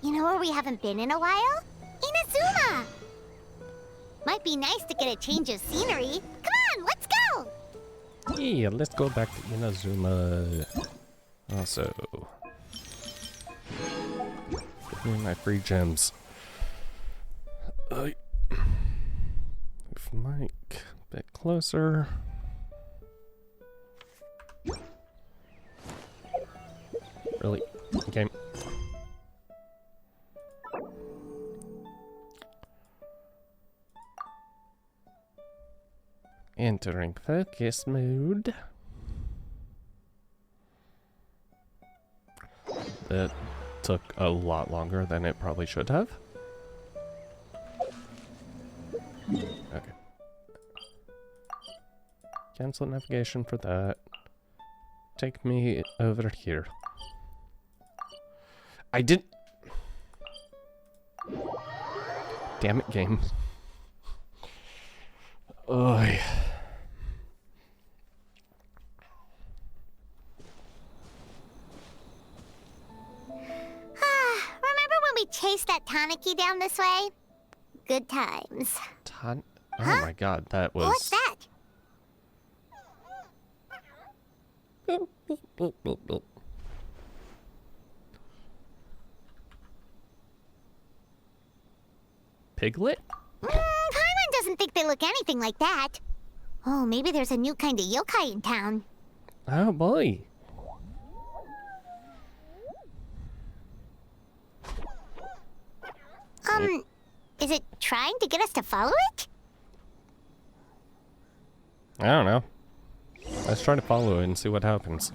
You know where we haven't been in a while? Inazuma! Might be nice to get a change of scenery. Come on, let's go! Yeah, let's go back to Inazuma. Also, give me my free gems. Move Mike a bit closer. Really? Okay. Entering focus mode. That took a lot longer than it probably should have. Okay. Cancel navigation for that. Take me over here. I didn't. Damn it, game. Oy. Remember when we chased that Tanuki down this way? Good times. Oh Huh? my god, that was. What's that? Boop, boop, boop, boop, boop. Piglet? Paimon doesn't think they look anything like that. Oh, maybe there's a new kind of yokai in town. Oh boy. Is it trying to get us to follow it? I don't know. Let's try to follow it and see what happens.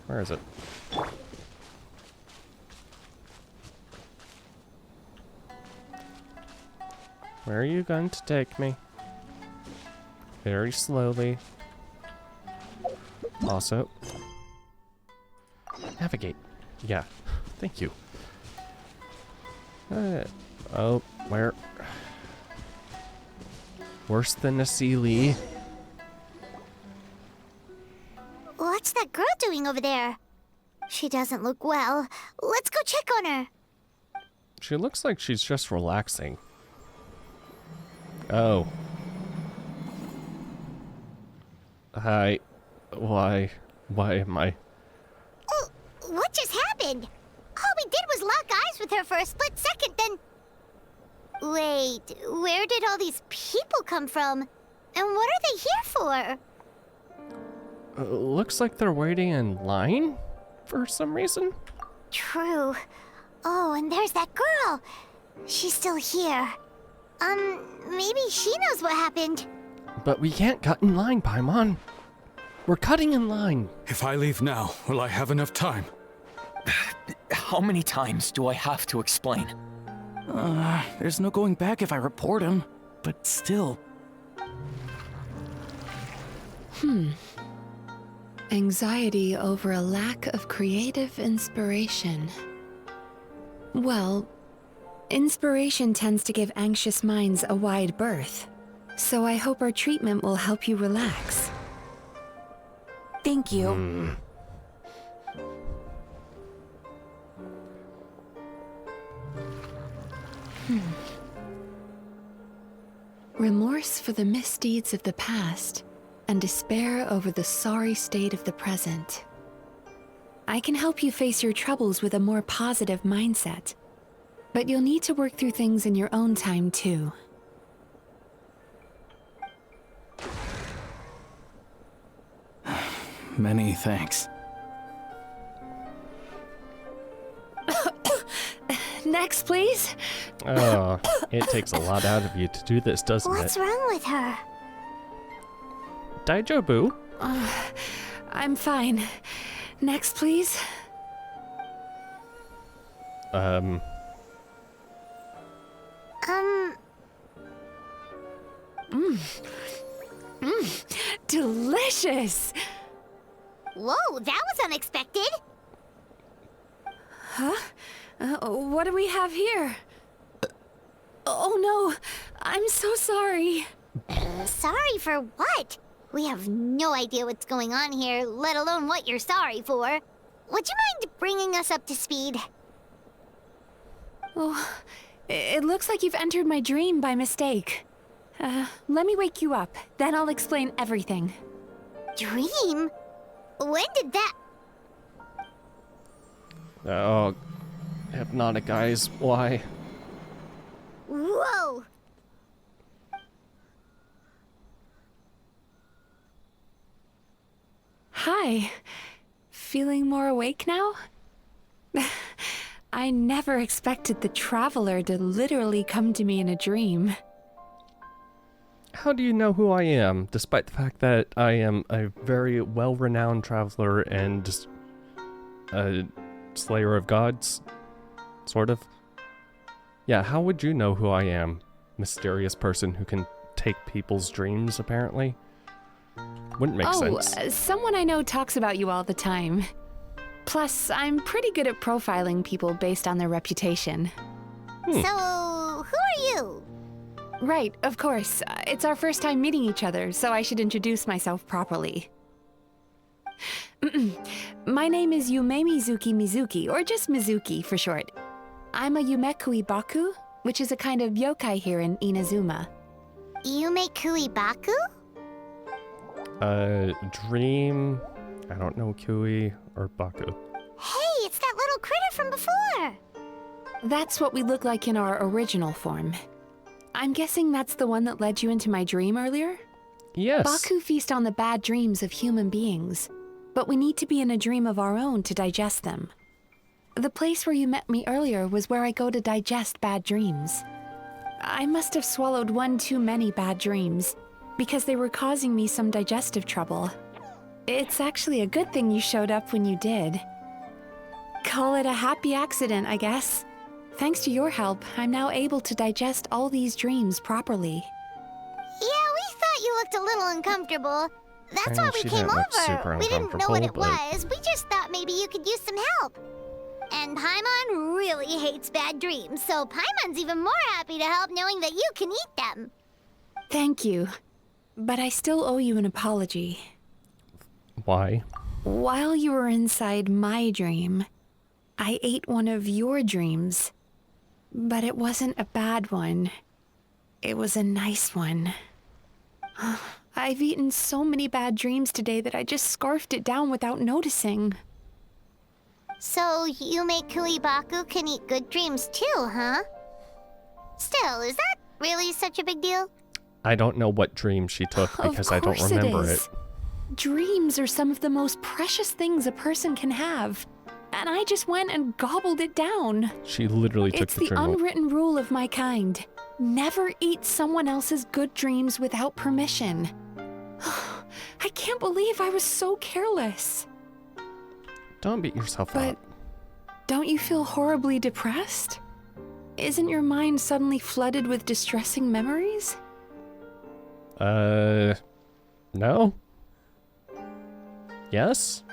Where is it? Where are you going to take me? Very slowly. Also, navigate. Yeah, thank you. Oh, where? Worse than a Sealy. What's that girl doing over there? She doesn't look well. Let's go check on her. She looks like she's just relaxing. Oh. Hi. Why am I? Oh, what just happened? All we did was lock eyes with her for a split second, then... Wait, where did all these people come from? And what are they here for? Looks like they're waiting in line for some reason. True. Oh, and there's that girl. She's still here. Maybe she knows what happened. But we can't cut in line, Paimon. We're cutting in line. If I leave now, will I have enough time? How many times do I have to explain? There's no going back if I report him. But still. Anxiety over a lack of creative inspiration. Well, inspiration tends to give anxious minds a wide berth. So I hope our treatment will help you relax. Thank you. Remorse for the misdeeds of the past, and despair over the sorry state of the present. I can help you face your troubles with a more positive mindset, but you'll need to work through things in your own time too. Many thanks. Next, please. Oh, it takes a lot out of you to do this, doesn't What's it? wrong with her? Daijobu? I'm fine. Next, please. Delicious! Whoa, that was unexpected. What do we have here? Oh no, I'm so sorry. Sorry for what? We have no idea what's going on here, let alone what you're sorry for. Would you mind bringing us up to speed? Oh, it looks like you've entered my dream by mistake. Let me wake you up, then I'll explain everything. Dream? When did that... Oh, hypnotic eyes, why? Whoa! Hi. Feeling more awake now? I never expected the Traveler to literally come to me in a dream. How do you know who I am, despite the fact that I am a very well-renowned traveler and a slayer of gods? Sort of. Yeah, how would you know who I am? Mysterious person who can take people's dreams, apparently? Wouldn't make sense. Someone I know talks about you all the time. Plus, I'm pretty good at profiling people based on their reputation. So, who are you? Right, of course. It's our first time meeting each other, so I should introduce myself properly. My name is Yume Mizuki, or just Mizuki for short. I'm a Yumekui Baku, which is a kind of yokai here in Inazuma. Yume Kuibaku? Dream... I don't know, Kui or Baku. Hey, it's that little critter from before! That's what we look like in our original form. I'm guessing that's the one that led you into my dream earlier? Yes. Baku feast on the bad dreams of human beings, but we need to be in a dream of our own to digest them. The place where you met me earlier was where I go to digest bad dreams. I must have swallowed one too many bad dreams, because they were causing me some digestive trouble. It's actually a good thing you showed up when you did. Call it a happy accident, I guess. Thanks to your help, I'm now able to digest all these dreams properly. Yeah, we thought you looked a little uncomfortable. That's I why mean, we she came didn't look super over. We didn't know what it uncomfortable, was. We just thought maybe you could use some help. And Paimon really hates bad dreams, so Paimon's even more happy to help knowing that you can eat them. Thank you. But I still owe you an apology. Why? While you were inside my dream, I ate one of your dreams. But it wasn't a bad one. It was a nice one. I've eaten so many bad dreams today that I just scarfed it down without noticing. So Yume Kuibaku can eat good dreams too, huh? Still, is that really such a big deal? I don't know what dream she took because I don't remember it. Dreams are some of the most precious things a person can have. And I just went and gobbled it down. She literally took It's the the dream. unwritten rule of my kind. Never eat someone else's good dreams without permission. I can't believe I was so careless. Don't beat yourself But up. don't you feel horribly depressed? Isn't your mind suddenly flooded with distressing memories? No? Yes?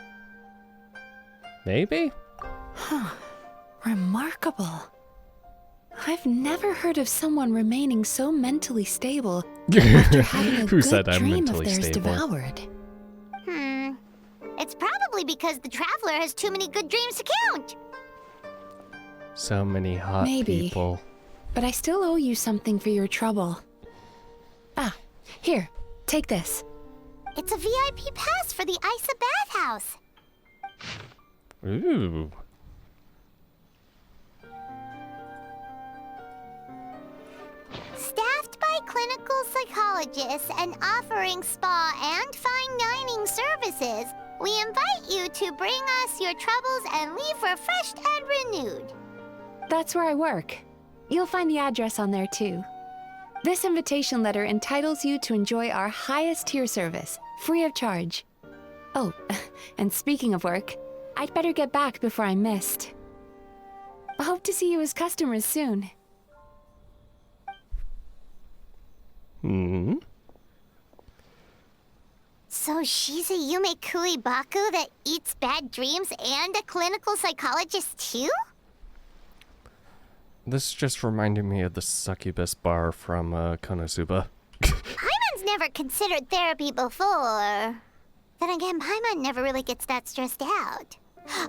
Maybe? Remarkable. I've never heard of someone remaining so mentally stable after having a Who good said I'm dream of mentally theirs stable? devoured. It's probably because the Traveler has too many good dreams to count. So many hot Maybe. people. But I still owe you something for your trouble. Ah, here, take this. It's a VIP pass for the Isa bathhouse. Ooh. Staffed by clinical psychologists and offering spa and fine dining services, we invite you to bring us your troubles and leave refreshed and renewed. That's where I work. You'll find the address on there too. This invitation letter entitles you to enjoy our highest tier service, free of charge. Oh, and speaking of work, I'd better get back before I'm missed. I hope to see you as customers soon. Hmm? So she's a Yume Kuibaku that eats bad dreams and a clinical psychologist too? This just reminded me of the succubus bar from Konosuba. Paimon's never considered therapy before. Then again, Paimon never really gets that stressed out.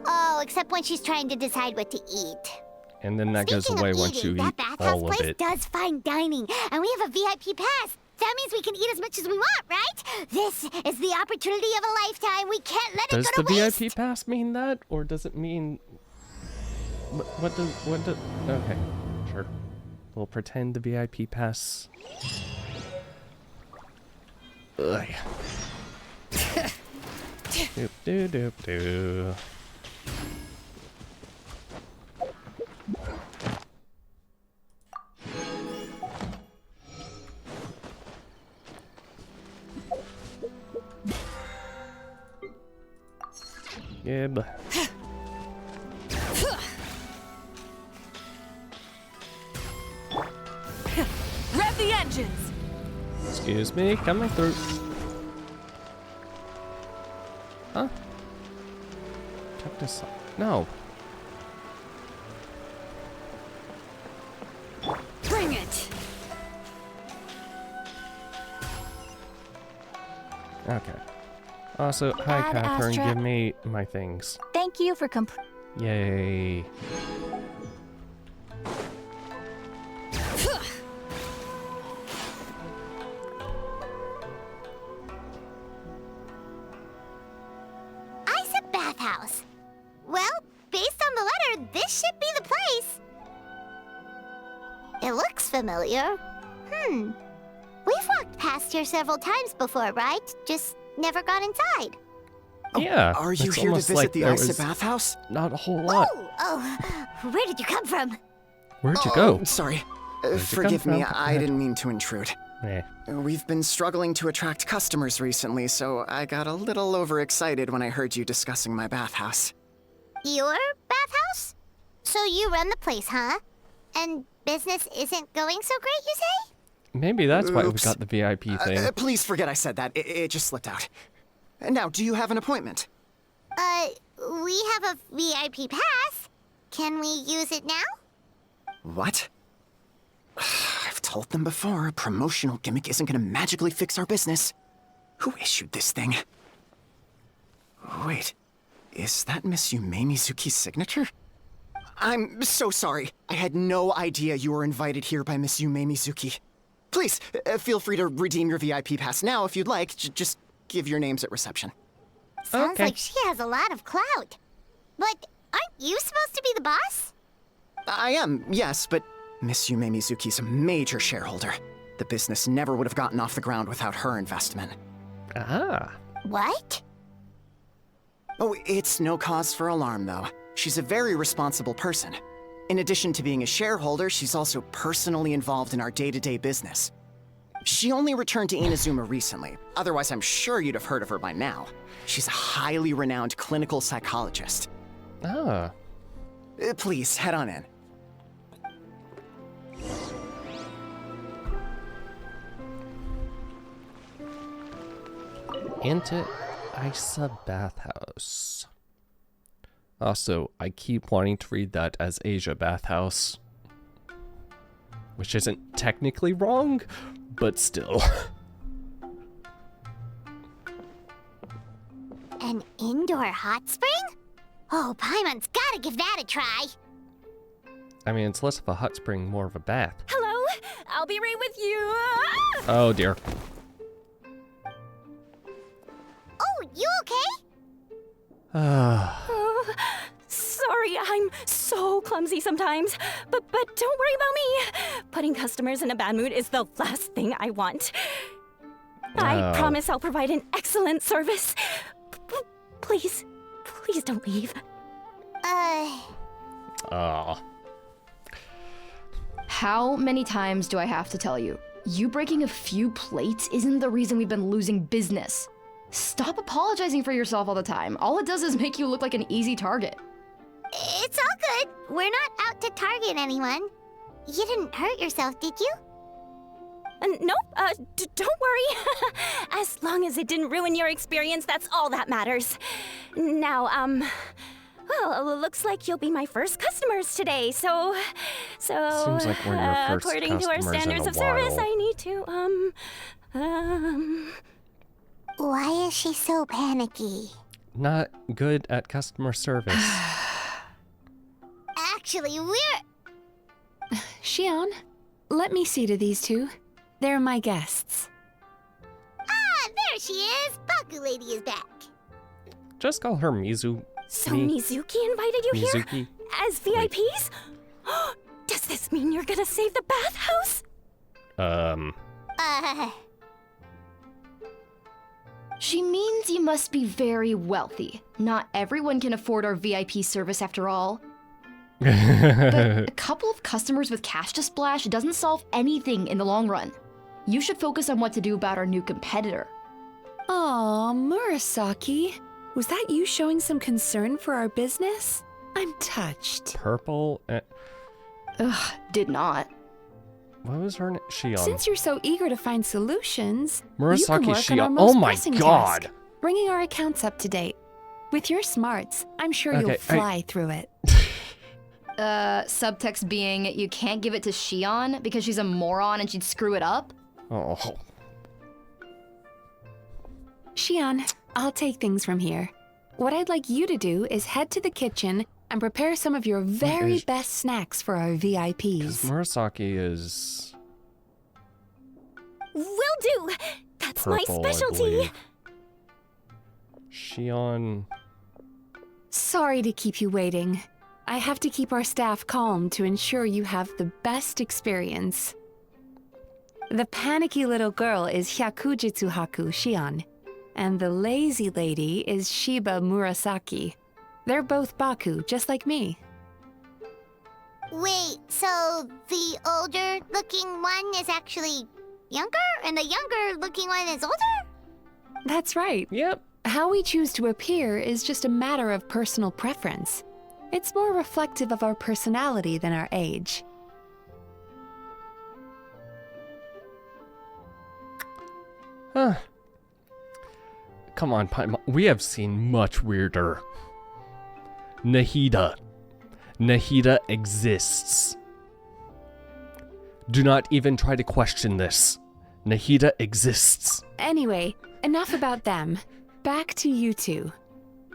Oh, except when she's trying to decide what to eat. And then that goes Speaking away of once eating, you eat that bathhouse all of place it. does fine dining, and we have a VIP pass. That means we can eat as much as we want, right? This is the opportunity of a lifetime. We can't let Does it the go to waste. VIP pass mean that, or does it mean what does okay, sure. We'll pretend the VIP pass. Ugh. Doop doop doop doo. Gib. Rev the engines! Excuse me, coming through. Huh? Check this out. No. Bring it! Okay. Also, hi Ad Catherine, Astra. give me my things. Thank you for Yay. Isa Bathhouse. Well, based on the letter, this should be the place. It looks familiar. We've walked past here several times before, right? Just never gone inside. Yeah. Are you it's here to almost visit like the there Isa was bathhouse? Not a whole lot. Where did you come from? Where'd you go? Sorry. you come Forgive me, from? I didn't mean to intrude. Eh. We've been struggling to attract customers recently, so I got a little overexcited when I heard you discussing my bathhouse. Your bathhouse? So you run the place, huh? And business isn't going so great, you say? Maybe that's why we Oops. got the VIP thing. Please forget I said that. It just slipped out. Now, do you have an appointment? We have a VIP pass. Can we use it now? What? I've told them before, a promotional gimmick isn't gonna magically fix our business. Who issued this thing? Wait, is that Miss Yume Mizuki's signature? I'm so sorry. I had no idea you were invited here by Miss Yume Mizuki. Please, feel free to redeem your VIP pass now if you'd like. Just give your names at reception. Sounds Okay. like she has a lot of clout. But aren't you supposed to be the boss? I am, yes, but Miss Yume Mizuki's a major shareholder. The business never would have gotten off the ground without her investment. Ah. What? Oh, it's no cause for alarm, though. She's a very responsible person. In addition to being a shareholder, she's also personally involved in our day-to-day business. She only returned to Inazuma recently. Otherwise, I'm sure you'd have heard of her by now. She's a highly renowned clinical psychologist. Ah. Please, head on in. Into Isa Bathhouse. Also, I keep wanting to read that as Asia Bathhouse. Which isn't technically wrong, but still. An indoor hot spring? Oh, Paimon's gotta give that a try. I mean, it's less of a hot spring, more of a bath. Hello? I'll be right with you. Oh dear. Oh, you okay? Ah. Oh, sorry, I'm so clumsy sometimes. But don't worry about me. Putting customers in a bad mood is the last thing I want. I Oh. promise I'll provide an excellent service. Please don't leave. Ah. How many times do I have to tell you? You breaking a few plates isn't the reason we've been losing business. Stop apologizing for yourself all the time. All it does is make you look like an easy target. It's all good. We're not out to target anyone. You didn't hurt yourself, did you? Nope, don't worry. As long as it didn't ruin your experience, that's all that matters. Now, well, looks like you'll be my first customers today, so... Seems like we're your first according to our customers in standards a of service, while. I need to, Why is she so panicky? Not good at customer service. Actually, Shion, let me see to these two. They're my guests. Ah, there she is. Baku lady is back. Just call her Mizu. So Mizuki invited you Mizuki. here as VIPs? Does this mean you're gonna save the bathhouse? She means you must be very wealthy. Not everyone can afford our VIP service after all. But a couple of customers with cash to splash doesn't solve anything in the long run. You should focus on what to do about our new competitor. Aw, Murasaki. Was that you showing some concern for our business? I'm touched. Purple. Ugh, did not. What was her name? Shion. Since you're so eager to find solutions, you Murasaki can work on our Shion. most Oh my pressing god. task, bringing our accounts up to date. With your smarts, I'm sure you'll Okay, fly through it. Subtext being you can't give it to Shion because she's a moron and she'd screw it up? Oh. Shion, I'll take things from here. What I'd like you to do is head to the kitchen and prepare some of your very best snacks for our VIPs. Murasaki is Will do! That's my purple, I specialty! believe. Shion. Sorry to keep you waiting. I have to keep our staff calm to ensure you have the best experience. The panicky little girl is Hyakujitsu Haku Shion, and the lazy lady is Shiba Murasaki. They're both Baku, just like me. Wait, so the older looking one is actually younger, and the younger looking one is older? That's right. Yep. How we choose to appear is just a matter of personal preference. It's more reflective of our personality than our age. Huh. Come on, Paimon. We have seen much weirder. Nahida. Nahida exists. Do not even try to question this. Nahida exists. Anyway, enough about them. Back to you two.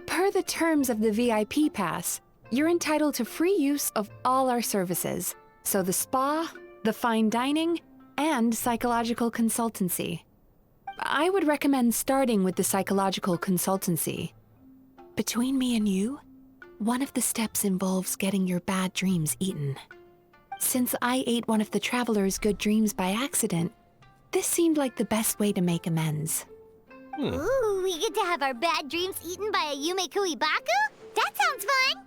Per the terms of the VIP pass, you're entitled to free use of all our services. So the spa, the fine dining, and psychological consultancy. I would recommend starting with the psychological consultancy. Between me and you, one of the steps involves getting your bad dreams eaten. Since I ate one of the traveler's good dreams by accident, this seemed like the best way to make amends. Ooh, we get to have our bad dreams eaten by a Yumekui Baku? That sounds fun!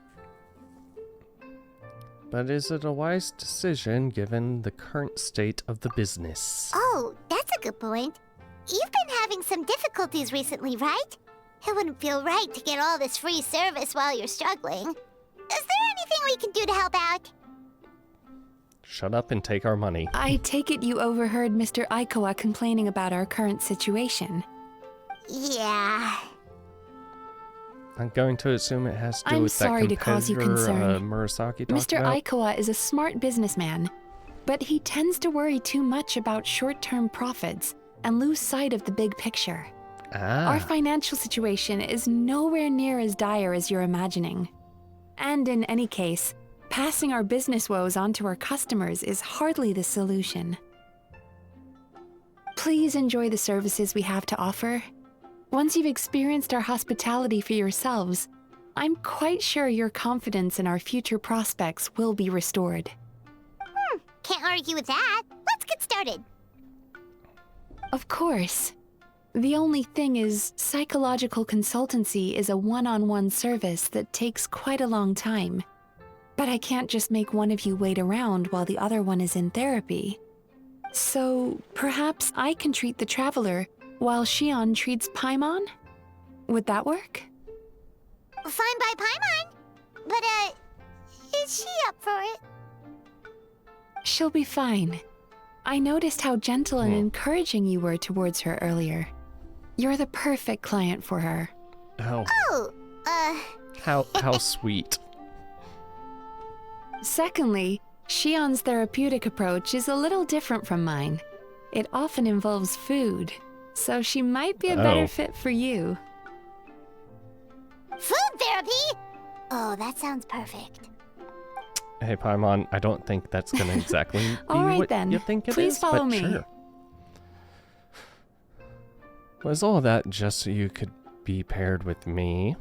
But is it a wise decision given the current state of the business? Oh, that's a good point. You've been having some difficulties recently, right? It wouldn't feel right to get all this free service while you're struggling. Is there anything we can do to help out? Shut up and take our money. I take it you overheard Mr. Aikawa complaining about our current situation. Yeah. I'm going to assume it has to do I'm with that sorry to competitor cause you concern. Murasaki talked Mr. about. Aikawa is a smart businessman, but he tends to worry too much about short-term profits and lose sight of the big picture. Our financial situation is nowhere near as dire as you're imagining. And in any case, passing our business woes on to our customers is hardly the solution. Please enjoy the services we have to offer. Once you've experienced our hospitality for yourselves, I'm quite sure your confidence in our future prospects will be restored. Can't argue with that. Let's get started. Of course. The only thing is, psychological consultancy is a one-on-one service that takes quite a long time. But I can't just make one of you wait around while the other one is in therapy. So, perhaps I can treat the traveler while Shion treats Paimon? Would that work? Fine by Paimon. But, is she up for it? She'll be fine. I noticed how gentle and encouraging you were towards her earlier. You're the perfect client for her. Oh, Oh, how sweet. Secondly, Shion's therapeutic approach is a little different from mine. It often involves food, so she might be a better fit for you. food therapy? Oh, that sounds perfect. Hey, Paimon, I don't think that's gonna exactly be All right, what then. you think it Please is, follow but me. sure. Was all that just so you could be paired with me?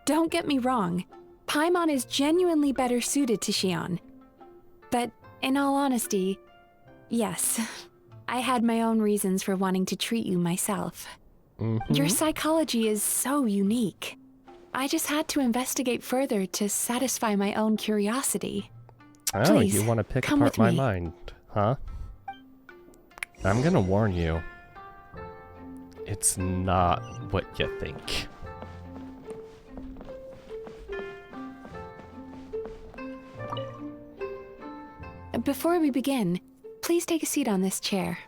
Don't get me wrong. Paimon is genuinely better suited to Xion. But in all honesty, yes, I had my own reasons for wanting to treat you myself. Your psychology is so unique. I just had to investigate further to satisfy my own curiosity. Oh, Please, you want to pick come apart with my me. mind, huh? I'm gonna warn you. It's not what you think. Before we begin, please take a seat on this chair.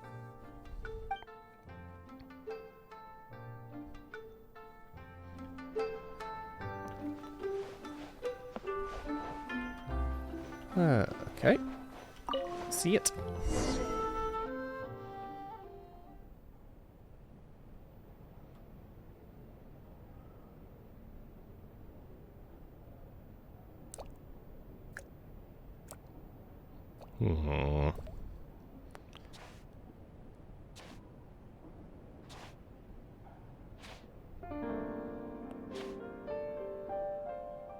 Okay. See it.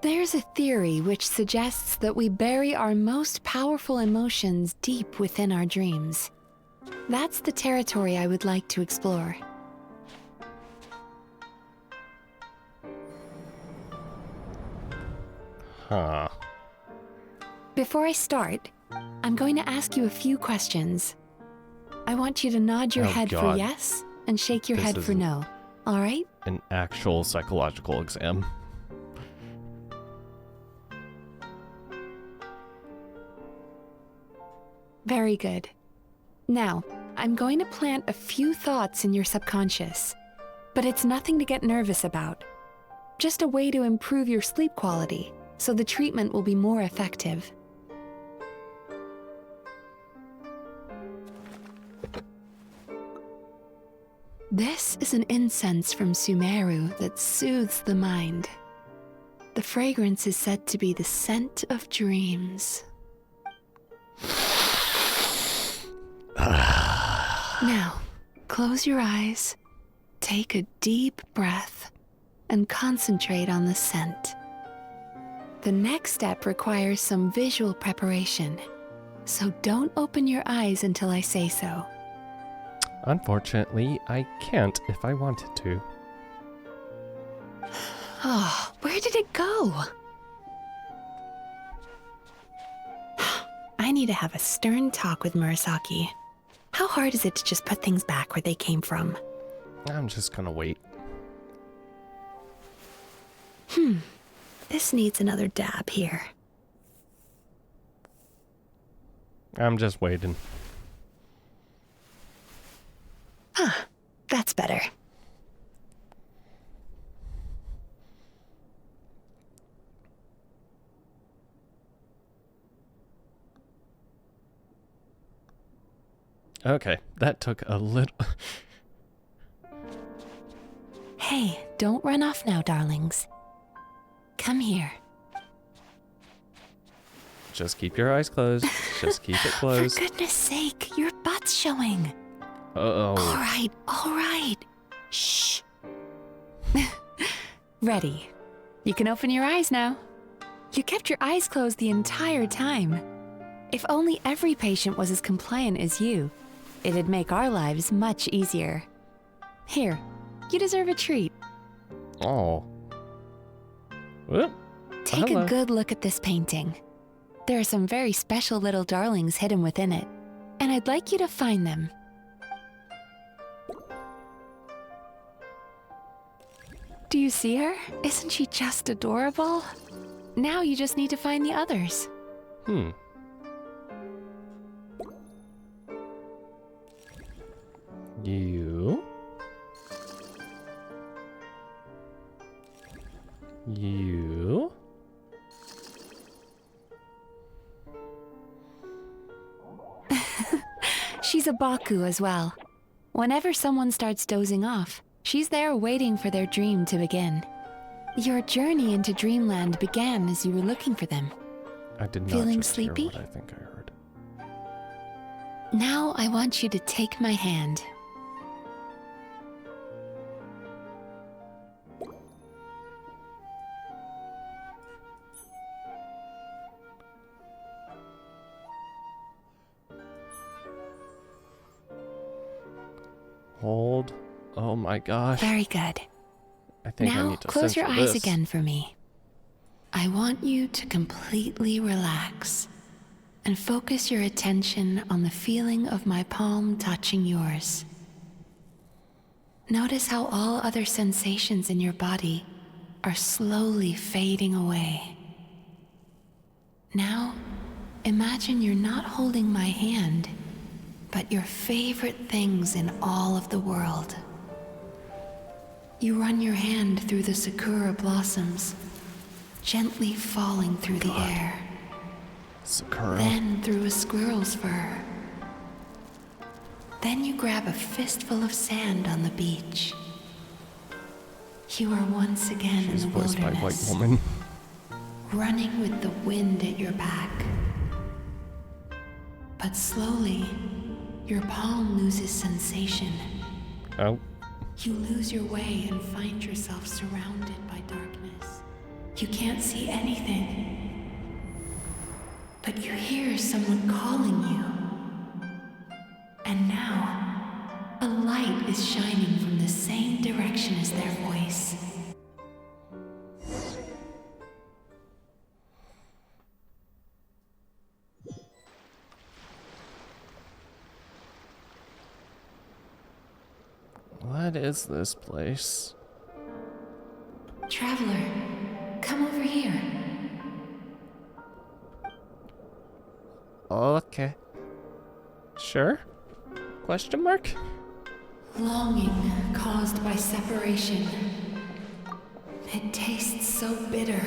There's a theory which suggests that we bury our most powerful emotions deep within our dreams. That's the territory I would like to explore. Huh. Before I start, I'm going to ask you a few questions. I want you to nod your Oh, head for God. yes and shake your This head for isn't- no. All right? An actual psychological exam. Very good. Now, I'm going to plant a few thoughts in your subconscious, but it's nothing to get nervous about. Just a way to improve your sleep quality, so the treatment will be more effective. This is an incense from Sumeru that soothes the mind. The fragrance is said to be the scent of dreams. Now, close your eyes, take a deep breath, and concentrate on the scent. The next step requires some visual preparation, so don't open your eyes until I say so. Unfortunately, I can't if I wanted to. Oh, where did it go? I need to have a stern talk with Murasaki. How hard is it to just put things back where they came from? I'm just gonna wait. This needs another dab here. I'm just waiting. That's better. Okay, that took a little... Hey, don't run off now, darlings. Come here. Just keep your eyes closed. Just keep it closed. For goodness sake, your butt's showing. Uh-oh. All right. Shh. Ready. You can open your eyes now. You kept your eyes closed the entire time. If only every patient was as compliant as you, it'd make our lives much easier. Here, you deserve a treat. Oh. Whoop. Take Hello. a good look at this painting. There are some very special little darlings hidden within it, and I'd like you to find them. Do you see her? Isn't she just adorable? Now you just need to find the others. You. You. She's a Baku as well. Whenever someone starts dozing off, she's there waiting for their dream to begin. Your journey into Dreamland began as you were looking for them. I did not Feeling just hear sleepy? what I think I heard. Now I want you to take my hand. Hold. Oh my gosh. Very good. I think I Now need to close your censor eyes this. again for me. I want you to completely relax and focus your attention on the feeling of my palm touching yours. Notice how all other sensations in your body are slowly fading away. Now, imagine you're not holding my hand, but your favorite things in all of the world. You run your hand through the sakura blossoms, gently falling through the air. Sakura. Then through a squirrel's fur. Then you grab a fistful of sand on the beach. You are once again She's in the voiced by a white wilderness, woman. running with the wind at your back. But slowly, your palm loses sensation. Oh. You lose your way and find yourself surrounded by darkness. You can't see anything. But you hear someone calling you. And now, a light is shining from the same direction as their voice. What is this place? Traveler, come over here. Okay. Sure? Question mark? Longing caused by separation. It tastes so bitter.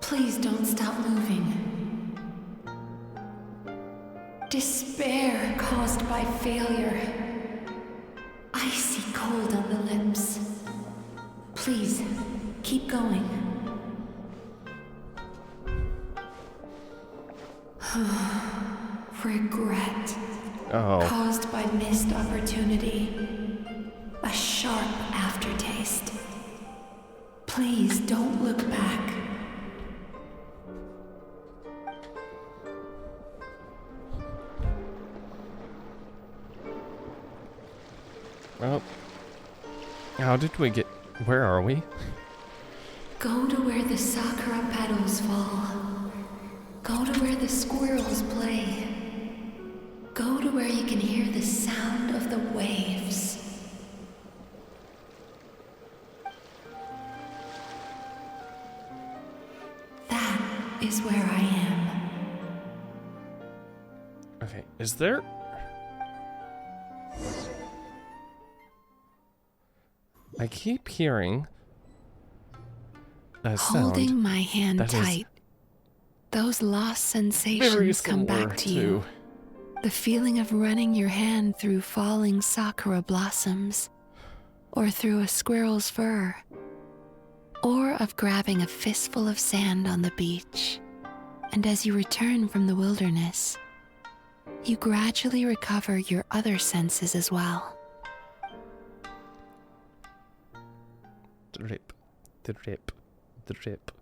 Please don't stop moving. Despair caused by failure. Icy cold on the lips. Please, keep going. Regret. Oh. Caused by missed opportunity. A sharp aftertaste. Please don't look back. Well, how did we get... Where are we? Go to where the sakura petals fall. Go to where the squirrels play. Go to where you can hear the sound of the waves. That is where I am. Okay, is there... I keep hearing a sound Holding my hand that is tight. Those lost very sensations come similar back to you. The feeling of running your hand through falling sakura blossoms, or through a squirrel's fur, or of grabbing a fistful of sand on the beach. And as you return from the wilderness, you gradually recover your other senses as well. Drip, drip, drip.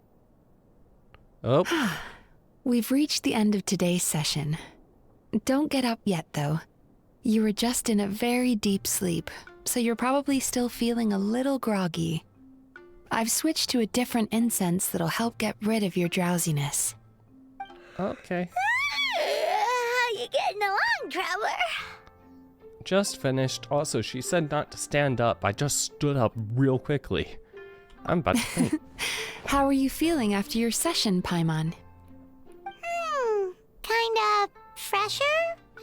Oh, We've reached the end of today's session. Don't get up yet, though. You were just in a very deep sleep, so you're probably still feeling a little groggy. I've switched to a different incense that'll help get rid of your drowsiness. okay. How you getting along, Traveler? Just finished. Also, she said not to stand up. I just stood up real quickly. I'm about to faint. How are you feeling after your session, Paimon? Kinda fresher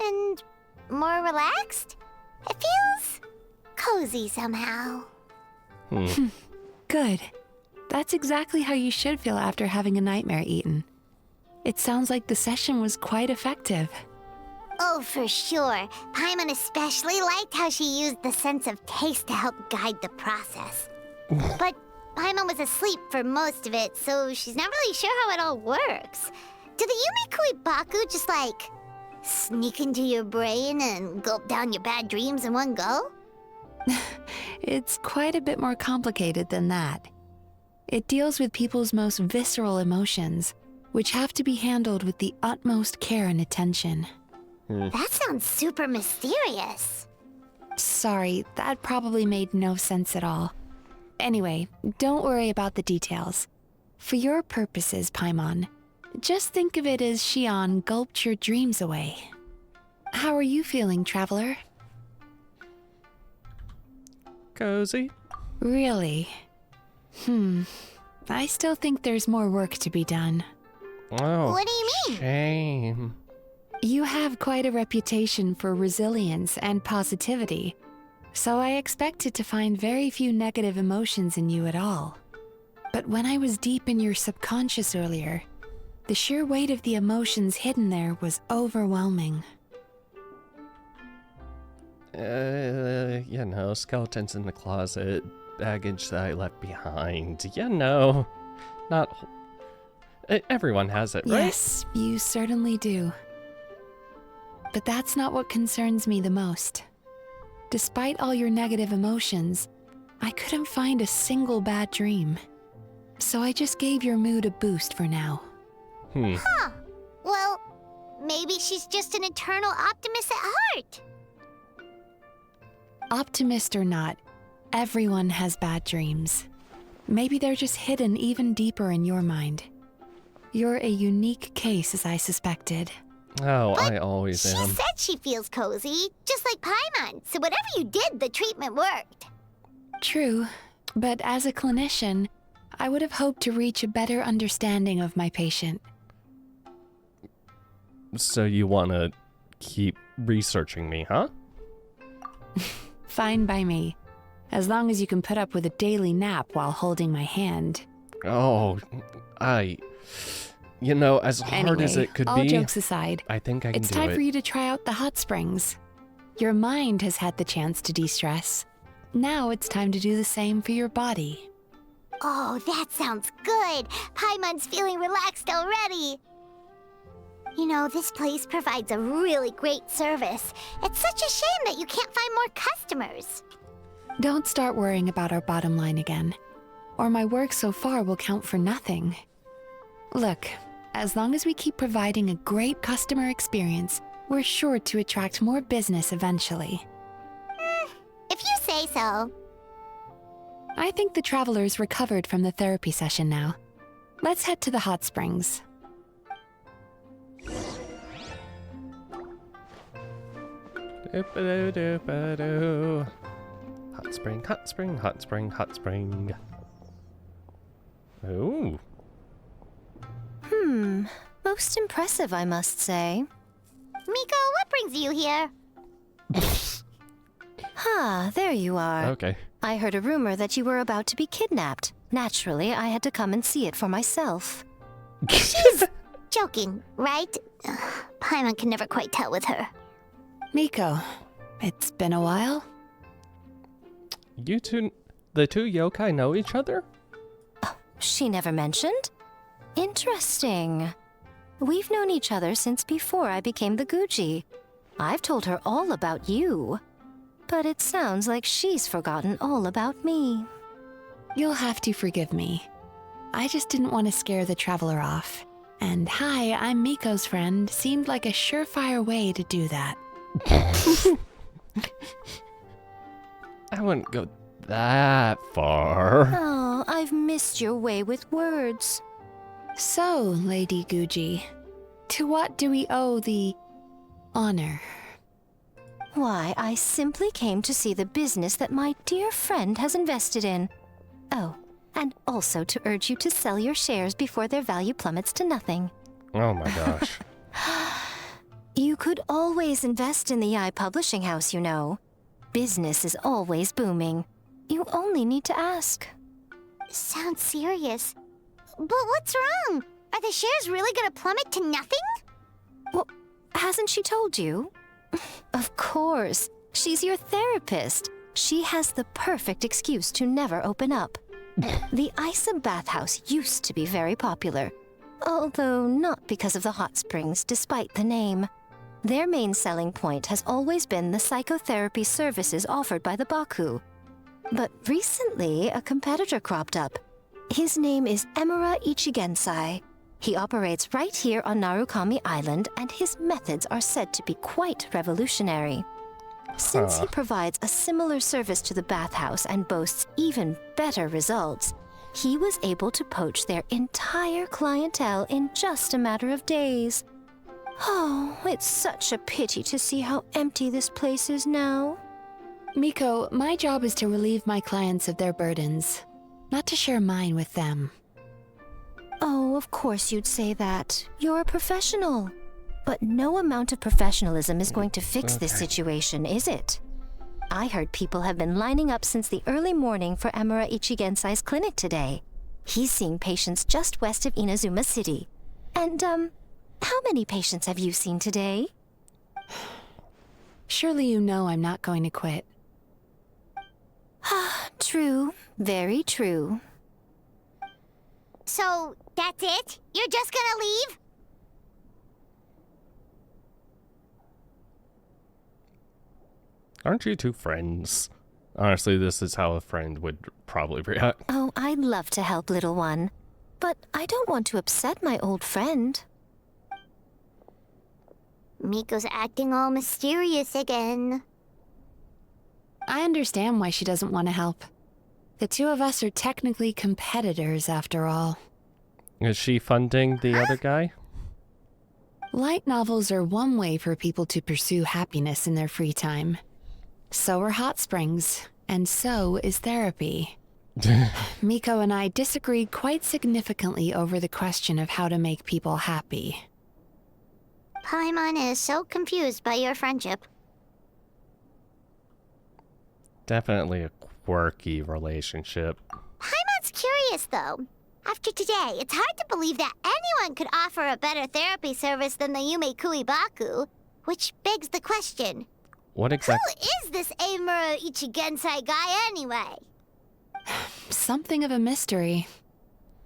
and more relaxed. It feels cozy somehow. Good. That's exactly how you should feel after having a nightmare eaten. It sounds like the session was quite effective. Oh, for sure. Paimon especially liked how she used the sense of taste to help guide the process. But Paimon was asleep for most of it, so she's not really sure how it all works. Do the Yume Kuibaku just, like, sneak into your brain and gulp down your bad dreams in one go? It's quite a bit more complicated than that. It deals with people's most visceral emotions, which have to be handled with the utmost care and attention. That sounds super mysterious. Sorry, that probably made no sense at all. Anyway, don't worry about the details. For your purposes, Paimon, just think of it as Xion gulped your dreams away. How are you feeling, Traveler? Cozy? Really? I still think there's more work to be done. Oh, What do you mean? shame. You have quite a reputation for resilience and positivity, so I expected to find very few negative emotions in you at all. But when I was deep in your subconscious earlier, the sheer weight of the emotions hidden there was overwhelming. You know, skeletons in the closet, baggage that I left behind. You know, not... Everyone has it, right? Yes, you certainly do. But that's not what concerns me the most. Despite all your negative emotions, I couldn't find a single bad dream. So I just gave your mood a boost for now. Huh. Well, maybe she's just an eternal optimist at heart. Optimist or not, everyone has bad dreams. Maybe they're just hidden even deeper in your mind. You're a unique case, as I suspected. Oh, But I always She am. said she feels cozy, just like Paimon. So whatever you did, the treatment worked. True, but as a clinician, I would have hoped to reach a better understanding of my patient. So you want to keep researching me, huh? Fine by me, as long as you can put up with a daily nap while holding my hand. Oh, You know, as hard as Anyway, it could all be, jokes aside, I think I can it's do time it. for you to try out the hot springs. Your mind has had the chance to de-stress. Now it's time to do the same for your body. Oh, that sounds good. Paimon's feeling relaxed already. You know, this place provides a really great service. It's such a shame that you can't find more customers. Don't start worrying about our bottom line again, or my work so far will count for nothing. Look, as long as we keep providing a great customer experience, we're sure to attract more business eventually. If you say so. I think the traveler's recovered from the therapy session now. Let's head to the hot springs. Doop-a-doo-doop-a-doo. Hot spring, hot spring, hot spring, hot spring. Ooh. Most impressive, I must say. Miko, what brings you here? There you are. Okay. I heard a rumor that you were about to be kidnapped. Naturally, I had to come and see it for myself. Joking, right? Ugh, Paimon can never quite tell with her. Miko, it's been a while. You two, the two yokai know each other? She never mentioned? Interesting. We've known each other since before I became the Guji. I've told her all about you. But it sounds like she's forgotten all about me. You'll have to forgive me. I just didn't want to scare the traveler off. And hi, I'm Miko's friend seemed like a surefire way to do that. I wouldn't go that far. Oh, I've missed your way with words. So, Lady Guji, to what do we owe the honor? Why, I simply came to see the business that my dear friend has invested in. Oh, and also to urge you to sell your shares before their value plummets to nothing. Oh my gosh. You could always invest in the Eye Publishing House, you know. Business is always booming. You only need to ask. Sounds serious. But what's wrong? Are the shares really gonna plummet to nothing? Well, hasn't she told you? Of course. She's your therapist. She has the perfect excuse to never open up. The Isa bathhouse used to be very popular, although not because of the hot springs, despite the name. Their main selling point has always been the psychotherapy services offered by the Baku. But recently, a competitor cropped up. His name is Emura Ichigensai. He operates right here on Narukami Island, and his methods are said to be quite revolutionary. Since he provides a similar service to the bathhouse and boasts even better results, he was able to poach their entire clientele in just a matter of days. Oh, it's such a pity to see how empty this place is now. Miko, my job is to relieve my clients of their burdens, not to share mine with them. Oh, of course you'd say that. You're a professional. But no amount of professionalism is going to fix this situation, is it? I heard people have been lining up since the early morning for Emura Ichigensai's clinic today. He's seeing patients just west of Inazuma City. And, how many patients have you seen today? Surely you know I'm not going to quit. True. Very true. So, that's it? You're just gonna leave? Aren't you two friends? Honestly, this is how a friend would probably react. Oh, I'd love to help, little one. But I don't want to upset my old friend. Miko's acting all mysterious again. I understand why she doesn't want to help. The two of us are technically competitors, after all. Is she funding the other guy? Light novels are one way for people to pursue happiness in their free time. So are hot springs, and so is therapy. Miko and I disagreed quite significantly over the question of how to make people happy. Paimon is so confused by your friendship. Definitely a quirky relationship. Paimon's curious, though. After today, it's hard to believe that anyone could offer a better therapy service than the Yume Baku, which begs the question, What exactly? who is this Emura Ichigensai guy anyway? Something of a mystery.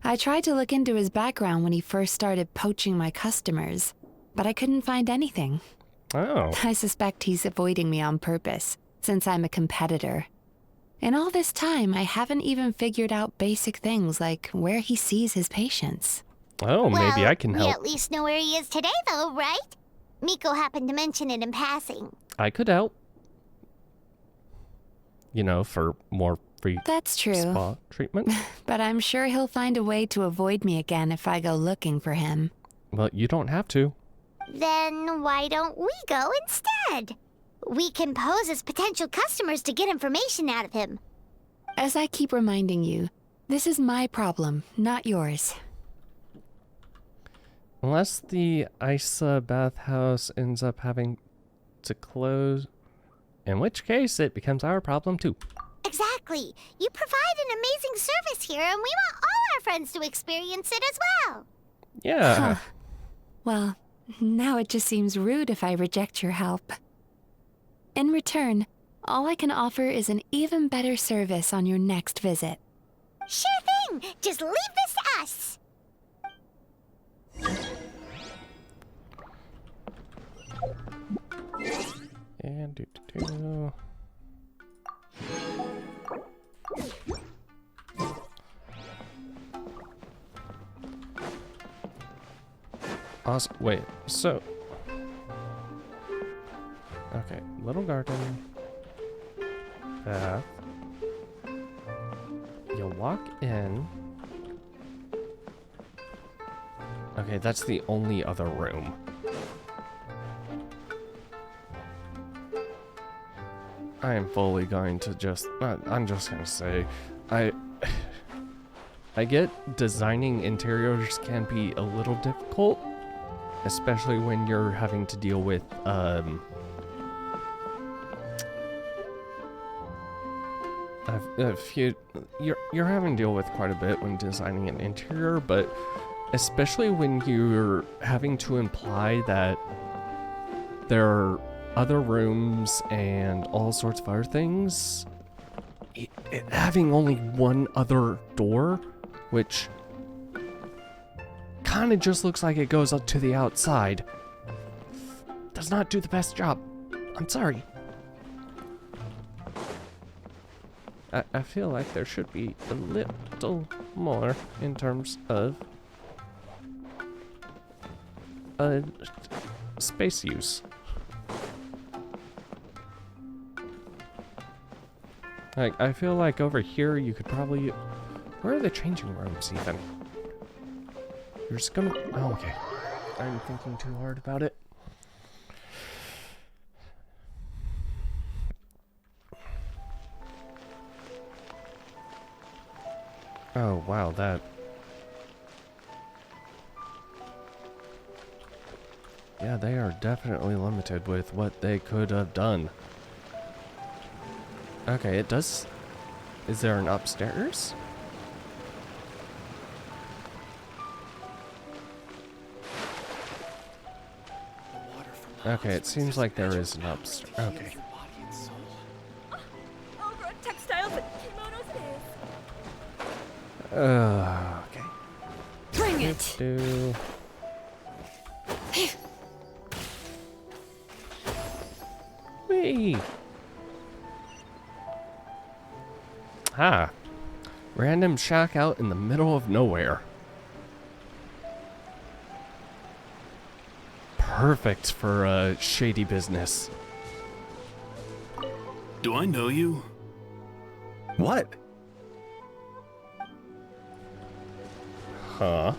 I tried to look into his background when he first started poaching my customers, but I couldn't find anything. Oh. I suspect he's avoiding me on purpose, since I'm a competitor. In all this time, I haven't even figured out basic things like where he sees his patients. Oh, maybe I can We help. at least know where he is today, though, right? Miko happened to mention it in passing. I could help. You know, for more free That's true, spa treatment. but I'm sure he'll find a way to avoid me again if I go looking for him. Well, you don't have to. Then why don't we go instead? We can pose as potential customers to get information out of him. As I keep reminding you, this is my problem, not yours. Unless the Isa bathhouse ends up having to close, in which case it becomes our problem too. Exactly. You provide an amazing service here, and we want all our friends to experience it as well. Yeah. Well, now it just seems rude if I reject your help. In return, all I can offer is an even better service on your next visit. Sure thing. Just leave this to us. And do. Awesome. Wait, so. Okay, little garden. Path. You walk in. Okay, that's the only other room. I am fully going to just, I'm just gonna say, I get designing interiors can be a little difficult, especially when you're having to deal with, you're having to deal with quite a bit when designing an interior, but especially when you're having to imply that there are other rooms and all sorts of other things, having only one other door, which kind of just looks like it goes up to the outside, does not do the best job. I'm sorry. I feel like there should be a little more in terms of space use. Like, I feel like over here you could probably... Where are the changing rooms even? You're just gonna... Oh, okay. I'm thinking too hard about it. Oh, wow, that... Yeah, they are definitely limited with what they could have done. Okay, it does... Is there an upstairs? Okay, it seems like there is an upstairs. Okay. Textiles and kimonos it is. Okay. Bring it. Do... Whee! Ah. Random shack out in the middle of nowhere. Perfect for shady business. Do I know you? What? Huh?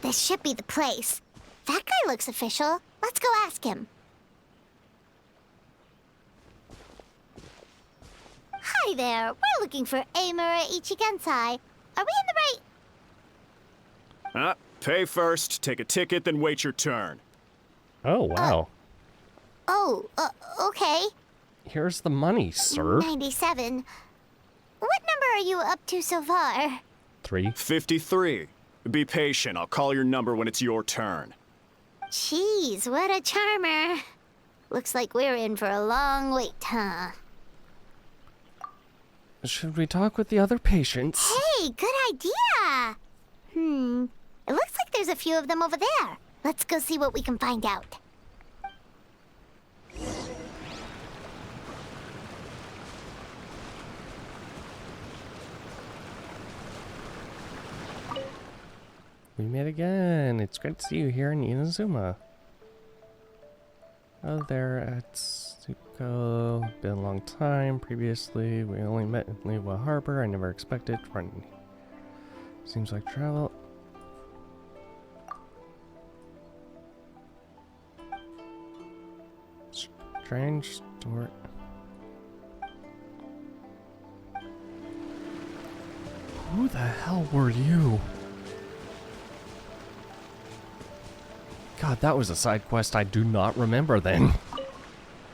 This should be the place. That guy looks official. Let's go ask him. Hi there. We're looking for Amura Ichigensai. Are we in the right... Pay first, take a ticket, then wait your turn. Oh, wow. Okay. Here's the money, sir. 97. What number are you up to so far? 3. 53. Be patient, I'll call your number when it's your turn. Jeez, what a charmer. Looks like we're in for a long wait, huh? Should we talk with the other patients? Hey, good idea! It looks like there's a few of them over there. Let's go see what we can find out. We met again. It's great to see you here in Inazuma. Oh, there at Tsuko. Been a long time. Previously, we only met in Liyue Harbor. I never expected fun. Seems like travel. Strange story. Who the hell were you? God, that was a side quest I do not remember then.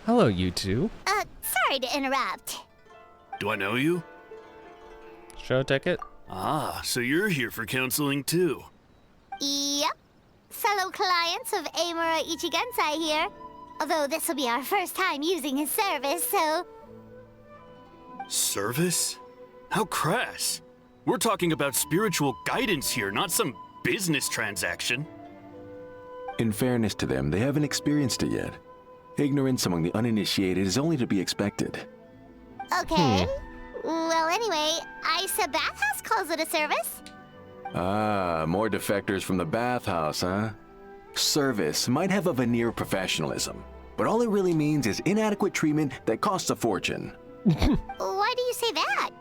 Hello, you two. Sorry to interrupt. Do I know you? Show ticket? Ah, so you're here for counseling too. Yep. Fellow clients of Amura Ichigensai here. Although this will be our first time using his service, so... Service? How crass. We're talking about spiritual guidance here, not some business transaction. In fairness to them, they haven't experienced it yet. Ignorance among the uninitiated is only to be expected. Okay. Well, anyway, Isa Bathhouse calls it a service. Ah, more defectors from the bathhouse, huh? Service might have a veneer of professionalism, but all it really means is inadequate treatment that costs a fortune. Why do you say that?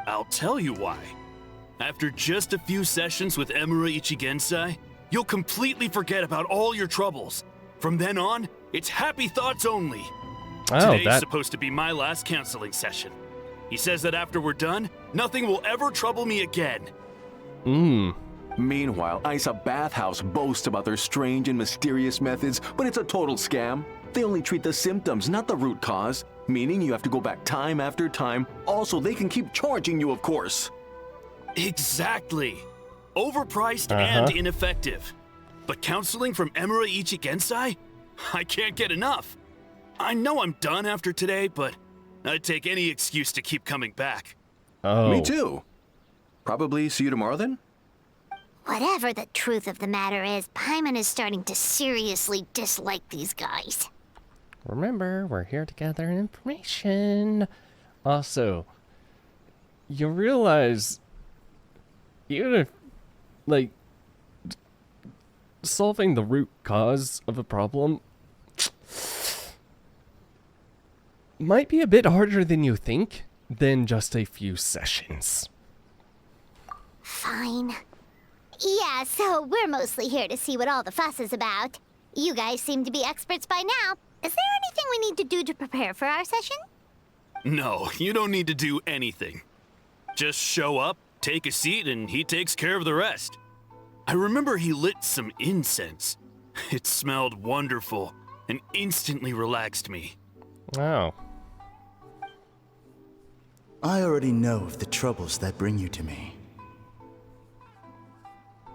I'll tell you why. After just a few sessions with Amura Ichigensai, you'll completely forget about all your troubles. From then on, it's happy thoughts only. Today's supposed to be my last counseling session. He says that after we're done, nothing will ever trouble me again. Meanwhile, Isa Bathhouse boasts about their strange and mysterious methods, but it's a total scam. They only treat the symptoms, not the root cause, meaning you have to go back time after time. Also, they can keep charging you, of course. Exactly. Overpriced and ineffective. But counseling from Amura Ichigensai? I can't get enough. I know I'm done after today, but I'd take any excuse to keep coming back. Oh. Me too. Probably see you tomorrow then? Whatever the truth of the matter is, Paimon is starting to seriously dislike these guys. Remember, we're here to gather information. Also, you realize, even if, like, solving the root cause of a problem might be a bit harder than you think than just a few sessions. Fine. Yeah, so we're mostly here to see what all the fuss is about. You guys seem to be experts by now. Is there anything we need to do to prepare for our session? No, you don't need to do anything. Just show up, take a seat, and he takes care of the rest. I remember he lit some incense. It smelled wonderful and instantly relaxed me. Oh. I already know of the troubles that bring you to me.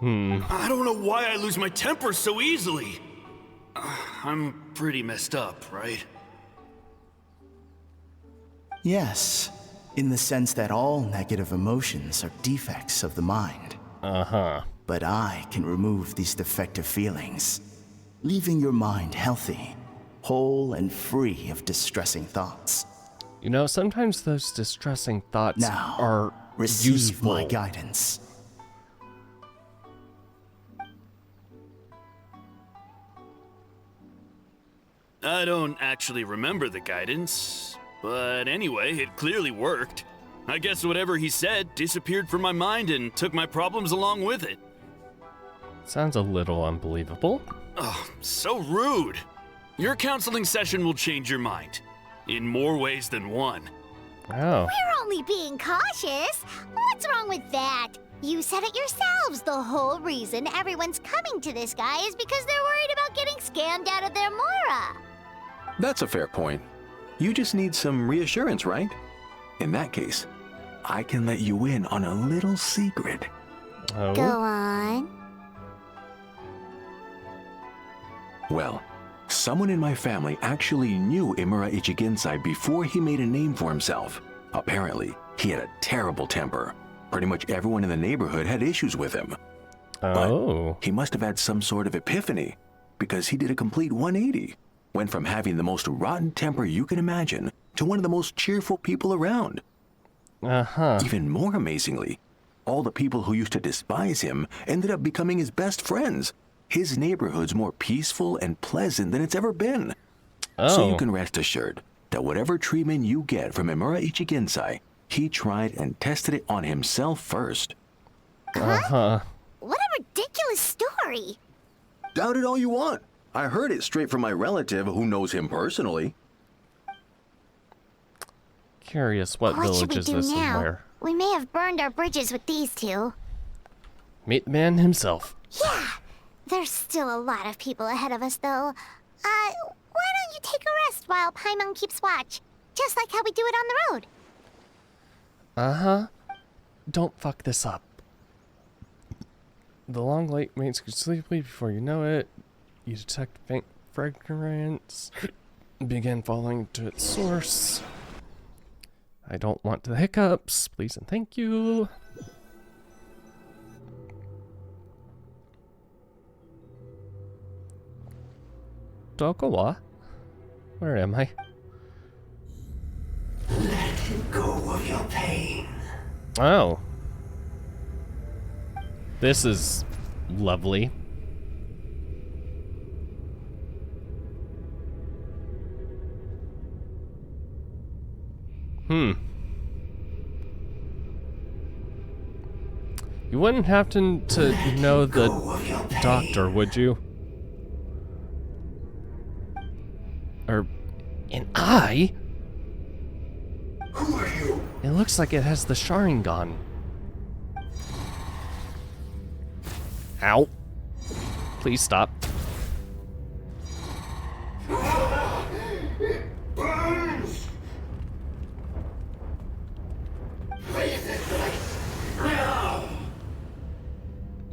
I don't know why I lose my temper so easily. I'm pretty messed up, right? Yes, in the sense that all negative emotions are defects of the mind. Uh-huh. But I can remove these defective feelings, leaving your mind healthy, whole and free of distressing thoughts. You know, sometimes those distressing thoughts Now, are receive useful. my guidance. I don't actually remember the guidance, but anyway, it clearly worked. I guess whatever he said disappeared from my mind and took my problems along with it. Sounds a little unbelievable. Oh, so rude. Your counseling session will change your mind. In more ways than one. Oh. We're only being cautious. What's wrong with that? You said it yourselves. The whole reason everyone's coming to this guy is because they're worried about getting scammed out of their Mora. That's a fair point. You just need some reassurance, right? In that case, I can let you in on a little secret. Oh. Go on. Well, someone in my family actually knew Imura Ichigensai before he made a name for himself. Apparently, he had a terrible temper. Pretty much everyone in the neighborhood had issues with him. Oh. But he must have had some sort of epiphany, because he did a complete 180. Went from having the most rotten temper you can imagine to one of the most cheerful people around. Uh-huh. Even more amazingly, all the people who used to despise him ended up becoming his best friends. His neighborhood's more peaceful and pleasant than it's ever been. Oh. So you can rest assured that whatever treatment you get from Imura Ichigensai, he tried and tested it on himself first. Uh-huh. What a ridiculous story. Doubt it all you want. I heard it straight from my relative who knows him personally. Curious what What should village we is do this and now? where? We may have burned our bridges with these two. Meet the man himself. Yeah, there's still a lot of people ahead of us, though. Why don't you take a rest while Paimon keeps watch? Just like how we do it on the road. Uh-huh. Don't fuck this up. The long late mates get sleepy before you know it. You detect faint fragrance. Begin following to its source. I don't want the hiccups. Please and thank you. Tokawa? Where am I? Let go of your pain. Oh. This is lovely. You wouldn't happen to know the doctor, would you? Or an eye? Who are you? It looks like it has the Sharingan. Ow. Please stop. It burns. Leave this place now.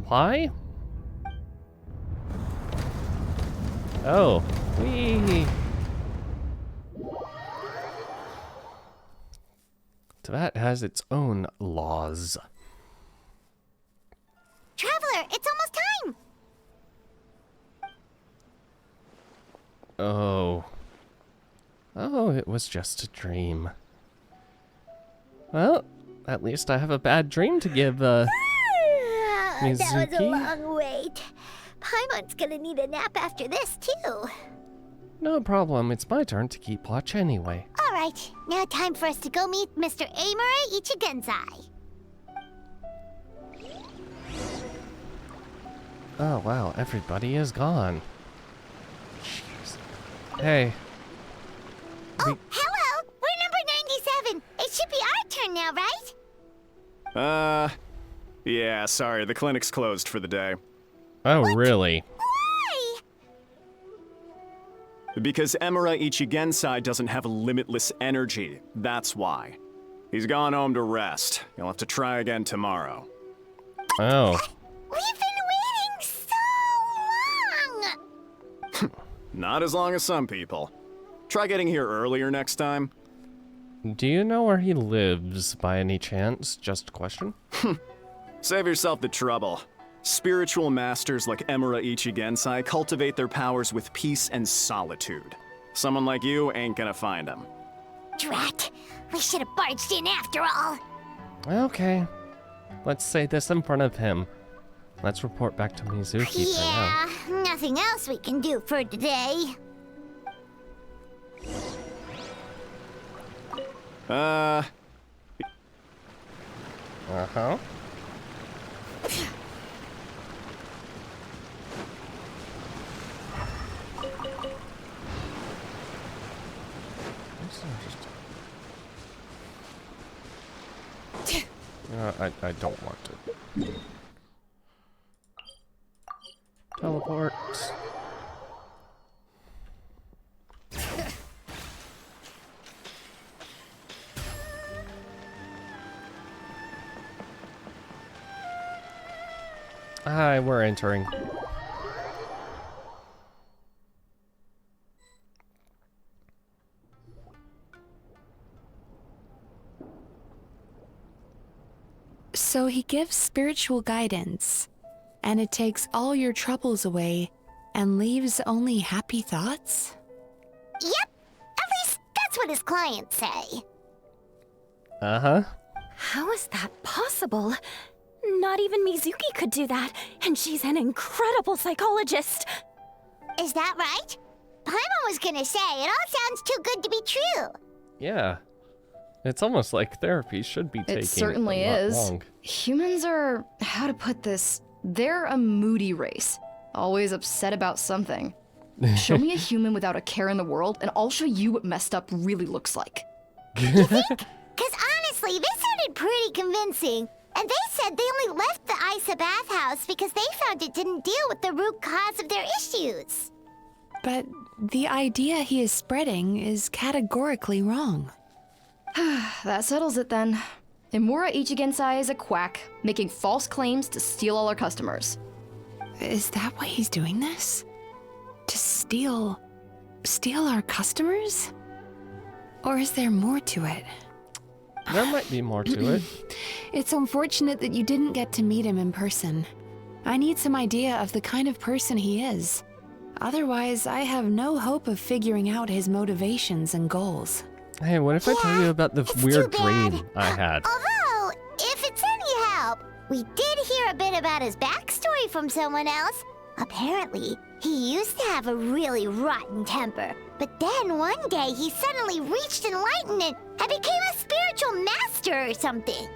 Why? Oh. Wee. Teyvat has its own laws. Traveler, it's almost time! Oh. Oh, it was just a dream. Well, at least I have a bad dream to give, That was a Mizuki? long wait. Paimon's gonna need a nap after this, too. No problem, it's my turn to keep watch anyway. Alright, now time for us to go meet Mr. Amura Ichigenzai. Oh wow, everybody is gone. Jeez. Hey. Oh, hello! We're number 97! It should be our turn now, right? Yeah, sorry, the clinic's closed for the day. Oh, really? Why? Because Emura Ichigensai doesn't have limitless energy, that's why. He's gone home to rest. You'll have to try again tomorrow. Oh. We've been waiting so long! Not as long as some people. Try getting here earlier next time. Do you know where he lives, by any chance? Just a question. Save yourself the trouble. Spiritual masters like Emura Ichigensai cultivate their powers with peace and solitude. Someone like you ain't gonna find them. Drat! We should have barged in after all! Okay. Let's say this in front of him. Let's report back to Mizuki for now. Yeah, nothing else we can do for today. Uh-huh. I don't want to. Teleport. Hi, we're entering. So he gives spiritual guidance, and it takes all your troubles away and leaves only happy thoughts? Yep, at least that's what his clients say. Uh-huh. How is that possible? Not even Mizuki could do that, and she's an incredible psychologist. Is that right? Paimon was gonna say, it all sounds too good to be true. Yeah. It's almost like therapy should be taking It certainly a lot is. long. Humans are, how to put this, they're a moody race. Always upset about something. Show me a human without a care in the world, and I'll show you what messed up really looks like. You think? Because honestly, this sounded pretty convincing. And they said they only left the Isa bathhouse because they found it didn't deal with the root cause of their issues. But the idea he is spreading is categorically wrong. That settles it then. Emura Ichigensai is a quack, making false claims to steal all our customers. Is that why he's doing this? To steal our customers? Or is there more to it? There might be more to it. It's unfortunate that you didn't get to meet him in person. I need some idea of the kind of person he is. Otherwise, I have no hope of figuring out his motivations and goals. Hey, what if I tell you about the weird dream I had? Although, if it's any help, we did hear a bit about his backstory from someone else. Apparently, he used to have a really rotten temper. But then one day he suddenly reached enlightenment and became a spiritual master or something.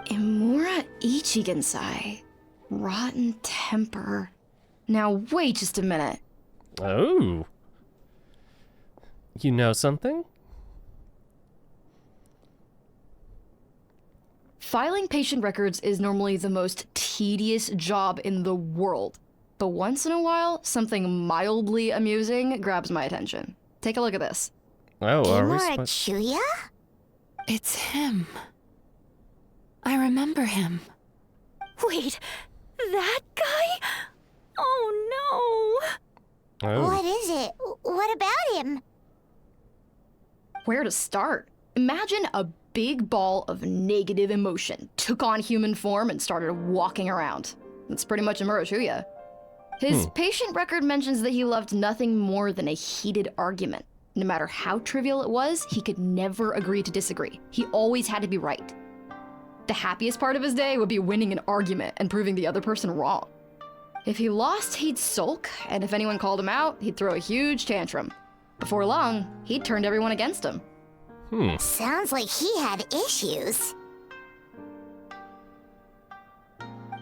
Emura Ichigensai. Rotten temper. Now wait just a minute. Oh. You know something? Filing patient records is normally the most tedious job in the world. But once in a while, something mildly amusing grabs my attention. Take a look at this. Oh, are we Amura Chuya? It's him. I remember him. Wait, that guy? Oh no! Oh. What is it? What about him? Where to start? Imagine a big ball of negative emotion, took on human form, and started walking around. That's pretty much Amuro. His patient record mentions that he loved nothing more than a heated argument. No matter how trivial it was, he could never agree to disagree. He always had to be right. The happiest part of his day would be winning an argument and proving the other person wrong. If he lost, he'd sulk, and if anyone called him out, he'd throw a huge tantrum. Before long, he'd turned everyone against him. Sounds like he had issues.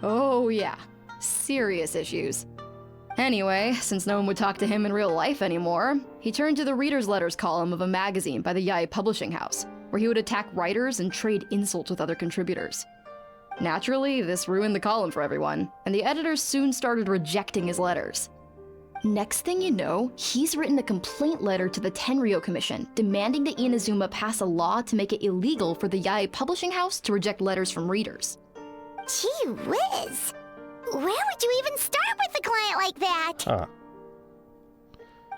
Oh yeah, serious issues. Anyway, since no one would talk to him in real life anymore, he turned to the reader's letters column of a magazine by the Yae Publishing House, where he would attack writers and trade insults with other contributors. Naturally, this ruined the column for everyone, and the editors soon started rejecting his letters. Next thing you know, he's written a complaint letter to the Tenryou Commission, demanding that Inazuma pass a law to make it illegal for the Yae Publishing House to reject letters from readers. Gee whiz! Where would you even start with a client like that?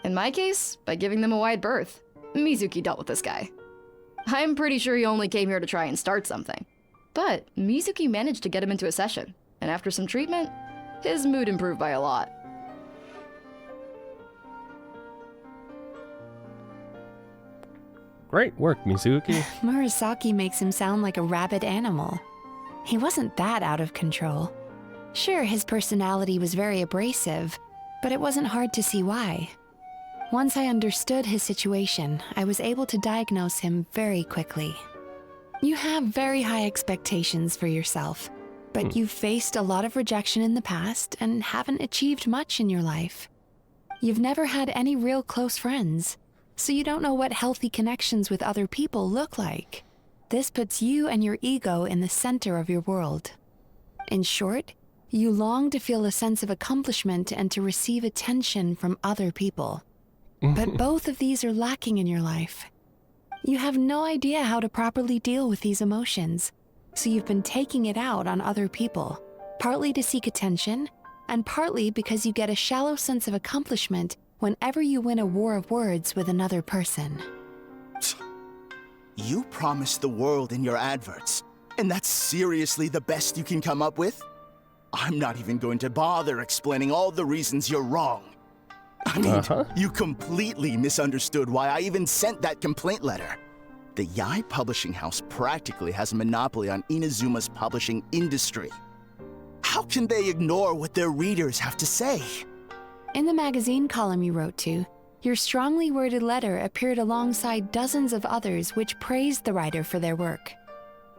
In my case, by giving them a wide berth. Mizuki dealt with this guy. I'm pretty sure he only came here to try and start something. But Mizuki managed to get him into a session, and after some treatment, his mood improved by a lot. Great work, Mizuki. Murasaki makes him sound like a rabid animal. He wasn't that out of control. Sure, his personality was very abrasive, but it wasn't hard to see why. Once I understood his situation, I was able to diagnose him very quickly. You have very high expectations for yourself, but you've faced a lot of rejection in the past and haven't achieved much in your life. You've never had any real close friends, so you don't know what healthy connections with other people look like. This puts you and your ego in the center of your world. In short, you long to feel a sense of accomplishment and to receive attention from other people. But both of these are lacking in your life. You have no idea how to properly deal with these emotions, so you've been taking it out on other people, partly to seek attention, and partly because you get a shallow sense of accomplishment whenever you win a war of words with another person. You promised the world in your adverts, and that's seriously the best you can come up with? I'm not even going to bother explaining all the reasons you're wrong. I mean, you completely misunderstood why I even sent that complaint letter. The Yae Publishing House practically has a monopoly on Inazuma's publishing industry. How can they ignore what their readers have to say? In the magazine column you wrote to, your strongly worded letter appeared alongside dozens of others which praised the writer for their work.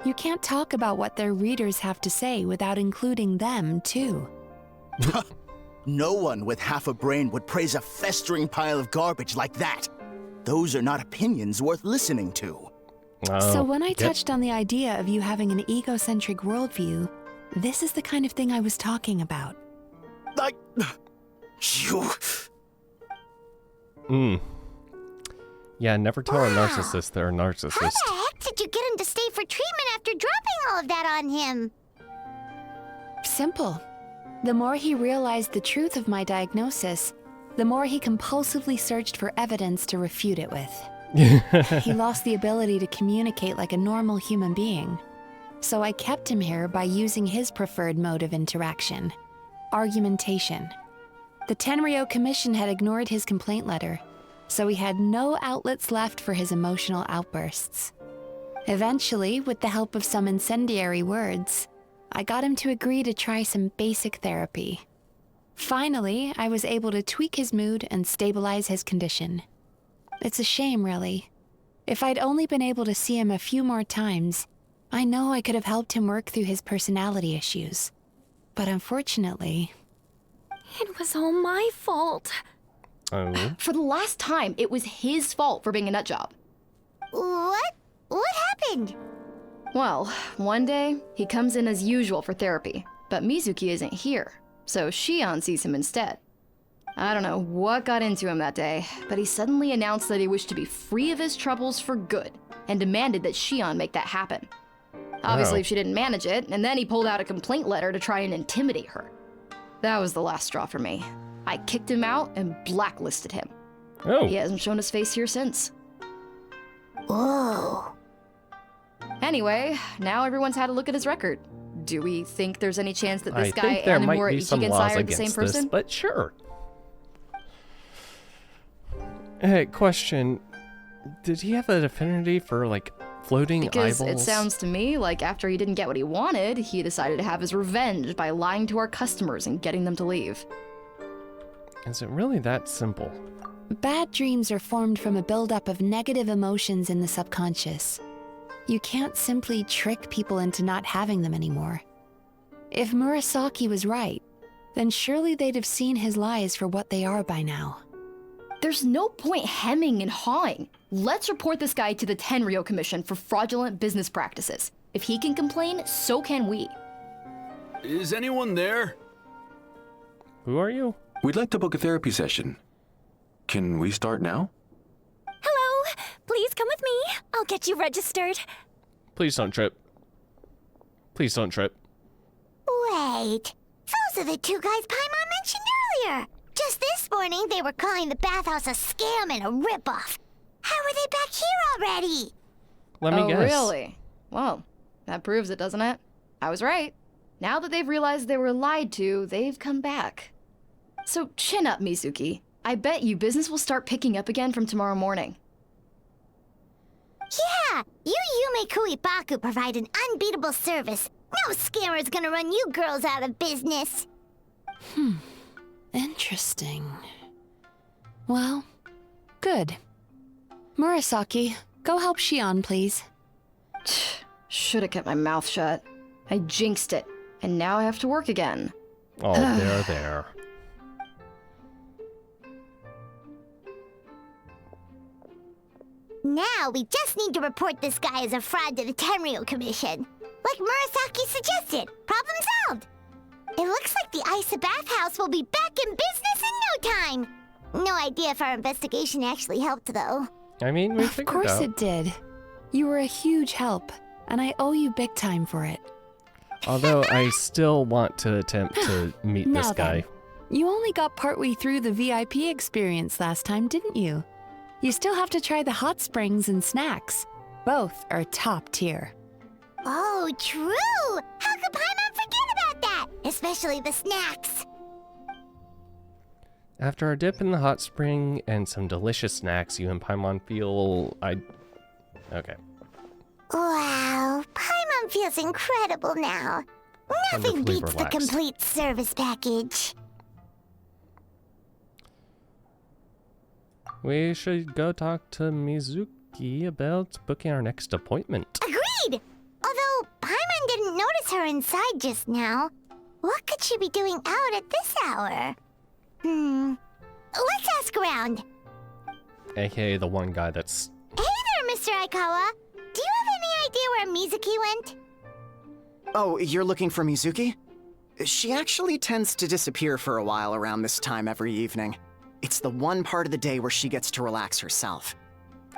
You can't talk about what their readers have to say without including them, too. No one with half a brain would praise a festering pile of garbage like that. Those are not opinions worth listening to. So when I touched on the idea of you having an egocentric worldview, this is the kind of thing I was talking about. Yeah, never tell a narcissist they're a narcissist. How the heck did you get him to stay for treatment after dropping all of that on him? Simple. The more he realized the truth of my diagnosis, the more he compulsively searched for evidence to refute it with. He lost the ability to communicate like a normal human being. So I kept him here by using his preferred mode of interaction, argumentation. The Tenryou Commission had ignored his complaint letter, so he had no outlets left for his emotional outbursts. Eventually, with the help of some incendiary words, I got him to agree to try some basic therapy. Finally, I was able to tweak his mood and stabilize his condition. It's a shame, really. If I'd only been able to see him a few more times, I know I could have helped him work through his personality issues. But unfortunately... It was all my fault. Oh. For the last time, it was his fault for being a nutjob. What? What happened? Well, one day, he comes in as usual for therapy, but Mizuki isn't here, so Shion sees him instead. I don't know what got into him that day, but he suddenly announced that he wished to be free of his troubles for good, and demanded that Shion make that happen. Obviously, she didn't manage it, and then he pulled out a complaint letter to try and intimidate her. That was the last straw for me. I kicked him out and blacklisted him. He hasn't shown his face here since. Whoa. Anyway, now everyone's had a look at his record. Do we think there's any chance that this I guy think there and might Imura be some laws Ichigensai are the same against this, person? but sure. Hey, question. Did he have an affinity for, like, floating Because eyeballs? it sounds to me like after he didn't get what he wanted, he decided to have his revenge by lying to our customers and getting them to leave. Is it really that simple? Bad dreams are formed from a buildup of negative emotions in the subconscious. You can't simply trick people into not having them anymore. If Murasaki was right, then surely they'd have seen his lies for what they are by now. There's no point hemming and hawing. Let's report this guy to the Tenryo Commission for fraudulent business practices. If he can complain, so can we. Is anyone there? Who are you? We'd like to book a therapy session. Can we start now? Hello, please come with me. I'll get you registered. Please don't trip. Please don't trip. Wait, those are the two guys Paimon mentioned earlier. Just this morning, they were calling the bathhouse a scam and a ripoff. How are they back here already? Let me guess. Really? Well, that proves it, doesn't it? I was right. Now that they've realized they were lied to, they've come back. So chin up, Mizuki. I bet you business will start picking up again from tomorrow morning. Yeah, you Yume Kuibaku provide an unbeatable service. No scammer's gonna run you girls out of business. Interesting. Well, good. Murasaki, go help Shion, please. Should have kept my mouth shut. I jinxed it, and now I have to work again. Oh, there. Now we just need to report this guy as a fraud to the Tenryo Commission. Like Murasaki suggested. Problem solved. It looks like the Isa bathhouse will be back in business in no time. No idea if our investigation actually helped, though. I mean, we Of figured course out. it did. You were a huge help, and I owe you big time for it. Although I still want to attempt to meet Now this guy. then, you only got partway through the VIP experience last time, didn't you? You still have to try the hot springs and snacks. Both are top tier. Oh, true! How could Paimon forget about that? Especially the snacks. After a dip in the hot spring and some delicious snacks, you and Paimon feel... Okay. Wow, Paimon feels incredible now. Nothing Wonderfully beats relaxed. the complete service package. We should go talk to Mizuki about booking our next appointment. Agreed! Although Paimon didn't notice her inside just now. What could she be doing out at this hour? Let's ask around. AKA the one guy that's... Hey there, Mr. Aikawa. Do you have any idea where Mizuki went? Oh, you're looking for Mizuki? She actually tends to disappear for a while around this time every evening. It's the one part of the day where she gets to relax herself.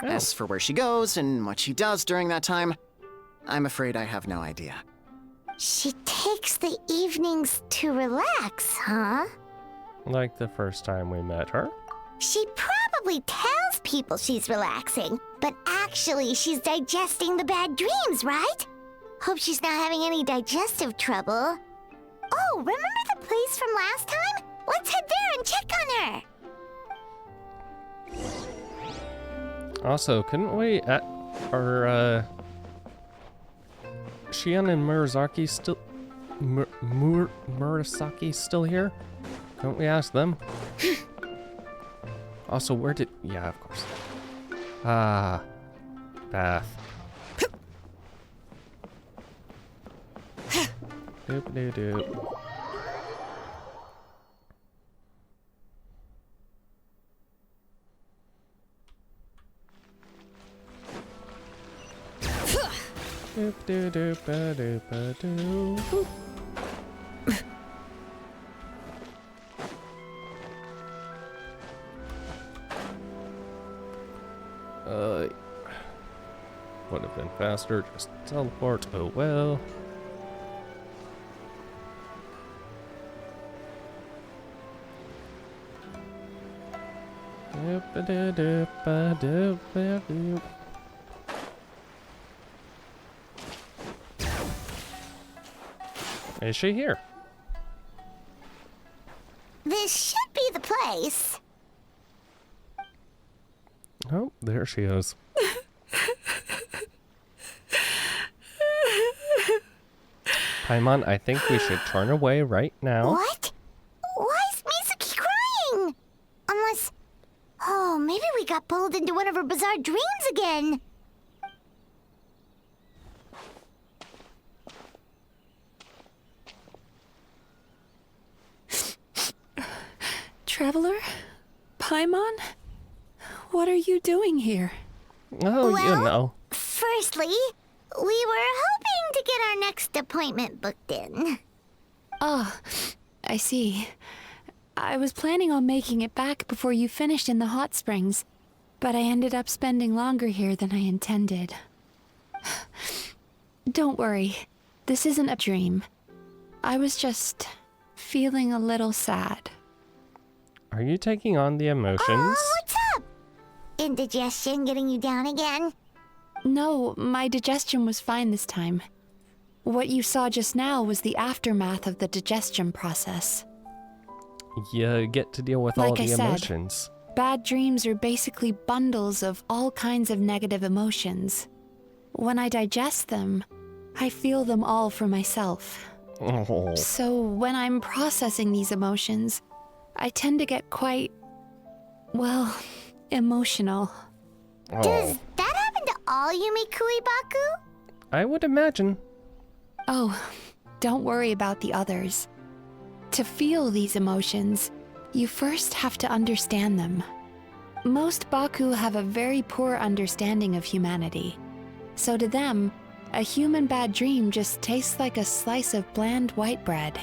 Oh. As for where she goes and what she does during that time, I'm afraid I have no idea. She takes the evenings to relax, huh? Like the first time we met her. She probably tells people she's relaxing, but actually she's digesting the bad dreams, right? Hope she's not having any digestive trouble. Oh, remember the place from last time? Let's head there and check on her. Also, couldn't we... Are, Shion and Murasaki still... Murasaki still here? Couldn't we ask them? Also, where did... Yeah, of course. Ah. Bath. Doop-a-doo-doop. Doop-a-doo-doop-a-doop-a-doo. Would have been faster, just teleport, oh well. Doop-a-doo-doop-a-doop-a-doop. Is she here? This should be the place. Oh, there she is. Paimon, I think we should turn away right now. What? Why is Mizuki crying? Unless... Oh, maybe we got pulled into one of her bizarre dreams again. Traveler? Paimon? What are you doing here? Oh, well, you know. Firstly, we were hoping to get our next appointment booked in. Oh, I see. I was planning on making it back before you finished in the hot springs, but I ended up spending longer here than I intended. Don't worry, this isn't a dream. I was just feeling a little sad. Are you taking on the emotions? Oh, what's up? Indigestion getting you down again? No, my digestion was fine this time. What you saw just now was the aftermath of the digestion process. You get to deal with all Like the I said, emotions. Bad dreams are basically bundles of all kinds of negative emotions. When I digest them, I feel them all for myself. Oh. So when I'm processing these emotions, I tend to get quite, well, emotional. Does that happen to all Yumikui Baku? I would imagine. Oh, don't worry about the others. To feel these emotions, you first have to understand them. Most Baku have a very poor understanding of humanity. So to them, a human bad dream just tastes like a slice of bland white bread.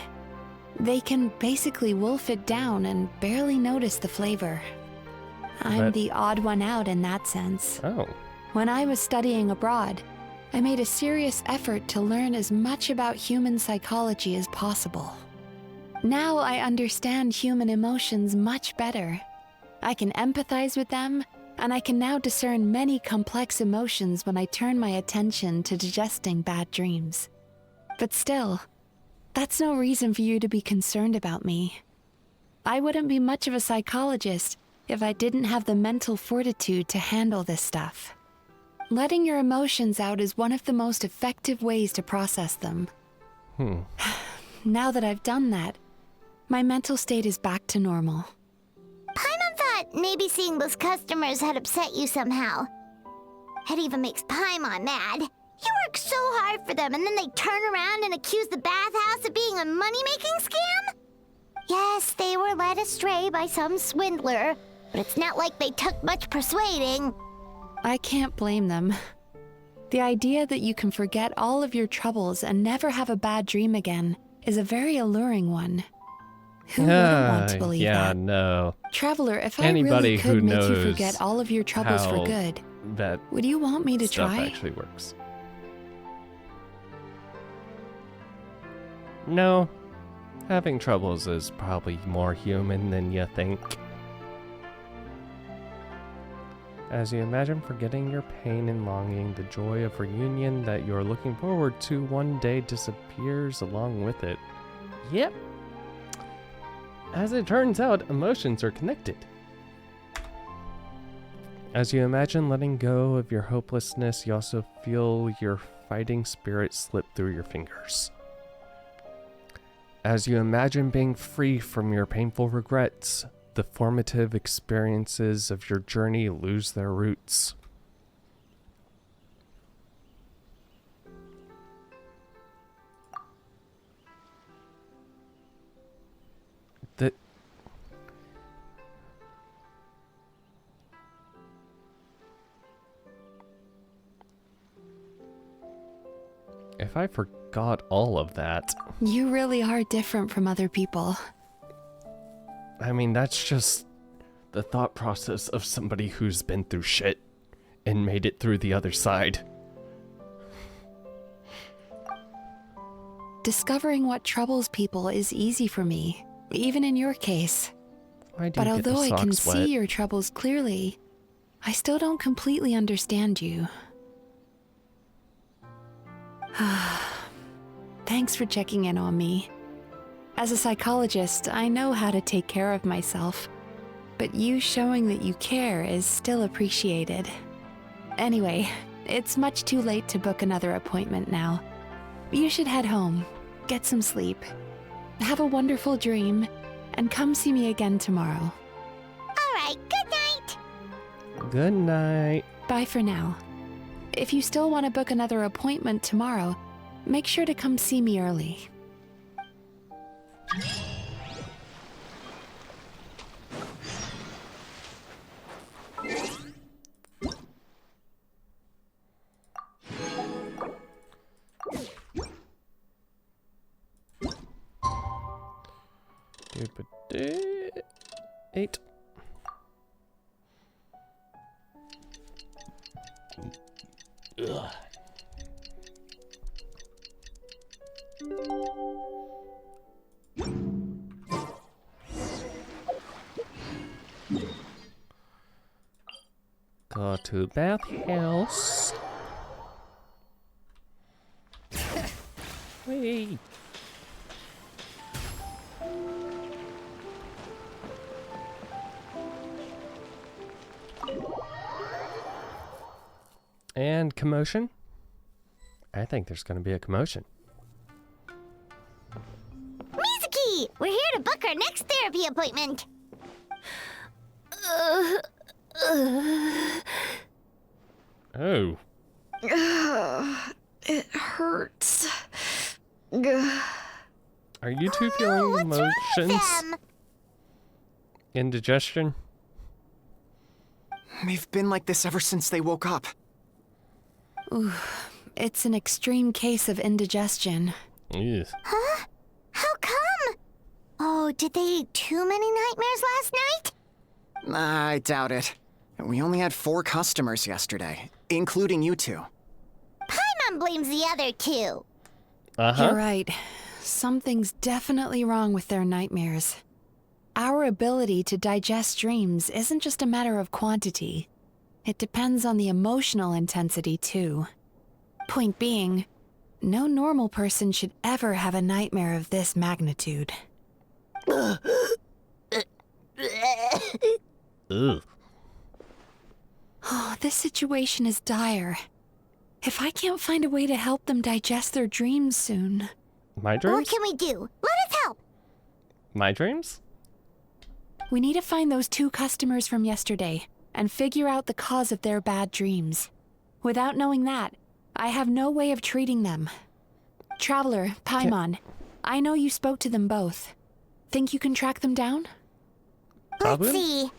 They can basically wolf it down and barely notice the flavor. I'm the odd one out in that sense. Oh. When I was studying abroad, I made a serious effort to learn as much about human psychology as possible. Now I understand human emotions much better. I can empathize with them, and I can now discern many complex emotions when I turn my attention to digesting bad dreams. But still, that's no reason for you to be concerned about me. I wouldn't be much of a psychologist if I didn't have the mental fortitude to handle this stuff. Letting your emotions out is one of the most effective ways to process them. Now that I've done that, my mental state is back to normal. Paimon thought maybe seeing those customers had upset you somehow. It even makes Paimon mad. You work so hard for them and then they turn around and accuse the bathhouse of being a money-making scam? Yes, they were led astray by some swindler, but it's not like they took much persuading. I can't blame them. The idea that you can forget all of your troubles and never have a bad dream again is a very alluring one. Who wouldn't want to believe that? No. Traveler, if Anybody I really who could make you knows forget all of your troubles for how good, that would you want me to stuff try? actually works. No. Having troubles is probably more human than you think. As you imagine forgetting your pain and longing, the joy of reunion that you're looking forward to one day disappears along with it. Yep. As it turns out, emotions are connected. As you imagine letting go of your hopelessness, you also feel your fighting spirit slip through your fingers. As you imagine being free from your painful regrets, the formative experiences of your journey lose their roots. If I forgot all of that... You really are different from other people. I mean, that's just the thought process of somebody who's been through shit and made it through the other side. Discovering what troubles people is easy for me, even in your case. I do But get the although I can socks wet. see your troubles clearly, I still don't completely understand you. thanks for checking in on me. As a psychologist, I know how to take care of myself, but you showing that you care is still appreciated. Anyway, it's much too late to book another appointment now. You should head home, get some sleep, have a wonderful dream, and come see me again tomorrow. Alright, good night! Good night. Bye for now. If you still want to book another appointment tomorrow, make sure to come see me early. Eight. Ugh. Go to bathhouse. Wait. And commotion? I think there's going to be a commotion. Mizuki! We're here to book our next therapy appointment. Oh. It hurts. Are you two feeling emotions? Indigestion? They've been like this ever since they woke up. Ooh, it's an extreme case of indigestion. Yes. Huh? How come? Oh, did they eat too many nightmares last night? I doubt it. We only had 4 customers yesterday, including you two. Paimon blames the other 2. You're right. Something's definitely wrong with their nightmares. Our ability to digest dreams isn't just a matter of quantity. It depends on the emotional intensity, too. Point being, no normal person should ever have a nightmare of this magnitude. Ugh. Oh, this situation is dire. If I can't find a way to help them digest their dreams soon... My dreams? What can we do? Let us help! My dreams? We need to find those 2 customers from yesterday and figure out the cause of their bad dreams. Without knowing that, I have no way of treating them. Traveler, Paimon, I know you spoke to them both. Think you can track them down? Let's see.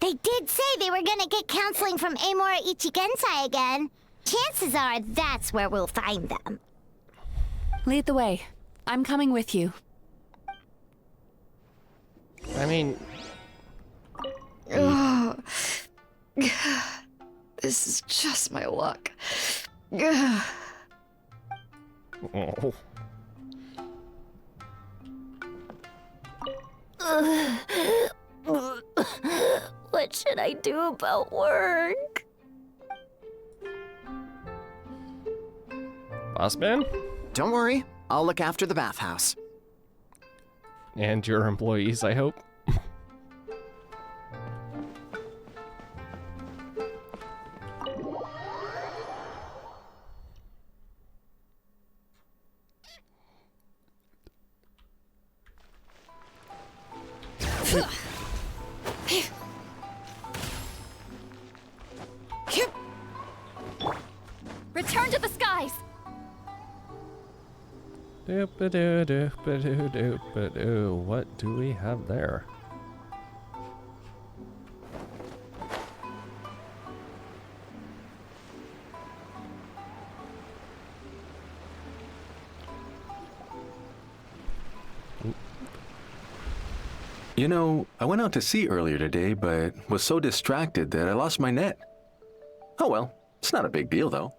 They did say they were gonna get counseling from Amora Ichigensai again. Chances are that's where we'll find them. Lead the way. I'm coming with you. I mean... This is just my luck. Oh. What should I do about work? Boss man? Don't worry, I'll look after the bathhouse. And your employees, I hope. Return to the skies! Doop-a-doo-doop-a-doo-doop-a-doo. What do we have there? You know, I went out to sea earlier today, but was so distracted that I lost my net. Oh well, it's not a big deal though.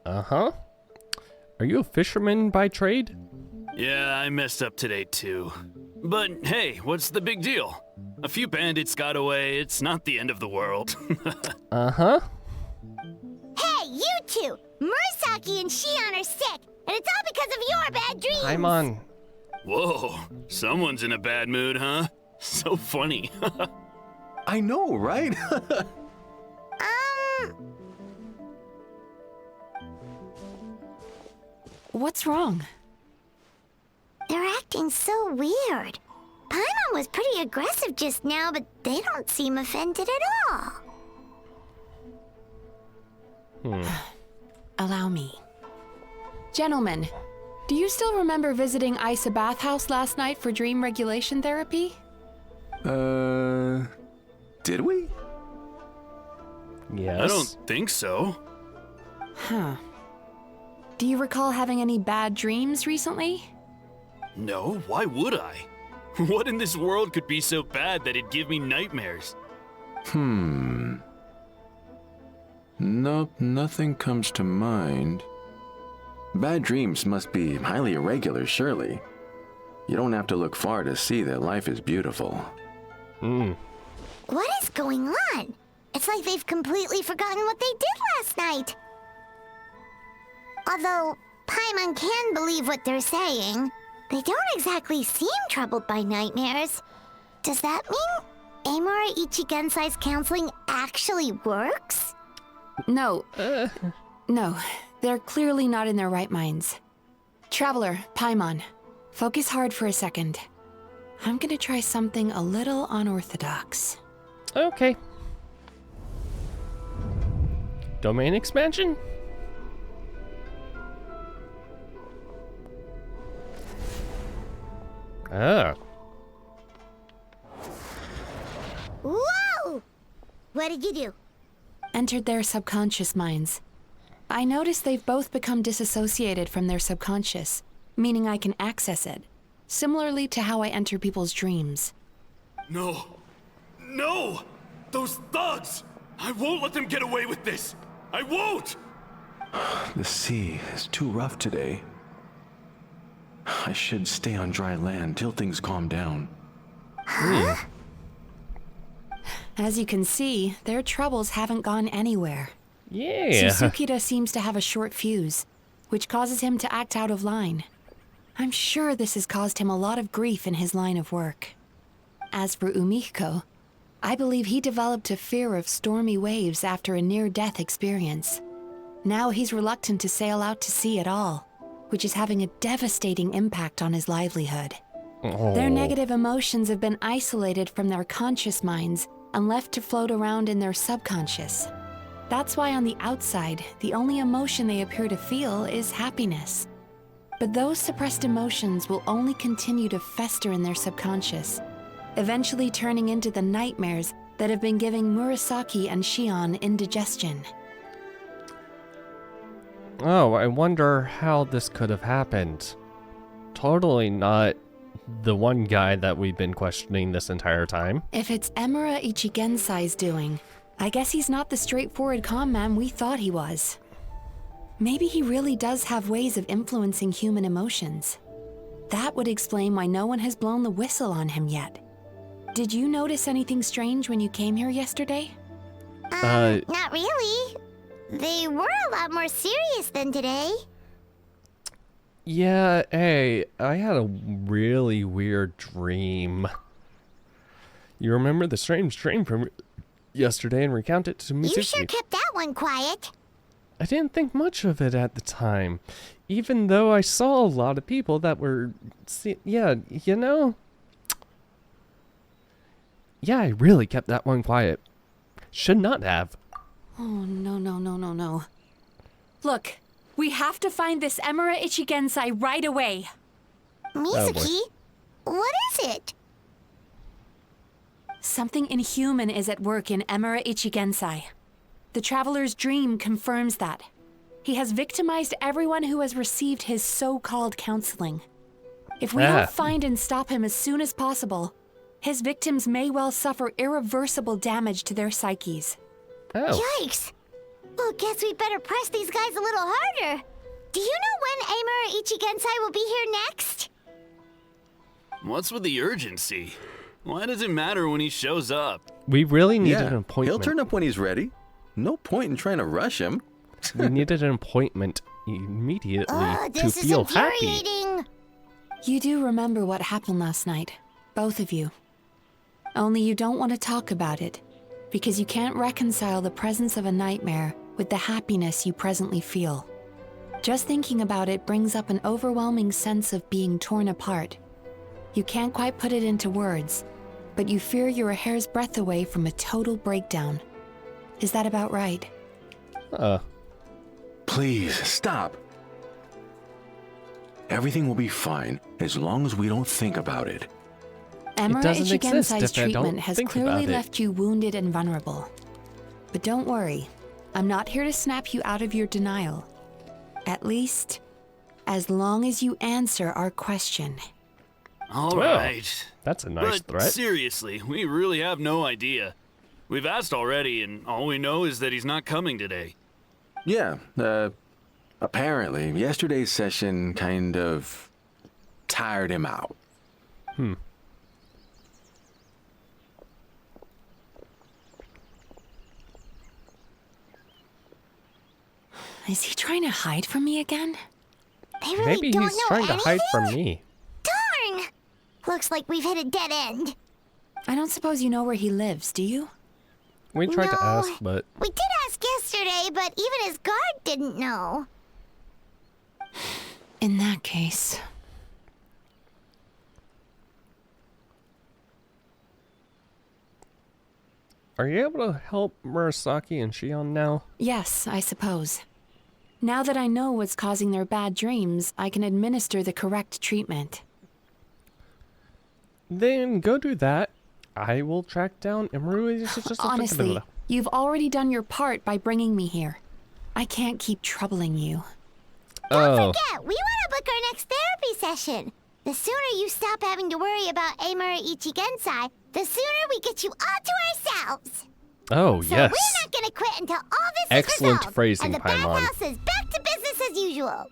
Uh-huh. Are you a fisherman by trade? Yeah, I messed up today too. But hey, what's the big deal? A few bandits got away, it's not the end of the world. Uh-huh. Hey, you two! Murasaki and Shion are sick! And it's all because of your bad dreams! Paimon. Whoa, someone's in a bad mood, huh? So funny. I know, right? What's wrong? They're acting so weird. Paimon was pretty aggressive just now, but they don't seem offended at all. Allow me. Gentlemen, do you still remember visiting Isa Bathhouse last night for dream regulation therapy? Did we? Yes. I don't think so. Huh. Do you recall having any bad dreams recently? No, why would I? What in this world could be so bad that it'd give me nightmares? Nope, nothing comes to mind. Bad dreams must be highly irregular, surely. You don't have to look far to see that life is beautiful. What is going on? It's like they've completely forgotten what they did last night. Although Paimon can believe what they're saying, they don't exactly seem troubled by nightmares. Does that mean Amura Ichigensai's counseling actually works? No. No, they're clearly not in their right minds. Traveler, Paimon, focus hard for a second. I'm gonna try something a little unorthodox. Okay. Domain expansion? Ah. Whoa! What did you do? Entered their subconscious minds. I noticed they've both become disassociated from their subconscious, meaning I can access it, similarly to how I enter people's dreams. No. No! Those thugs! I won't let them get away with this! I won't! The sea is too rough today. I should stay on dry land till things calm down. As you can see, their troubles haven't gone anywhere. Yeah. Susukida seems to have a short fuse, which causes him to act out of line. I'm sure this has caused him a lot of grief in his line of work. As for Umiko, I believe he developed a fear of stormy waves after a near-death experience. Now he's reluctant to sail out to sea at all, which is having a devastating impact on his livelihood. Their negative emotions have been isolated from their conscious minds and left to float around in their subconscious. That's why on the outside, the only emotion they appear to feel is happiness. But those suppressed emotions will only continue to fester in their subconscious, eventually turning into the nightmares that have been giving Murasaki and Shion indigestion. Oh, I wonder how this could have happened. Totally not the one guy that we've been questioning this entire time. If it's Emura Ichigensai's doing, I guess he's not the straightforward calm man we thought he was. Maybe he really does have ways of influencing human emotions. That would explain why no one has blown the whistle on him yet. Did you notice anything strange when you came here yesterday? Not really. They were a lot more serious than today. Yeah, hey, I had a really weird dream. You remember the strange dream from yesterday and recount it to Mizuki? You sure kept that one quiet. I didn't think much of it at the time, even though I saw a lot of people that were, yeah, you know? Yeah, I really kept that one quiet. Should not have. Oh, no. Look, we have to find this Emura Ichigensai right away. Mizuki, what is it? Something inhuman is at work in Emura Ichigensai. The Traveler's dream confirms that. He has victimized everyone who has received his so-called counseling. If we don't find and stop him as soon as possible, his victims may well suffer irreversible damage to their psyches. Yikes! Well, guess we better press these guys a little harder. Do you know when Amura Ichigensai will be here next? What's with the urgency? Why does it matter when he shows up? We really need an appointment. He'll turn up when he's ready. No point in trying to rush him. We needed an appointment immediately to This is feel happy. infuriating. You do remember what happened last night, both of you. Only you don't want to talk about it, because you can't reconcile the presence of a nightmare with the happiness you presently feel. Just thinking about it brings up an overwhelming sense of being torn apart. You can't quite put it into words, but you fear you're a hair's breadth away from a total breakdown. Is that about right? Please, stop. Everything will be fine as long as we don't think about it. Emura doesn't exist Ichigensai's if I don't treatment has think clearly about it. left you wounded and vulnerable. But don't worry, I'm not here to snap you out of your denial. At least, as long as you answer our question. All Well, right. That's a nice But threat. seriously, we really have no idea. We've asked already, and all we know is that he's not coming today. Yeah, apparently, yesterday's session kind of tired him out. Is he trying to hide from me again? They really Maybe don't he's know trying to hide from anything? me. Darn! Looks like we've hit a dead end. I don't suppose you know where he lives, do you? We tried to No. ask, but We did ask yesterday, but even his guard didn't know. In that case... are you able to help Murasaki and Shion now? Yes, I suppose. Now that I know what's causing their bad dreams, I can administer the correct treatment. Then go do that. I will track down Emeru. Honestly, you've already done your part by bringing me here. I can't keep troubling you. Oh, Yeah, we want to book our next therapy session. The sooner you stop having to worry about Amura Ichigensai, the sooner we get you all to ourselves. oh So yes. we're not gonna quit until all this Excellent is resolved, phrasing, and the Paimon. bathhouse is back to business as usual.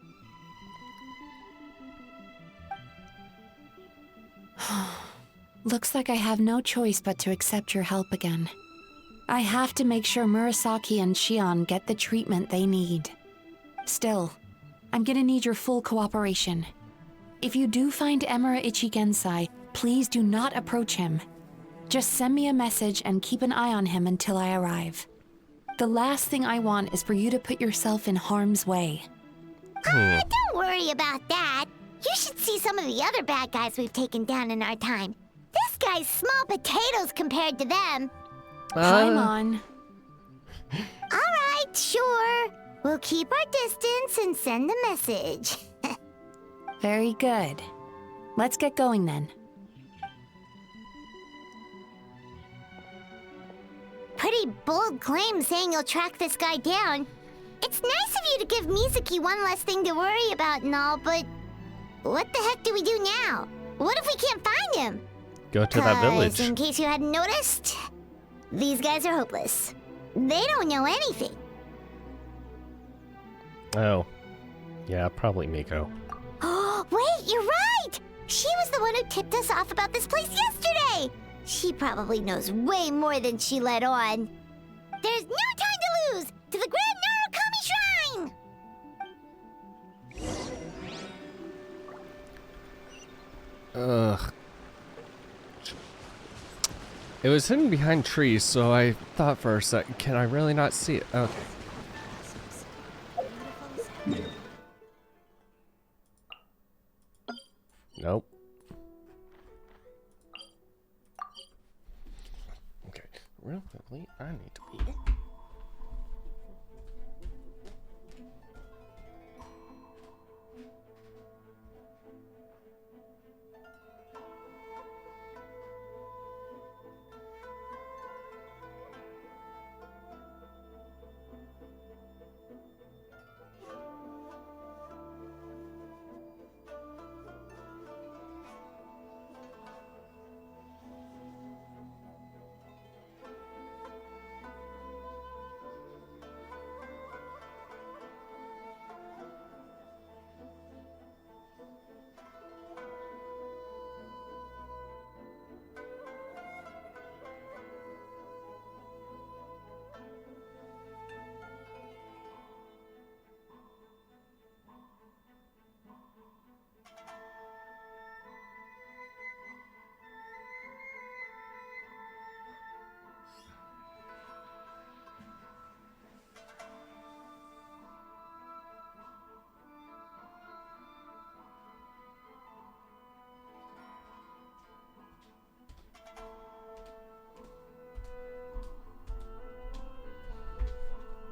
Looks like I have no choice but to accept your help again. I have to make sure Murasaki and Shion get the treatment they need. Still, I'm gonna need your full cooperation. If you do find Emura Ichigensai, please do not approach him. Just send me a message and keep an eye on him until I arrive. The last thing I want is for you to put yourself in harm's way. Don't worry about that. You should see some of the other bad guys we've taken down in our time. This guy's small potatoes compared to them. Paimon. All right, sure. We'll keep our distance and send the message. Very good. Let's get going then. Pretty bold claim saying you'll track this guy down. It's nice of you to give Mizuki one less thing to worry about and all, but what the heck do we do now? What if we can't find him? Go to that 'Cause village. in case you hadn't noticed, these guys are hopeless. They don't know anything. Oh, yeah, probably Miko. Wait, you're right! She was the one who tipped us off about this place yesterday! She probably knows way more than she let on. There's no time to lose! To the Grand Narukami Shrine! Ugh. It was hidden behind trees, so I thought for a sec, can I really not see it? Okay. Nope. Okay, real quickly, I need to eat.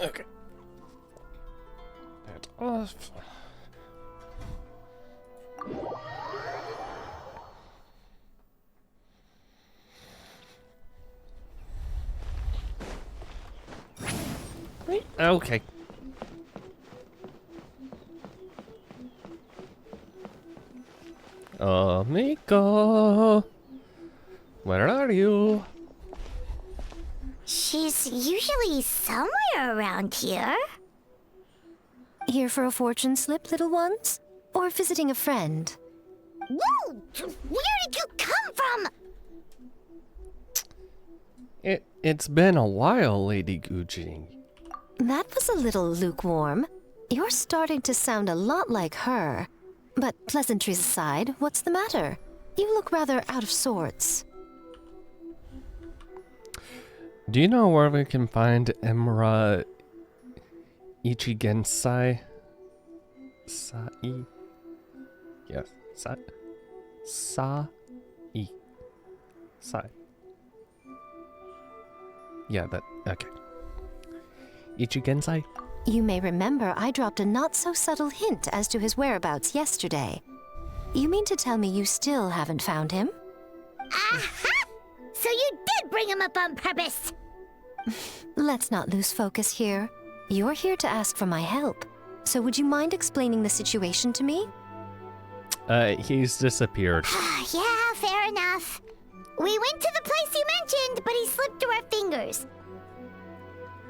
Okay. That off. Right. Okay. Miko, where are you? She's usually somewhere around here. Here for a fortune slip, little ones? Or visiting a friend? Whoa! Where did you come from? It's been a while, Lady Guji. That was a little lukewarm. You're starting to sound a lot like her. But pleasantries aside, what's the matter? You look rather out of sorts. Do you know where we can find Emura Ichigensai? Sai? Yes, Sai. Sai. Sai. Yeah, that. Okay. Ichigensai? You may remember I dropped a not-so-subtle hint as to his whereabouts yesterday. You mean to tell me you still haven't found him? Aha! So you did bring him up on purpose! Let's not lose focus here. You're here to ask for my help. So would you mind explaining the situation to me? He's disappeared. Yeah, fair enough. We went to the place you mentioned, but he slipped through our fingers.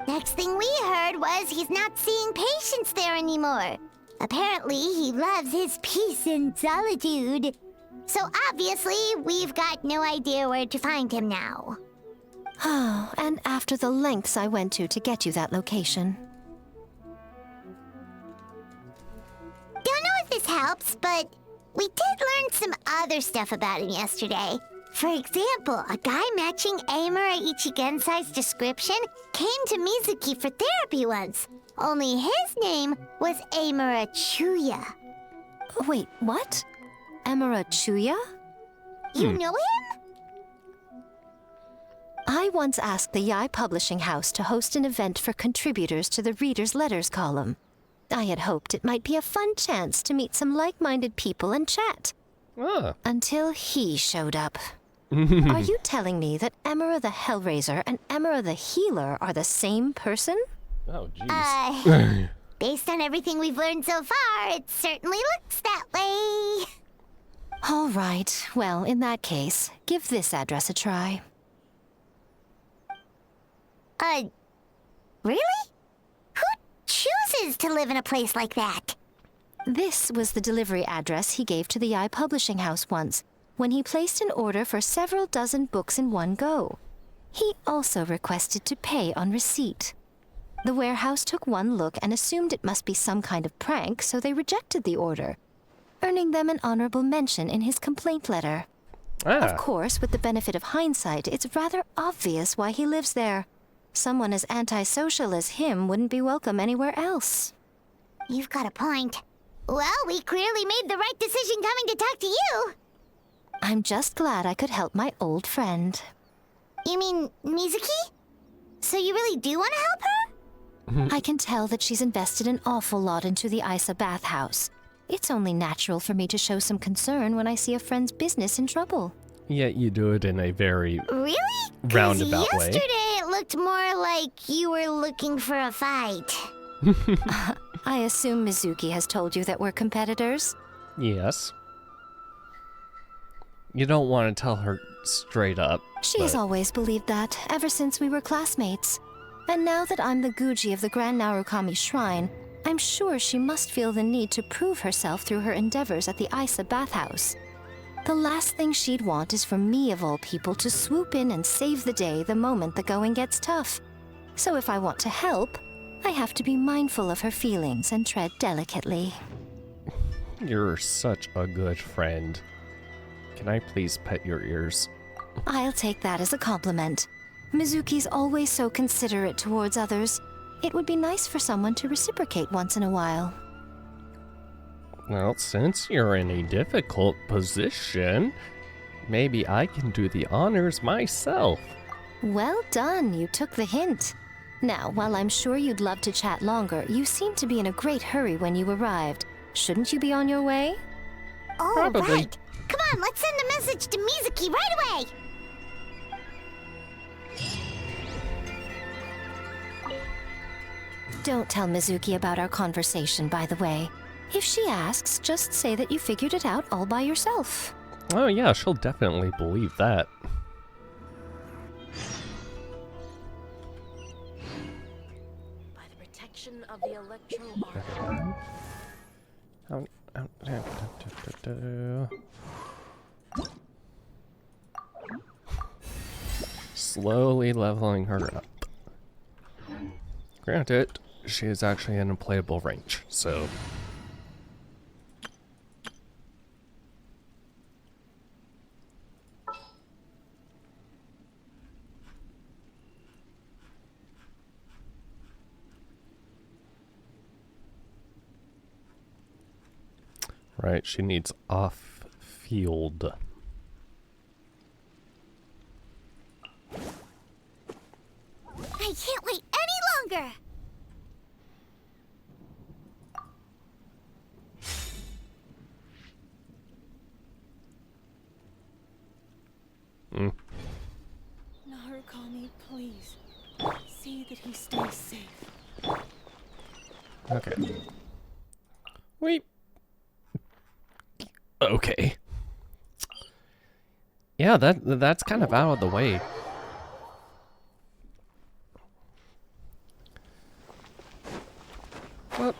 Next thing we heard was he's not seeing patients there anymore. Apparently, he loves his peace and solitude. So obviously, we've got no idea where to find him now. Oh, and after the lengths I went to get you that location. Don't know if this helps, but we did learn some other stuff about him yesterday. For example, a guy matching Amura Ichigensai's description came to Mizuki for therapy once. Only his name was Amura Chuya. Wait, what? Amura Chuya? You know him? I once asked the Yae Publishing House to host an event for contributors to the Reader's Letters column. I had hoped it might be a fun chance to meet some like-minded people and chat. Until he showed up. Are you telling me that Emura the Hellraiser and Emura the Healer are the same person? Oh, jeez. Based on everything we've learned so far, it certainly looks that way. All right. Well, in that case, give this address a try. Really? Who chooses to live in a place like that? This was the delivery address he gave to the Yae Publishing House once, when he placed an order for several dozen books in one go. He also requested to pay on receipt. The warehouse took one look and assumed it must be some kind of prank, so they rejected the order, earning them an honorable mention in his complaint letter. Of course, with the benefit of hindsight, it's rather obvious why he lives there. Someone as antisocial as him wouldn't be welcome anywhere else. You've got a point. Well, we clearly made the right decision coming to talk to you. I'm just glad I could help my old friend. You mean Mizuki? So you really do want to help her? I can tell that she's invested an awful lot into the Isa bathhouse. It's only natural for me to show some concern when I see a friend's business in trouble. Yet you do it in a very really? roundabout way. Yesterday it looked more like you were looking for a fight. I assume Mizuki has told you that we're competitors? Yes. You don't want to tell her straight up. She has always believed that, ever since we were classmates. And now that I'm the Guji of the Grand Narukami Shrine, I'm sure she must feel the need to prove herself through her endeavors at the Isa bathhouse. The last thing she'd want is for me, of all people, to swoop in and save the day the moment the going gets tough. So if I want to help, I have to be mindful of her feelings and tread delicately. You're such a good friend. Can I please pet your ears? I'll take that as a compliment. Mizuki's always so considerate towards others. It would be nice for someone to reciprocate once in a while. Well, since you're in a difficult position, maybe I can do the honors myself. Well done, you took the hint. Now, while I'm sure you'd love to chat longer, you seemed to be in a great hurry when you arrived. Shouldn't you be on your way? Oh, Probably. right. Come on, let's send a message to Mizuki right away. Don't tell Mizuki about our conversation, by the way. If she asks, just say that you figured it out all by yourself. Oh yeah, she'll definitely believe that. By the protection of the electro Slowly leveling her up. Granted, she is actually in a playable range, so... Right, she needs off-field. I can't wait any longer. Narukami, please. See that he stays safe. Okay. Wait. Okay. Yeah, that's kind of out of the way. What?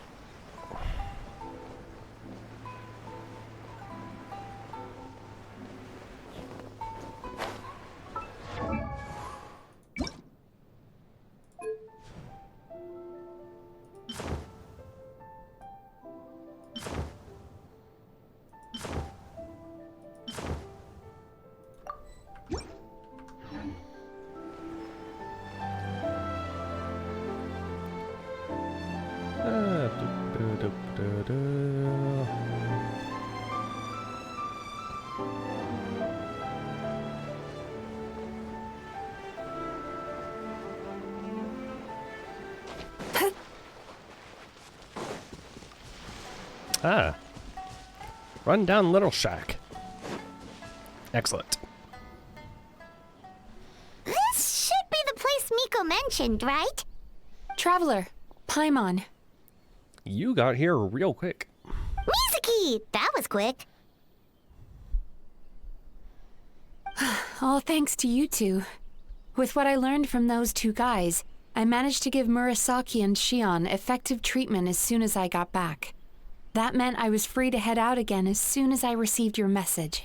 Ah. Run down Little Shack. Excellent. This should be the place Miko mentioned, right? Traveler, Paimon. You got here real quick. Mizuki! That was quick. All thanks to you two. With what I learned from those two guys, I managed to give Murasaki and Shion effective treatment as soon as I got back. That meant I was free to head out again as soon as I received your message.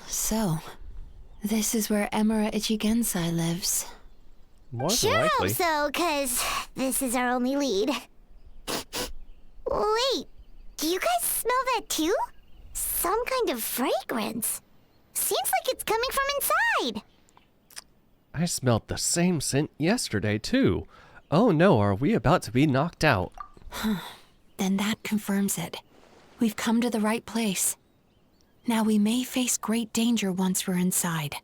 So, this is where Emura Ichigensai lives. More than Sure likely. hope so, 'cause this is our only lead. Wait, do you guys smell that too? Some kind of fragrance. Seems like it's coming from inside. I smelled the same scent yesterday, too. Oh no, are we about to be knocked out? Then that confirms it. We've come to the right place. Now we may face great danger once we're inside.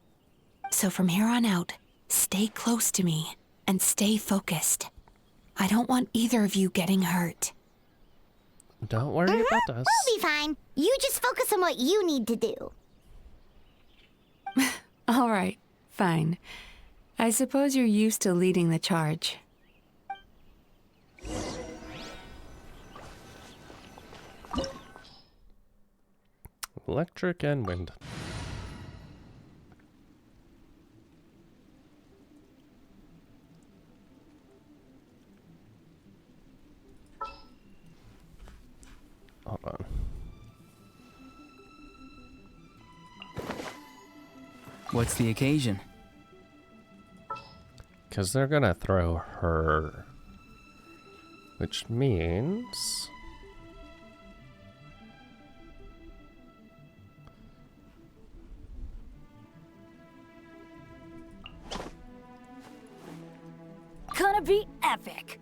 So from here on out, stay close to me and stay focused. I don't want either of you getting hurt. Don't worry about us. We'll be fine. You just focus on what you need to do. All right, fine. I suppose you're used to leading the charge. Electric and wind. Hold on. What's the occasion? Because they're gonna throw her. Which means... Gonna be epic.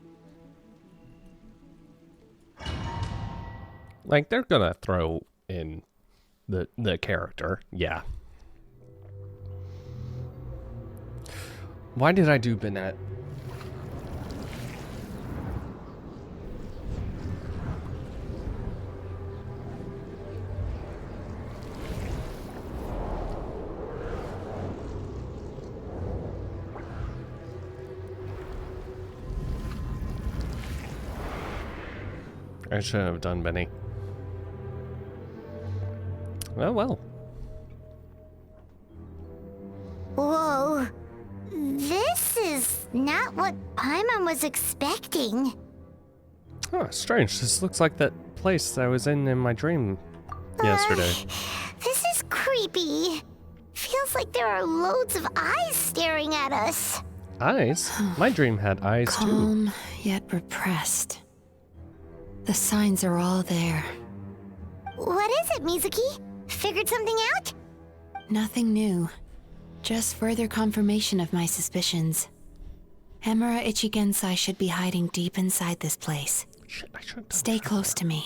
Like, they're gonna throw in the character, yeah. Why did I do Bennett? I shouldn't have done, Benny. Oh well. Whoa. This is not what Paimon was expecting. Oh, strange. This looks like that place I was in my dream yesterday. This is creepy. Feels like there are loads of eyes staring at us. Eyes? My dream had eyes too. Calm, yet repressed. The signs are all there. What is it, Mizuki? Figured something out? Nothing new. Just further confirmation of my suspicions. Emura Ichigensai should be hiding deep inside this place. Shit, I should've done Stay close to me.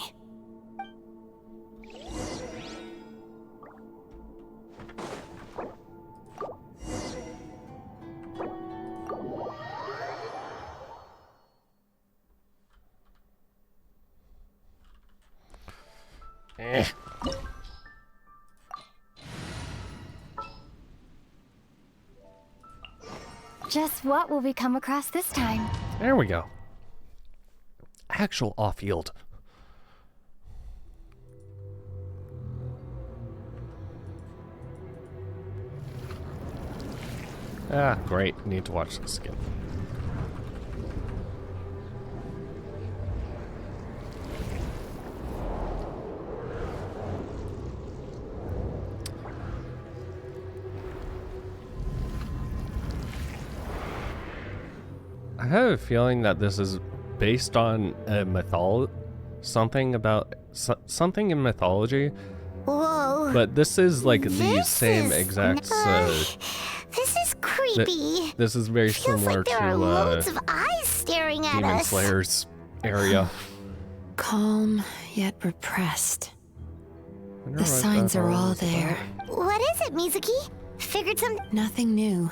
Just what will we come across this time? There we go. Actual off-field. Ah, great. Need to watch this again. I have a feeling that this is based on a something about something in mythology. Whoa. But this is like the same exact. This is creepy. This is very Feels similar like there to are loads of eyes staring at Demon us. Slayer's area. Calm, yet repressed. The signs are all there. What is it, Mizuki? Figured something. Nothing new.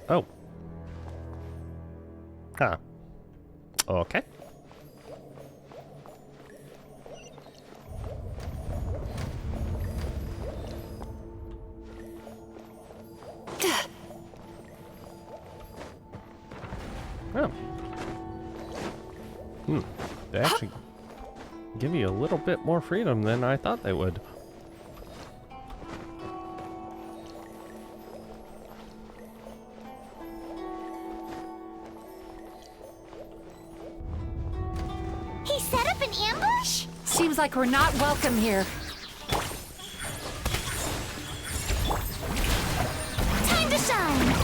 Oh. Huh. Okay. Oh. They actually give you a little bit more freedom than I thought they would. He set up an ambush? Seems like we're not welcome here. Time to shine!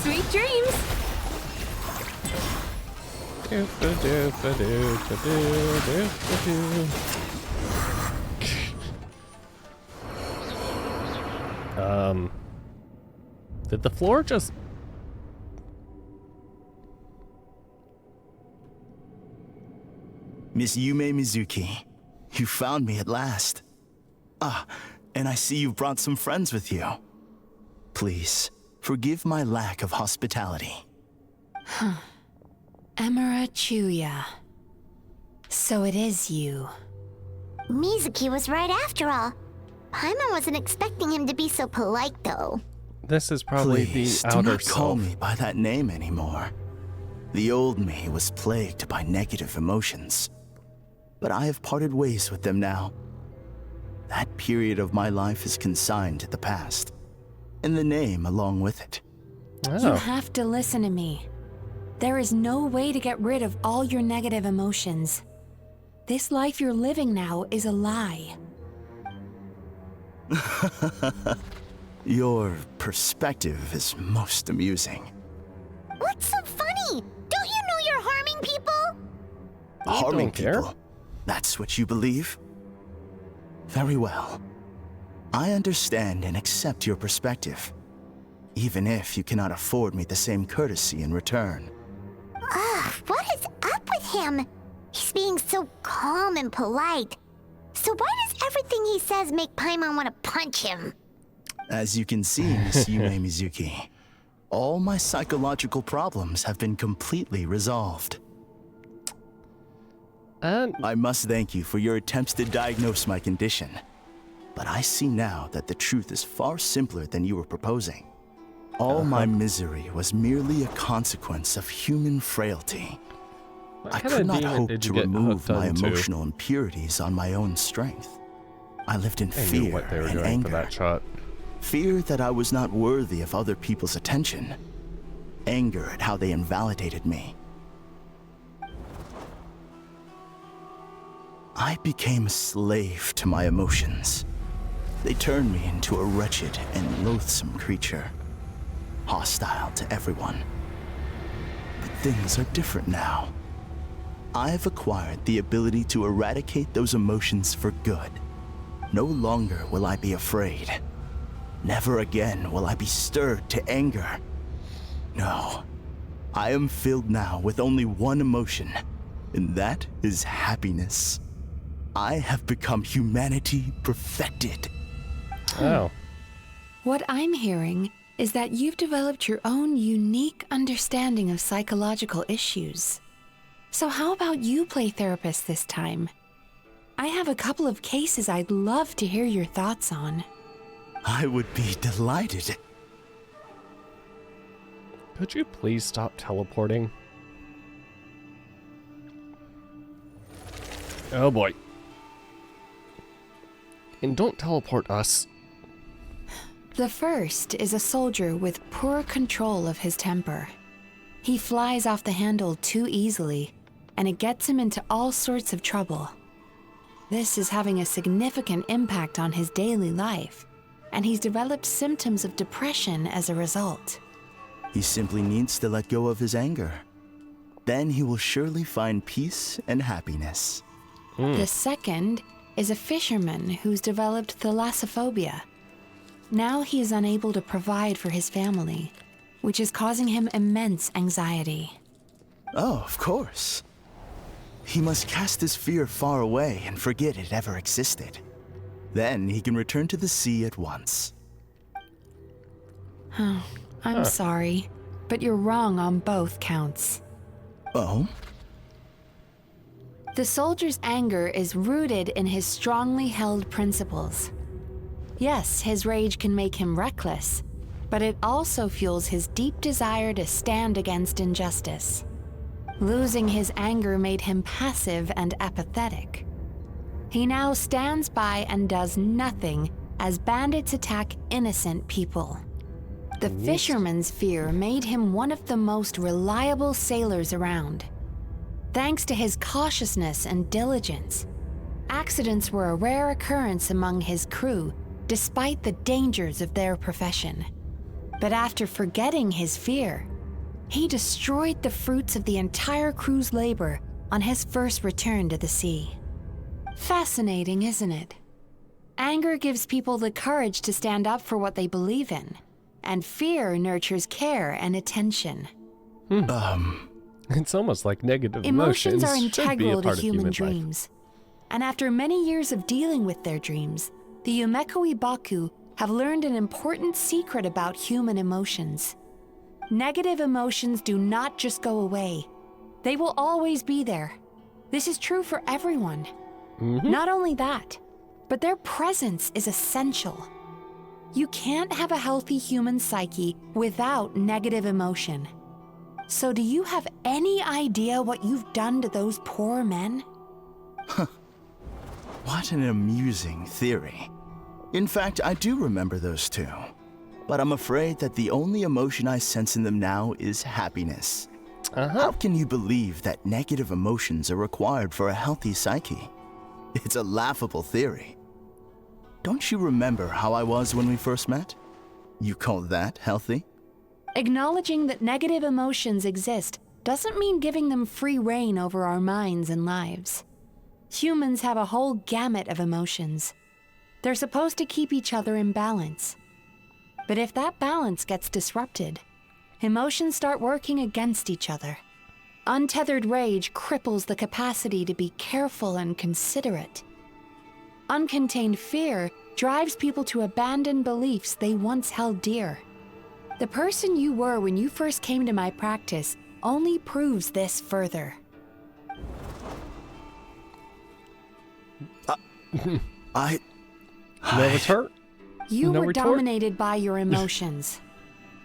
Sweet dreams! Did the floor just... Miss Yume Mizuki, you found me at last. Ah, and I see you've brought some friends with you. Please, forgive my lack of hospitality. Huh. Emura Chuya. So it is you. Mizuki was right after all. Paimon wasn't expecting him to be so polite, though. This is probably Please, the do outer not call self. me by that name anymore. The old me was plagued by negative emotions. But I have parted ways with them now. That period of my life is consigned to the past. And the name along with it. You have to listen to me. There is no way to get rid of all your negative emotions. This life you're living now is a lie. Your perspective is most amusing. What's so funny? Don't you know you're harming people? Harming don't care. people? That's what you believe? Very well. I understand and accept your perspective, even if you cannot afford me the same courtesy in return. Ugh, what is up with him? He's being so calm and polite. So why does everything he says make Paimon want to punch him? As you can see, Miss Yume Mizuki, all my psychological problems have been completely resolved. I must thank you for your attempts to diagnose my condition. But I see now that the truth is far simpler than you were proposing. All my misery was merely a consequence of human frailty. I could not hope to remove my emotional impurities on my own strength. I lived in fear and anger. Fear that I was not worthy of other people's attention. Anger at how they invalidated me. I became a slave to my emotions. They turned me into a wretched and loathsome creature, hostile to everyone. But things are different now. I've acquired the ability to eradicate those emotions for good. No longer will I be afraid. Never again will I be stirred to anger. No, I am filled now with only one emotion, and that is happiness. I have become humanity perfected. Oh. What I'm hearing is that you've developed your own unique understanding of psychological issues. So how about you play therapist this time? I have a couple of cases I'd love to hear your thoughts on. I would be delighted. Could you please stop teleporting? Oh boy. And don't teleport us. The first is a soldier with poor control of his temper. He flies off the handle too easily, and it gets him into all sorts of trouble. This is having a significant impact on his daily life, and he's developed symptoms of depression as a result. He simply needs to let go of his anger. Then he will surely find peace and happiness. The second is a fisherman who's developed thalassophobia. Now he is unable to provide for his family, which is causing him immense anxiety. Oh, of course. He must cast his fear far away and forget it ever existed. Then he can return to the sea at once. Oh, I'm sorry, but you're wrong on both counts. Oh? The soldier's anger is rooted in his strongly held principles. Yes, his rage can make him reckless, but it also fuels his deep desire to stand against injustice. Losing his anger made him passive and apathetic. He now stands by and does nothing as bandits attack innocent people. The fisherman's fear made him one of the most reliable sailors around. Thanks to his cautiousness and diligence, accidents were a rare occurrence among his crew, despite the dangers of their profession. But after forgetting his fear, he destroyed the fruits of the entire crew's labor on his first return to the sea. Fascinating, isn't it? Anger gives people the courage to stand up for what they believe in, and fear nurtures care and attention. It's almost like negative emotions are should be a integral to part of human life. dreams. And after many years of dealing with their dreams, the Yumeko Ibaku have learned an important secret about human emotions. Negative emotions do not just go away. They will always be there. This is true for everyone. Not only that, but their presence is essential. You can't have a healthy human psyche without negative emotion. So do you have any idea what you've done to those poor men? What an amusing theory. In fact, I do remember those two. But I'm afraid that the only emotion I sense in them now is happiness. How can you believe that negative emotions are required for a healthy psyche? It's a laughable theory. Don't you remember how I was when we first met? You call that healthy? Acknowledging that negative emotions exist doesn't mean giving them free rein over our minds and lives. Humans have a whole gamut of emotions. They're supposed to keep each other in balance. But if that balance gets disrupted, emotions start working against each other. Untethered rage cripples the capacity to be careful and considerate. Uncontained fear drives people to abandon beliefs they once held dear. The person you were when you first came to my practice only proves this further. No return? You No were retort? dominated by your emotions.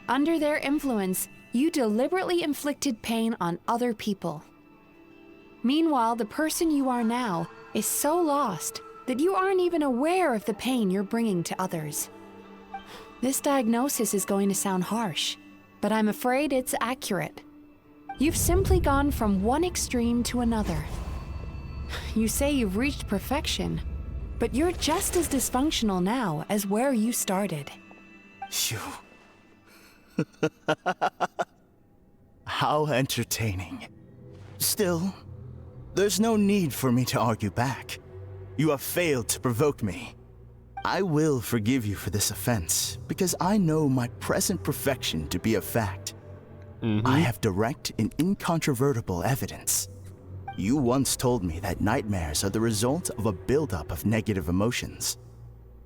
Under their influence, you deliberately inflicted pain on other people. Meanwhile, the person you are now is so lost that you aren't even aware of the pain you're bringing to others. This diagnosis is going to sound harsh, but I'm afraid it's accurate. You've simply gone from one extreme to another. You say you've reached perfection, but you're just as dysfunctional now as where you started. You. How entertaining. Still, there's no need for me to argue back. You have failed to provoke me. I will forgive you for this offense, because I know my present perfection to be a fact. I have direct and incontrovertible evidence. You once told me that nightmares are the result of a buildup of negative emotions.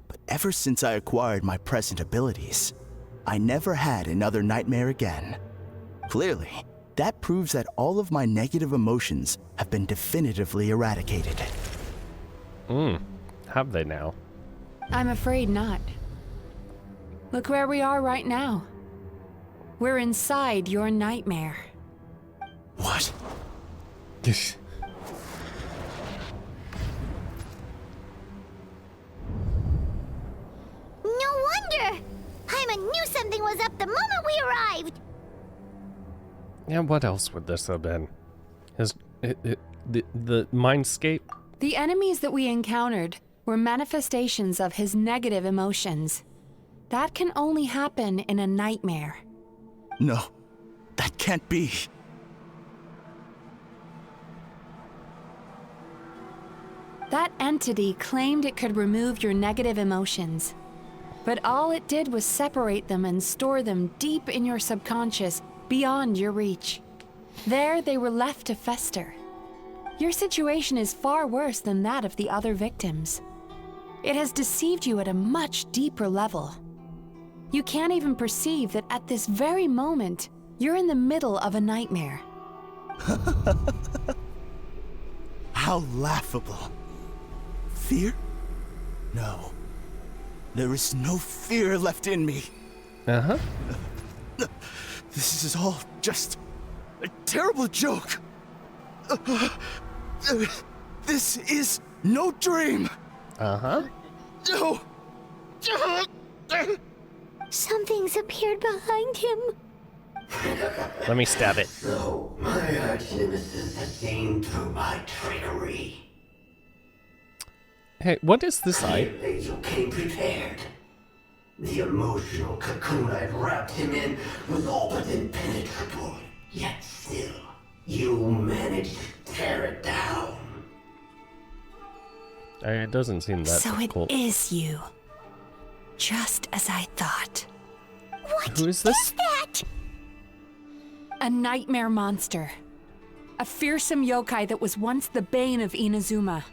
But ever since I acquired my present abilities, I never had another nightmare again. Clearly, that proves that all of my negative emotions have been definitively eradicated. Have they now? I'm afraid not. Look where we are right now. We're inside your nightmare. What? No wonder! Paimon knew something was up the moment we arrived! Yeah, what else would this have been? The mindscape? The enemies that we encountered were manifestations of his negative emotions. That can only happen in a nightmare. No, that can't be. That entity claimed it could remove your negative emotions. But all it did was separate them and store them deep in your subconscious, beyond your reach. There they were left to fester. Your situation is far worse than that of the other victims. It has deceived you at a much deeper level. You can't even perceive that at this very moment, you're in the middle of a nightmare. How laughable. Fear? No. There is no fear left in me. This is all just a terrible joke. This is no dream. No. Something's appeared behind him. Let me stab it. So, my arch-nemesis has seen through my trickery. Hey, what is this Clearly you came prepared. The emotional cocoon I'd wrapped him in was all but impenetrable. Yet still, you managed to tear it down. It doesn't seem that So difficult. it is you. Just as I thought. What Who is this? that? A nightmare monster. A fearsome yokai that was once the bane of Inazuma.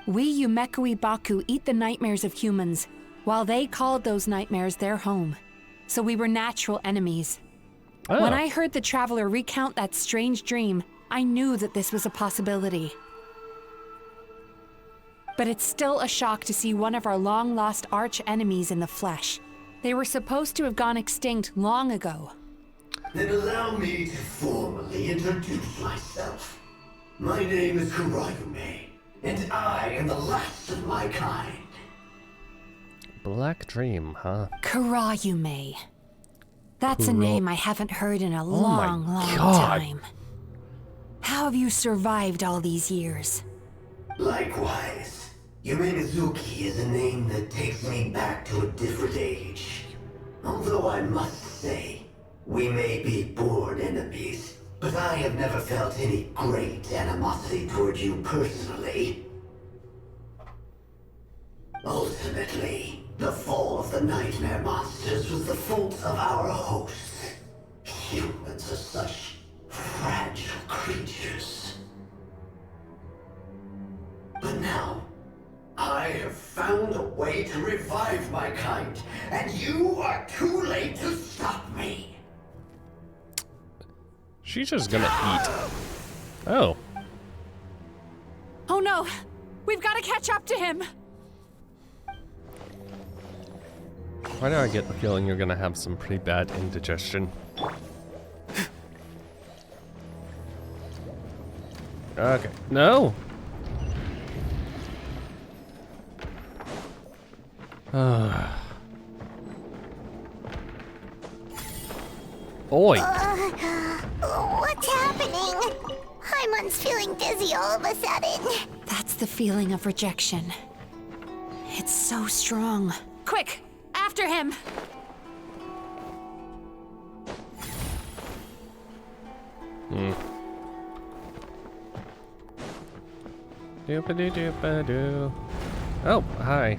We Yumekui Baku eat the nightmares of humans, while they called those nightmares their home. So we were natural enemies. When I heard the traveler recount that strange dream, I knew that this was a possibility. But it's still a shock to see one of our long-lost arch-enemies in the flesh. They were supposed to have gone extinct long ago. Then allow me to formally introduce myself. My name is Kurayume, and I am the last of my kind. Black Dream, huh? Kurayume. That's a name I haven't heard in a long God. time. How have you survived all these years? Likewise, Yume Mizuki is a name that takes me back to a different age. Although I must say, we may be born enemies, but I have never felt any great animosity toward you personally. Ultimately, the fall of the nightmare monsters was the fault of our hosts. Humans are such fragile creatures. But now, I have found a way to revive my kind, and you are too late to stop me. She's just gonna eat. Oh. Oh no! We've got to catch up to him. Why do I get the feeling you're gonna have some pretty bad indigestion? Okay. No! Oi! What's happening? Paimon's feeling dizzy all of a sudden. That's the feeling of rejection. It's so strong. Quick, after him. Doop-a-doo-doop-a-doo. Oh, hi.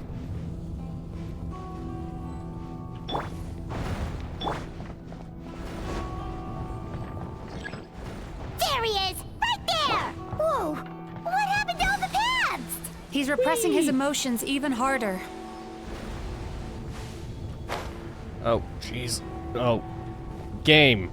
There he is! Right there! Whoa! What happened to all the paths? He's repressing his emotions even harder. Oh, jeez. Oh. Game.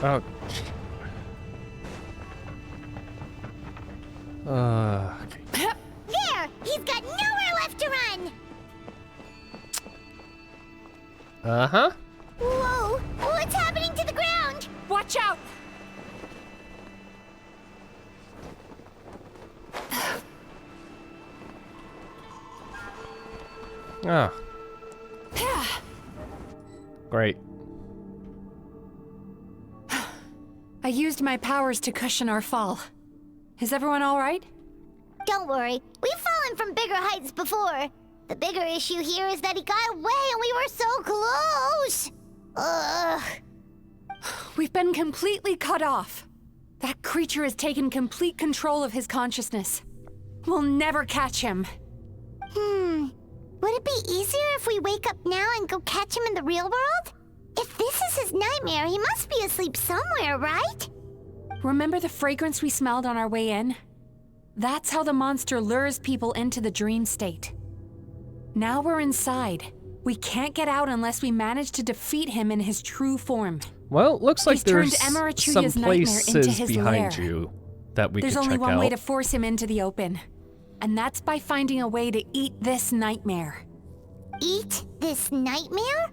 Oh, okay. There! He's got nowhere left to run! Uh-huh. Whoa! What's happening to the ground? Watch out! Ah. Great. I used my powers to cushion our fall. Is everyone all right? Don't worry, we've fallen from bigger heights before. The bigger issue here is that he got away and we were so close! Ugh. We've been completely cut off. That creature has taken complete control of his consciousness. We'll never catch him. Would it be easier if we wake up now and go catch him in the real world? If this is his nightmare, he must be asleep somewhere, right? Remember the fragrance we smelled on our way in? That's how the monster lures people into the dream state. Now we're inside. We can't get out unless we manage to defeat him in his true form. Well, looks like He's there's turned Emma some Rachuya's nightmare into places his behind lair. you that we There's could only check one out. way to force him into the open, and that's by finding a way to eat this nightmare. Eat this nightmare?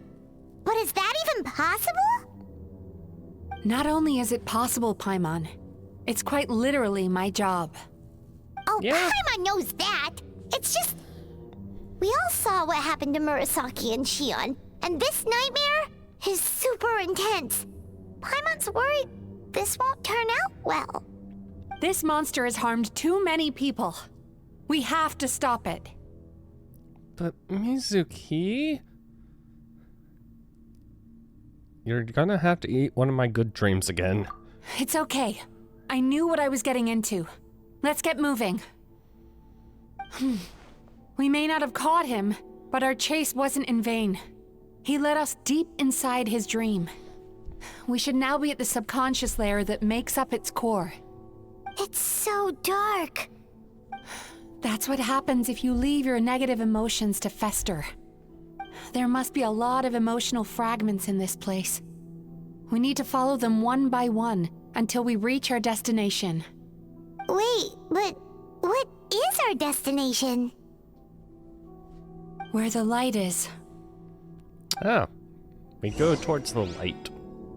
But is that even possible? Not only is it possible, Paimon, it's quite literally my job. Oh, Paimon knows that. It's just... We all saw what happened to Murasaki and Shion, and this nightmare is super intense. Paimon's worried this won't turn out well. This monster has harmed too many people. We have to stop it. But Mizuki? You're gonna have to eat one of my good dreams again. It's okay. I knew what I was getting into. Let's get moving. We may not have caught him, but our chase wasn't in vain. He led us deep inside his dream. We should now be at the subconscious layer that makes up its core. It's so dark. That's what happens if you leave your negative emotions to fester. There must be a lot of emotional fragments in this place. We need to follow them one by one until we reach our destination. Wait, but what is our destination? Where the light is. Ah. We go towards the light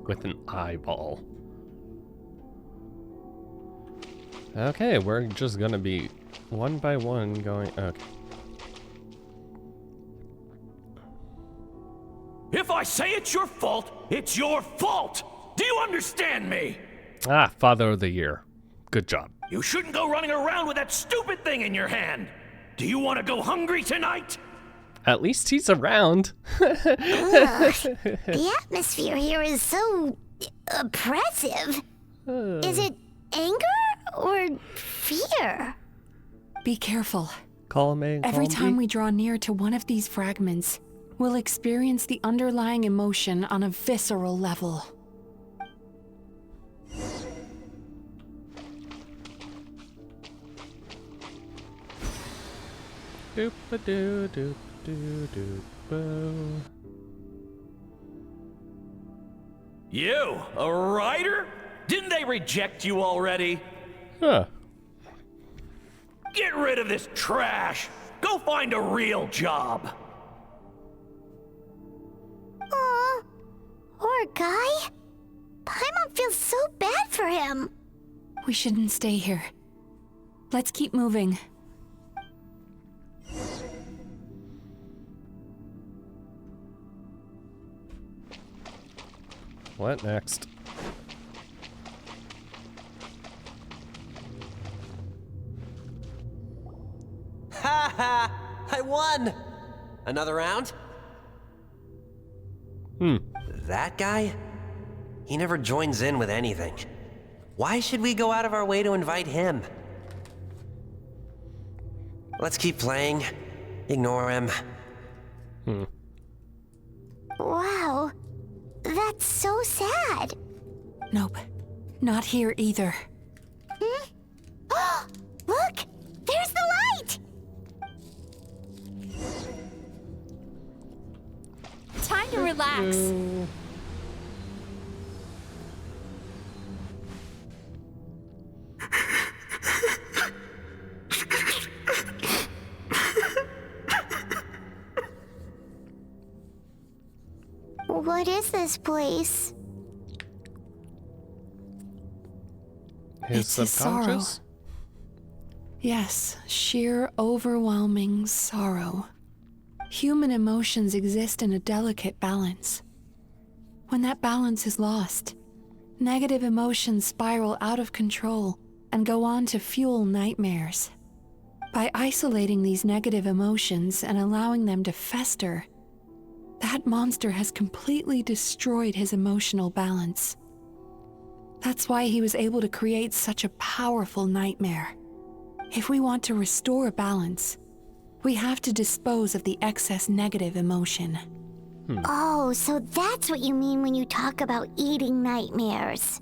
with an eyeball. Okay, we're just gonna be one by one going... Okay. If I say it's your fault, it's your fault! Do you understand me? Ah, Father of the Year. Good job. You shouldn't go running around with that stupid thing in your hand! Do you want to go hungry tonight? At least he's around. Ugh, the atmosphere here is so oppressive. Is it anger or fear? Be careful. Column A and Every column time B? we draw near to one of these fragments, we'll experience the underlying emotion on a visceral level. Doop-a-doo-doop-doo-doop-boo. You, a writer? Didn't they reject you already? Huh. Get rid of this trash! Go find a real job! Aw, poor guy. Paimon feels so bad for him. We shouldn't stay here. Let's keep moving. What next? Ha ha! I won! Another round? That guy? He never joins in with anything. Why should we go out of our way to invite him? Let's keep playing. Ignore him. Wow, that's so sad. Nope. Not here either. Look, there's the light. Time to relax. What is this place? His It's his subconscious? sorrow. Yes, sheer overwhelming sorrow. Human emotions exist in a delicate balance. When that balance is lost, negative emotions spiral out of control and go on to fuel nightmares. By isolating these negative emotions and allowing them to fester, that monster has completely destroyed his emotional balance. That's why he was able to create such a powerful nightmare. If we want to restore a balance, we have to dispose of the excess negative emotion. Oh, so that's what you mean when you talk about eating nightmares.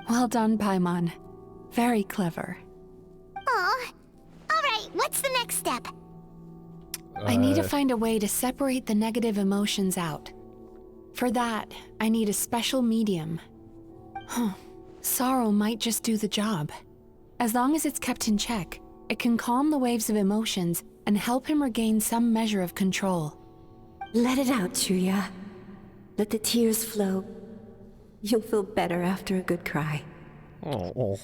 Well done, Paimon. Very clever. Aw. All right, what's the next step? I need to find a way to separate the negative emotions out. For that, I need a special medium. Sorrow might just do the job. As long as it's kept in check, it can calm the waves of emotions and help him regain some measure of control. Let it out, Chuya. Let the tears flow. You'll feel better after a good cry. Oh.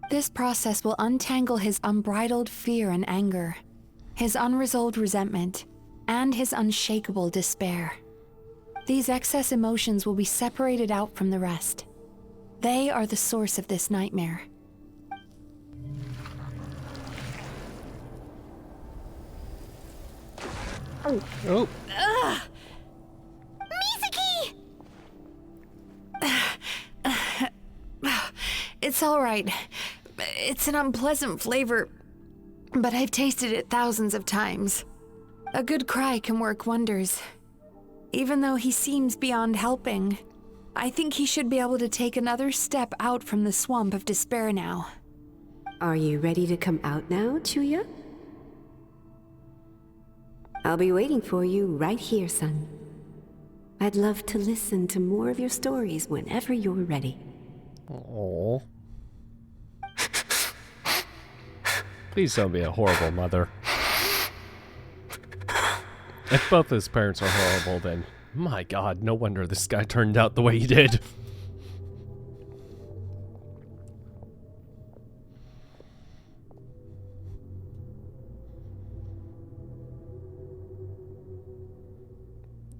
This process will untangle his unbridled fear and anger, his unresolved resentment, and his unshakable despair. These excess emotions will be separated out from the rest. They are the source of this nightmare. Oh. Ugh! Mizuki! It's all right. It's an unpleasant flavor, but I've tasted it thousands of times. A good cry can work wonders. Even though he seems beyond helping, I think he should be able to take another step out from the swamp of despair now. Are you ready to come out now, Chuya? I'll be waiting for you right here, son. I'd love to listen to more of your stories whenever you're ready. Oh. Please don't be a horrible mother. If both his parents are horrible, then my god, no wonder this guy turned out the way he did.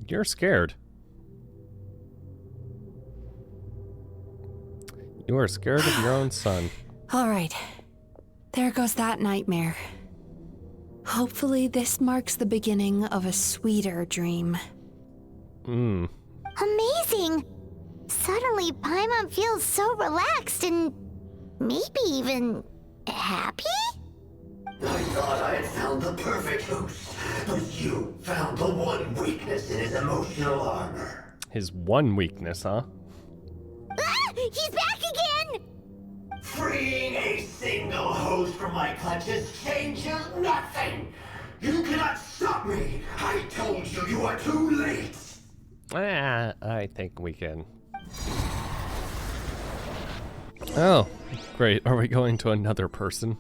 You're scared. You are scared of your own son. All right. There goes that nightmare. Hopefully this marks the beginning of a sweeter dream. Amazing! Suddenly, Paimon feels so relaxed and maybe even happy? I thought I had found the perfect host, but you found the one weakness in his emotional armor. His one weakness, huh? Ah! He's back again! Freeing a single host from my clutches changes nothing! You cannot stop me! I told you, you are too late! I think we can. Oh, great. Are we going to another person?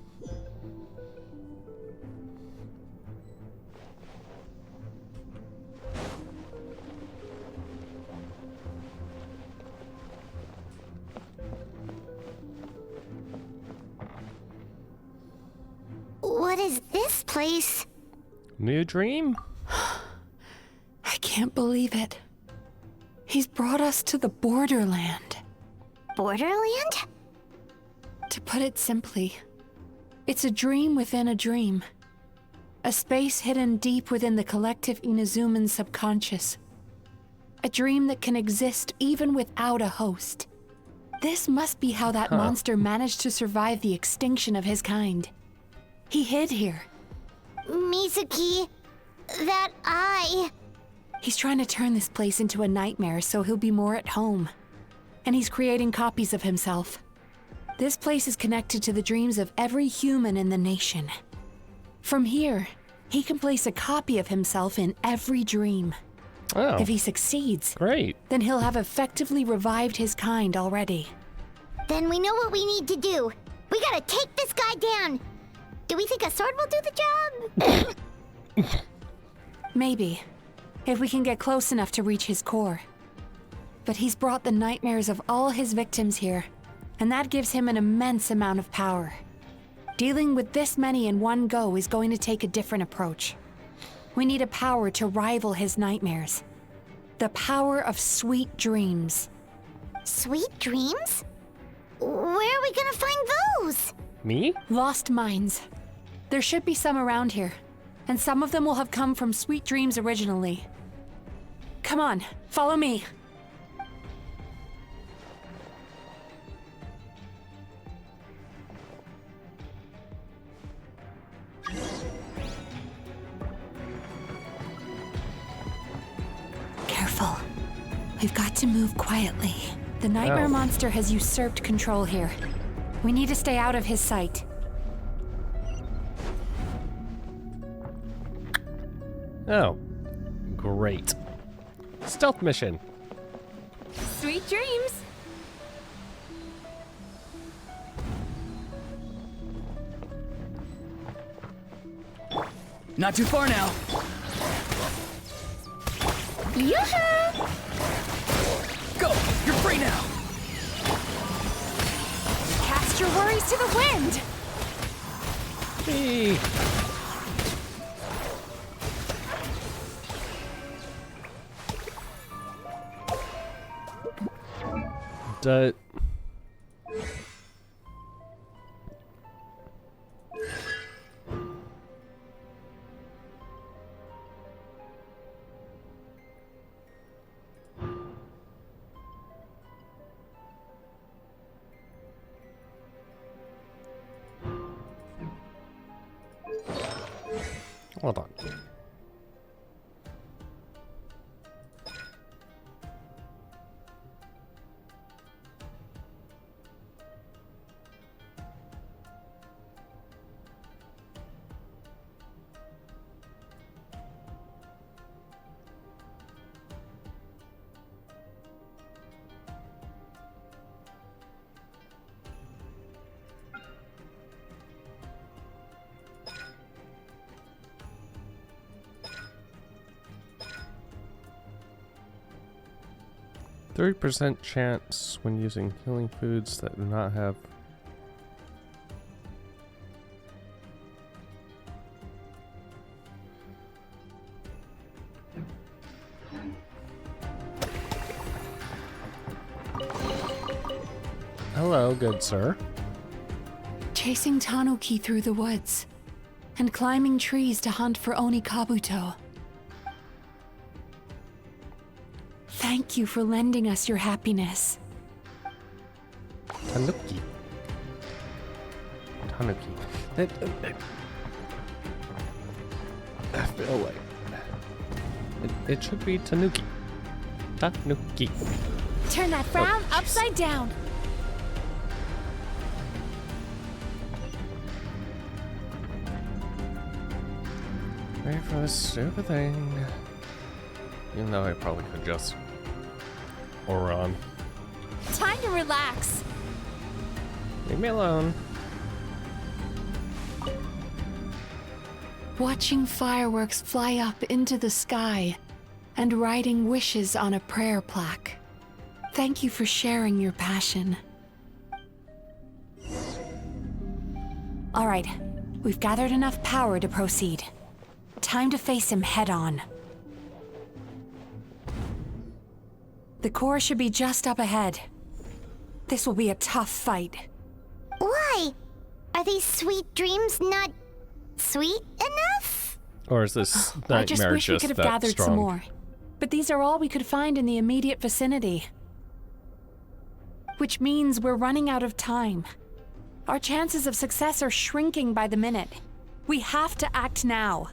What is this place? New dream? I can't believe it. He's brought us to the Borderland. Borderland? To put it simply, it's a dream within a dream. A space hidden deep within the collective Inazuman subconscious. A dream that can exist even without a host. This must be how that monster managed to survive the extinction of his kind. He hid here. Mizuki, that eye. He's trying to turn this place into a nightmare so he'll be more at home. And he's creating copies of himself. This place is connected to the dreams of every human in the nation. From here, he can place a copy of himself in every dream. Oh. If he succeeds, great. Then he'll have effectively revived his kind already. Then we know what we need to do. We gotta take this guy down. Do we think a sword will do the job? Maybe, if we can get close enough to reach his core. But he's brought the nightmares of all his victims here, and that gives him an immense amount of power. Dealing with this many in one go is going to take a different approach. We need a power to rival his nightmares. The power of sweet dreams. Sweet dreams? Where are we gonna find those? Me? Lost minds. There should be some around here, and some of them will have come from sweet dreams originally. Come on, follow me. Careful. We've got to move quietly. The nightmare monster has usurped control here. We need to stay out of his sight. Oh, great. Stealth mission. Sweet dreams. Not too far now. Yoo-hoo! Go! You're free now! Cast your worries to the wind! Hey. Hold on. %30% chance when using healing foods that do not have. Hello, good sir. Chasing Tanuki through the woods, and climbing trees to hunt for Oni Kabuto. Thank you for lending us your happiness. Tanuki. Tanuki. I feel like it should be Tanuki. Tanuki. Turn that frown upside down. Wait for this stupid thing. Even though I probably could just run. Time to relax. Leave me alone. Watching fireworks fly up into the sky and writing wishes on a prayer plaque. Thank you for sharing your passion. All right, we've gathered enough power to proceed. Time to face him head on. The core should be just up ahead. This will be a tough fight. Why? Are these sweet dreams not sweet enough? Or is this nightmare I just wish we could have gathered strong? some more. But these are all we could find in the immediate vicinity. Which means we're running out of time. Our chances of success are shrinking by the minute. We have to act now.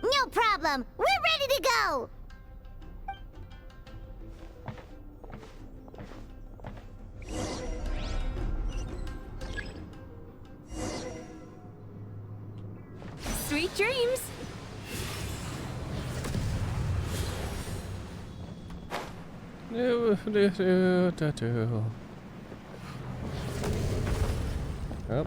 No problem. We're ready to go. Sweet dreams. Yep.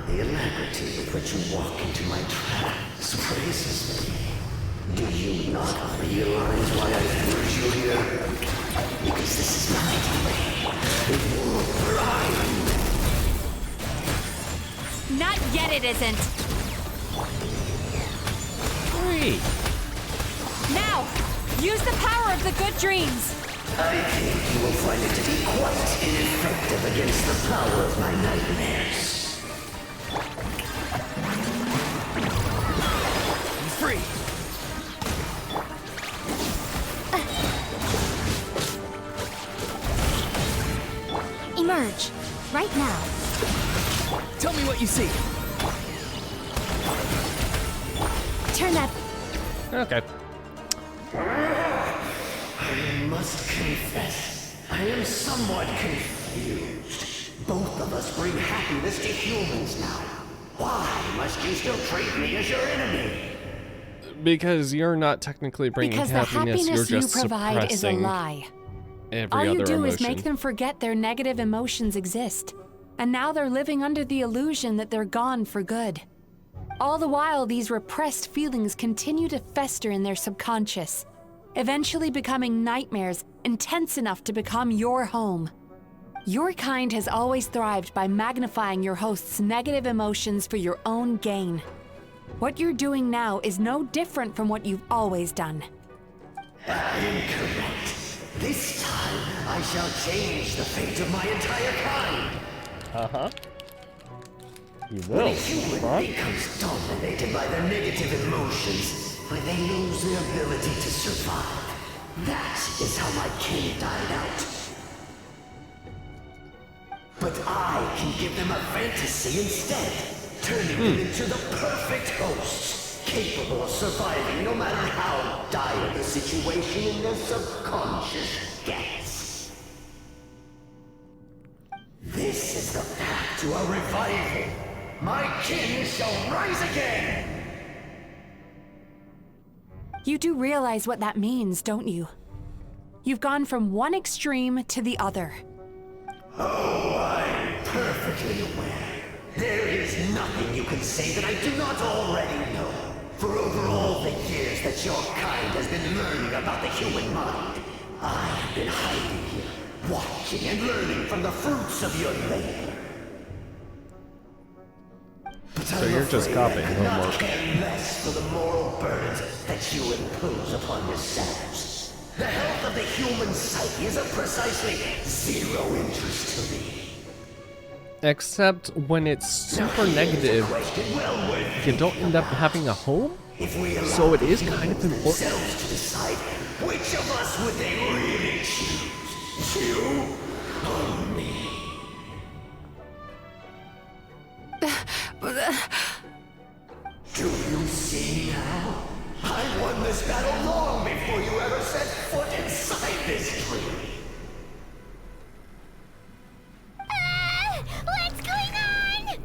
The alacrity with which you walk into my trap surprises me. Do you not realize why I lured you here? Because this is my way. The world where I am. Not yet it isn't. Free. Now, use the power of the good dreams. I think you will find it to be quite ineffective against the power of my nightmares. Free. Emerge. Right now. Tell me what you see. Turn that... Okay. I must confess, I am somewhat confused. Both of us bring happiness to humans now. Why must you still treat me as your enemy? Because you're not technically bringing Because happiness, the you're happiness you just provide is a suppressing lie. every All you other do is emotion. make them forget their negative emotions exist. And now they're living under the illusion that they're gone for good. All the while, these repressed feelings continue to fester in their subconscious, eventually becoming nightmares intense enough to become your home. Your kind has always thrived by magnifying your host's negative emotions for your own gain. What you're doing now is no different from what you've always done. Incorrect. This time, I shall change the fate of my entire kind. Uh-huh. You When will. a human Huh? becomes dominated by their negative emotions, when they lose their ability to survive, that is how my kin died out. But I can give them a fantasy instead, turning them into the perfect hosts, capable of surviving no matter how dire the situation in their subconscious gets. This is the path to a revival. My kin shall rise again! You do realize what that means, don't you? You've gone from one extreme to the other. Oh, I'm perfectly aware. There is nothing you can say that I do not already know. For over all the years that your kind has been learning about the human mind, I have been hiding here, watching and learning from the fruits of your labor. But I So you're just copying homework. care less for the moral burdens that you impose upon yourselves. The health of the human psyche is of precisely zero interest to me. Except when it's super negative, you don't end up having a home? So it is kind of important. To decide which of us would they really choose? You or me? Do you see now? I won this battle long before you ever set foot inside this tree. What's going on?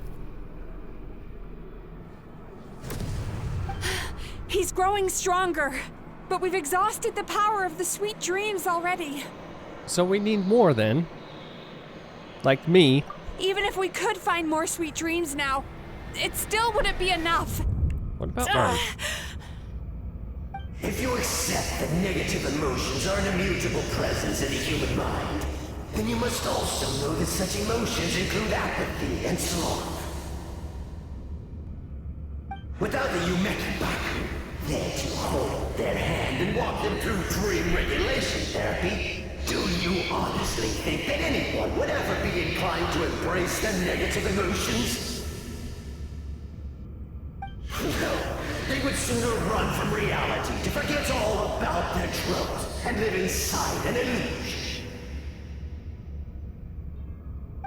He's growing stronger, but we've exhausted the power of the sweet dreams already. So we need more then. Like me. Even if we could find more sweet dreams now, it still wouldn't be enough. What about mine? If you accept that negative emotions are an immutable presence in the human mind, then you must also know that such emotions include apathy and sloth. Without the Yumeki Baku there to hold their hand and walk them through dream regulation therapy, do you honestly think that anyone would ever be inclined to embrace the negative emotions? No, they would sooner run from reality to forget all about their troubles and live inside an illusion.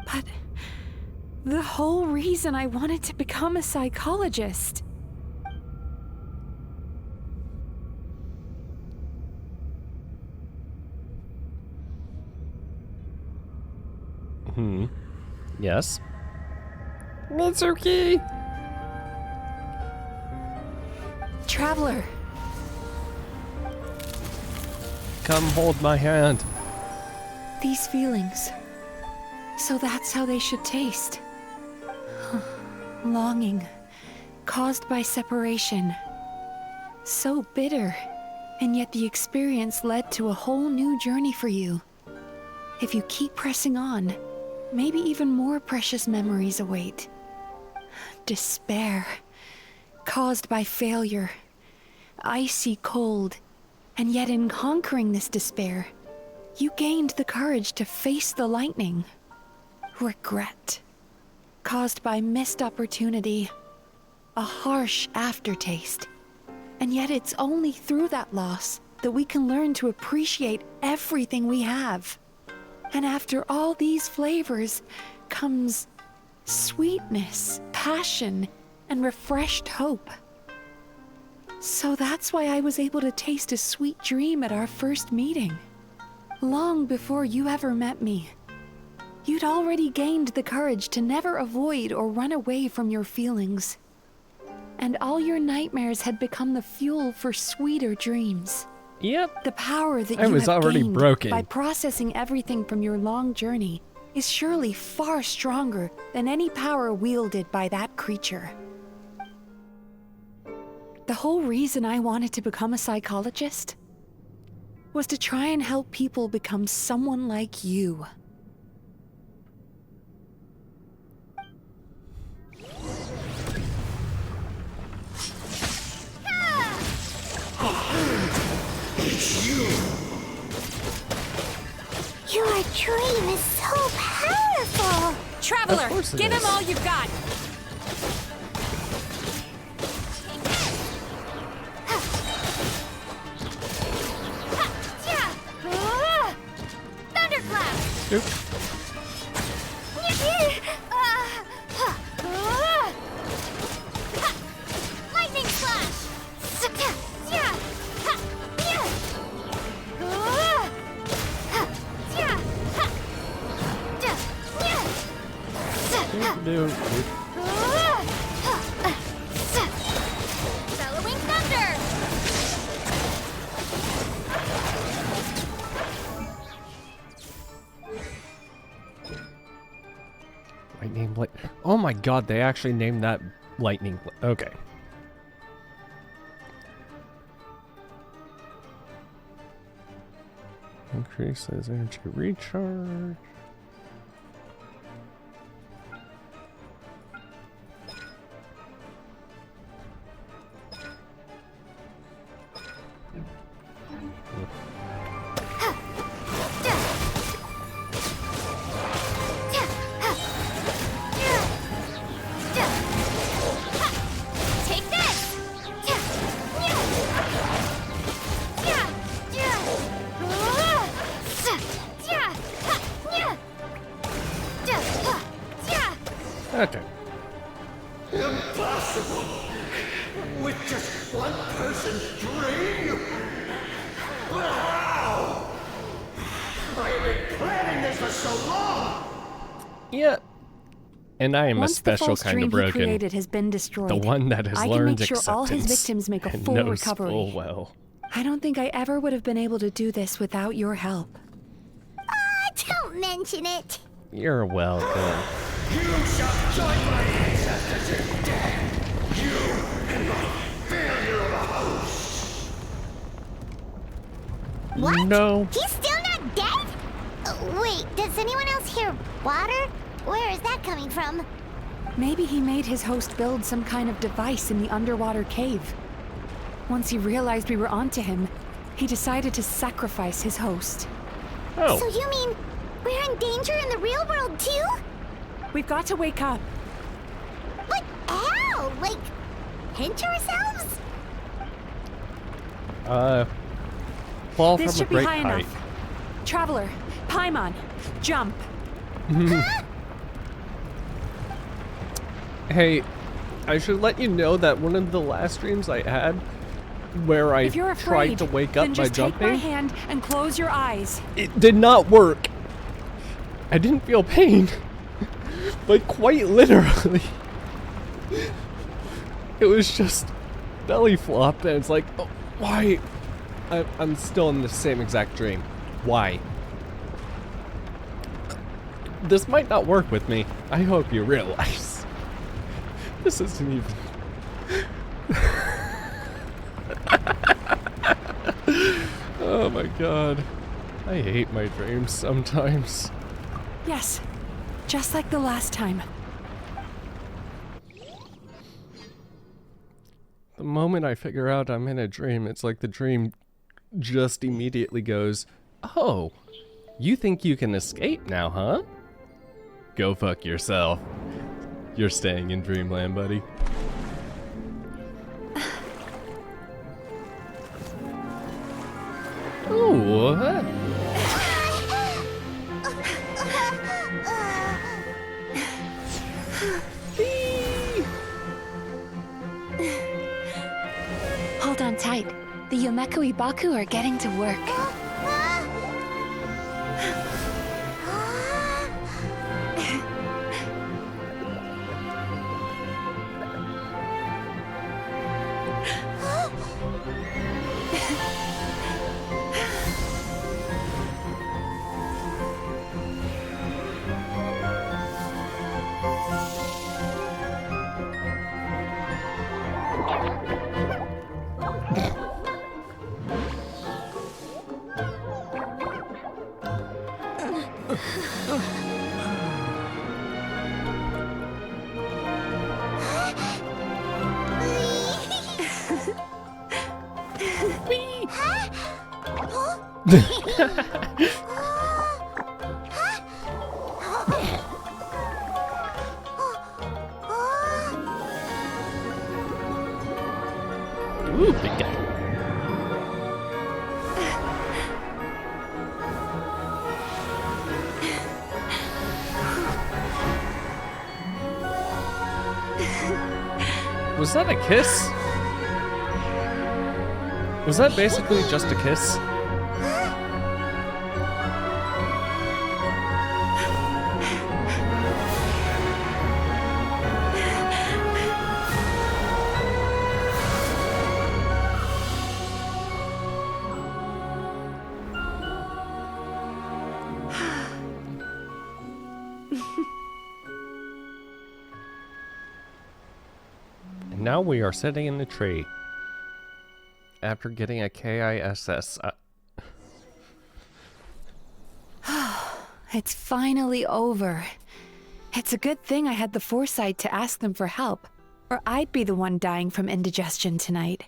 But the whole reason I wanted to become a psychologist. Yes. Mitsuki! Traveler. Come hold my hand. These feelings. So that's how they should taste. Longing. Caused by separation. So bitter. And yet the experience led to a whole new journey for you. If you keep pressing on, maybe even more precious memories await. Despair. Caused by failure. Icy cold. And yet in conquering this despair, you gained the courage to face the lightning. Regret. Caused by missed opportunity. A harsh aftertaste. And yet it's only through that loss that we can learn to appreciate everything we have. And after all these flavors comes sweetness, passion, and refreshed hope. So that's why I was able to taste a sweet dream at our first meeting. Long before you ever met me, you'd already gained the courage to never avoid or run away from your feelings. And all your nightmares had become the fuel for sweeter dreams. Yep. The power that I you was have already gained broken. by processing everything from your long journey is surely far stronger than any power wielded by that creature. The whole reason I wanted to become a psychologist was to try and help people become someone like you. It's you! Your dream is so powerful! Traveler, Of course it give him is. all you've got! Thunderclap! Oop. Lightning slash! Bellowing thunder! Lightning Blade. Oh my god, they actually named that Lightning Blade. Okay. Increases energy recharge. Impossible! With just one person's dream? Wow! I have been planning this for so long! Yeah. And I am Once a special the false kind dream of broken. he created has been destroyed, The one that has I can learned make sure all his acceptance victims make a and full knows recovery. full well. I don't think I ever would have been able to do this without your help. Don't mention it. You're welcome. You shall join my ancestors in death! You and my failure of a host! What? No. He's still not dead? Wait, does anyone else hear water? Where is that coming from? Maybe he made his host build some kind of device in the underwater cave. Once he realized we were onto him, he decided to sacrifice his host. Oh. So you mean we're in danger in the real world too? We've got to wake up. But how? Like, pinch ourselves? Fall This from should a be great high height. enough. Traveler, Paimon, jump. Hey, I should let you know that one of the last dreams I had, where I If you're afraid, tried to wake then up by just take my jumping, hand and close your eyes. it did not work. I didn't feel pain, but quite literally. It was just belly flop, and it's like, oh, why? I'm still in the same exact dream. Why? This might not work with me. I hope you realize. This isn't even... Oh my god. I hate my dreams sometimes. Yes, just like the last time. The moment I figure out I'm in a dream, it's like the dream just immediately goes, oh, you think you can escape now, huh? Go fuck yourself. You're staying in dreamland, buddy. Ooh. Hold on tight. The Yomeku Ibaku are getting to work. Ooh, big guy. Was that a kiss? Was that basically just a kiss? And now we are sitting in the tree. After getting a KISS. It's finally over. It's a good thing I had the foresight to ask them for help, or I'd be the one dying from indigestion tonight.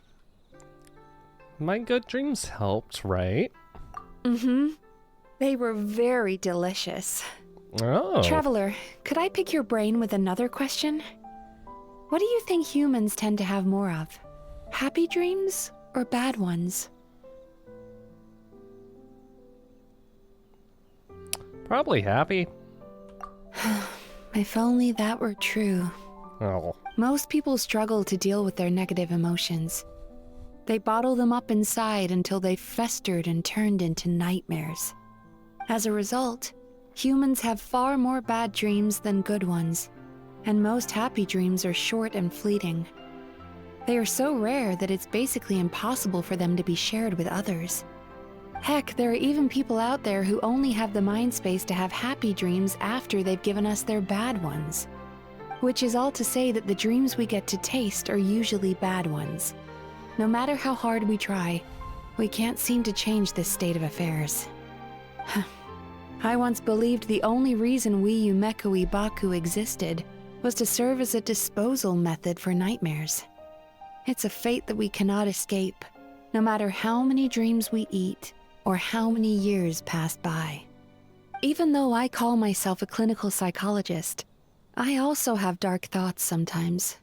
My good dreams helped, right? Mm-hmm. They were very delicious. Oh. Traveler, could I pick your brain with another question? What do you think humans tend to have more of? Happy dreams or bad ones? Probably happy. If only that were true. Oh. Most people struggle to deal with their negative emotions. They bottle them up inside until they've festered and turned into nightmares. As a result, humans have far more bad dreams than good ones, and most happy dreams are short and fleeting. They are so rare that it's basically impossible for them to be shared with others. Heck, there are even people out there who only have the mind space to have happy dreams after they've given us their bad ones. Which is all to say that the dreams we get to taste are usually bad ones. No matter how hard we try, we can't seem to change this state of affairs. I once believed the only reason we Yumeku Ibaku existed was to serve as a disposal method for nightmares. It's a fate that we cannot escape, no matter how many dreams we eat or how many years pass by. Even though I call myself a clinical psychologist, I also have dark thoughts sometimes.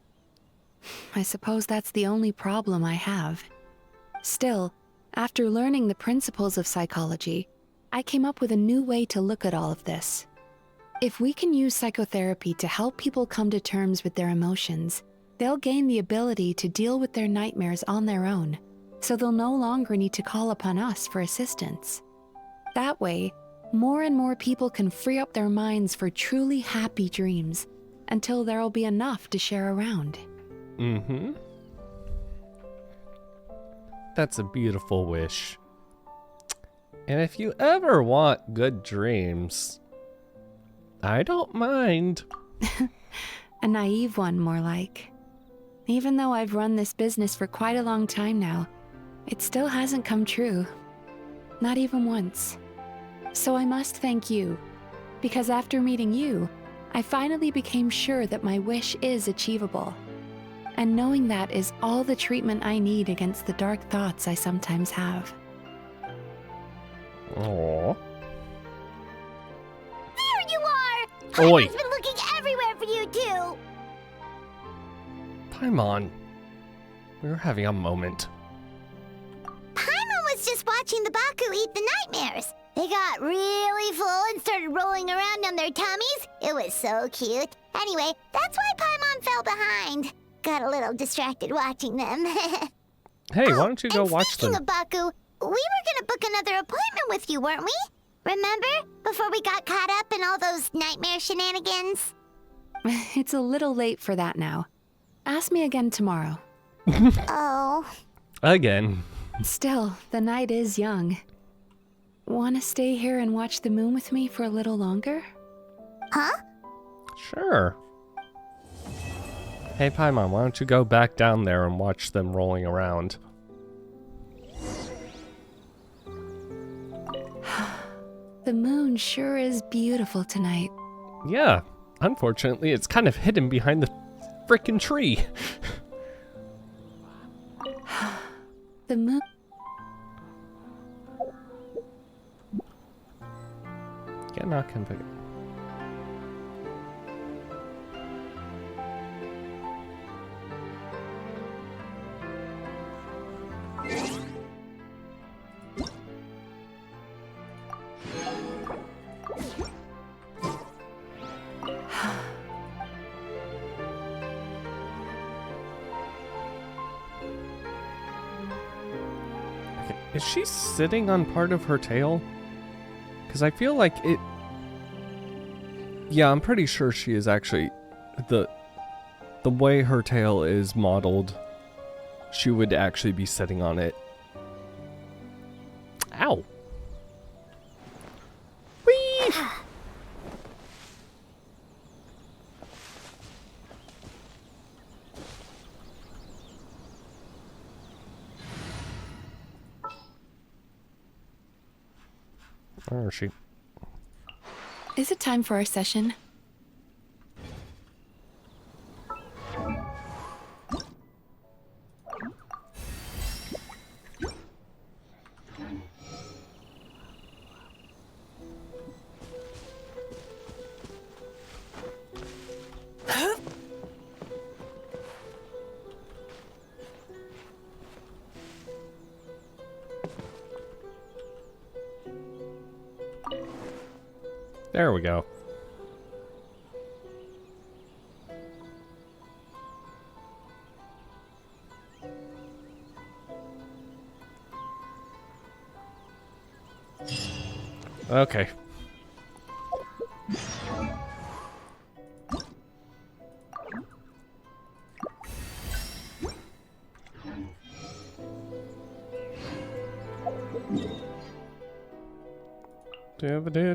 I suppose that's the only problem I have. Still, after learning the principles of psychology, I came up with a new way to look at all of this. If we can use psychotherapy to help people come to terms with their emotions, they'll gain the ability to deal with their nightmares on their own, so they'll no longer need to call upon us for assistance. That way, more and more people can free up their minds for truly happy dreams until there'll be enough to share around. Mm-hmm. That's a beautiful wish. And if you ever want good dreams, I don't mind. A naive one, more like. Even though I've run this business for quite a long time now, it still hasn't come true. Not even once. So I must thank you, because after meeting you, I finally became sure that my wish is achievable. And knowing that is all the treatment I need against the dark thoughts I sometimes have. Aww. There you are! Oi. Paimon's been looking everywhere for you, too! Paimon, we were having a moment. Paimon was just watching the Baku eat the nightmares. They got really full and started rolling around on their tummies. It was so cute. Anyway, that's why Paimon fell behind. Got a little distracted watching them. Hey, why don't you go watch them? Speaking of Baku, we were gonna book another appointment with you, weren't we? Remember? Before we got caught up in all those nightmare shenanigans? It's a little late for that now. Ask me again tomorrow. Oh. Again. Still, the night is young. Wanna stay here and watch the moon with me for a little longer? Huh? Sure. Hey, Paimon, why don't you go back down there and watch them rolling around? The moon sure is beautiful tonight. Yeah, unfortunately, it's kind of hidden behind the frickin' tree. The moon... Get knock and pick it. Is she sitting on part of her tail? Because I feel like it... Yeah, I'm pretty sure she is actually... The way her tail is modeled, she would actually be sitting on it. Ow! Whee! Where is she? Is it time for our session? There we go. Okay.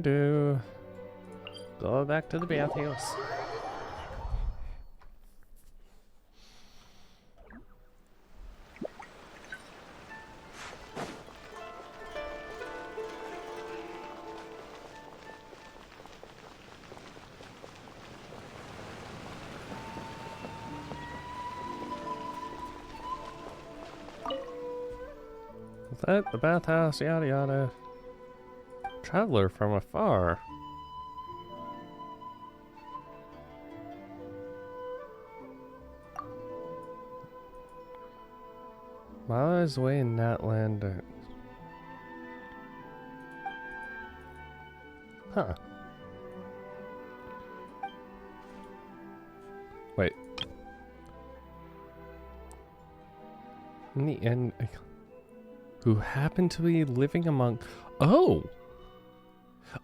Do. Go back to the bathhouse. Is that the bathhouse? Yada yada. Traveler from afar. Miles away in that land. Huh. Wait. In the end, who happened to be living among... Oh!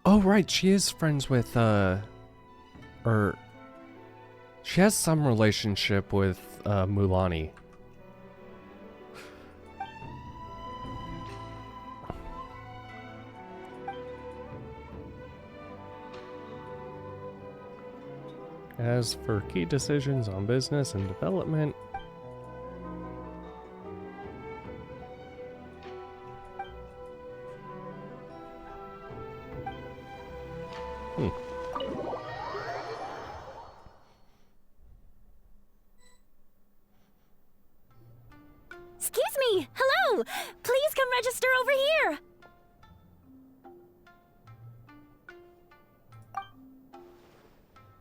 Oh, right, she is friends with, or... She has some relationship with, Mulani. As for key decisions on business and development... Excuse me! Hello! Please come register over here!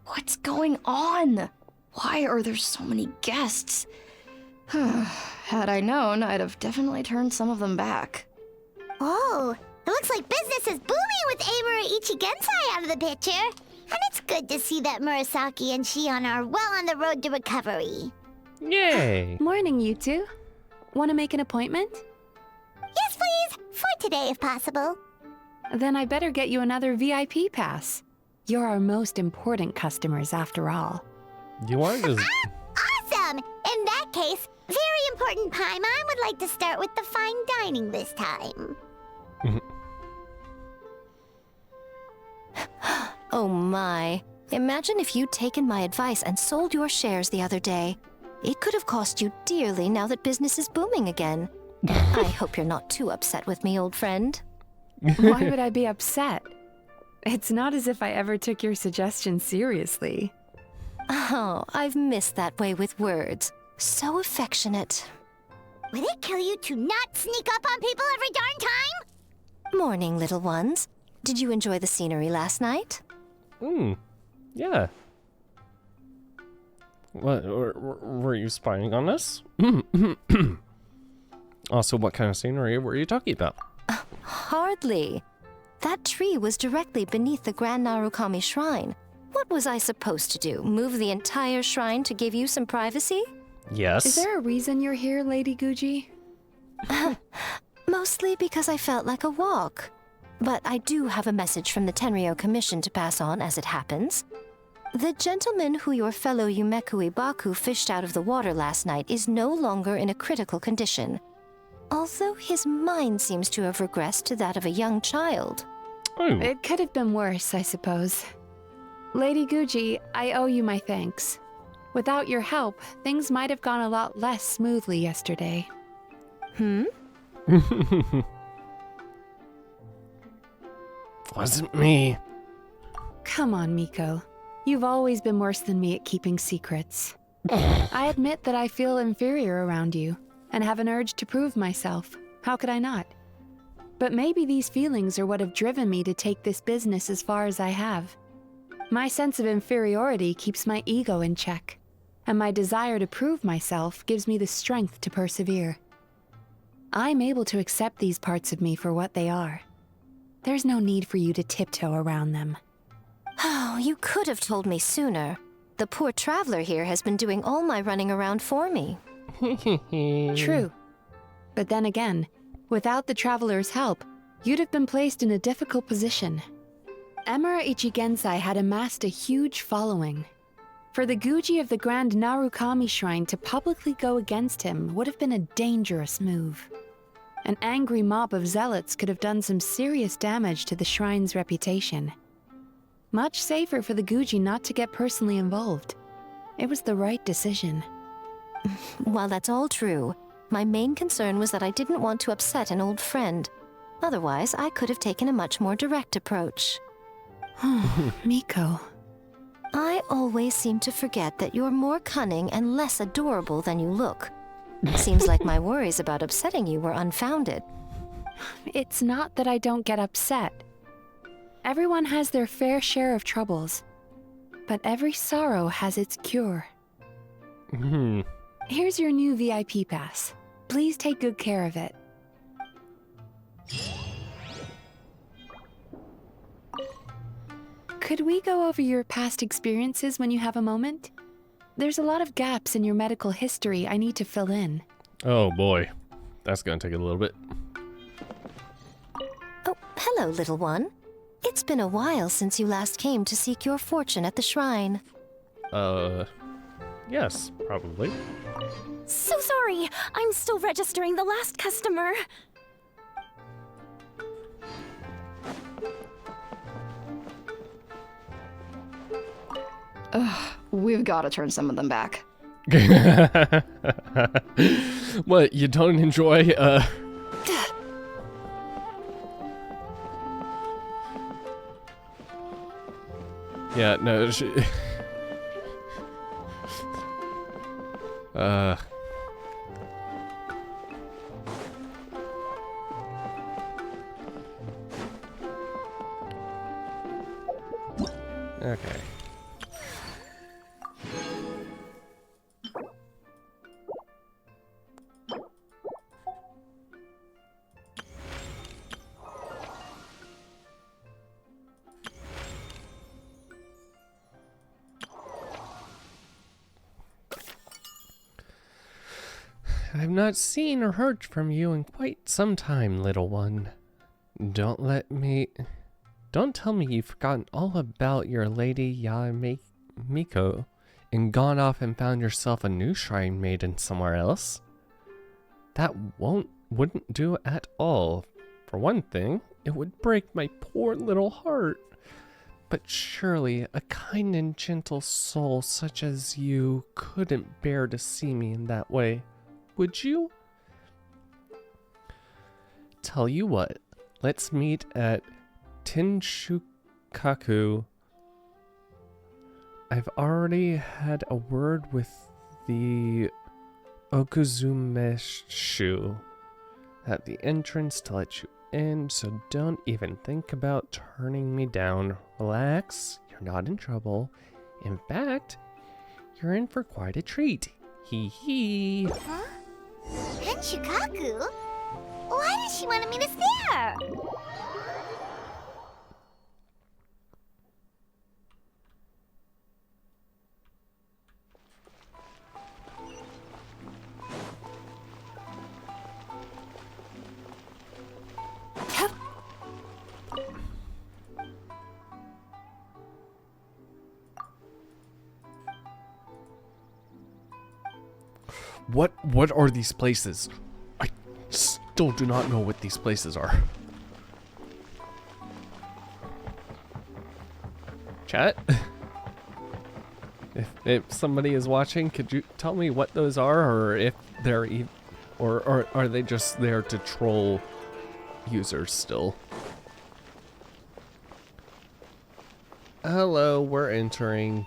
What's going on? Why are there so many guests? Had I known, I'd have definitely turned some of them back. Oh, it looks like business is booming with Amura Ichigensai out of the picture. And it's good to see that Murasaki and Shion are well on the road to recovery. Yay! Morning, you two. Want to make an appointment? Yes, please. For today, if possible. Then I better get you another VIP pass. You're our most important customers, after all. You are just... Awesome! In that case, very important Paimon would like to start with the fine dining this time. Oh my. Imagine if you'd taken my advice and sold your shares the other day. It could have cost you dearly now that business is booming again. I hope you're not too upset with me, old friend. Why would I be upset? It's not as if I ever took your suggestion seriously. Oh, I've missed that way with words. So affectionate. Would it kill you to not sneak up on people every darn time? Morning, little ones. Did you enjoy the scenery last night? Yeah. What, were you spying on us? Also, what kind of scenery were you talking about? Hardly. That tree was directly beneath the Grand Narukami Shrine. What was I supposed to do? Move the entire shrine to give you some privacy? Yes. Is there a reason you're here, Lady Guji? Mostly because I felt like a walk. But I do have a message from the Tenryo Commission to pass on as it happens. The gentleman who your fellow Yumeku Ibaku fished out of the water last night is no longer in a critical condition. Although his mind seems to have regressed to that of a young child. It could have been worse, I suppose. Lady Guji, I owe you my thanks. Without your help, things might have gone a lot less smoothly yesterday. Wasn't me. Come on, Miko. You've always been worse than me at keeping secrets. I admit that I feel inferior around you, and have an urge to prove myself. How could I not? But maybe these feelings are what have driven me to take this business as far as I have. My sense of inferiority keeps my ego in check, and my desire to prove myself gives me the strength to persevere. I'm able to accept these parts of me for what they are. There's no need for you to tiptoe around them. Oh, you could have told me sooner. The poor traveler here has been doing all my running around for me. True. But then again, without the traveler's help, you'd have been placed in a difficult position. Emura Ichigensai had amassed a huge following. For the Guji of the Grand Narukami Shrine to publicly go against him would have been a dangerous move. An angry mob of zealots could have done some serious damage to the shrine's reputation. Much safer for the Guji not to get personally involved. It was the right decision. While that's all true, my main concern was that I didn't want to upset an old friend. Otherwise, I could have taken a much more direct approach. Miko. I always seem to forget that you're more cunning and less adorable than you look. Seems like my worries about upsetting you were unfounded. It's not that I don't get upset. Everyone has their fair share of troubles. But every sorrow has its cure. Here's your new VIP pass. Please take good care of it. Could we go over your past experiences when you have a moment? There's a lot of gaps in your medical history I need to fill in. Oh boy. That's gonna take a little bit. Oh, hello, little one. It's been a while since you last came to seek your fortune at the shrine. Yes, probably. So sorry. I'm still registering the last customer. Ugh, we've got to turn some of them back. What, you don't enjoy, Yeah, no, Okay. I've not seen or heard from you in quite some time, little one. Don't tell me you've forgotten all about your lady Miko and gone off and found yourself a new shrine maiden somewhere else. That wouldn't do at all. For one thing, it would break my poor little heart. But surely a kind and gentle soul such as you couldn't bear to see me in that way, would you? Tell you what, let's meet at Tinshukaku. I've already had a word with the Okuzumeshu at the entrance to let you in, so don't even think about turning me down. Relax, you're not in trouble. In fact, you're in for quite a treat. Hee hee. Huh? Tinshukaku? Why does she want to meet us there? What are these places? I still do not know what these places are. Chat? If somebody is watching, could you tell me what those are, or if they're or are they just there to troll users still? Hello, we're entering.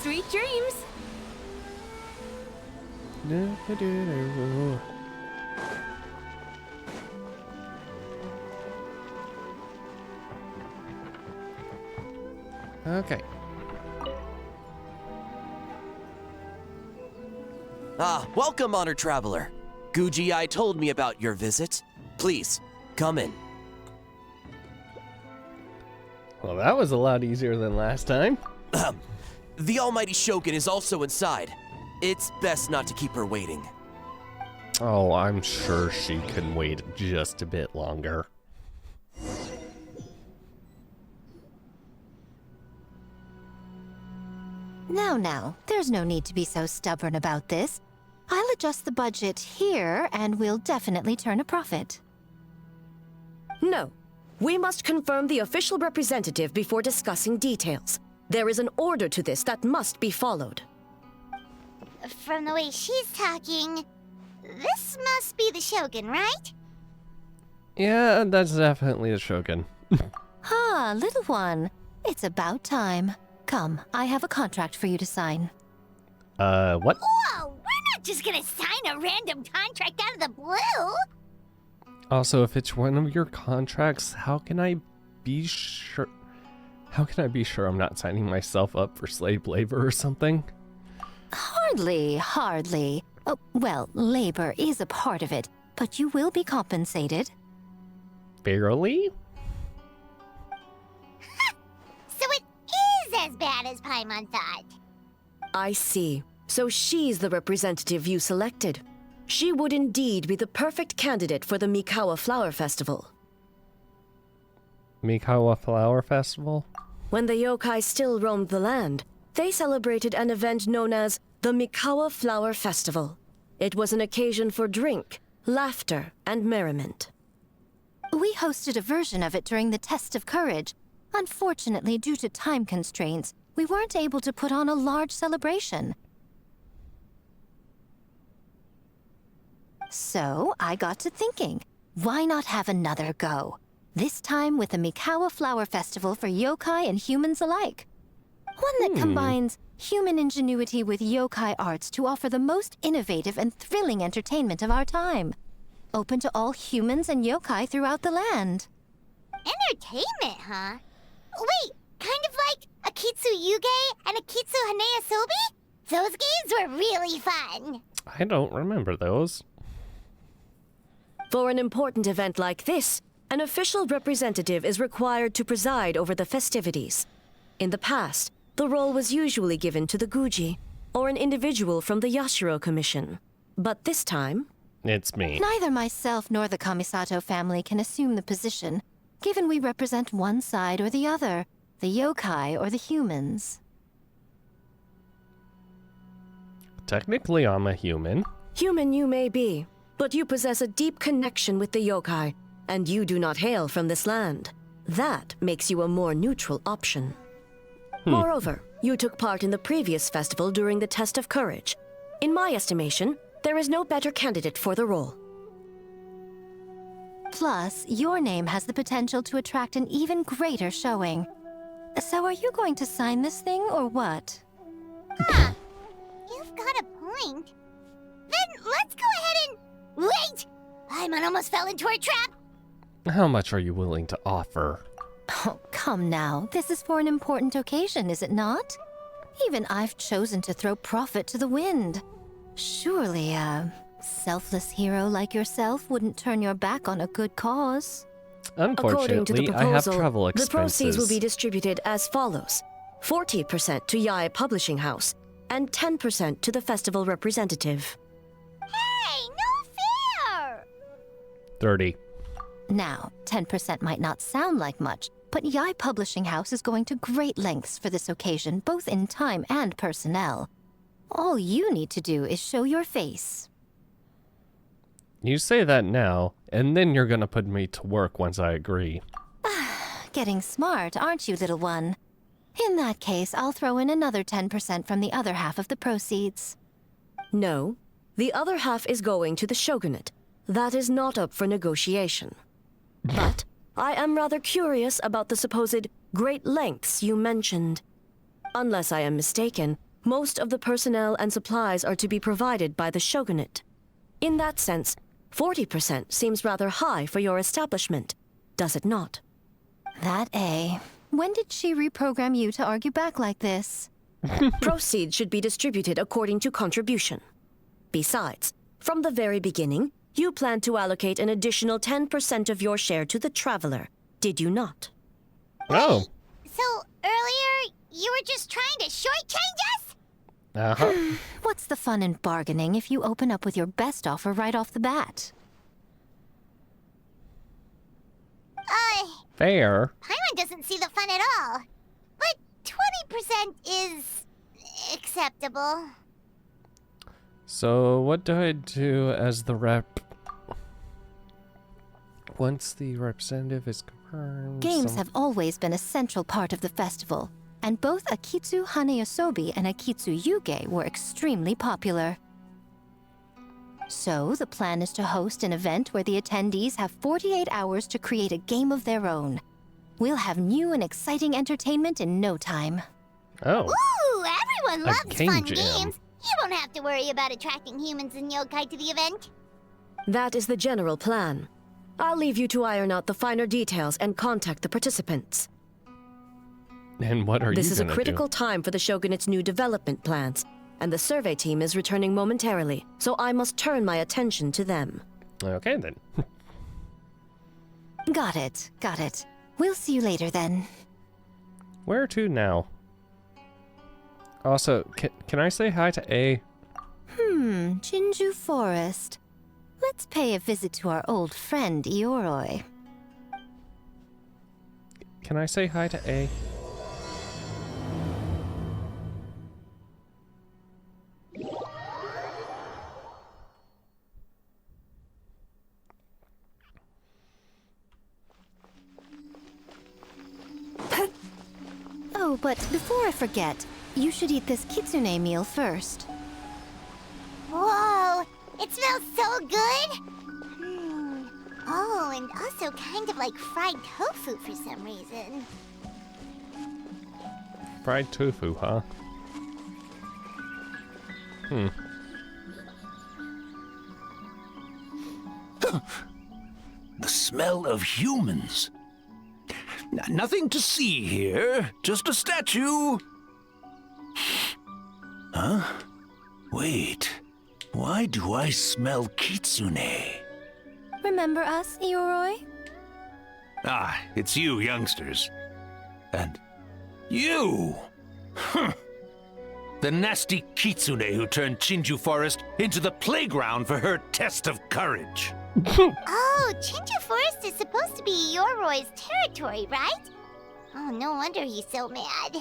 Sweet dreams. Okay. Ah, welcome, Honored Traveler. Guji-ai told me about your visit. Please, come in. Well, that was a lot easier than last time. The almighty Shogun is also inside. It's best not to keep her waiting. Oh, I'm sure she can wait just a bit longer. Now, there's no need to be so stubborn about this. I'll adjust the budget here, and we'll definitely turn a profit. No. We must confirm the official representative before discussing details. There is an order to this that must be followed. From the way she's talking, this must be the Shogun, right? Yeah, that's definitely the Shogun. Ah, little one. It's about time. Come, I have a contract for you to sign. What? Whoa, we're not just gonna sign a random contract out of the blue! Also, if it's one of your contracts, how can I be sure I'm not signing myself up for slave labor or something? Hardly. Oh, well, labor is a part of it, but you will be compensated. Barely? So it is as bad as Paimon thought. I see. So she's the representative you selected. She would indeed be the perfect candidate for the Mikawa Flower Festival. Mikawa Flower Festival? When the yokai still roamed the land, they celebrated an event known as the Mikawa Flower Festival. It was an occasion for drink, laughter, and merriment. We hosted a version of it during the Test of Courage. Unfortunately, due to time constraints, we weren't able to put on a large celebration. So, I got to thinking, why not have another go? This time with the Mikawa Flower Festival for yokai and humans alike. One that combines human ingenuity with yokai arts to offer the most innovative and thrilling entertainment of our time. Open to all humans and yokai throughout the land. Entertainment, huh? Wait, kind of like Akitsu Yuge and Akitsu Hanea Sobi? Those games were really fun. I don't remember those. For an important event like this, an official representative is required to preside over the festivities. In the past, the role was usually given to the Guji, or an individual from the Yashiro Commission. But this time... It's me. Neither myself nor the Kamisato family can assume the position, given we represent one side or the other, the yokai or the humans. Technically, I'm a human. Human you may be, but you possess a deep connection with the yokai, and you do not hail from this land. That makes you a more neutral option. Moreover, you took part in the previous festival during the Test of Courage. In my estimation, there is no better candidate for the role. Plus, your name has the potential to attract an even greater showing. So are you going to sign this thing, or what? Huh. You've got a point. Then let's go ahead and... Wait! Paimon almost fell into our trap! How much are you willing to offer? Oh, come now. This is for an important occasion, is it not? Even I've chosen to throw profit to the wind. Surely a selfless hero like yourself wouldn't turn your back on a good cause. According to the Unfortunately, I have proposal, travel the expenses. proceeds will be distributed as follows. 40% to Yae Publishing House, and 10% to the festival representative. Hey, no fair! 30. Now, 10% might not sound like much, but Yae Publishing House is going to great lengths for this occasion, both in time and personnel. All you need to do is show your face. You say that now, and then you're gonna put me to work once I agree. Getting smart, aren't you, little one? In that case, I'll throw in another 10% from the other half of the proceeds. No, the other half is going to the shogunate. That is not up for negotiation. But I am rather curious about the supposed great lengths you mentioned. Unless I am mistaken, most of the personnel and supplies are to be provided by the shogunate. In that sense, 40% seems rather high for your establishment, does it not? That A. When did she reprogram you to argue back like this? Proceeds should be distributed according to contribution. Besides, from the very beginning, you plan to allocate an additional 10% of your share to the Traveler, did you not? Oh. So, earlier, you were just trying to shortchange us? Uh-huh. What's the fun in bargaining if you open up with your best offer right off the bat? Fair. Paimon doesn't see the fun at all. But 20% is acceptable. So what do I do as the rep? Once the representative is confirmed... Games have always been a central part of the festival, and both Akitsu Hanayosobi and Akitsu Yuge were extremely popular. So, the plan is to host an event where the attendees have 48 hours to create a game of their own. We'll have new and exciting entertainment in no time. Oh. Ooh, everyone A loves game fun jam. games. You won't have to worry about attracting humans and yokai to the event. That is the general plan. I'll leave you to iron out the finer details and contact the participants. And what are This you is a gonna critical do? time for the Shogunate's new development plans, and the survey team is returning momentarily, so I must turn my attention to them. Okay, then. Got it, got it. We'll see you later then. Where to now? Also, can I say hi to A? Jinju Forest. Let's pay a visit to our old friend, Ioroi. Can I say hi to A? Oh, but before I forget, you should eat this kitsune meal first. Whoa, it smells so good. Oh, and also kind of like fried tofu for some reason. Fried tofu, huh? The smell of humans. Nothing to see here, just a statue. Huh? Wait, why do I smell kitsune? Remember us, Ioroi? Ah, it's you youngsters. And you! Huh. The nasty kitsune who turned Chinju Forest into the playground for her test of courage. Oh, Chinju Forest is supposed to be Ioroi's territory, right? Oh, no wonder he's so mad.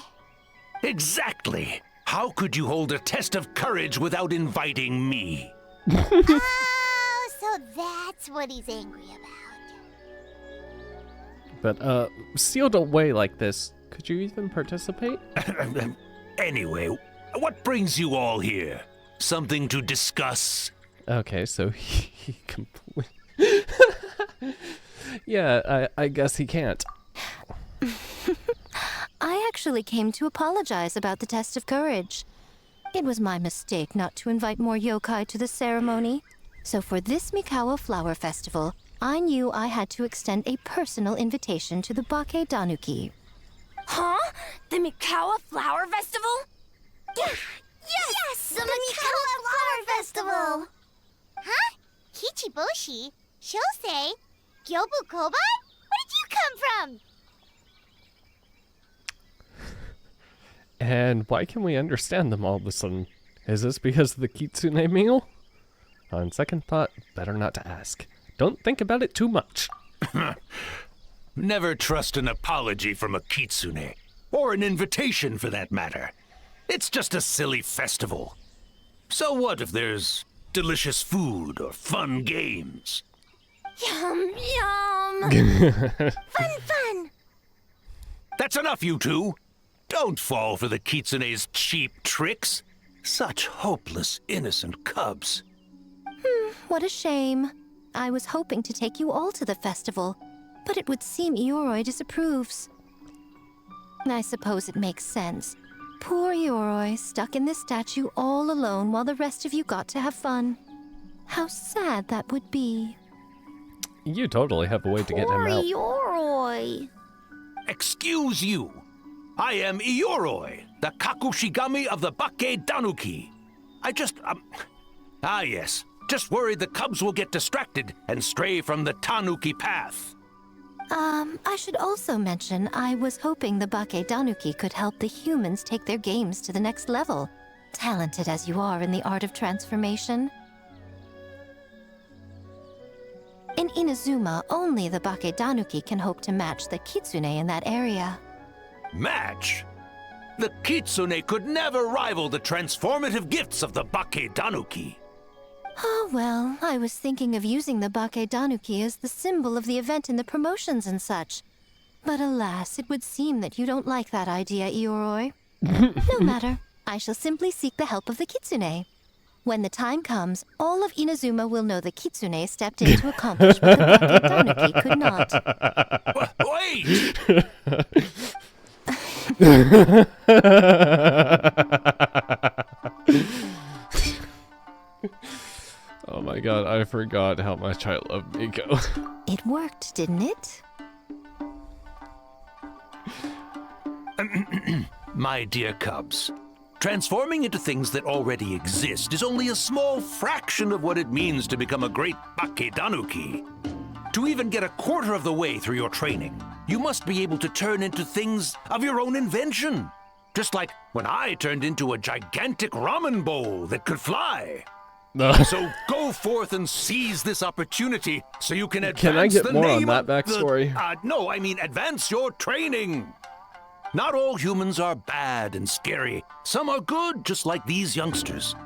Exactly! How could you hold a test of courage without inviting me? Oh, so that's what he's angry about. But, sealed away like this, could you even participate? Anyway, what brings you all here? Something to discuss? Okay, so he completely... Yeah, I guess he can't. I actually came to apologize about the test of courage. It was my mistake not to invite more yokai to the ceremony. So for this Mikawa Flower Festival, I knew I had to extend a personal invitation to the Bake Danuki. Huh? The Mikawa Flower Festival? Yes! The Mikawa Flower Festival! Huh? Kichiboshi? Shosei? Gyobu Kobai? Where did you come from? And why can we understand them all of a sudden? Is this because of the kitsune meal? On second thought, better not to ask. Don't think about it too much. Never trust an apology from a kitsune, or an invitation for that matter. It's just a silly festival. So what if there's delicious food or fun games? Yum, yum! Fun! That's enough, you two! Don't fall for the kitsune's cheap tricks. Such hopeless, innocent cubs. What a shame. I was hoping to take you all to the festival, but it would seem Ioroi disapproves. I suppose it makes sense. Poor Ioroi, stuck in this statue all alone while the rest of you got to have fun. How sad that would be. You totally have a way to get him out. Ioroi. Excuse you. I am Ioroi, the Kakushigami of the Bake Danuki. I just, Ah yes, Just worried the cubs will get distracted and stray from the Tanuki path. I should also mention I was hoping the Bakedanuki could help the humans take their games to the next level, talented as you are in the art of transformation. In Inazuma, only the Bakedanuki can hope to match the Kitsune in that area. Match? The Kitsune could never rival the transformative gifts of the Bakedanuki. Oh, well, I was thinking of using the Bakedanuki as the symbol of the event in the promotions and such. But alas, it would seem that you don't like that idea, Ioroi. No matter. I shall simply seek the help of the Kitsune. When the time comes, all of Inazuma will know the Kitsune stepped in to accomplish what the Bakedanuki could not. Oh my god, I forgot how much I love Miko. It worked, didn't it? My dear cubs, transforming into things that already exist is only a small fraction of what it means to become a great Bakedanuki. To even get a quarter of the way through your training, you must be able to turn into things of your own invention. Just like when I turned into a gigantic ramen bowl that could fly. So go forth and seize this opportunity so you can advance Can I get the more on name that of the- backstory? No, I mean advance your training. Not all humans are bad and scary. Some are good, just like these youngsters.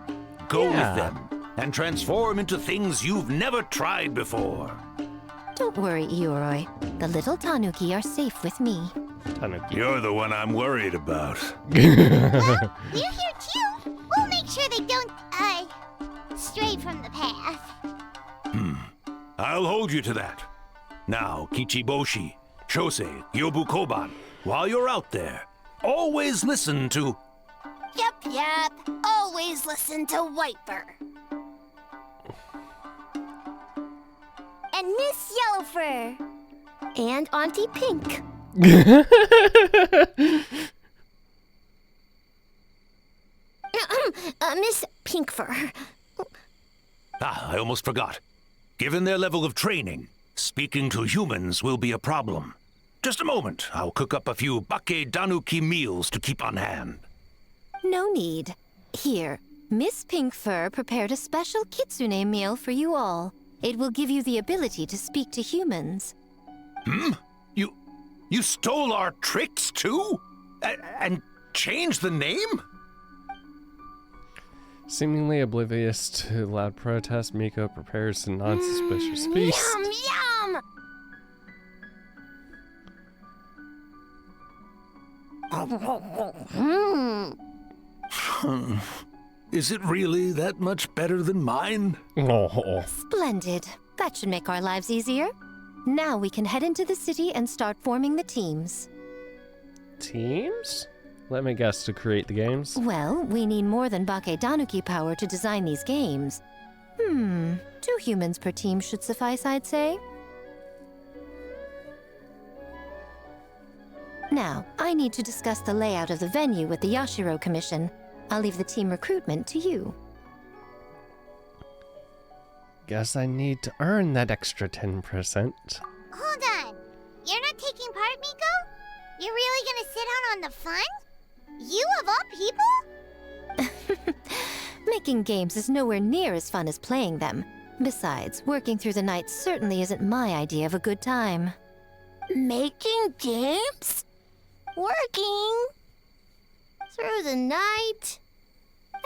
Go with them and transform into things you've never tried before. Don't worry, Ioroi. The little Tanuki are safe with me. You're the one I'm worried about. We're here too. We'll make sure they don't, stray from the path. I'll hold you to that. Now, Kichiboshi, Shosei, Gyobu Koban, while you're out there, always listen to... Yep. Always listen to Wiper. And Miss Yellowfur. And Auntie Pink. Miss Pinkfur. I almost forgot. Given their level of training, speaking to humans will be a problem. Just a moment, I'll cook up a few Bakedanuki meals to keep on hand. No need. Here, Miss Pinkfur prepared a special Kitsune meal for you all. It will give you the ability to speak to humans. You stole our tricks too? And changed the name? Seemingly oblivious to loud protest, Miko prepares a non-suspicious feast. Yum! Is it really that much better than mine? Oh. Splendid. That should make our lives easier. Now we can head into the city and start forming the teams. Teams? Let me guess, to create the games? Well, we need more than Bakedanuki power to design these games. 2 humans per team should suffice, I'd say. Now, I need to discuss the layout of the venue with the Yashiro Commission. I'll leave the team recruitment to you. Guess I need to earn that extra 10%. Hold on. You're not taking part, Miko? You're really gonna sit out on the fun? You of all people? Making games is nowhere near as fun as playing them. Besides, working through the night certainly isn't my idea of a good time. Making games? Working? Through the night?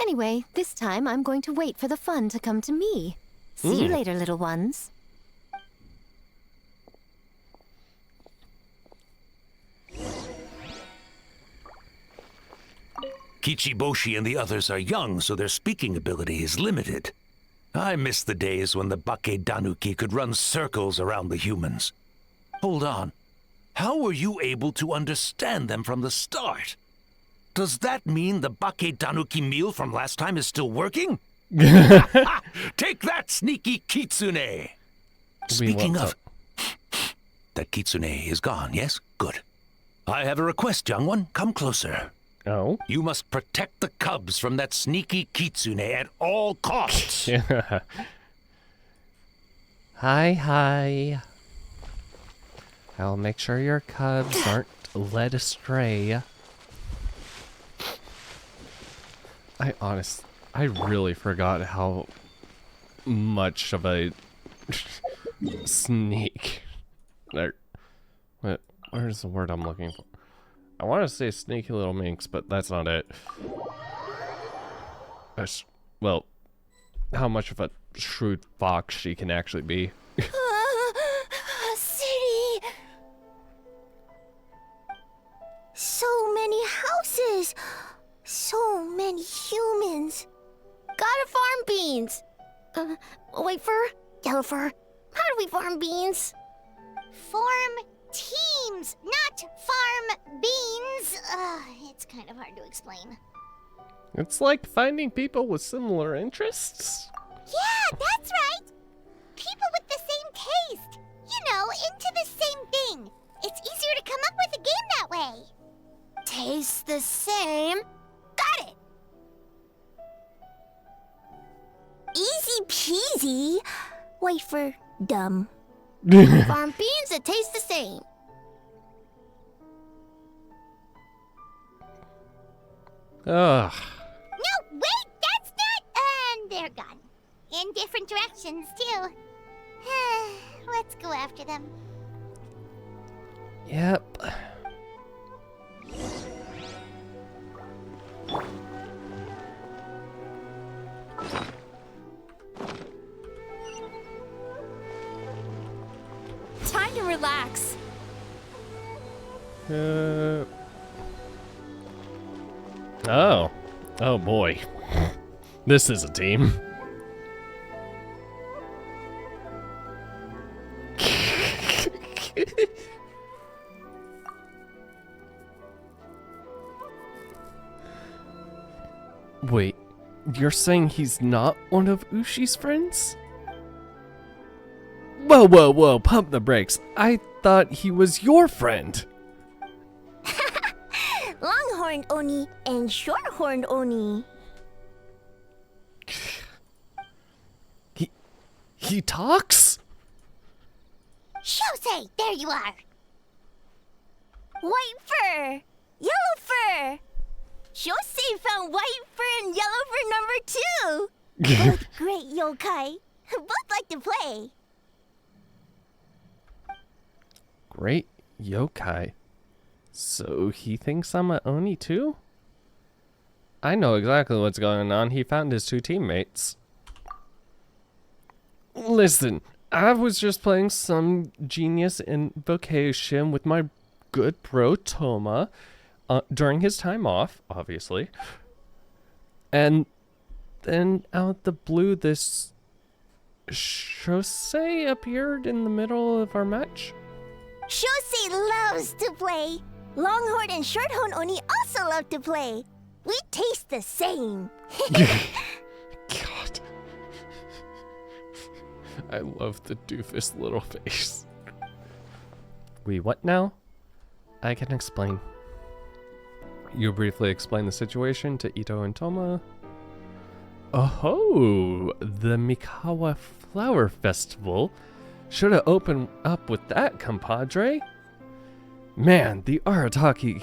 Anyway, this time I'm going to wait for the fun to come to me. See you later, little ones. Kichiboshi and the others are young, so their speaking ability is limited. I miss the days when the Bakedanuki could run circles around the humans. Hold on. How were you able to understand them from the start? Does that mean the Bakedanuki meal from last time is still working? Take that, sneaky Kitsune! Speaking of... That Kitsune is gone, yes? Good. I have a request, young one. Come closer. Oh? You must protect the cubs from that sneaky Kitsune at all costs. Hi. I'll make sure your cubs aren't led astray. I really forgot how much of a sneak. Where's the word I'm looking for? I want to say sneaky little minx, but that's not it. Well, how much of a shrewd fox she can actually be. City! So many houses! So many humans! Gotta farm beans! Whitefur? Yellowfur? How do we farm beans? Farm teams, not farm beans! It's kind of hard to explain. It's like finding people with similar interests. Yeah, that's right! People with the same taste! You know, into the same thing! It's easier to come up with a game that way! Taste the same? Got it! Easy peasy! Wait for dumb. Farm beans that taste the same. Ugh. No, wait, that's not... And they're gone. In different directions, too. Let's go after them. Yep. Time to relax. Oh boy. This is a team. Wait, you're saying he's not one of Ushi's friends? Whoa, pump the brakes. I thought he was your friend. Longhorned Oni and Shorthorned Oni. He talks? Shosei, there you are. White fur, yellow fur. Shosei found white fur and yellow fur number 2. Both great yokai. Both like to play. Great yokai. So he thinks I'm a Oni too? I know exactly what's going on. He found his 2 teammates. Listen, I was just playing some genius invocation with my good bro Toma during his time off, obviously. And then out the blue, this Shosei appeared in the middle of our match. Shosei loves to play. Longhorn and Shorthorn Oni also love to play. We taste the same. God. I love the doofus little face. Wait, what now? I can explain. You briefly explain the situation to Ito and Toma. Oh, the Mikawa Flower Festival. Should have opened up with that, compadre. Man, the Arataki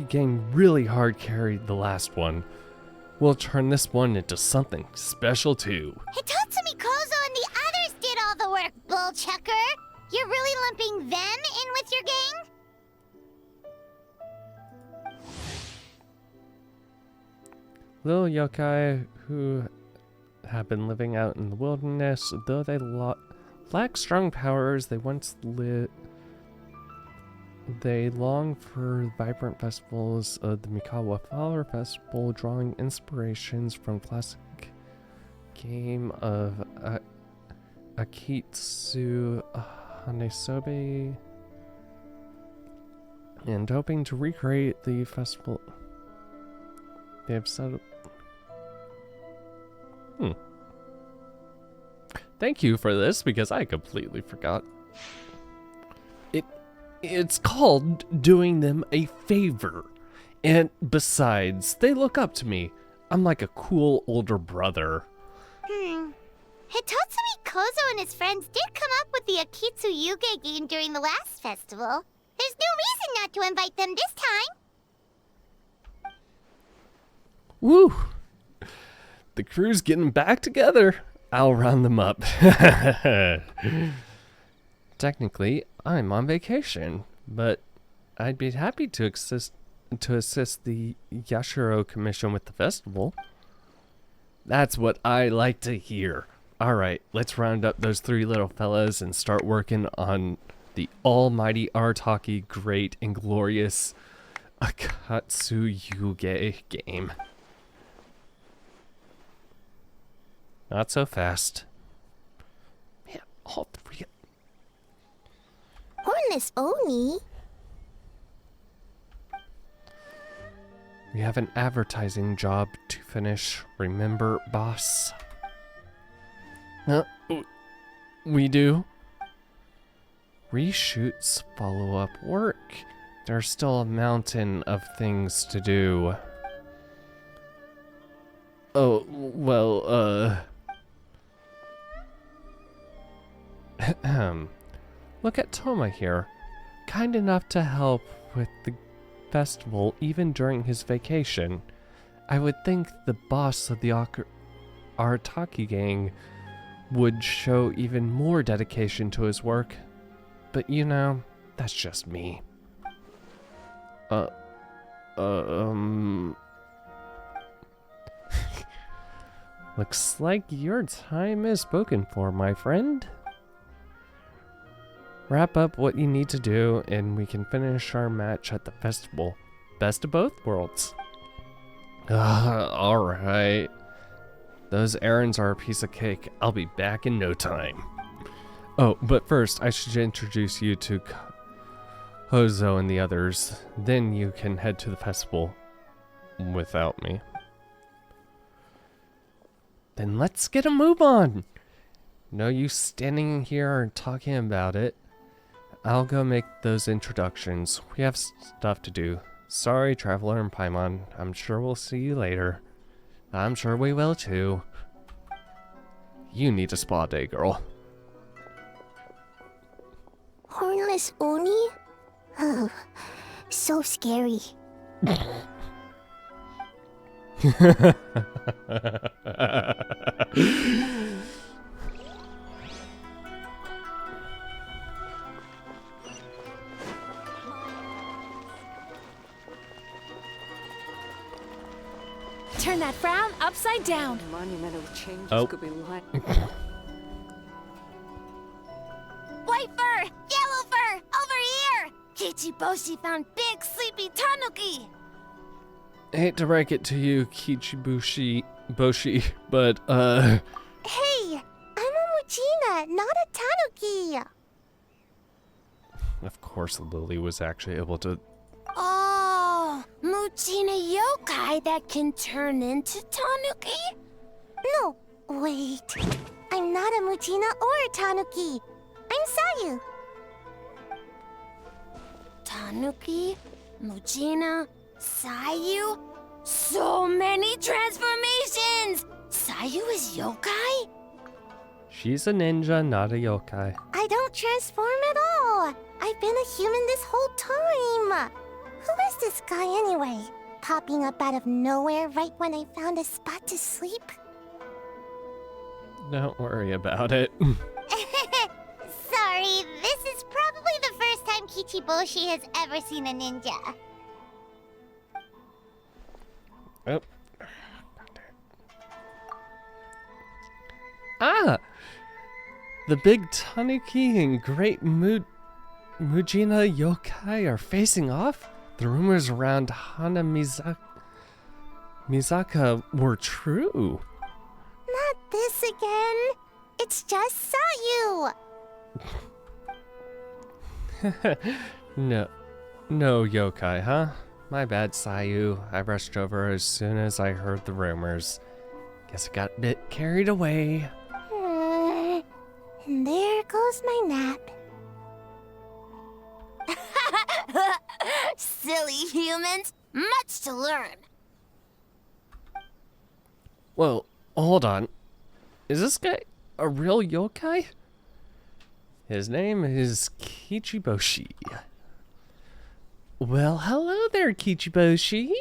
gang really hard carried the last one. We'll turn this one into something special too. Hitatsumi Kozo and the others did all the work, Bullchucker. You're really lumping them in with your gang? Little yokai who have been living out in the wilderness, though they lack strong powers, they long for vibrant festivals of the Mikawa Flower Festival, drawing inspirations from classic game of Akitsu Hanesobe, and hoping to recreate the festival. They have set up. Thank you for this, because I completely forgot. It's called doing them a favor. And besides, they look up to me. I'm like a cool older brother. Hitotsumi Kozo and his friends did come up with the Akitsu Yuge game during the last festival. There's no reason not to invite them this time. Woo! The crew's getting back together. I'll round them up. Technically, I'm on vacation, but I'd be happy to assist the Yashiro Commission with the festival. That's what I like to hear. Alright, let's round up those three little fellas and start working on the almighty Arataki great and glorious Akatsu Yuge game. Not so fast. Man, all three. Hornless Oni? We have an advertising job to finish. Remember, boss? We do. Reshoots, follow-up work. There's still a mountain of things to do. Oh, well, look at Toma here. Kind enough to help with the festival even during his vacation. I would think the boss of the Arataki gang would show even more dedication to his work. But you know, that's just me. Looks like your time is spoken for, my friend. Wrap up what you need to do, and we can finish our match at the festival. Best of both worlds. Alright. Those errands are a piece of cake. I'll be back in no time. Oh, but first, I should introduce you to Hozo and the others. Then you can head to the festival without me. Then let's get a move on. No use standing here and talking about it. I'll go make those introductions. We have stuff to do. Sorry, Traveler and Paimon. I'm sure we'll see you later. I'm sure we will too. You need a spa day, girl. Hornless Oni? Oh, so scary. Turn that frown upside down. Monumental changes Oh. could be like. White fur! Yellow fur! Over here! Kichiboshi found big sleepy tanuki! Hate to break it to you, Kichiboshi, but Hey! I'm a Mujina, not a tanuki! of course Lily was actually able to. Oh, Mujina yokai that can turn into tanuki? No, wait. I'm not a Mujina or a tanuki. I'm Sayu. Tanuki, Mujina, Sayu? So many transformations! Sayu is yokai? She's a ninja, not a yokai. I don't transform at all. I've been a human this whole time. Who is this guy anyway? Popping up out of nowhere right when I found a spot to sleep? Don't worry about it. Sorry, this is probably the first time Kichiboshi has ever seen a ninja. Oh. Ah! The big Tanuki and great Mujina yokai are facing off? The rumors around Hana Mizaka were true. Not this again. It's just Sayu. No yokai, huh? My bad, Sayu. I rushed over as soon as I heard the rumors. Guess I got a bit carried away. And there goes my nap. Silly humans. Much to learn. Well, hold on. Is this guy a real yokai? His name is Kichiboshi. Well, hello there, Kichiboshi.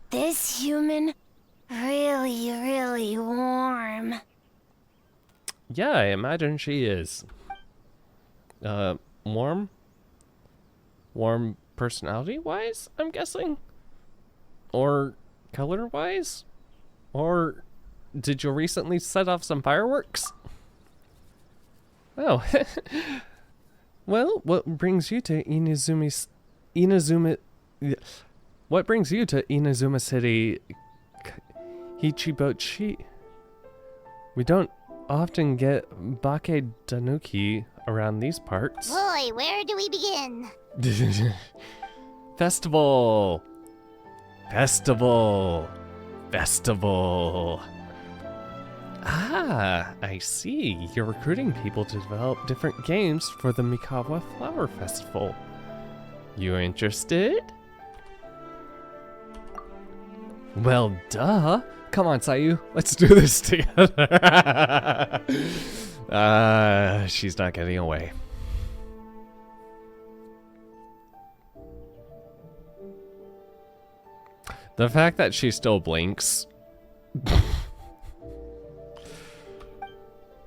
This human, really warm. Yeah, I imagine she is. Warm? Warm personality-wise, I'm guessing? Or color-wise? Or did you recently set off some fireworks? Oh. Well, what brings you to what brings you to Inazuma City, Hichibochi? We don't often get Bake Danuki around these parts. Boy, where do we begin? Festival! Festival! Festival! Ah, I see. You're recruiting people to develop different games for the Mikawa Flower Festival. You interested? Well, duh. Come on, Sayu. Let's do this together. She's not getting away. The fact that she still blinks.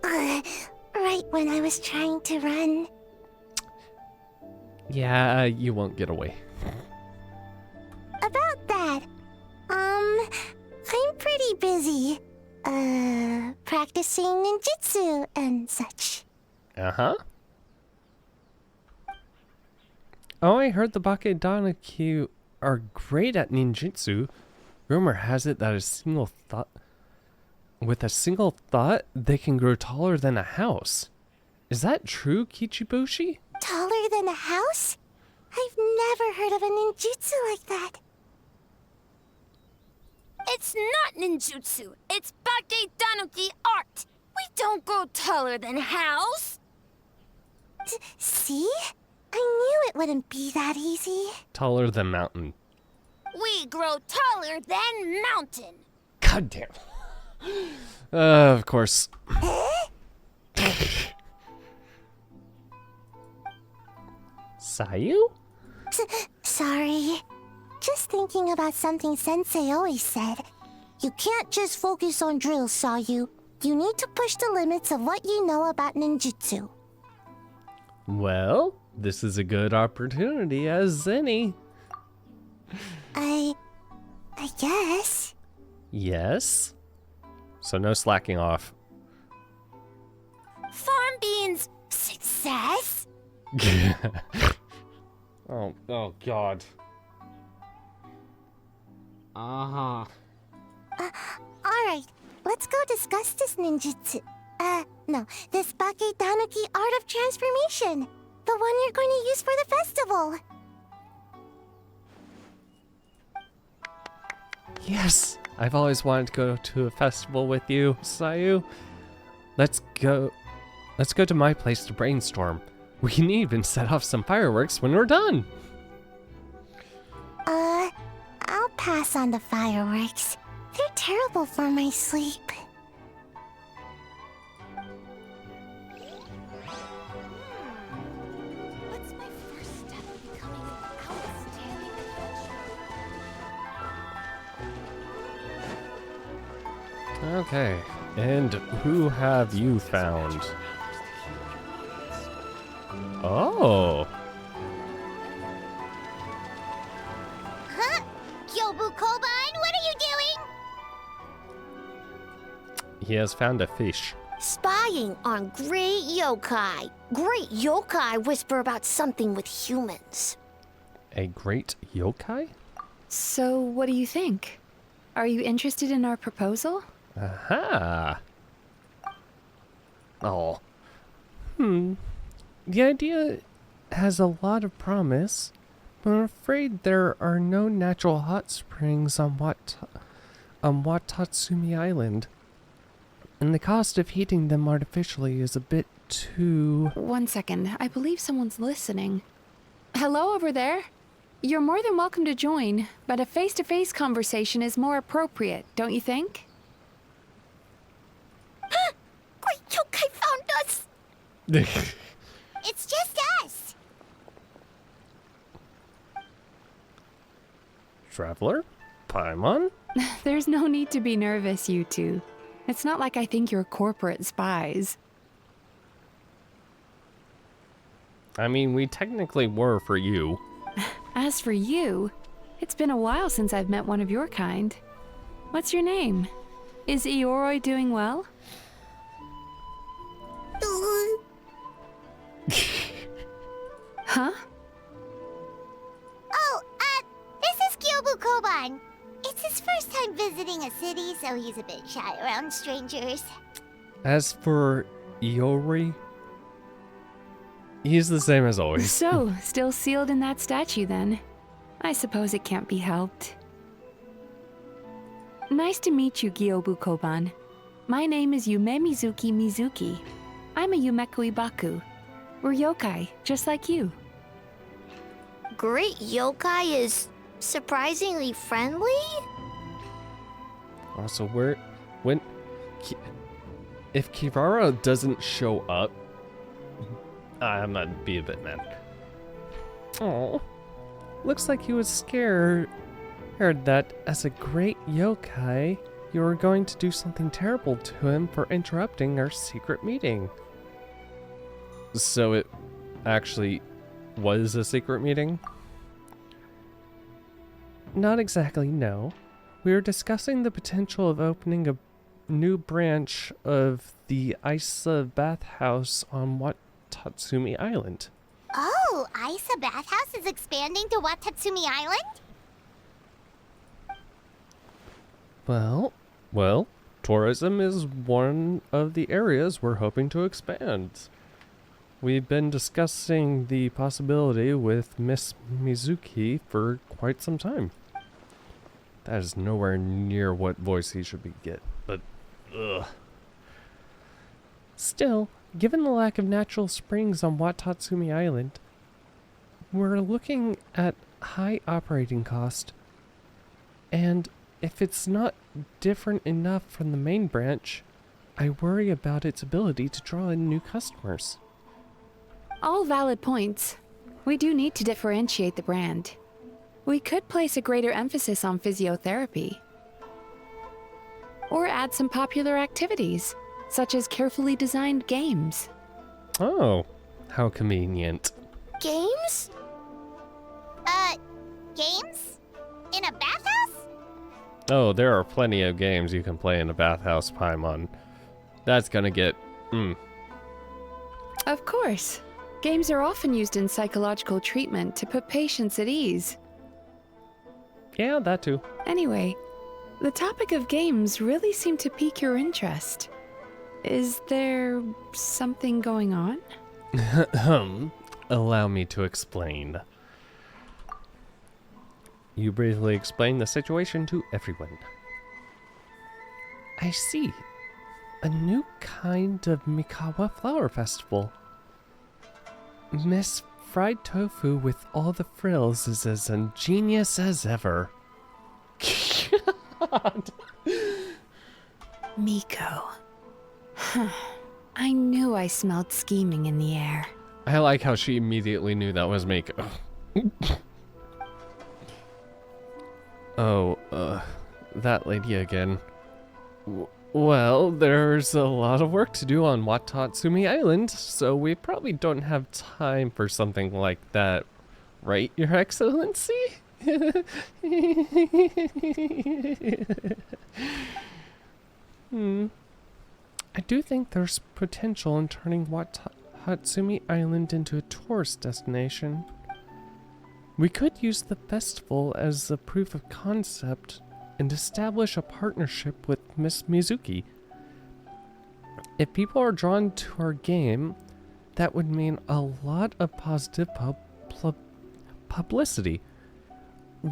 Right when I was trying to run. Yeah, you won't get away. About that, I'm pretty busy, practicing ninjutsu and such. Uh-huh. Oh, I heard the Bake Danuki are great at ninjutsu. Rumor has it that with a single thought, they can grow taller than a house. Is that true, Kichiboshi? Taller than a house? I've never heard of a ninjutsu like that. It's not ninjutsu. It's Bake Danuki art. We don't grow taller than house. See? I knew it wouldn't be that easy. Taller than mountain. We grow taller than mountain. God damn. Of course. Sayu? Sorry. Just thinking about something Sensei always said. You can't just focus on drills, Sayu. You need to push the limits of what you know about ninjutsu. Well, this is a good opportunity as any. I guess. Yes? So no slacking off. Farm beans success? Oh God. Alright, let's go discuss this ninjutsu. No, this Bake Danuki Art of Transformation. The one you're going to use for the festival. Yes! I've always wanted to go to a festival with you, Sayu. Let's go to my place to brainstorm. We can even set off some fireworks when we're done. I'll pass on the fireworks. They're terrible for my sleep. What's my first step in becoming an outstanding adventurer? Okay, and who have you found? Oh. Huh? Kyobu Kobine, what are you doing? He has found a fish. Spying on great yokai. Great yokai whisper about something with humans. A great yokai? So, what do you think? Are you interested in our proposal? Aha! Oh. The idea has a lot of promise, but I'm afraid there are no natural hot springs on Watatsumi Island. And the cost of heating them artificially is a bit too... 1 second, I believe someone's listening. Hello over there? You're more than welcome to join, but a face-to-face conversation is more appropriate, don't you think? It's just us. Traveler? Paimon? There's no need to be nervous, you two. It's not like I think you're corporate spies. I mean, we technically were for you. As for you, it's been a while since I've met one of your kind. What's your name? Is Ioroi doing well? Huh? Oh, this is Kyobu Koban. It's his first time visiting a city, so he's a bit shy around strangers. As for Ioroi, he's the same as always. So, still sealed in that statue then. I suppose it can't be helped. Nice to meet you, Kyobu Koban. My name is Yume Mizuki Mizuki. I'm a Yumeku Ibaku. We're yokai, just like you. Great yokai is surprisingly friendly? Also, if Kirara doesn't show up, I'm gonna be a bit mad. Oh, looks like he was scared that as a great yokai, you were going to do something terrible to him for interrupting our secret meeting. So it actually was a secret meeting? Not exactly, no. We were discussing the potential of opening a new branch of the Isa bathhouse on Watatsumi Island. Oh, Isa Bathhouse is expanding to Watatsumi Island? Well, tourism is one of the areas we're hoping to expand. We've been discussing the possibility with Miss Mizuki for quite some time. That is nowhere near what voice he should get, but ugh. Still, given the lack of natural springs on Watatsumi Island, we're looking at high operating cost. And if it's not different enough from the main branch, I worry about its ability to draw in new customers. All valid points. We do need to differentiate the brand. We could place a greater emphasis on physiotherapy. Or add some popular activities, such as carefully designed games. Oh, how convenient. Games? Games? In a bathhouse? Oh, there are plenty of games you can play in a bathhouse, Paimon. That's gonna get, Of course. Games are often used in psychological treatment to put patients at ease. Yeah, that too. Anyway, the topic of games really seemed to pique your interest. Is there something going on? Allow me to explain. You briefly explain the situation to everyone. I see. A new kind of Mikawa Flower Festival. Miss Fried Tofu with all the frills is as ingenious as ever. God. Miko. I knew I smelled scheming in the air. I like how she immediately knew that was Miko. That lady again. Well, there's a lot of work to do on Watatsumi Island, so we probably don't have time for something like that. Right, Your Excellency? I do think there's potential in turning Watatsumi Island into a tourist destination. We could use the festival as a proof of concept and establish a partnership with Miss Mizuki. If people are drawn to our game, that would mean a lot of positive publicity,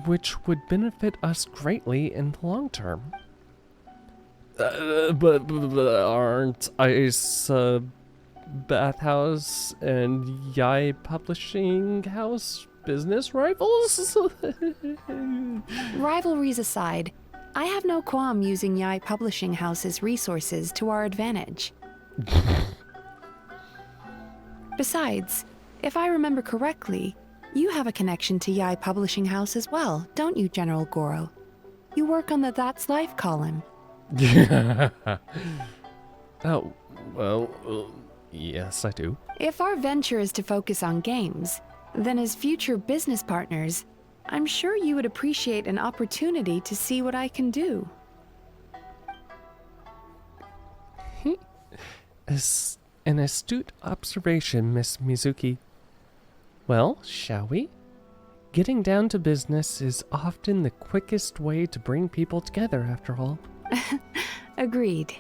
which would benefit us greatly in the long term. But aren't Ice Bathhouse and Yai Publishing House business rivals? Rivalries aside, I have no qualm using Yai Publishing House's resources to our advantage. Besides, if I remember correctly, you have a connection to Yai Publishing House as well, don't you, General Goro? You work on the That's Life column. Oh, well, yes, I do. If our venture is to focus on games, then as future business partners, I'm sure you would appreciate an opportunity to see what I can do. An astute observation, Miss Mizuki. Well, shall we? Getting down to business is often the quickest way to bring people together, after all. Agreed.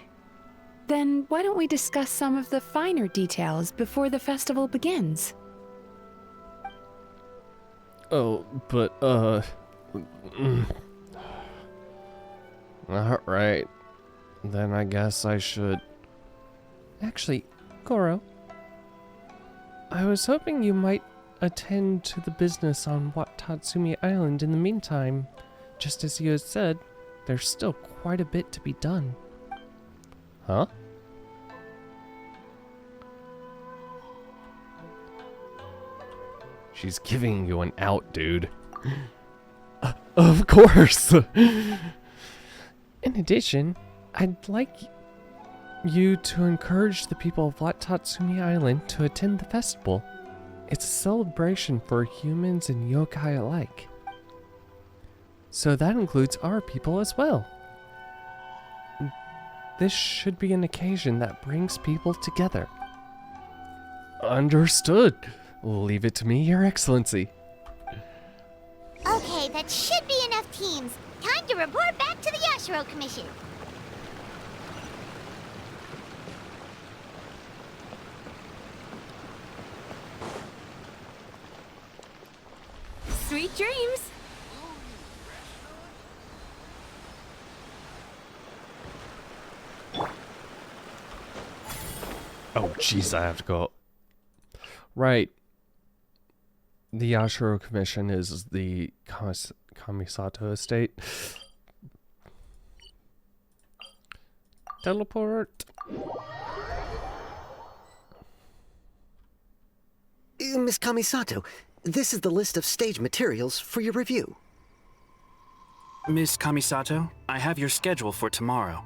Then why don't we discuss some of the finer details before the festival begins? Oh, but, Alright. Then I guess I should... Actually, Goro, I was hoping you might attend to the business on Wat Tatsumi Island in the meantime. Just as you had said, there's still quite a bit to be done. Huh? She's giving you an out, dude. Of course! In addition, I'd like you to encourage the people of Wat Tatsumi Island to attend the festival. It's a celebration for humans and yokai alike. So that includes our people as well. This should be an occasion that brings people together. Understood. Leave it to me, Your Excellency. Okay, that should be enough teams. Time to report back to the Yashiro Commission. Sweet dreams. Oh, jeez, I have to go. Right. The Yashiro Commission is the Kamisato estate. Teleport. Miss Kamisato, this is the list of stage materials for your review. Miss Kamisato, I have your schedule for tomorrow.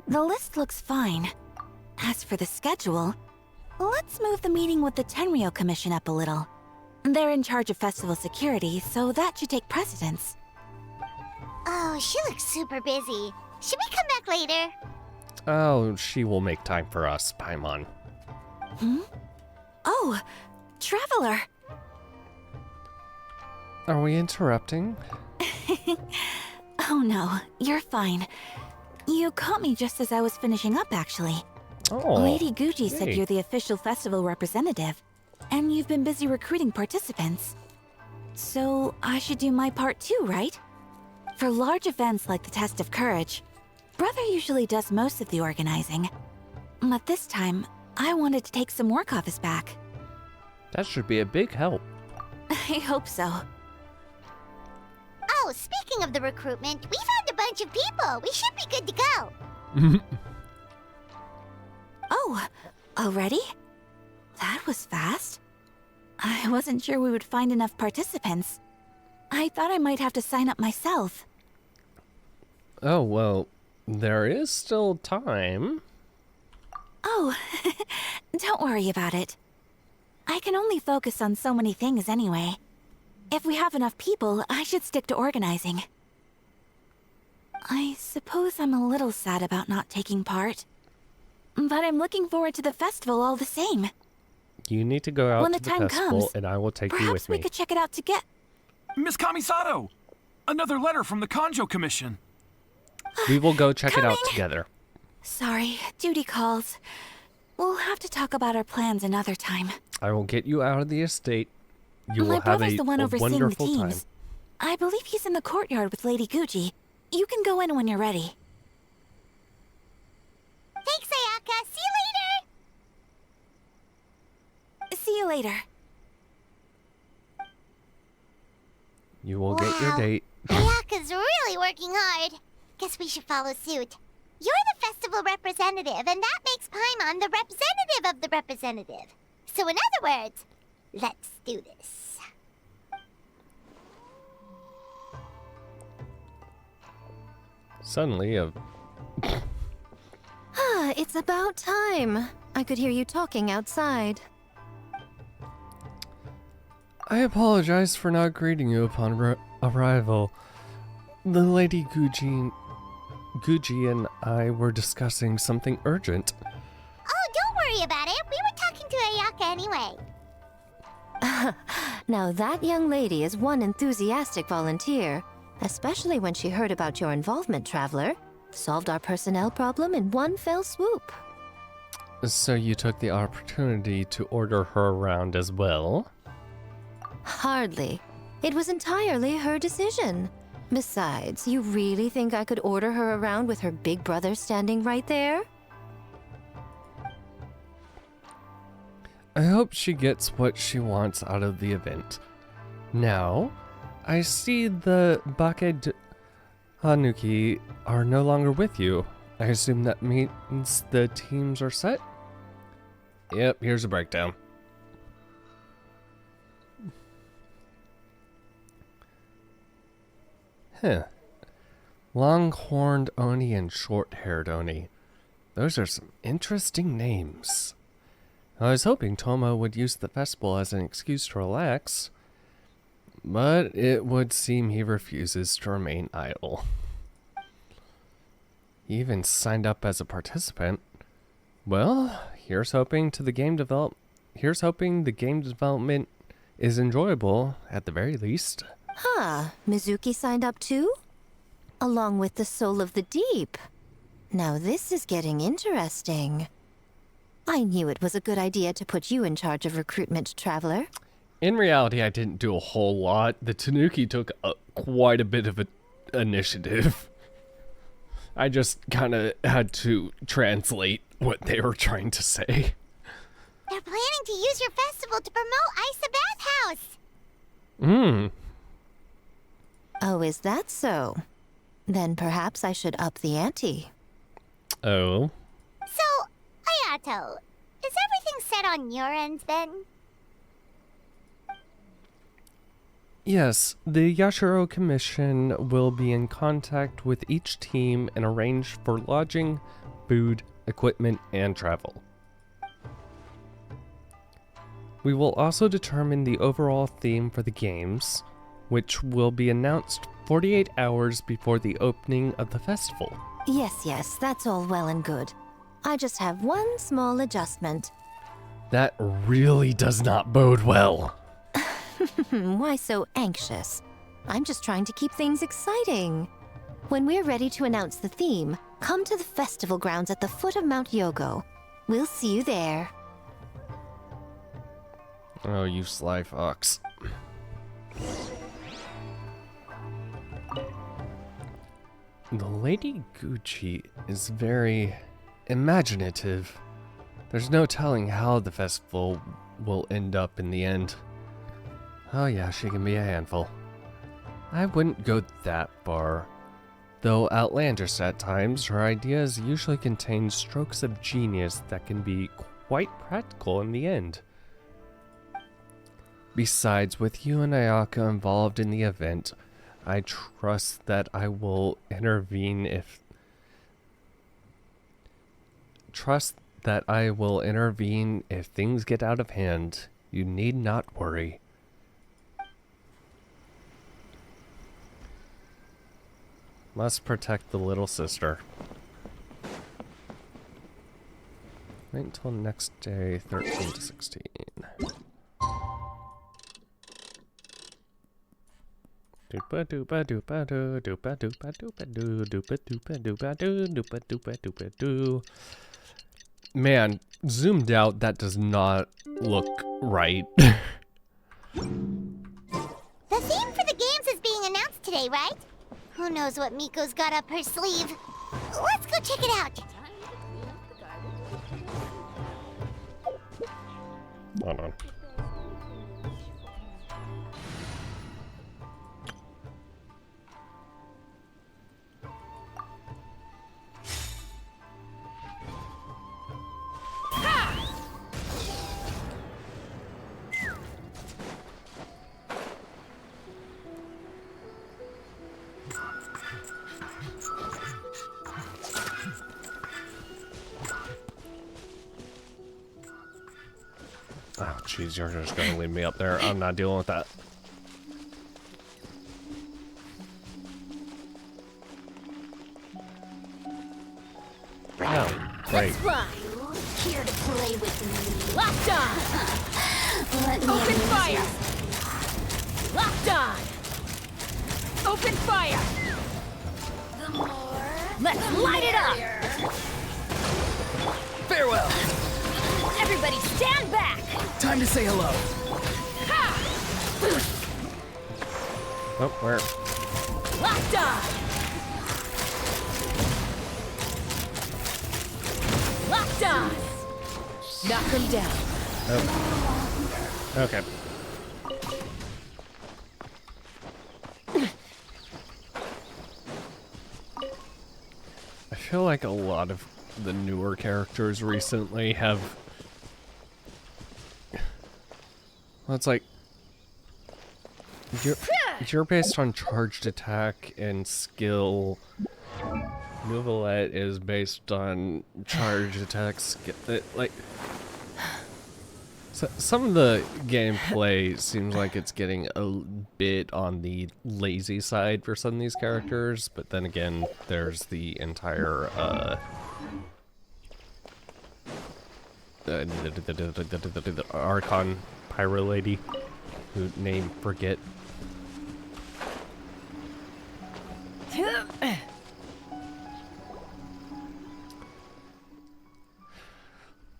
The list looks fine. As for the schedule, let's move the meeting with the Tenryo Commission up a little. They're in charge of festival security, so that should take precedence. Oh, she looks super busy. Should we come back later? Oh, she will make time for us, Paimon. Oh, Traveler! Are we interrupting? Oh no, you're fine. You caught me just as I was finishing up, actually. Oh, Lady Guji said yay. you're the official festival representative, and you've been busy recruiting participants. So I should do my part too, right? For large events like the Test of Courage, Brother usually does most of the organizing. But this time, I wanted to take some work off his back. That should be a big help. I hope so. Oh, speaking of the recruitment, we found a bunch of people. We should be good to go. Oh, already? That was fast. I wasn't sure we would find enough participants. I thought I might have to sign up myself. Oh, well, there is still time. Oh, don't worry about it. I can only focus on so many things anyway. If we have enough people, I should stick to organizing. I suppose I'm a little sad about not taking part. But I'm looking forward to the festival all the same. You need to go out When to the the time festival, comes, and I will take you Perhaps with we me. could check it out together. Miss Kamisato! Another letter from the Kanjo Commission. We will go check it out together. Sorry, duty calls. We'll have to talk about our plans another time. I will get you out of the estate. You will My have brother's the one a overseeing the wonderful time. teams. I believe he's in the courtyard with Lady Guji. You can go in when you're ready. Thanks, Ayaka. See you later. You will get your Wow. date. Ayaka's really working hard. Guess we should follow suit. You're the festival representative, and that makes Paimon the representative of the representative. So in other words, let's do this. Suddenly, It's about time. I could hear you talking outside. I apologize for not greeting you upon arrival. The Lady Guji and I were discussing something urgent. Oh, don't worry about it. We were talking to Ayaka anyway. Now that young lady is one enthusiastic volunteer, especially when she heard about your involvement, Traveler. Solved our personnel problem in one fell swoop. So you took the opportunity to order her around as well? Hardly. It was entirely her decision. Besides, you really think I could order her around with her big brother standing right there? I hope she gets what she wants out of the event. Now, I see the Bake Hanuki are no longer with you. I assume that means the teams are set? Yep, here's a breakdown. Long-horned Oni and short-haired Oni. Those are some interesting names. I was hoping Toma would use the festival as an excuse to relax, but it would seem he refuses to remain idle. He even signed up as a participant. Well, here's hoping the game development is enjoyable at the very least. Mizuki signed up too? Along with the Soul of the Deep. Now this is getting interesting. I knew it was a good idea to put you in charge of recruitment, Traveler. In reality, I didn't do a whole lot. The Tanuki took quite a bit of an initiative. I just kind of had to translate what they were trying to say. They're planning to use your festival to promote Isa Bathhouse. Oh, is that so? Then perhaps I should up the ante. Oh. So, Ayato, is everything set on your end then? Yes, the Yashiro Commission will be in contact with each team and arrange for lodging, food, equipment, and travel. We will also determine the overall theme for the games, which will be announced 48 hours before the opening of the festival. Yes, that's all well and good. I just have one small adjustment. That really does not bode well. Why so anxious? I'm just trying to keep things exciting. When we're ready to announce the theme, come to the festival grounds at the foot of Mount Yogo. We'll see you there. Oh, you sly fox. The Lady Guji is very imaginative. There's no telling how the festival will end up in the end. Oh yeah, she can be a handful. I wouldn't go that far. Though outlandish at times, her ideas usually contain strokes of genius that can be quite practical in the end. Besides, with you and Ayaka involved in the event, I trust that I will intervene if things get out of hand. You need not worry. Must protect the little sister. Wait until next day, 13 to 16. Doopa doopa doopa doo doopa doopa doopa doo doopa doopa doopa doo doopa doopa doopa doo. Man, zoomed out, that does not look right. The theme for the games is being announced today, right? Who knows what Miko's got up her sleeve? Let's go check it out. Hold on. jeez, you're just gonna leave me up there. I'm not dealing with that. Oh, great. Let's ride. Here to play with me. Locked on. Open fire. Locked on. Open fire. The more. Let's light it up. Farewell. Everybody stand back. Time to say hello. Ha! Oh, where? Locked on. Locked on. Knock him down. Oh. Okay. I feel like a lot of the newer characters recently have... Well, it's like... You're based on charged attack and skill. Nouvellette is based on charged attack skill. Like... So, some of the gameplay seems like it's getting a bit on the lazy side for some of these characters, but then again, there's the entire the Archon Pyro Lady, who name forget.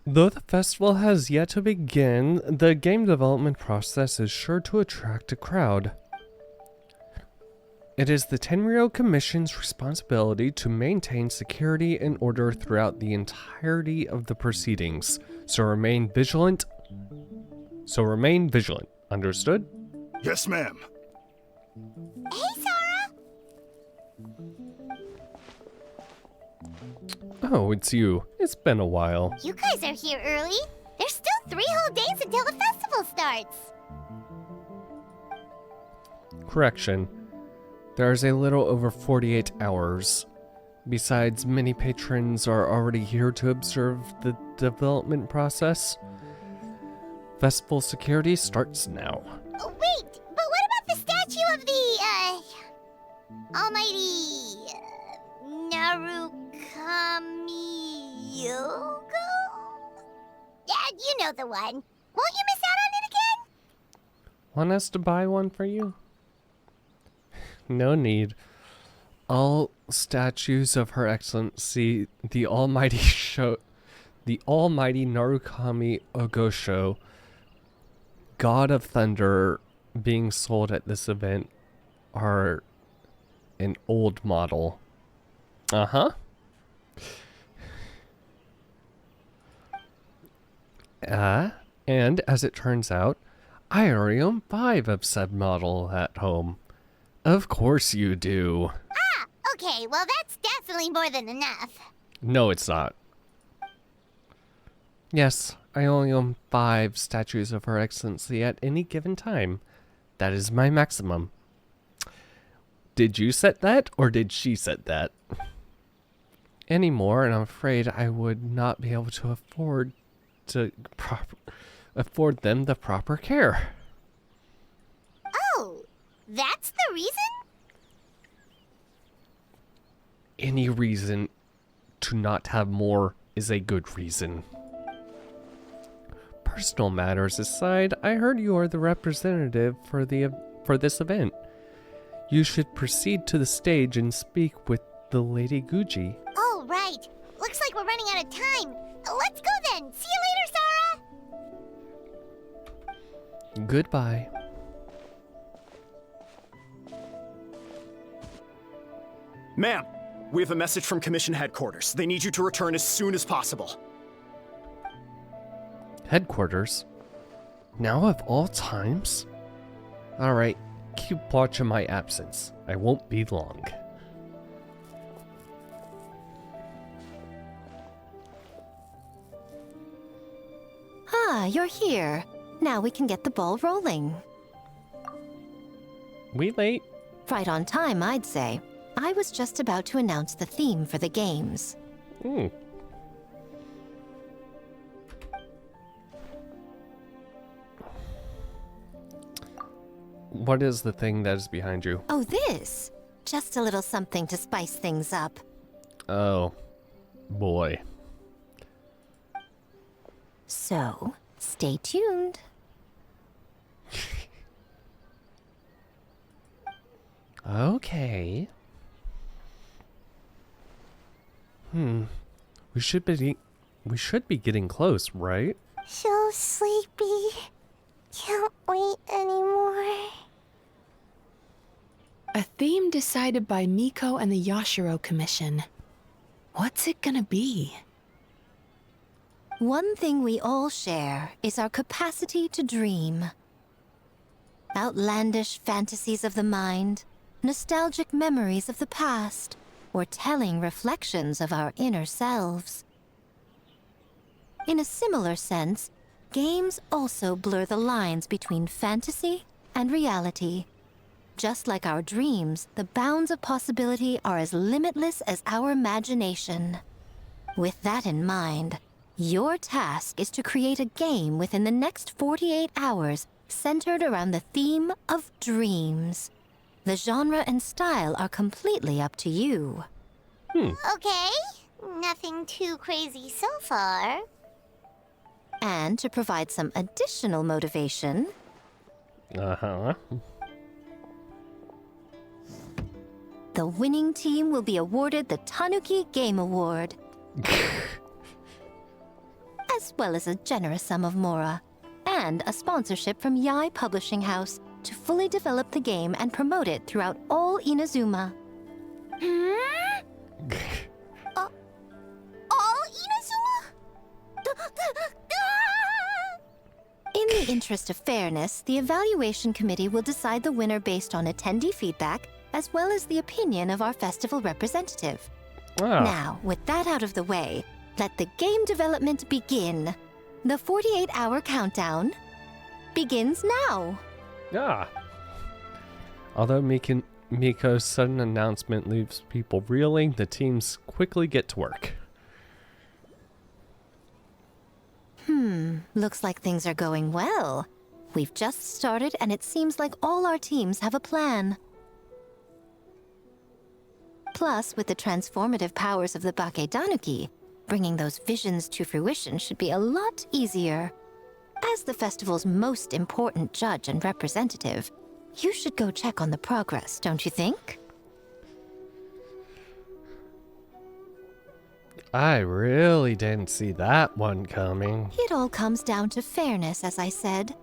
Though the festival has yet to begin, the game development process is sure to attract a crowd. It is the Tenryou Commission's responsibility to maintain security and order throughout the entirety of the proceedings, so remain vigilant. Understood? Yes, ma'am. Hey, Sora! Oh, it's you. It's been a while. You guys are here early. There's still 3 whole days until the festival starts. Correction. There's a little over 48 hours. Besides, many patrons are already here to observe the development process. Festival security starts now. Oh, wait, but what about the statue of the, almighty, Narukami Yogo? Yeah, you know the one. Won't you miss out on it again? Want us to buy one for you? No need. All statues of Her Excellency, the Almighty Narukami Ogosho, God of Thunder, being sold at this event are an old model. Uh-huh. And as it turns out, I already own 5 of said model at home. Of course you do. Ah, okay, well that's definitely more than enough. No, it's not. Yes, I only own 5 statues of Her Excellency at any given time. That is my maximum. Did you set that, or did she set that? Any more, and I'm afraid I would not be able to afford them the proper care. Oh, that's the reason? Any reason to not have more is a good reason. Personal matters aside, I heard you are the representative for this event. You should proceed to the stage and speak with the Lady Guji. Oh, right. Looks like we're running out of time. Let's go then. See you later, Sora. Goodbye. Ma'am, we have a message from Commission Headquarters. They need you to return as soon as possible. Headquarters? Now of all times? Alright, keep watch of my absence. I won't be long. Ah, you're here. Now we can get the ball rolling. We late? Right on time, I'd say. I was just about to announce the theme for the games. What is the thing that is behind you? Oh, this. Just a little something to spice things up. Oh, boy. So, stay tuned. Okay. We should be getting close, right? So sleepy. Can't wait anymore. A theme decided by Miko and the Yashiro Commission. What's it gonna be? One thing we all share is our capacity to dream. Outlandish fantasies of the mind, nostalgic memories of the past, or telling reflections of our inner selves. In a similar sense, games also blur the lines between fantasy and reality. Just like our dreams, the bounds of possibility are as limitless as our imagination. With that in mind, your task is to create a game within the next 48 hours centered around the theme of dreams. The genre and style are completely up to you. Okay, nothing too crazy so far. And to provide some additional motivation... The winning team will be awarded the Tanuki Game Award. As well as a generous sum of mora. And a sponsorship from Yai Publishing House to fully develop the game and promote it throughout all Inazuma. All Inazuma? In the interest of fairness, the evaluation committee will decide the winner based on attendee feedback, as well as the opinion of our festival representative. Now, with that out of the way, let the game development begin. The 48-hour countdown begins now. Although Miko's sudden announcement leaves people reeling, the teams quickly get to work. Looks like things are going well. We've just started and it seems like all our teams have a plan. Plus, with the transformative powers of the Bakedanuki, bringing those visions to fruition should be a lot easier. As the festival's most important judge and representative, you should go check on the progress, don't you think? I really didn't see that one coming. It all comes down to fairness, as I said.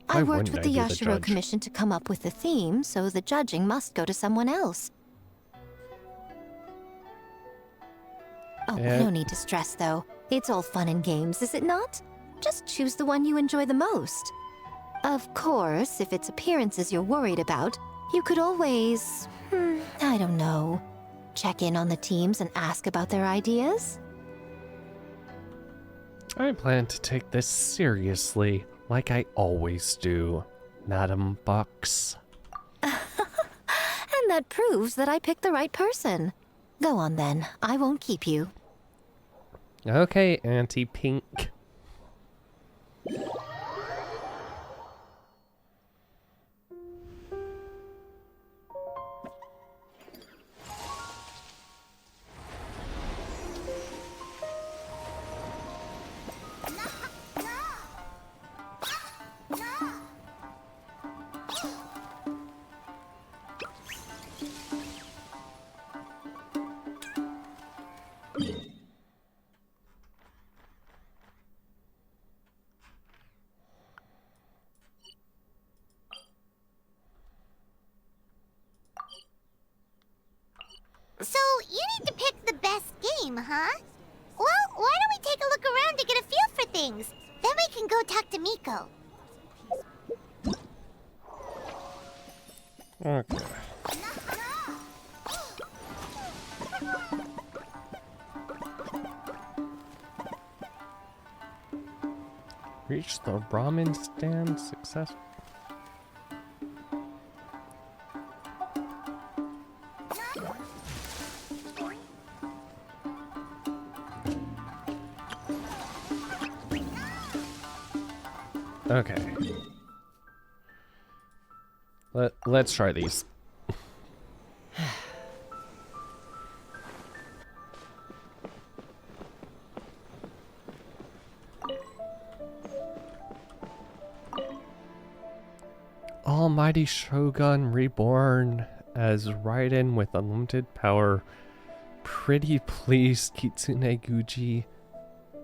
I worked with the Yashiro Commission to come up with the theme, so the judging must go to someone else. Oh, no need to stress, though. It's all fun and games, is it not? Just choose the one you enjoy the most. Of course, if it's appearances you're worried about, you could always... I don't know. Check in on the teams and ask about their ideas? I plan to take this seriously, like I always do, Madam Box. And that proves that I picked the right person. Go on then, I won't keep you. Okay, Auntie Pink. So, you need to pick the best game, huh? Well, why don't we take a look around to get a feel for things? Then we can go talk to Miko. Okay. Reach the ramen stand successfully. Okay. Let's try these. Almighty Shogun reborn as Raiden with unlimited power. Pretty please, Kitsune Guji.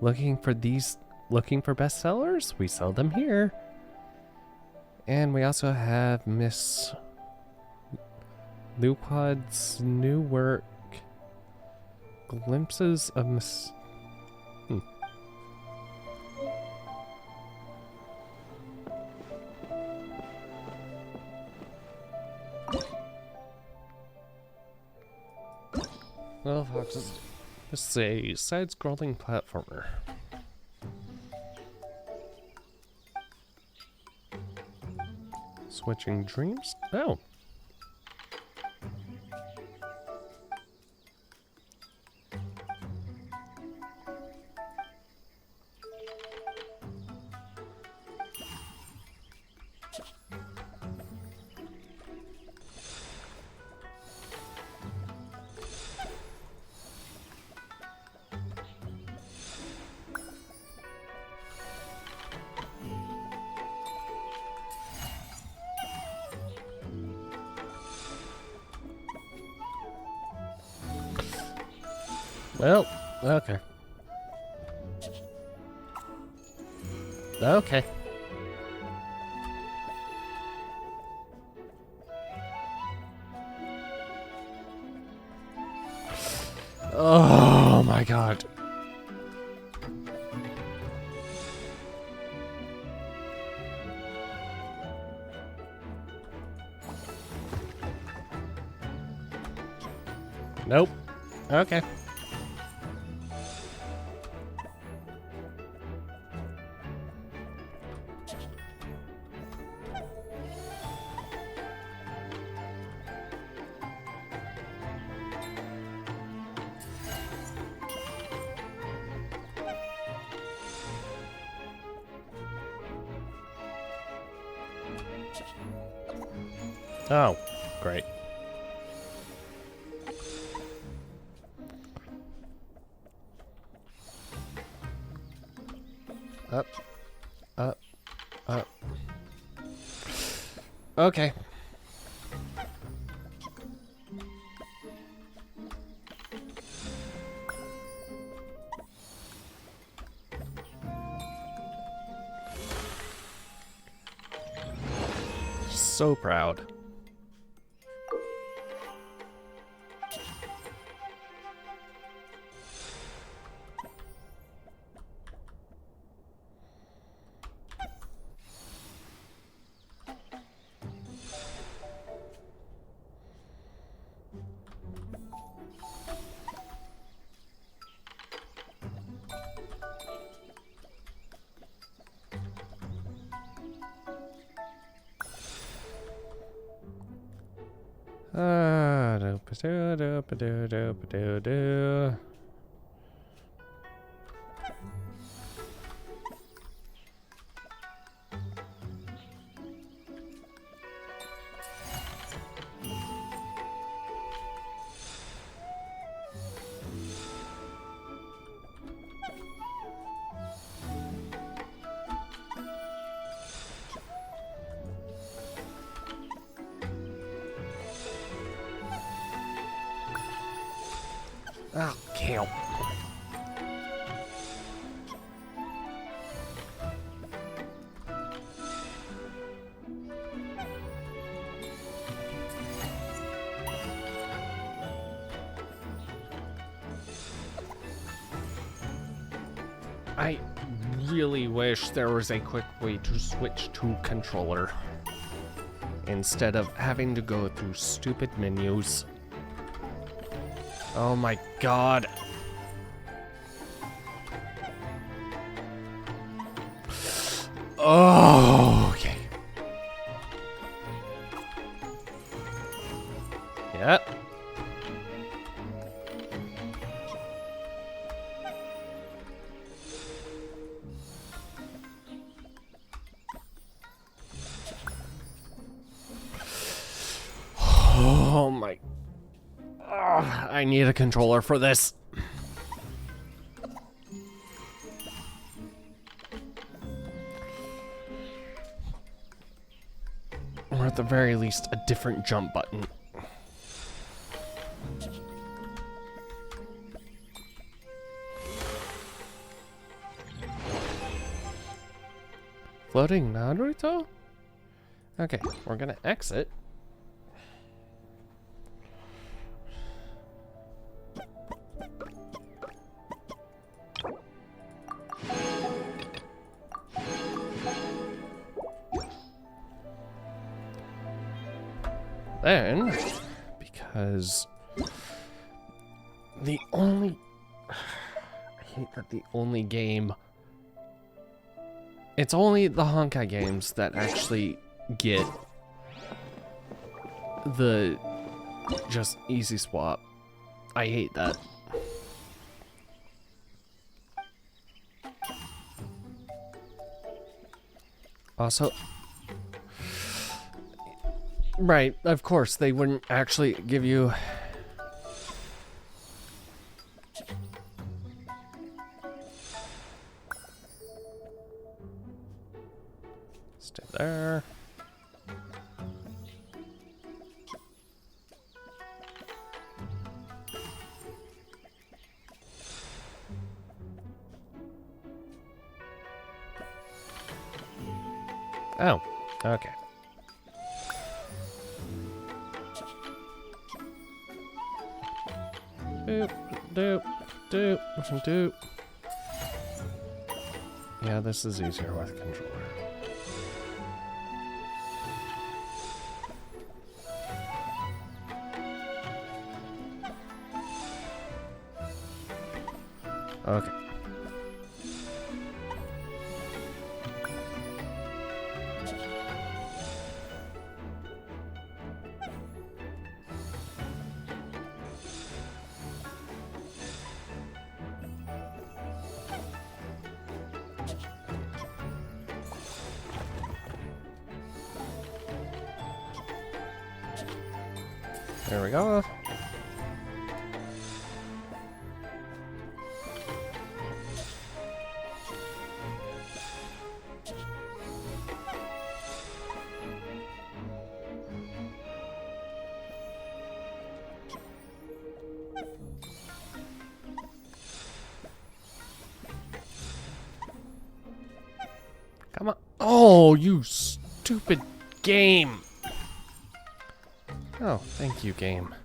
Looking for bestsellers? We sell them here. And we also have Miss Luquad's new work, Glimpses of Miss... Well, Fox, this is a side-scrolling platformer. Switching dreams? Oh. Well, okay. Okay. Oh my god. Nope. Okay. Oh, great. Up, up, up. Okay. So proud. Do. Oh, kill. I really wish there was a quick way to switch to controller instead of having to go through stupid menus. Oh my god. Oh, okay. Yep. I need a controller for this. Or at the very least, a different jump button. Floating Naruto? Okay, we're gonna exit. Then, because the only... I hate that the only game... It's only the Honkai games that actually get the just easy swap. I hate that. Also, right, of course, they wouldn't actually give you... Stay there. Oh, okay. Doop, doop, doop, doop. Yeah, this is easier with controller. Okay. There we go. Come on. Oh, you stupid game. Oh, thank you, game.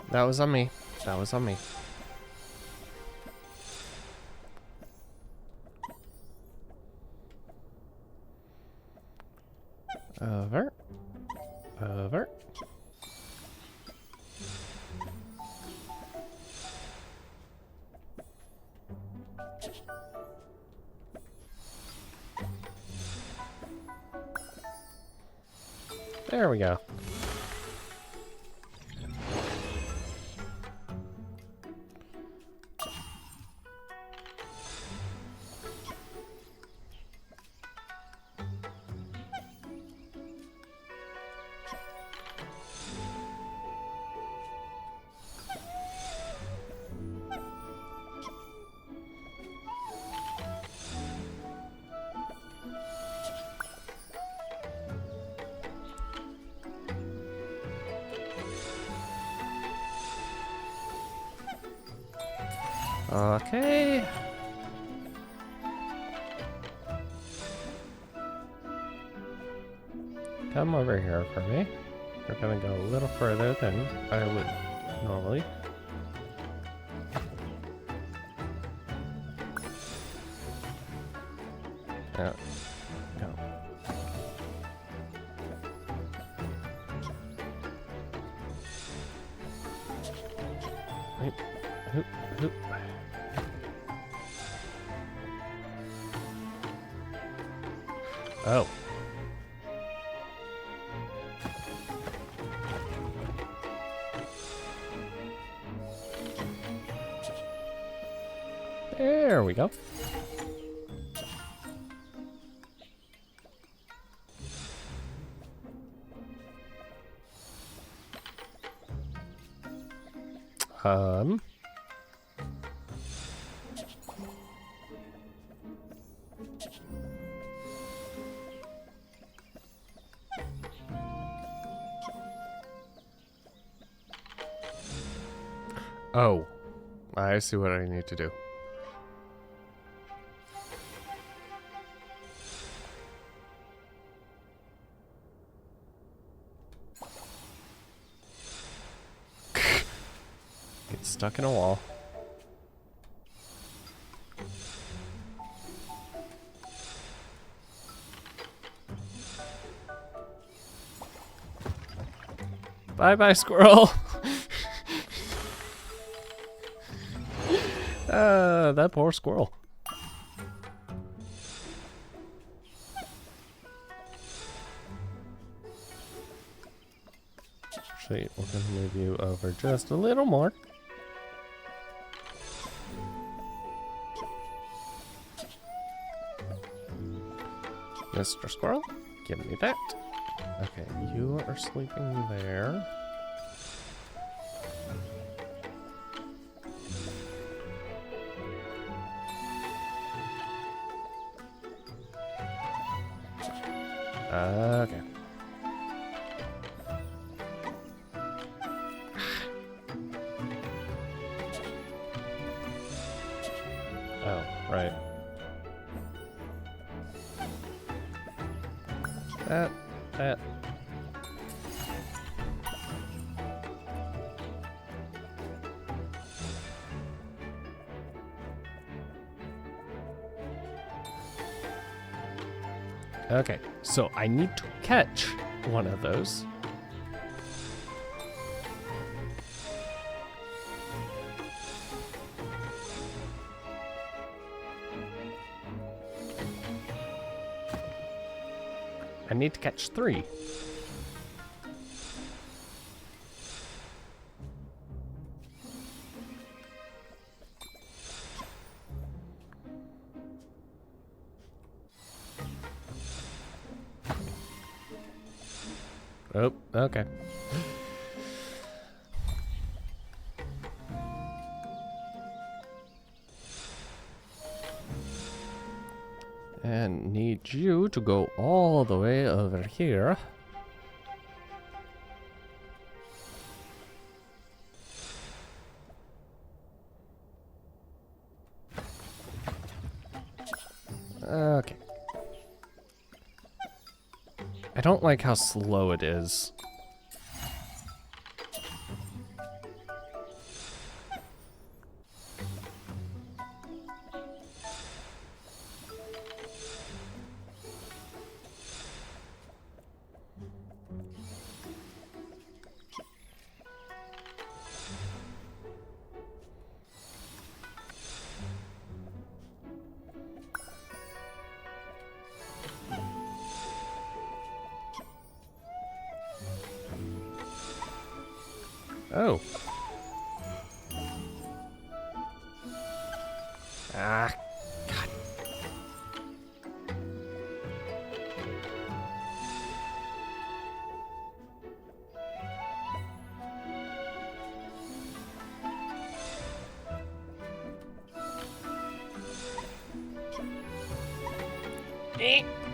That was on me. That was on me. Over. Over. There we go. Okay. Come over here for me. We're gonna go a little further than I would normally. Yeah. Go. Wait. Hoop, hoop. Oh. There we go. Oh, I see what I need to do. Get stuck in a wall. Bye-bye, squirrel. That poor squirrel. Actually, we're gonna move you over just a little more. Mr. Squirrel, give me that. Okay, you are sleeping there. Okay. Oh, right. That. Okay, so I need to catch one of those. I need to catch 3. Oh, okay. And need you to go all the way over here. Okay. I don't like how slow it is. Oh. Ah, God.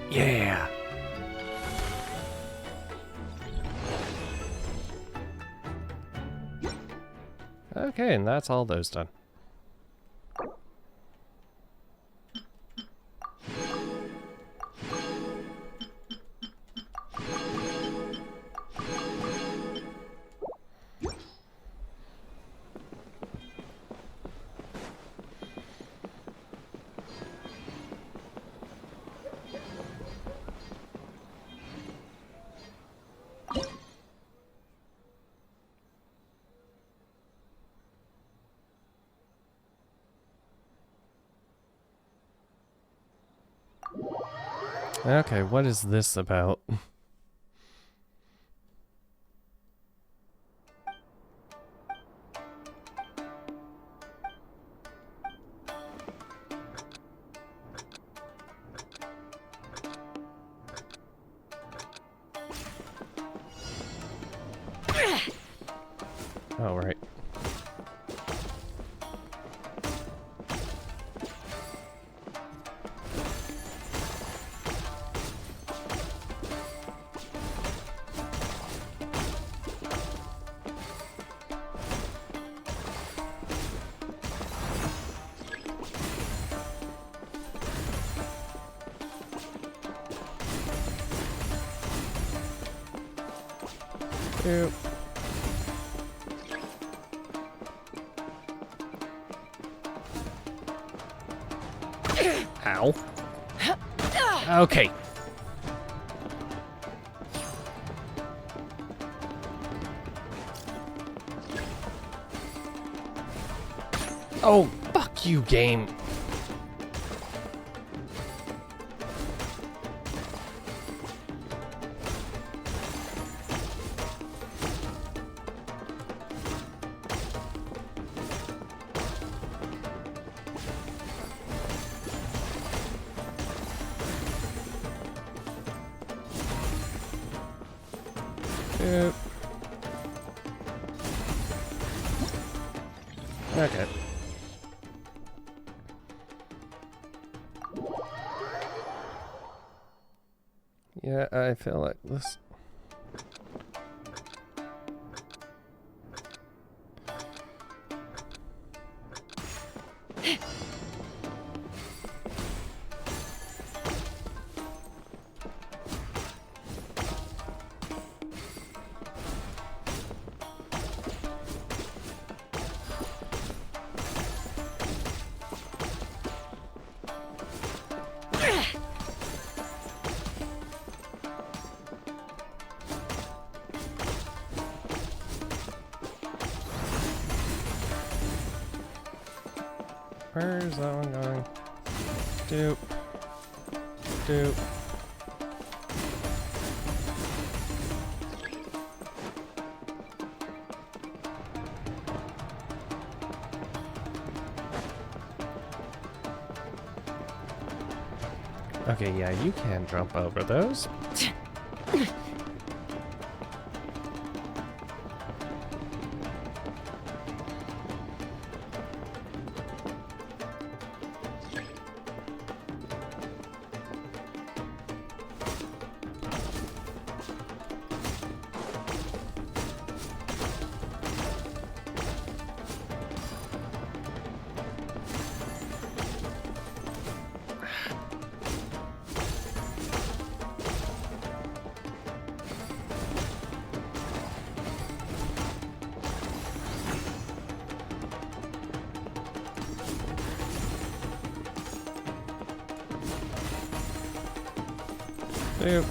Yeah. Okay, and that's all those done. Okay, what is this about? Oh, right. Yep. Ow. Okay. Oh, fuck you, game. Yep. Okay. Yeah, I feel like this. Where's that one going? Doop. Doop. Okay, yeah, you can jump over those. Boop.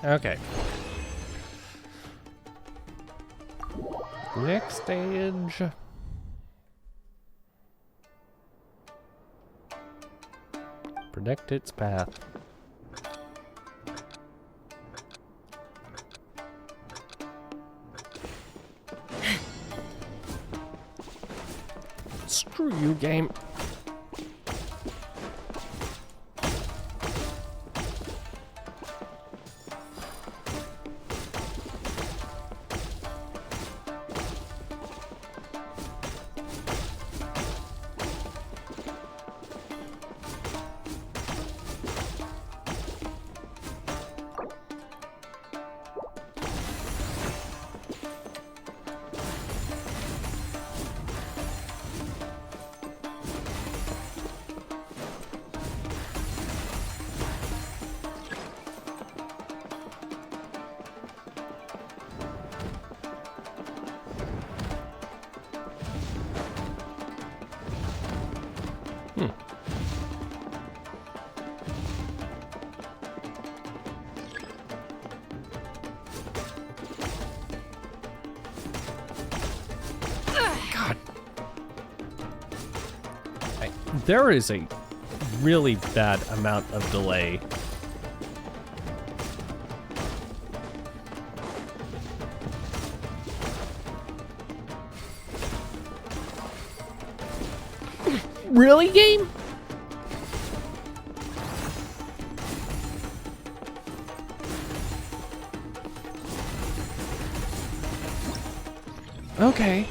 Okay. Next stage. Predict its path. Screw you, game. There is a really bad amount of delay. Really, game? Okay.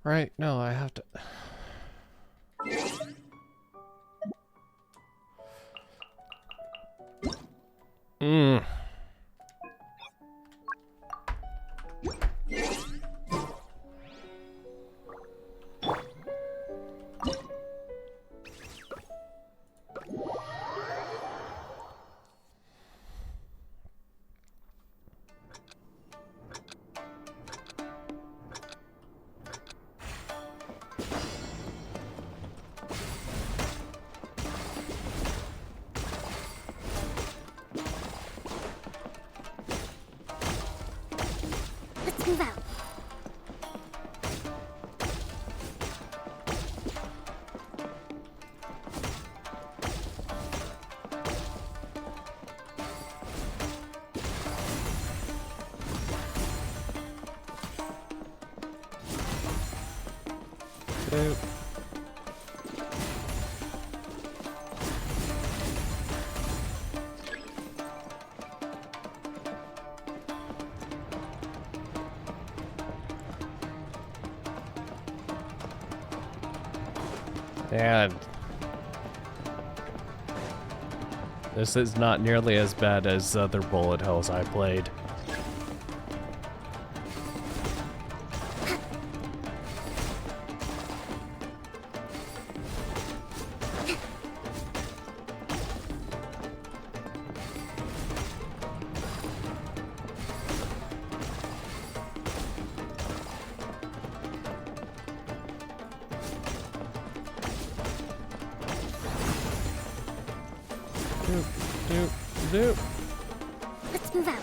Right, no, I have to... Mmm. Let's move out. Doop. And this is not nearly as bad as other bullet hells I played. Doop, doop, doop. Let's move out.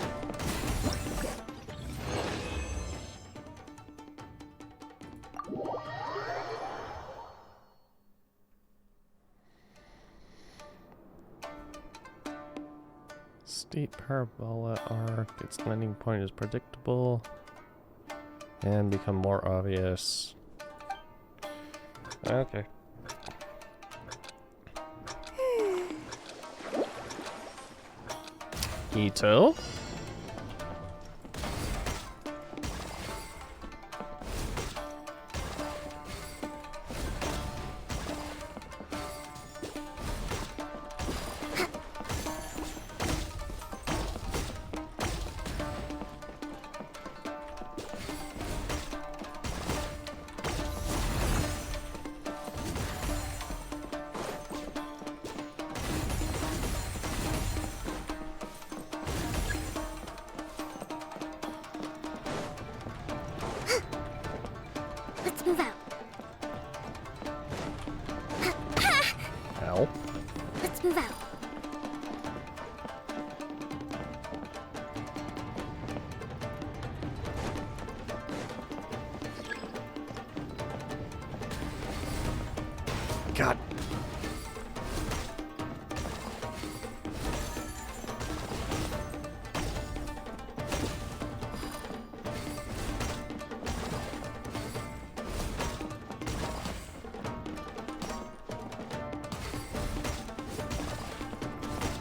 Steep parabola arc. Its landing point is predictable and become more obvious. Okay. Ito? Let's move out. Ow. Let's move out. God.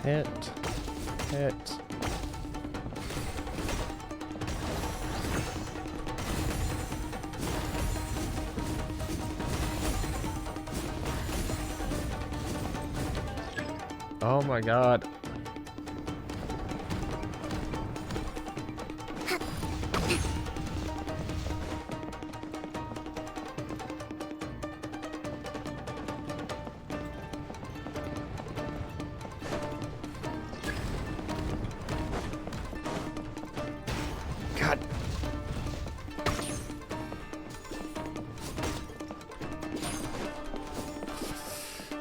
Hit. Hit. Oh my god. God.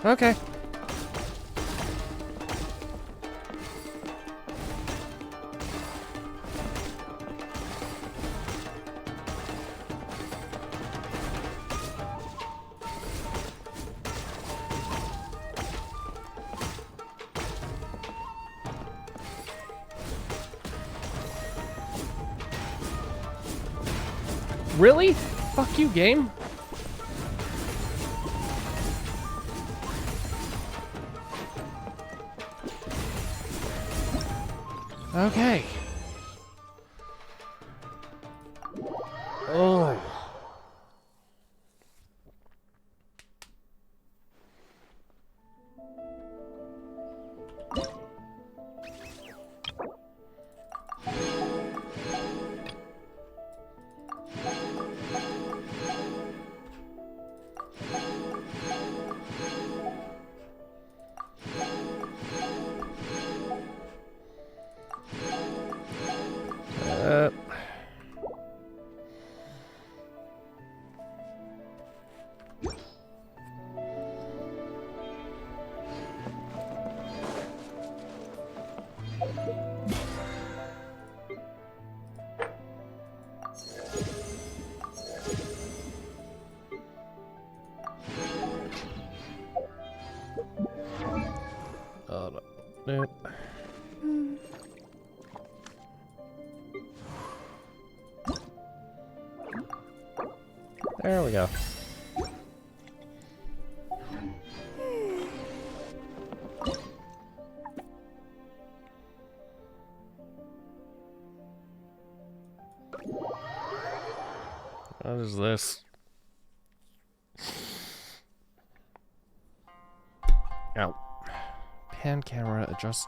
Okay. Really? Fuck you, game. Okay. Oh. Nope. There we go. What is this? Ow. Pan camera adjust.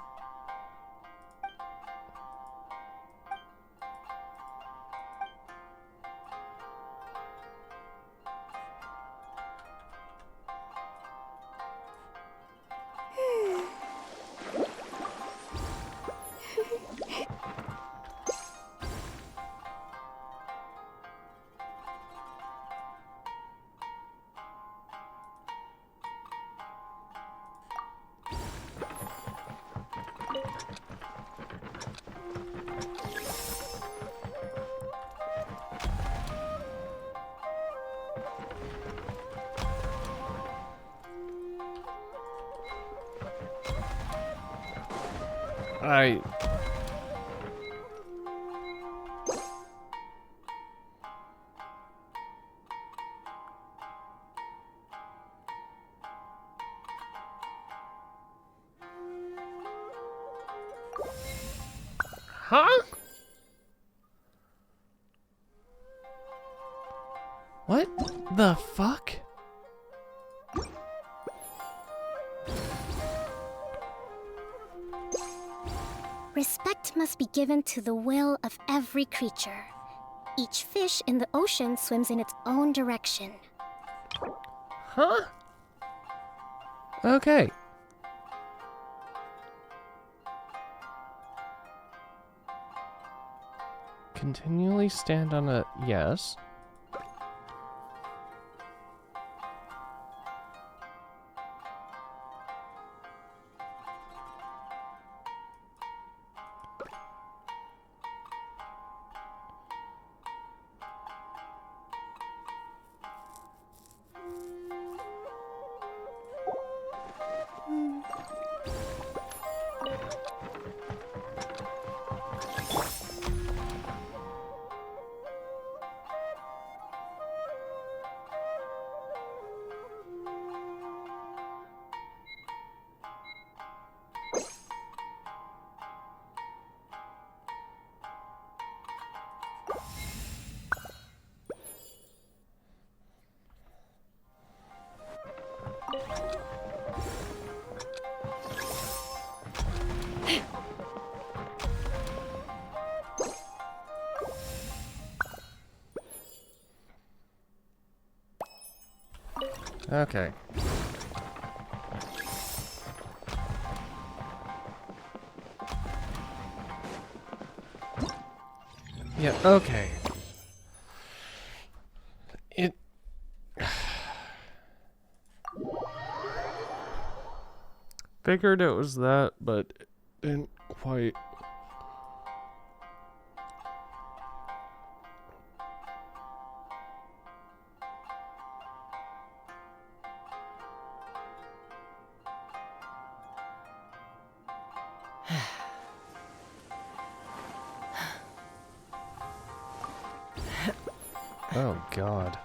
Huh? What the fuck? Respect must be given to the will of every creature. Each fish in the ocean swims in its own direction. Huh? Okay. Continually stand on a... yes. Okay. Yeah, okay. It... Figured it was that, but it didn't quite... Oh, God.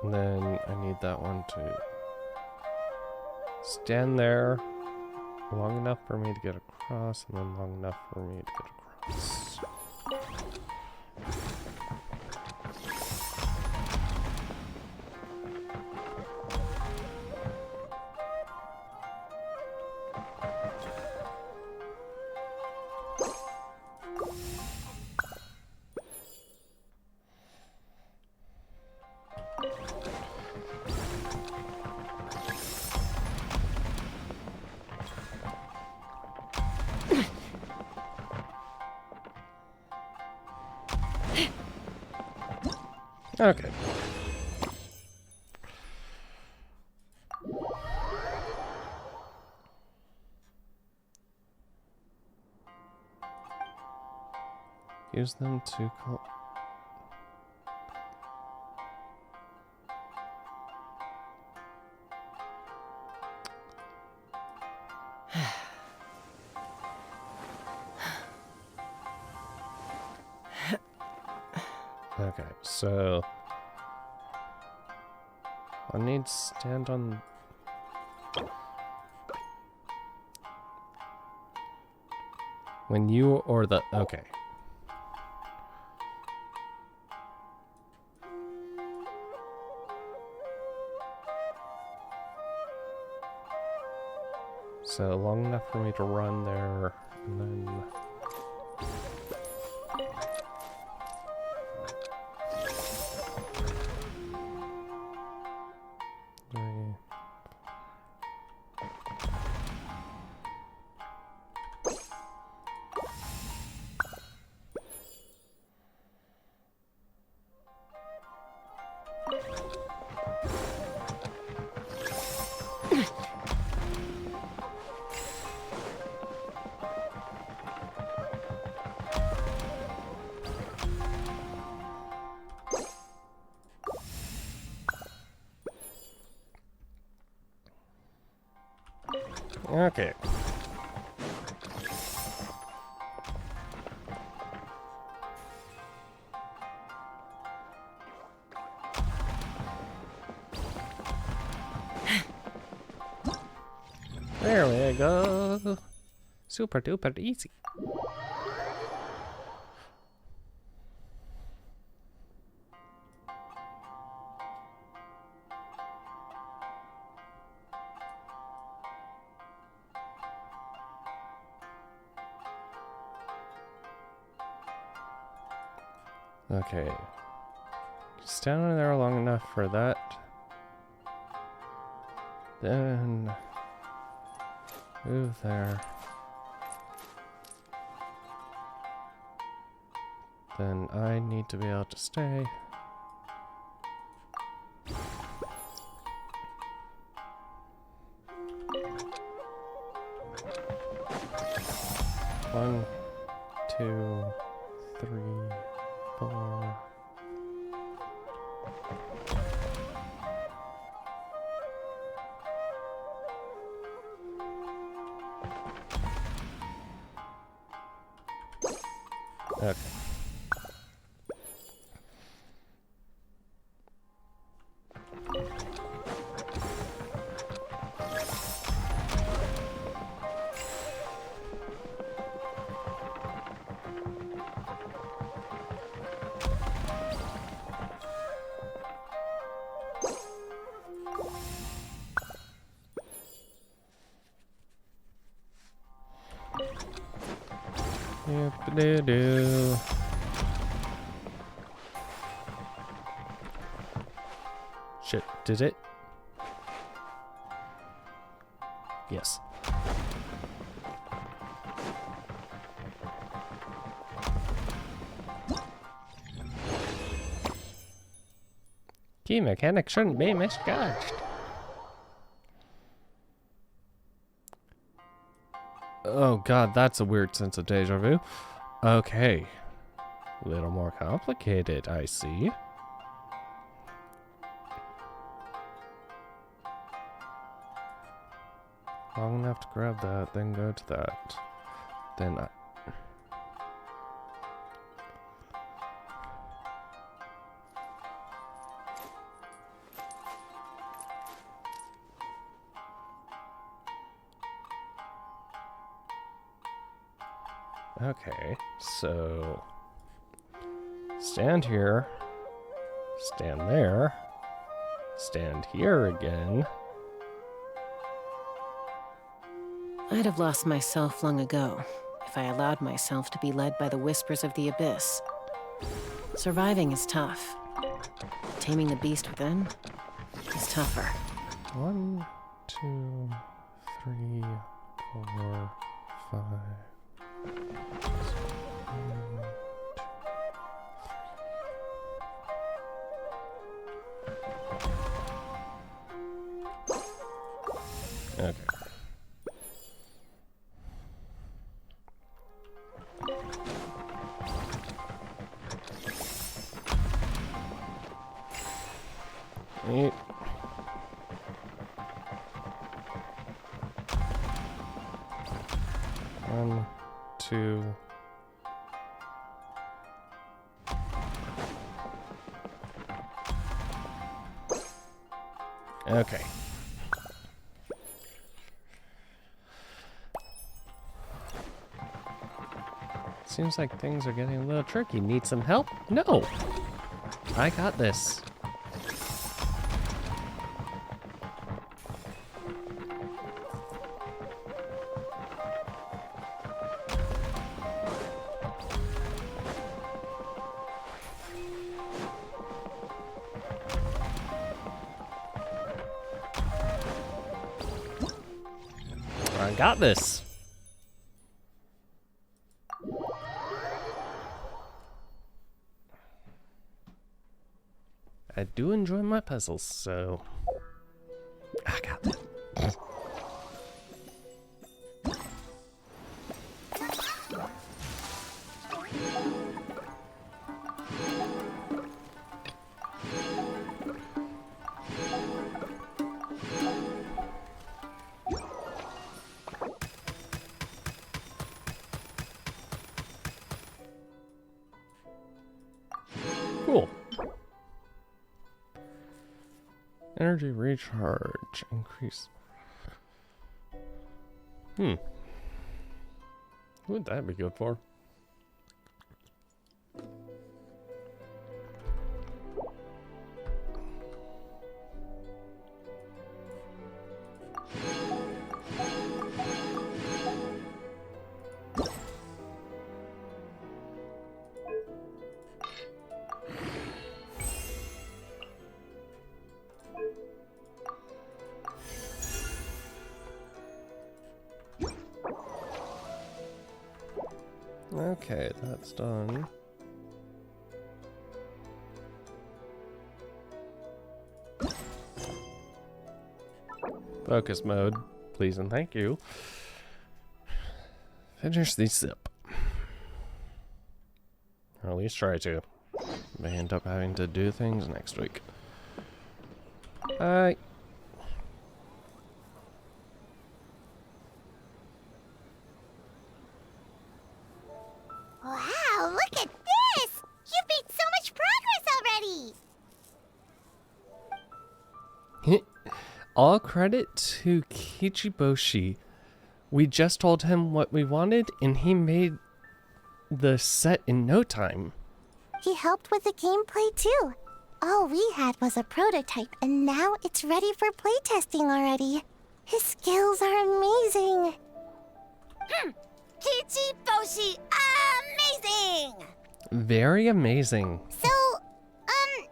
And then I need that one to stand there long enough for me to get across, and then long enough for me to get across. Okay. Use them to call. Okay, so I need to stand on. When you or the. Okay. So long enough for me to run there, and then. Okay. There we go. Super duper easy. Okay. Stand there long enough for that. Then move there. Then I need to be able to stay. One, two, three, 4. Okay. Yep-a-doo-doo. Shit, did it? Yes. Key mechanic shouldn't be misjudged. Oh god, that's a weird sense of deja vu. Okay. A little more complicated, I see. Long enough to grab that, then go to that. Then I... Okay, so stand here, stand there, stand here again. I'd have lost myself long ago if I allowed myself to be led by the whispers of the abyss. Surviving is tough. Taming the beast within is tougher. 1, 2, 3, 4, 5. Okay. Eight. One, two. Okay. Seems like things are getting a little tricky. Need some help? No! I got this. I got this. I do enjoy my puzzles, so I got that. Cool. Energy recharge. Increase. What would that be good for? Okay, that's done. Focus mode, please and thank you. Finish the sip. Or at least try to. May end up having to do things next week. Bye. Wow, look at this! You've made so much progress already! All credit to Kichiboshi. We just told him what we wanted and he made the set in no time. He helped with the gameplay too. All we had was a prototype and now it's ready for playtesting already. His skills are amazing. Kichiboshi, amazing! Very amazing. So, how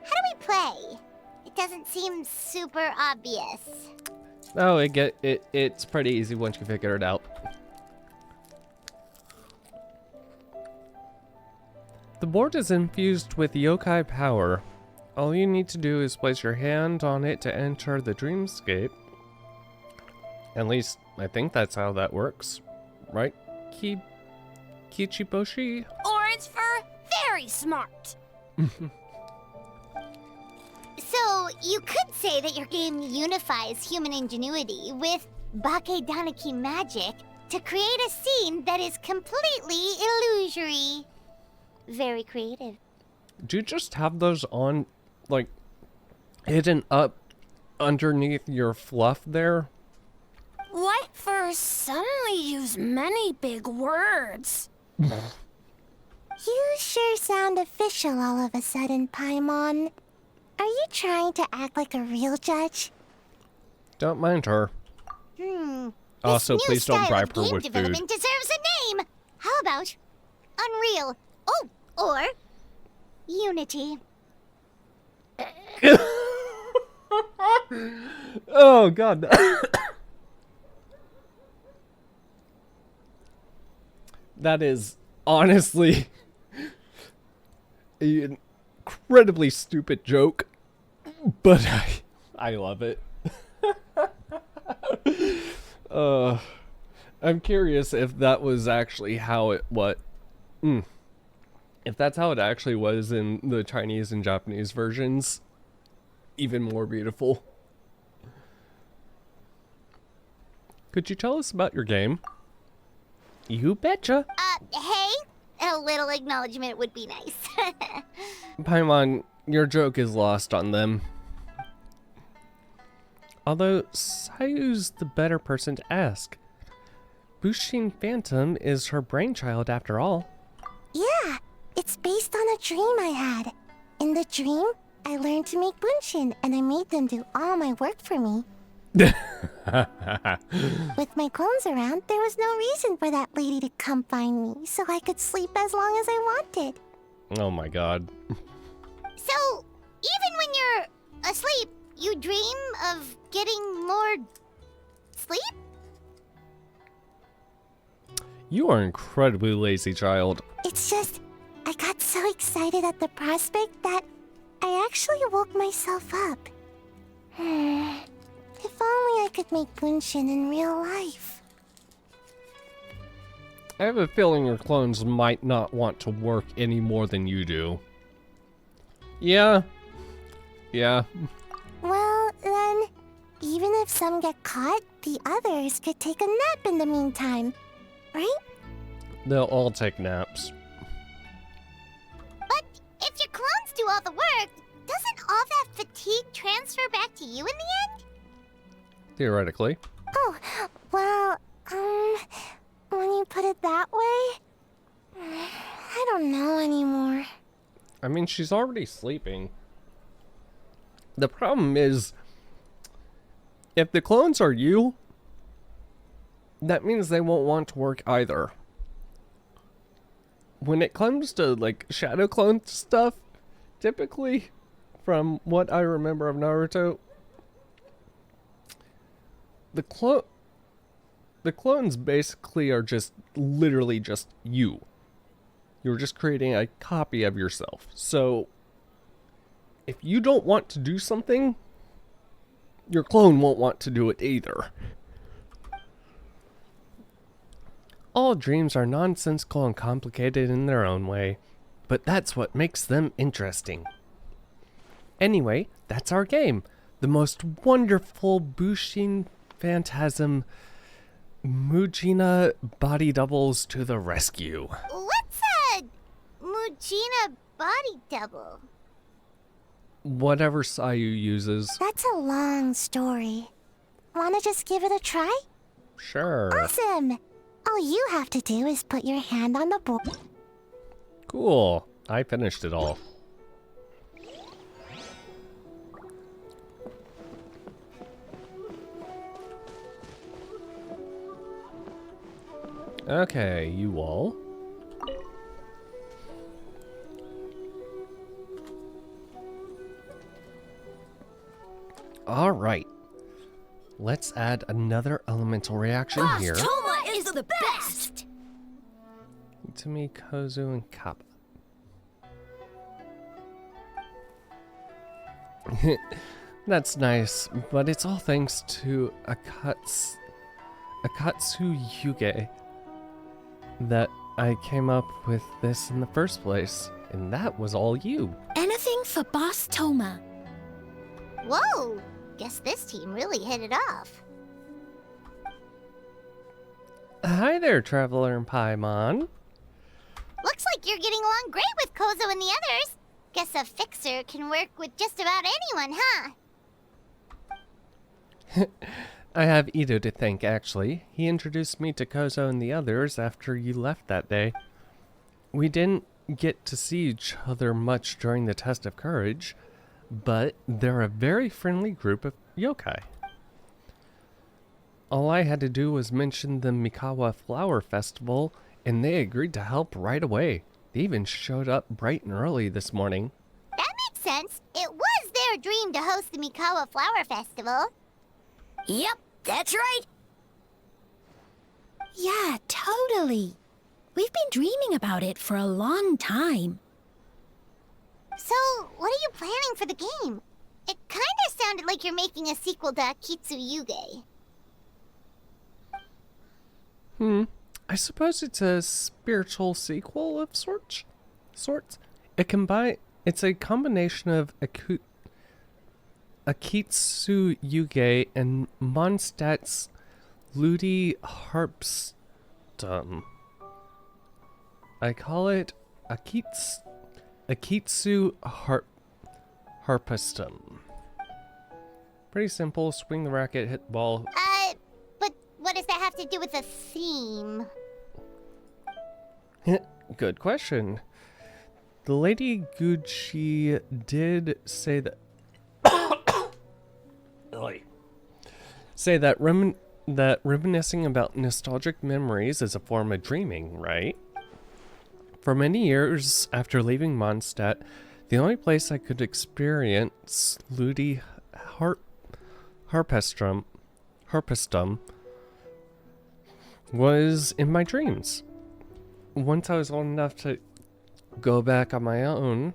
do we play? It doesn't seem super obvious. Oh, it's pretty easy once you figure it out. The board is infused with yokai power. All you need to do is place your hand on it to enter the dreamscape. At least, I think that's how that works. Right? Kichiboshi? Orange for very smart. So, you could say that your game unifies human ingenuity with Bakedanaki magic to create a scene that is completely illusory. Very creative. Do you just have those on, like, hidden up underneath your fluff there? What for suddenly use many big words. You sure sound official all of a sudden, Paimon. Are you trying to act like a real judge? Don't mind her. Also, This new please don't style bribe of her game with development food. deserves a name. How about Unreal? Oh, or Unity. Oh god. That is honestly an incredibly stupid joke, but I love it. I'm curious if that was actually how it if that's how it actually was in the Chinese and Japanese versions. Even more beautiful. Could you tell us about your game? You betcha. Hey, a little acknowledgement would be nice. Paimon, your joke is lost on them. Although, Sayu's the better person to ask. Bushin Phantom is her brainchild after all. Yeah, it's based on a dream I had. In the dream, I learned to make bunshin, and I made them do all my work for me. With my clones around, there was no reason for that lady to come find me, so I could sleep as long as I wanted. Oh my god. So, even when you're asleep, you dream of getting more sleep? You are incredibly lazy, child. It's just, I got so excited at the prospect that I actually woke myself up. If only I could make bunshin in real life. I have a feeling your clones might not want to work any more than you do. Yeah. Well, then, even if some get caught, the others could take a nap in the meantime, right? They'll all take naps. But if your clones do all the work, doesn't all that fatigue transfer back to you in the end? Theoretically. Oh, well, when you put it that way, I don't know anymore. I mean, she's already sleeping. The problem is, if the clones are you, that means they won't want to work either. When it comes to, like, shadow clone stuff, typically, from what I remember of Naruto, the clones basically are just literally just you. You're just creating a copy of yourself. So, if you don't want to do something, your clone won't want to do it either. All dreams are nonsensical and complicated in their own way, but that's what makes them interesting. Anyway, that's our game. The most wonderful Bushin Phantasm Mujina body doubles to the rescue. What's a Mujina body double? Whatever Sayu uses. That's a long story. Wanna just give it a try? Sure. Awesome! All you have to do is put your hand on the board. Cool. I finished it all. Okay, you all. All right. Let's add another elemental reaction here. Toma is the best! Itami, Kozu, and Kappa. That's nice, but it's all thanks to Akatsu Yuge that I came up with this in the first place, and that was all you. Anything for Boss Toma. Whoa! Guess this team really hit it off. Hi there, Traveler and Paimon. Looks like you're getting along great with Kozo and the others. Guess a fixer can work with just about anyone, huh? I have Ito to thank, actually. He introduced me to Kozo and the others after you left that day. We didn't get to see each other much during the test of courage, but they're a very friendly group of yokai. All I had to do was mention the Mikawa Flower Festival, and they agreed to help right away. They even showed up bright and early this morning. That makes sense. It was their dream to host the Mikawa Flower Festival. Yep, that's right. Yeah, totally. We've been dreaming about it for a long time. So, what are you planning for the game? It kinda sounded like you're making a sequel to Akitsu Yuge. I suppose it's a spiritual sequel of sorts. It's a combination of Akitsu Yuge and Mondstadt's Ludi Harpstum. I call it Akitsu Harpstum. Pretty simple. Swing the racket, hit the ball. But what does that have to do with the theme? Good question. The Lady Gucci did say that that reminiscing about nostalgic memories is a form of dreaming, right? For many years after leaving Mondstadt, the only place I could experience Ludi Harpstum was in my dreams. Once I was old enough to go back on my own,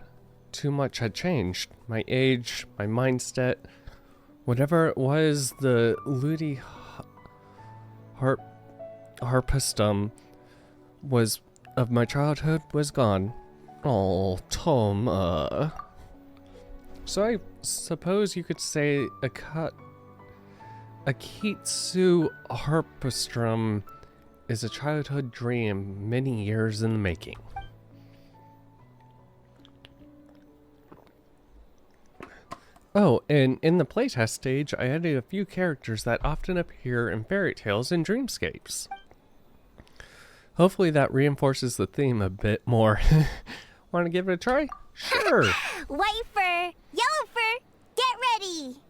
too much had changed. My age, my mindset, whatever it was, the Ludi Harpstum was of my childhood was gone. Oh, Tom. So I suppose you could say Akitsu Harpstum is a childhood dream many years in the making. Oh, and in the playtest stage, I added a few characters that often appear in fairy tales and dreamscapes. Hopefully that reinforces the theme a bit more. Want to give it a try? Sure! White fur, yellow fur, get ready!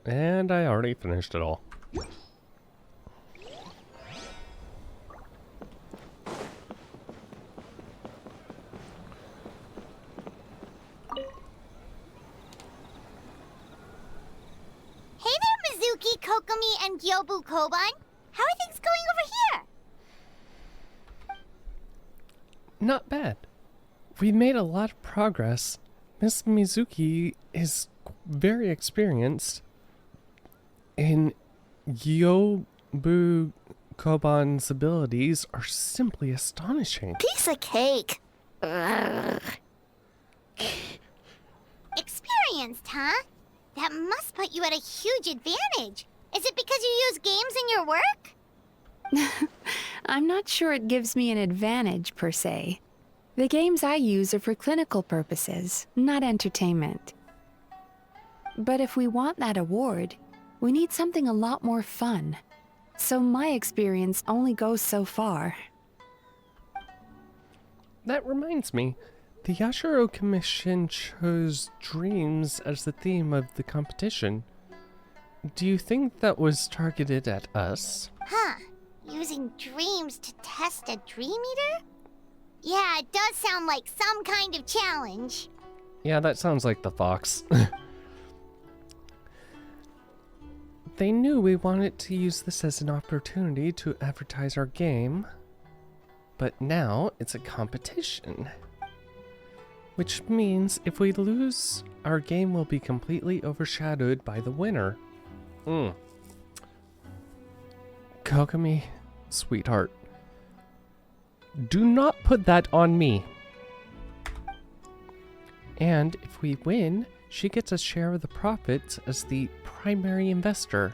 And I already finished it all. Hey there, Mizuki, Kokomi, and Gyobu Koban. How are things going over here? Not bad. We made a lot of progress. Miss Mizuki is very experienced. And Gyobu Koban's abilities are simply astonishing. Piece of cake. Experienced, huh? That must put you at a huge advantage. Is it because you use games in your work? I'm not sure it gives me an advantage, per se. The games I use are for clinical purposes, not entertainment. But if we want that award, we need something a lot more fun. So my experience only goes so far. That reminds me, the Yashiro Commission chose dreams as the theme of the competition. Do you think that was targeted at us? Huh. Using dreams to test a Dream Eater? Yeah, it does sound like some kind of challenge. Yeah, that sounds like the Fox. They knew we wanted to use this as an opportunity to advertise our game, but now it's a competition. Which means if we lose, our game will be completely overshadowed by the winner. Kokomi, sweetheart, do not put that on me. And if we win, she gets a share of the profits as the primary investor.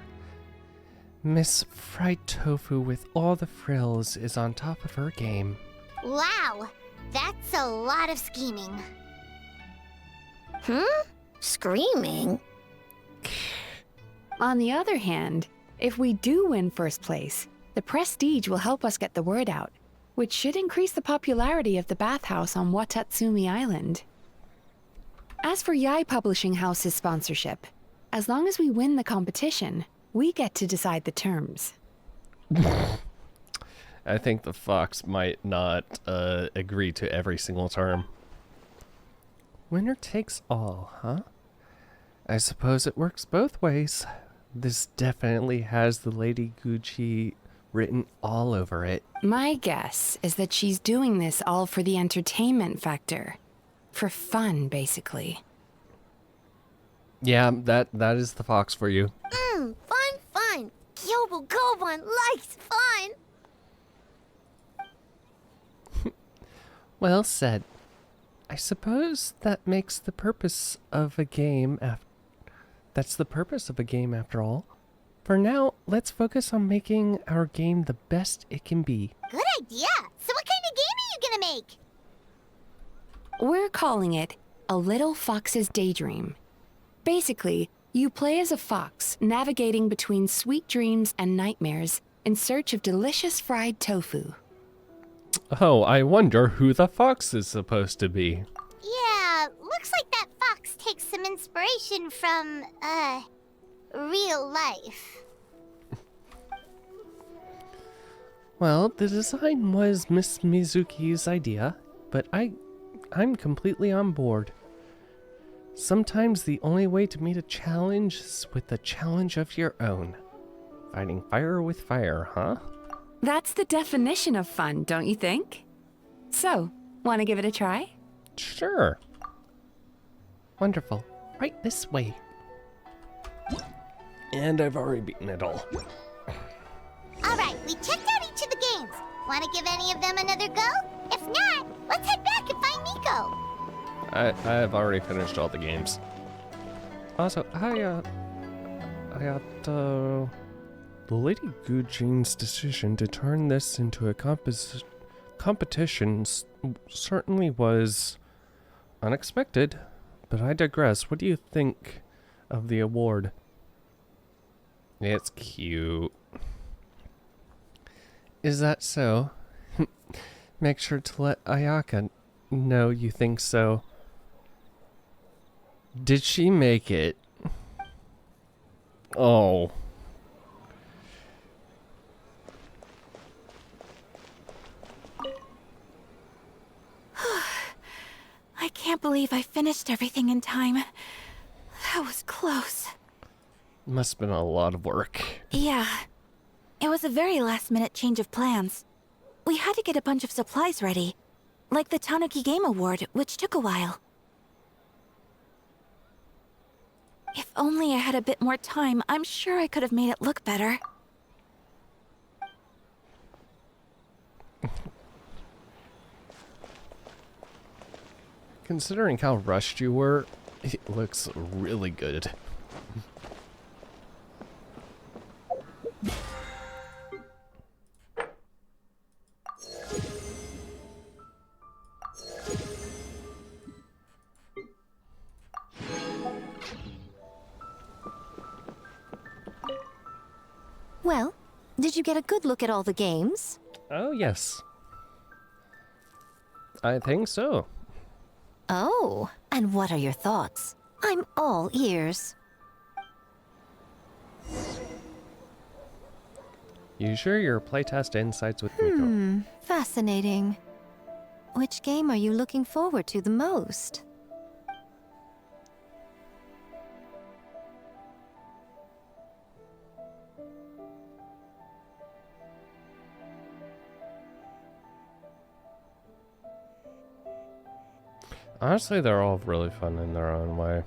Miss Fried Tofu with all the frills is on top of her game. Wow, that's a lot of scheming. Screaming? On the other hand, if we do win first place, the prestige will help us get the word out, which should increase the popularity of the bathhouse on Watatsumi Island. As for Yai Publishing House's sponsorship, as long as we win the competition, we get to decide the terms. I think the Fox might not agree to every single term. Winner takes all, huh? I suppose it works both ways. This definitely has the Lady Gucci written all over it. My guess is that she's doing this all for the entertainment factor. For fun, basically. Yeah, that is the Fox for you. Fun. Kyobu Koban likes fun. Well said. I suppose that makes the purpose of a game that's the purpose of a game after all. For now, let's focus on making our game the best it can be. Good idea. So what kind of game are you gonna make? We're calling it A Little Fox's Daydream. Basically, you play as a fox navigating between sweet dreams and nightmares in search of delicious fried tofu. Oh, I wonder who the fox is supposed to be. Yeah, looks like that fox takes some inspiration from, real life. Well, the design was Miss Mizuki's idea, but I'm completely on board. Sometimes the only way to meet a challenge is with a challenge of your own. Fighting fire with fire, huh? That's the definition of fun, don't you think? So, want to give it a try? Sure. Wonderful. Right this way. And I've already beaten it all. Alright, we checked out each of the games. Want to give any of them another go? If not, let's head back and find Nico. I have already finished all the games. Also, the Lady Guji's decision to turn this into a competition certainly was unexpected, but I digress. What do you think of the award? It's cute. Is that so? Make sure to let Ayaka know you think so. Did she make it? Oh. I can't believe I finished everything in time. That was close. Must have been a lot of work. Yeah. It was a very last-minute change of plans. We had to get a bunch of supplies ready, like the Tanuki Game Award, which took a while. If only I had a bit more time, I'm sure I could have made it look better. Considering how rushed you were, it looks really good. Well, did you get a good look at all the games? Oh, yes. I think so. Oh, and what are your thoughts? I'm all ears. You share your playtest insights with Miko. Fascinating. Which game are you looking forward to the most? Honestly, they're all really fun in their own way.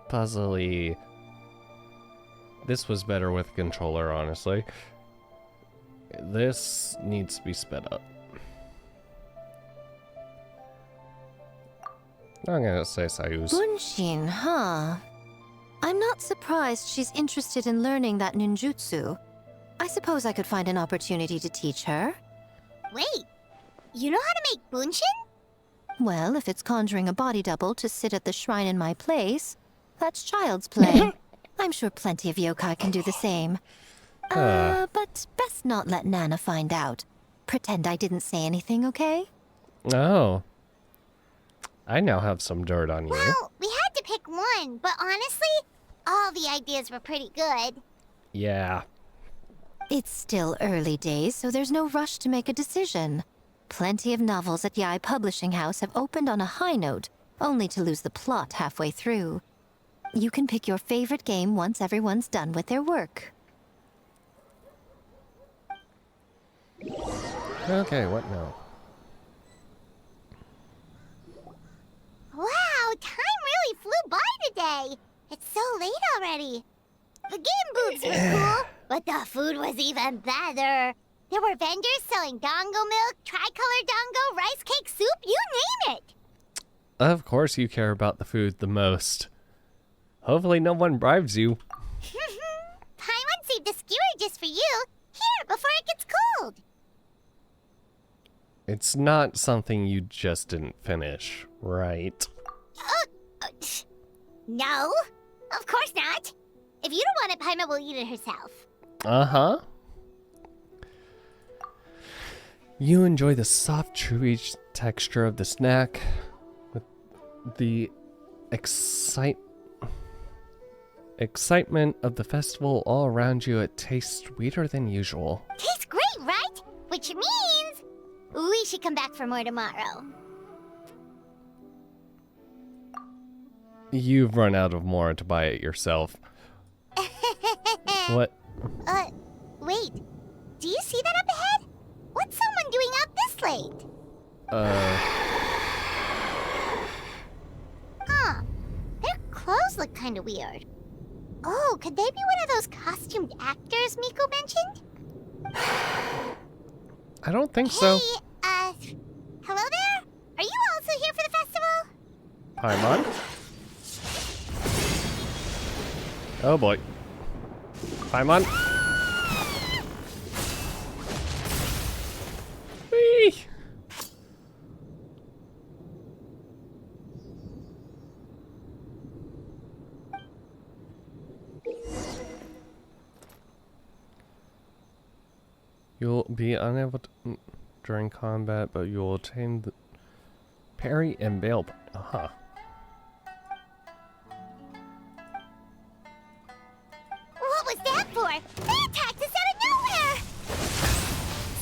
Puzzly. This was better with a controller, honestly. This needs to be sped up. I'm gonna say Sayus. Bunshin, huh? I'm not surprised she's interested in learning that ninjutsu. I suppose I could find an opportunity to teach her. Wait, you know how to make bunshin? Well, if it's conjuring a body double to sit at the shrine in my place, That's child's play. I'm sure plenty of yokai can do the same. But best not let Nana find out. Pretend I didn't say anything, okay? Oh. I now have some dirt on you. Well, we had to pick one, but honestly, all the ideas were pretty good. Yeah. It's still early days, so there's no rush to make a decision. Plenty of novels at Yai Publishing House have opened on a high note, only to lose the plot halfway through. You can pick your favorite game once everyone's done with their work. Okay, what now? Wow, time really flew by today. It's so late already. The game booths were cool, but the food was even better. There were vendors selling dongo milk, tricolor dongo, rice cake soup, you name it. Of course you care about the food the most. Hopefully no one bribes you. Paimon saved a skewer just for you. Here, before it gets cold. It's not something you just didn't finish, right? No, of course not. If you don't want it, Paimon will eat it herself. Uh-huh. You enjoy the soft, chewy texture of the snack with the excitement of the festival all around you. It tastes sweeter than usual. Tastes great, right? Which means we should come back for more tomorrow. You've run out of more to buy it yourself. What? Wait. Do you see that up ahead? What's someone doing out this late? Huh. Their clothes look kind of weird. Oh, could they be one of those costumed actors Miko mentioned? I don't think so. Hello there? Are you also here for the festival? Paimon? Oh boy. Paimon? Whee! You'll be unable to during combat, but you will attain the parry and bail. Uh-huh. What was that for? They attacked us out of nowhere!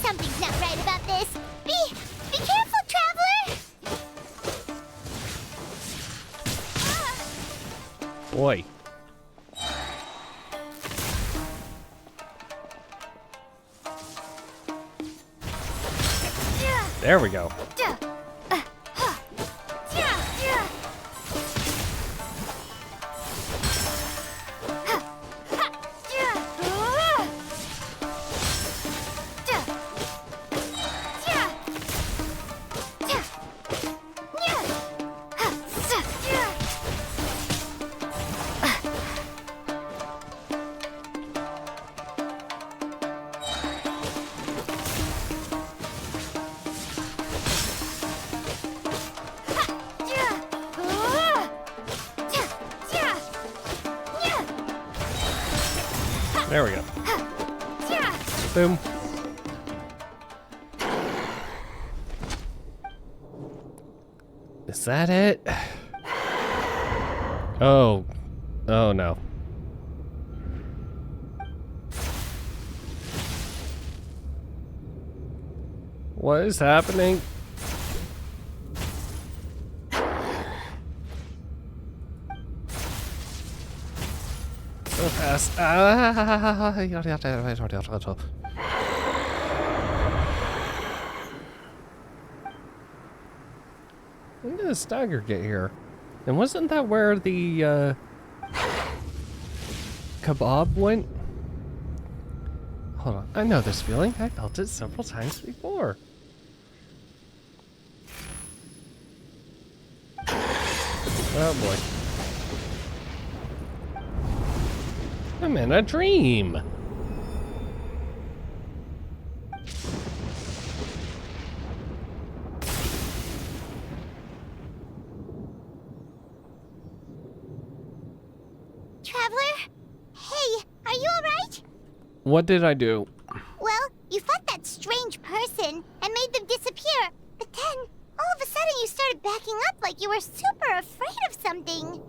Something's not right about this. Be careful, traveler! Boy. There we go. There we go. Boom. Is that it? Oh. Oh no. What is happening? So fast. When did the stagger get here? And wasn't that where the kebab went? Hold on. I know this feeling. I felt it several times before. Oh boy. I'm in a dream. Traveler? Hey, are you alright? What did I do? Well, you fought that strange person and made them disappear, but then, all of a sudden you started backing up like you were super afraid of something.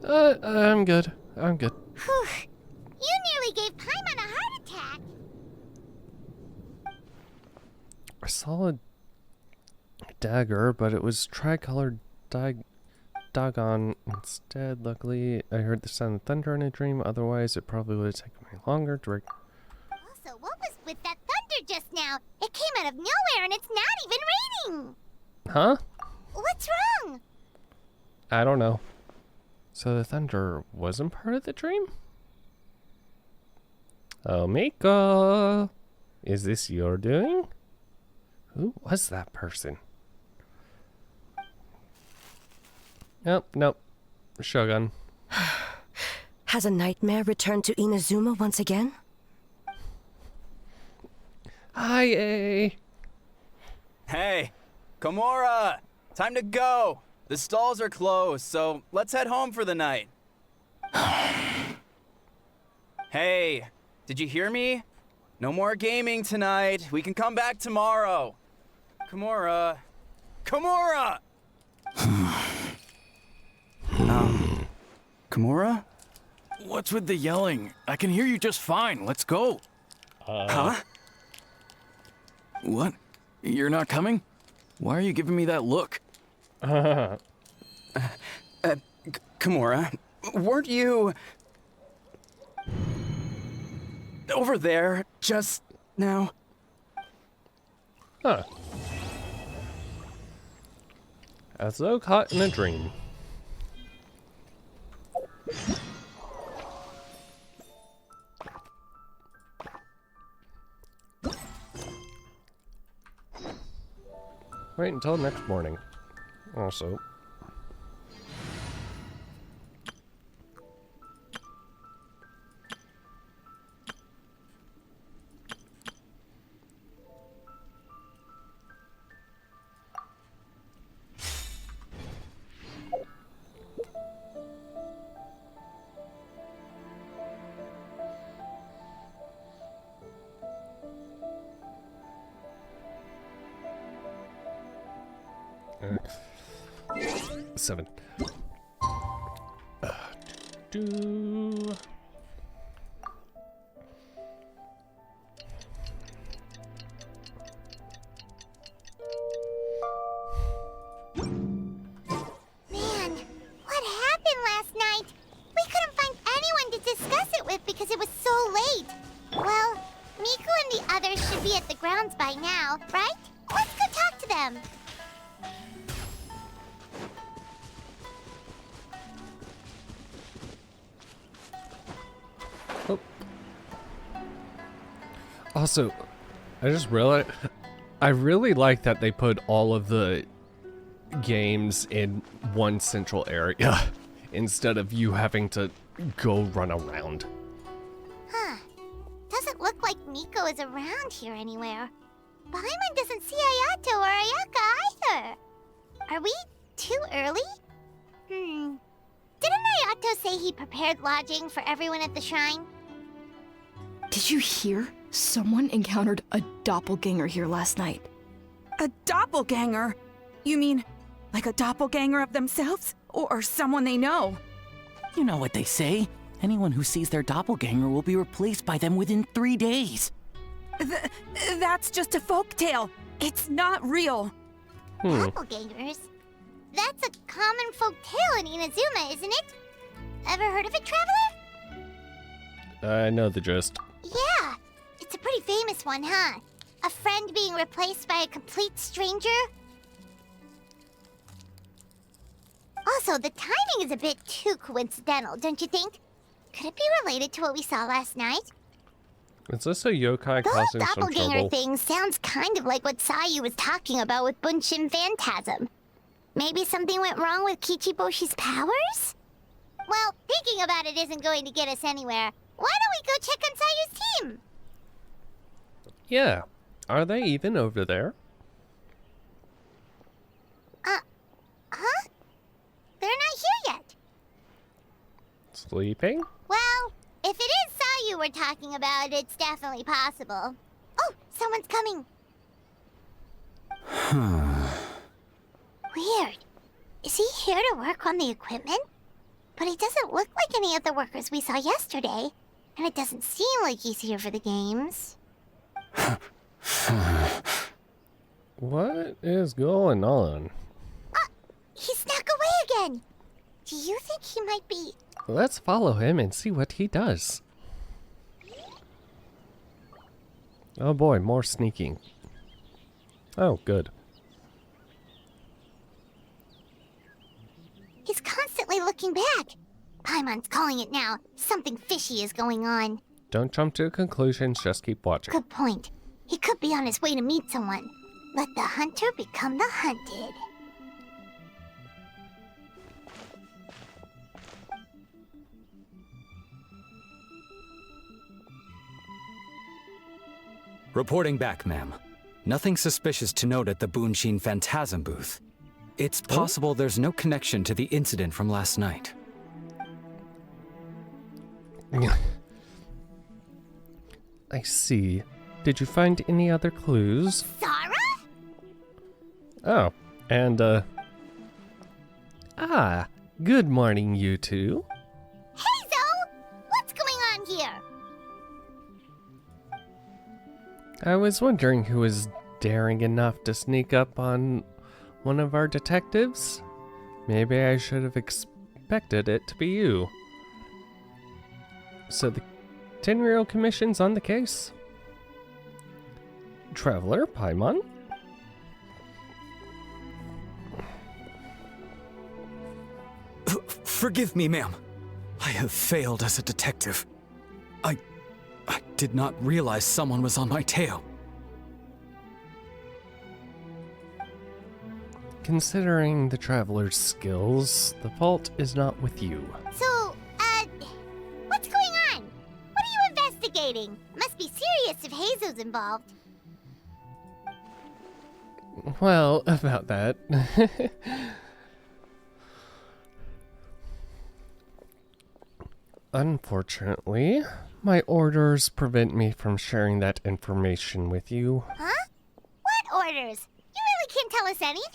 I'm good. I'm good. Whew. You nearly gave Paimon a heart attack. I saw a dagger, but it was tricolored Dagon instead. Luckily, I heard the sound of thunder in a dream. Otherwise, it probably would have taken me longer to... Also, what was with that thunder just now? It came out of nowhere and it's not even raining. Huh? What's wrong? I don't know. So the thunder wasn't part of the dream? Oh, Miko! Is this your doing? Who was that person? Nope. Shogun. Has a nightmare returned to Inazuma once again? Hi, A. Hey, Komura! Time to go! The stalls are closed, so let's head home for the night. Hey, did you hear me? No more gaming tonight. We can come back tomorrow. Komura. Komura! Komura? What's with the yelling? I can hear you just fine. Let's go. Huh? What? You're not coming? Why are you giving me that look? Komura, weren't you... over there just now? Huh. As though caught in a dream. Wait until next morning. Also. Seven. Do. Man, what happened last night? We couldn't find anyone to discuss it with because it was so late. Well, Miku and the others should be at the grounds by now, right? Let's go talk to them. Also, I just realized I really like that they put all of the games in one central area instead of you having to go run around. Huh. Doesn't look like Miko is around here anywhere. Paimon doesn't see Ayato or Ayaka either. Are we too early? Didn't Ayato say he prepared lodging for everyone at the shrine? Did you hear? Someone encountered a doppelganger here last night. A doppelganger? You mean like a doppelganger of themselves? Or someone they know? You know what they say. Anyone who sees their doppelganger will be replaced by them within 3 days. That's just a folktale. It's not real. Doppelgangers? That's a common folk tale in Inazuma, isn't it? Ever heard of it, Traveler? I know the gist. Yeah, it's a pretty famous one, huh? A friend being replaced by a complete stranger? Also, the timing is a bit too coincidental, don't you think? Could it be related to what we saw last night? Is this a yokai The whole causing some doppelganger trouble? thing sounds kind of like what Sayu was talking about with Bunshin Phantasm. Maybe something went wrong with Kichiboshi's powers? Well, thinking about it isn't going to get us anywhere. Why don't we go check on Sayu's team? Yeah. Are they even over there? Huh? They're not here yet. Sleeping? Well, if it is Sayu we're talking about, it's definitely possible. Oh, someone's coming. Weird. Is he here to work on the equipment? But he doesn't look like any of the workers we saw yesterday. And it doesn't seem like he's here for the games. What is going on? He snuck away again. Do you think he might be... Let's follow him and see what he does. Oh boy, more sneaking. Oh, good. He's constantly looking back. Paimon's calling it now. Something fishy is going on. Don't jump to conclusions, just keep watching. Good point. He could be on his way to meet someone. Let the hunter become the hunted. Reporting back, ma'am. Nothing suspicious to note at the Bunshin Phantasm booth. It's possible there's no connection to the incident from last night. I see. Did you find any other clues? Sarah? Oh, and, good morning, you two. Hazel! What's going on here? I was wondering who was daring enough to sneak up on one of our detectives. Maybe I should have expected it to be you. So the Tenryou Commission's on the case? Traveler, Paimon? Forgive me, ma'am. I have failed as a detective. I did not realize someone was on my tail. Considering the Traveler's skills, the fault is not with you. So, what's going on? What are you investigating? Must be serious if Hazel's involved. Well, about that. Unfortunately, my orders prevent me from sharing that information with you. Huh? What orders? You really can't tell us anything?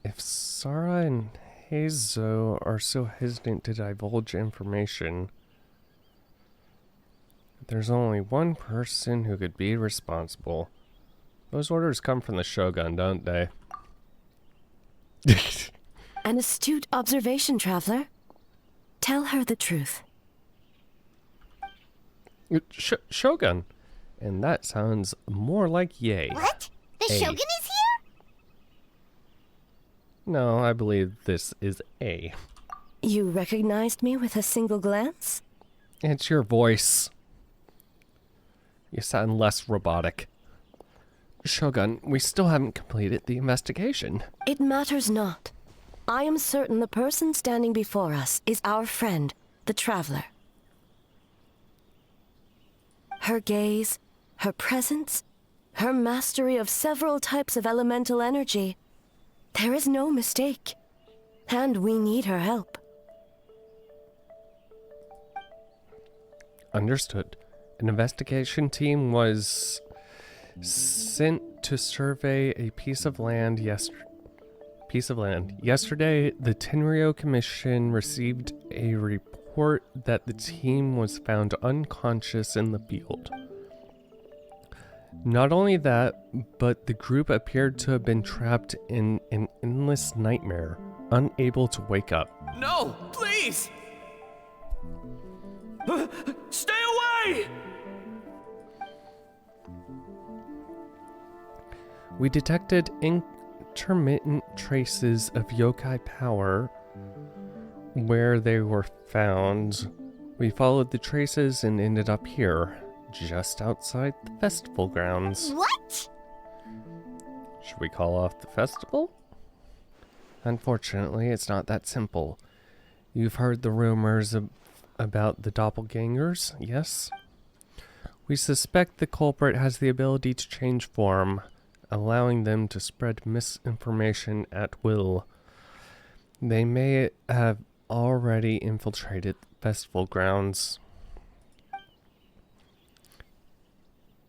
If Sarah and Hazel are so hesitant to divulge information, there's only one person who could be responsible. Those orders come from the Shogun, don't they? An astute observation, Traveler. Tell her the truth. Shogun. And that sounds more like yay. What? The A. Shogun is here? No, I believe this is A. You recognized me with a single glance? It's your voice. You sound less robotic. Shogun, we still haven't completed the investigation. It matters not. I am certain the person standing before us is our friend, the Traveler. Her gaze, her presence, her mastery of several types of elemental energy. There is no mistake. And we need her help. Understood. An investigation team was sent to survey a piece of land yesterday. Yesterday, the Tenryou Commission received a report that the team was found unconscious in the field. Not only that, but the group appeared to have been trapped in an endless nightmare, unable to wake up. No, please! Stay away! We detected intermittent traces of yokai power where they were found. We followed the traces and ended up here, just outside the festival grounds. What? Should we call off the festival? Unfortunately, it's not that simple. You've heard the rumors about the doppelgangers, yes? We suspect the culprit has the ability to change form, allowing them to spread misinformation at will. They may have already infiltrated the festival grounds.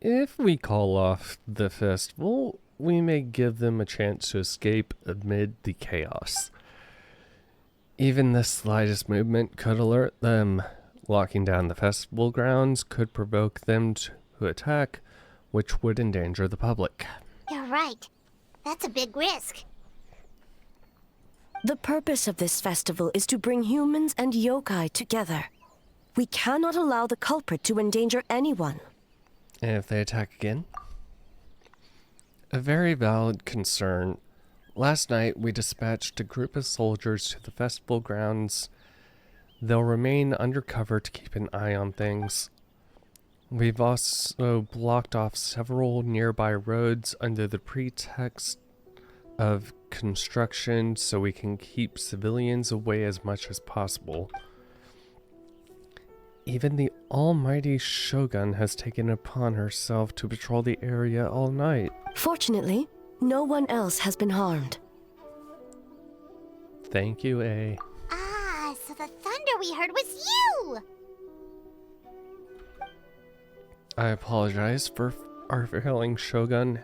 If we call off the festival, we may give them a chance to escape amid the chaos. Even the slightest movement could alert them. Locking down the festival grounds could provoke them to attack, which would endanger the public. You're right. That's a big risk. The purpose of this festival is to bring humans and yokai together. We cannot allow the culprit to endanger anyone. And if they attack again? A very valid concern. Last night, we dispatched a group of soldiers to the festival grounds. They'll remain undercover to keep an eye on things. We've also blocked off several nearby roads under the pretext of construction so we can keep civilians away as much as possible. Even the almighty Shogun has taken it upon herself to patrol the area all night. Fortunately, no one else has been harmed. Thank you, A. Ah, so the thunder we heard was you! I apologize for our failing Shogun.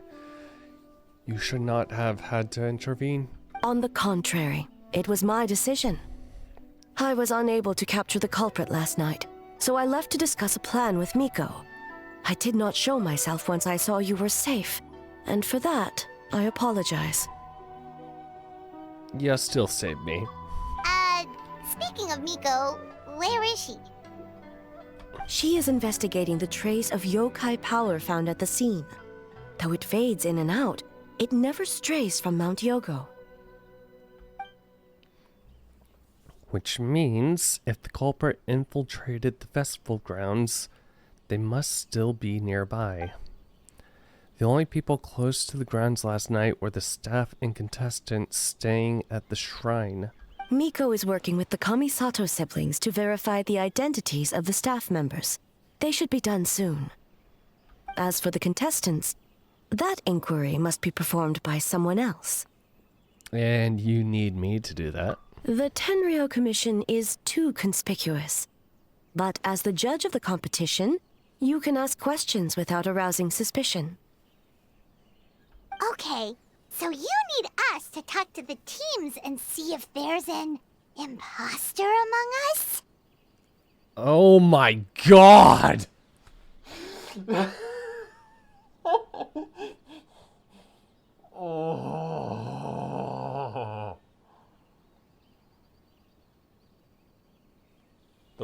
You should not have had to intervene. On the contrary, it was my decision. I was unable to capture the culprit last night, so I left to discuss a plan with Miko. I did not show myself once I saw you were safe, and for that, I apologize. You still saved me. Speaking of Miko, where is she? She is investigating the trace of yokai power found at the scene. Though it fades in and out, it never strays from Mount Yogo. Which means, if the culprit infiltrated the festival grounds, they must still be nearby. The only people close to the grounds last night were the staff and contestants staying at the shrine. Miko is working with the Kamisato siblings to verify the identities of the staff members. They should be done soon. As for the contestants, that inquiry must be performed by someone else. And you need me to do that. The Tenryo Commission is too conspicuous. But as the judge of the competition, you can ask questions without arousing suspicion. Okay, so you need us to talk to the teams and see if there's an imposter among us? Oh my god! The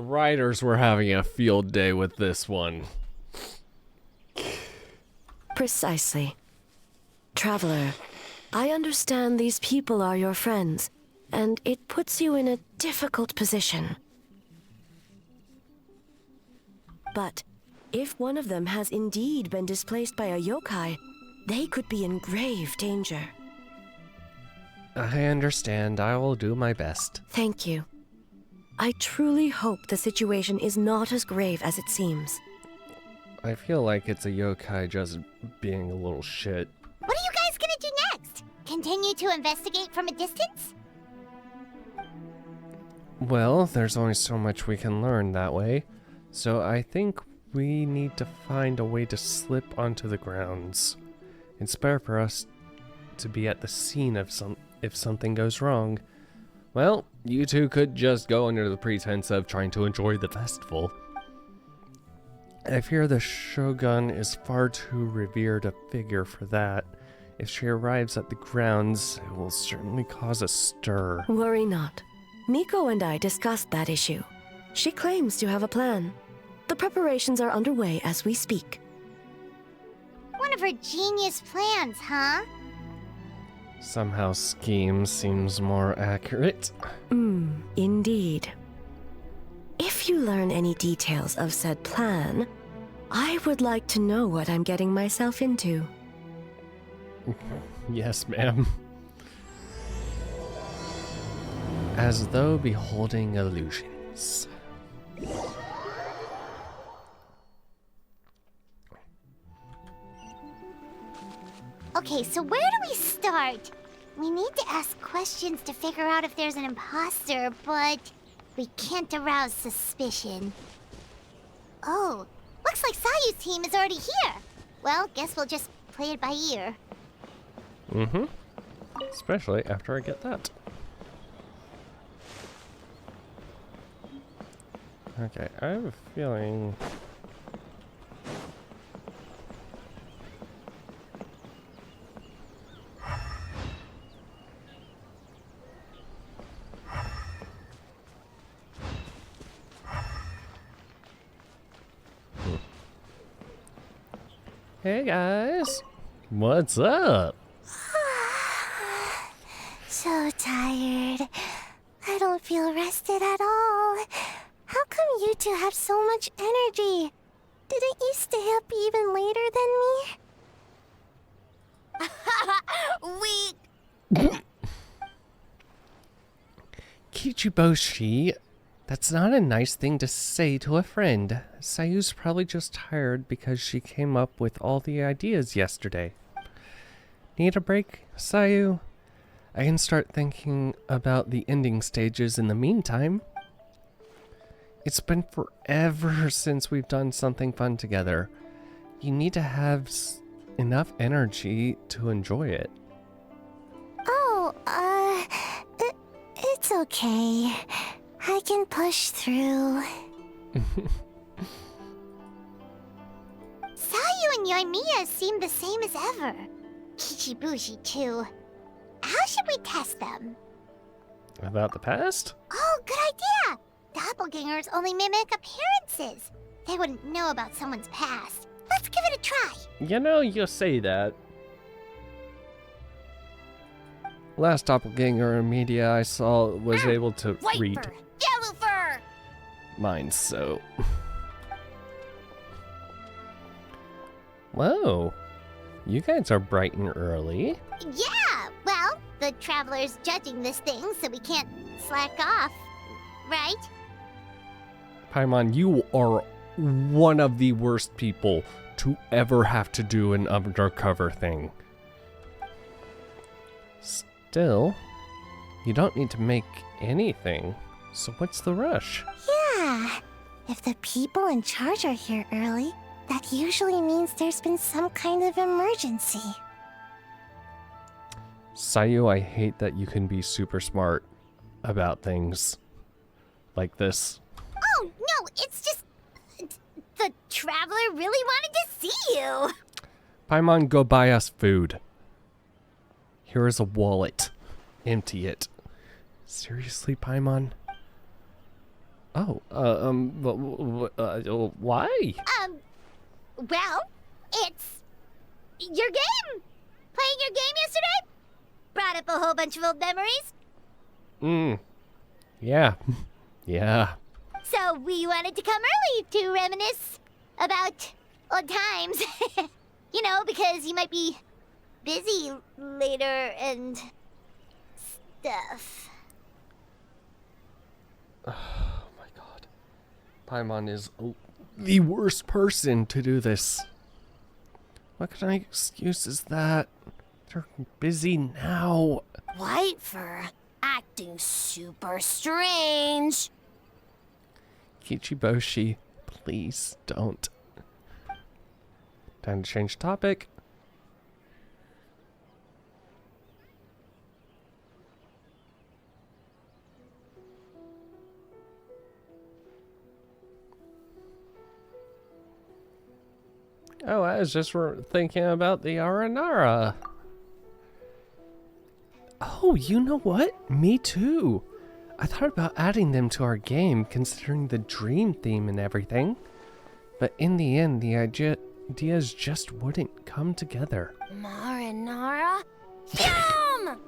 writers were having a field day with this one. Precisely. Traveler, I understand these people are your friends, and it puts you in a difficult position. But if one of them has indeed been displaced by a yokai, they could be in grave danger. I understand. I will do my best. Thank you. I truly hope the situation is not as grave as it seems. I feel like it's a yokai just being a little shit. What are you guys gonna do next? Continue to investigate from a distance? Well, there's only so much we can learn that way, so I think we need to find a way to slip onto the grounds. It's better for us to be at the scene of if something goes wrong. Well, you two could just go under the pretense of trying to enjoy the festival. I fear the Shogun is far too revered a figure for that. If she arrives at the grounds, it will certainly cause a stir. Worry not. Miko and I discussed that issue. She claims to have a plan. The preparations are underway as we speak. One of her genius plans, huh? Somehow scheme seems more accurate. Indeed. If you learn any details of said plan, I would like to know what I'm getting myself into. Yes, ma'am. As though beholding illusions. Okay, so where do we start? We need to ask questions to figure out if there's an imposter, but We can't arouse suspicion. Oh, looks like Sayu's team is already here. Well, guess we'll just play it by ear. Mm-hmm. Especially after I get that. Okay, I have a feeling... Hey guys, what's up? So tired. I don't feel rested at all. How come you two have so much energy? Didn't you stay up even later than me? Kichiboshi, that's not a nice thing to say to a friend. Sayu's probably just tired because she came up with all the ideas yesterday. Need a break, Sayu? I can start thinking about the ending stages in the meantime. It's been forever since we've done something fun together. You need to have enough energy to enjoy it. Oh, it's okay. I can push through. Sayu and Yoimiya seem the same as ever. Kichibushi too. How should we test them? About the past? Oh, good idea! Doppelgangers only mimic appearances. They wouldn't know about someone's past. Let's give it a try. You know, you say that. Last doppelganger media I saw was able to read Yellow fur! mine, so... Whoa. You guys are bright and early. Yeah, well, the Traveler's judging this thing, so we can't slack off, right? Paimon, you are one of the worst people to ever have to do an undercover thing. Still, you don't need to make anything, so what's the rush? Yeah, if the people in charge are here early, that usually means there's been some kind of emergency. Sayu, I hate that you can be super smart about things like this. Oh, no, it's just... The Traveler really wanted to see you! Paimon, go buy us food. Here is a wallet. Empty it. Seriously, Paimon? Oh, why? Well, it's... your game! Playing your game yesterday? Brought up a whole bunch of old memories. Yeah. Yeah. So we wanted to come early to reminisce about old times. You know, because you might be busy later and stuff. Oh my god. Paimon is the worst person to do this. What kind of excuse is that? They're busy now. White fur acting super strange. Kichiboshi, please don't. Time to change topic. Oh, I was just thinking about the Aranara. Oh, you know what? Me too. I thought about adding them to our game, considering the dream theme and everything. But in the end, the ideas just wouldn't come together. Marinara? Yum!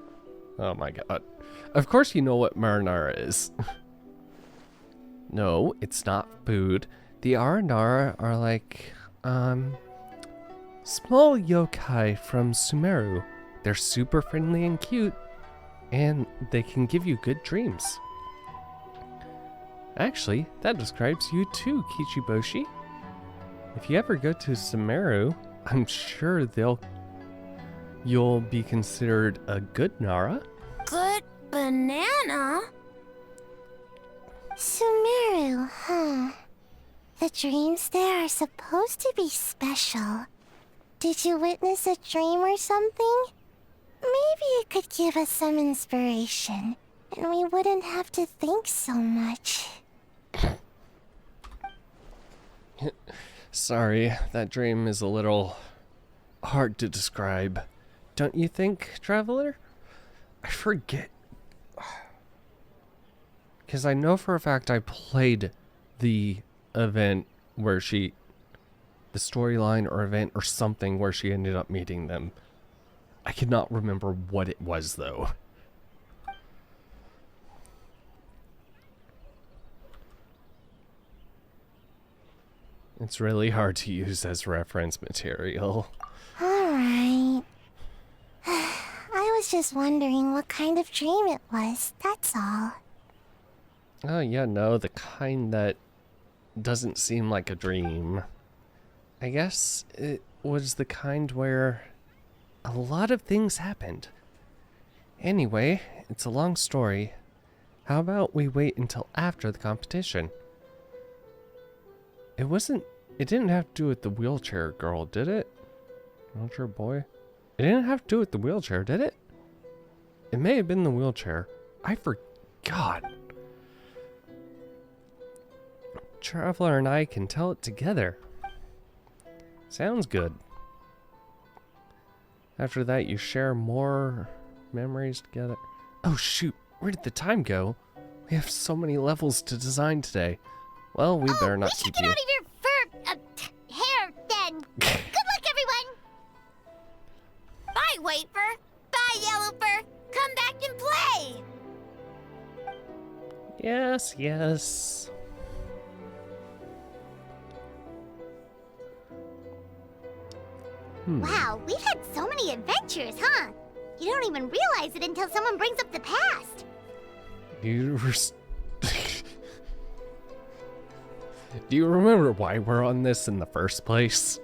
Oh my god. Of course you know what marinara is. No, it's not food. The Aranara are like, small yokai from Sumeru. They're super friendly and cute, and they can give you good dreams. Actually, that describes you too, Kichiboshi. If you ever go to Sumeru, I'm sure you'll be considered a good Nara. Good banana? Sumeru, huh? The dreams there are supposed to be special. Did you witness a dream or something? Maybe it could give us some inspiration, and we wouldn't have to think so much. Sorry, that dream is a little hard to describe. Don't you think, Traveler? I forget. Because I know for a fact I played the event where the storyline or event or something where she ended up meeting them. I cannot remember what it was, though. It's really hard to use as reference material. Alright. I was just wondering what kind of dream it was, that's all. Oh, yeah, no, the kind that doesn't seem like a dream. I guess it was the kind where a lot of things happened. Anyway, it's a long story. How about we wait until after the competition? It didn't have to do with the wheelchair girl, did it? Wheelchair boy? It didn't have to do with the wheelchair, did it? It may have been the wheelchair. I forgot. Traveler and I can tell it together. Sounds good. After that, you share more memories together. Oh shoot, where did the time go? We have so many levels to design today. Well, we better not keep Get you. out of your hair, then. Good luck, everyone. Bye, Wafer. Bye, Yellowfur. Come back and play. Yes, yes. Wow, we've had so many adventures, huh? You don't even realize it until someone brings up the past. Do you remember why we're on this in the first place?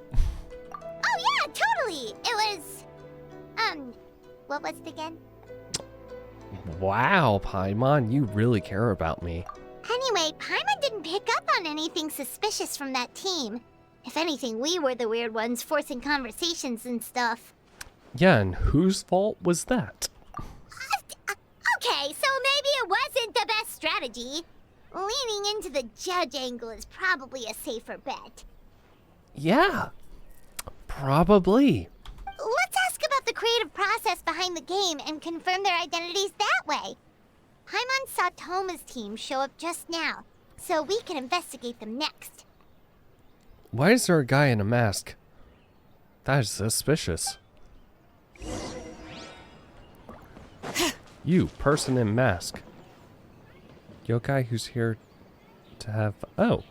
Oh yeah, totally. It was, what was it again? Wow, Paimon, you really care about me. Anyway, Paimon didn't pick up on anything suspicious from that team. If anything, we were the weird ones forcing conversations and stuff. Yeah, and whose fault was that? Okay, so maybe it wasn't the best strategy. Leaning into the judge angle is probably a safer bet. Yeah, probably. Let's ask about the creative process behind the game and confirm their identities that way. Paimon saw Toma's team show up just now, so we can investigate them next. Why is there a guy in a mask? That is suspicious. You, person in mask. Yokai who's here to have... Oh.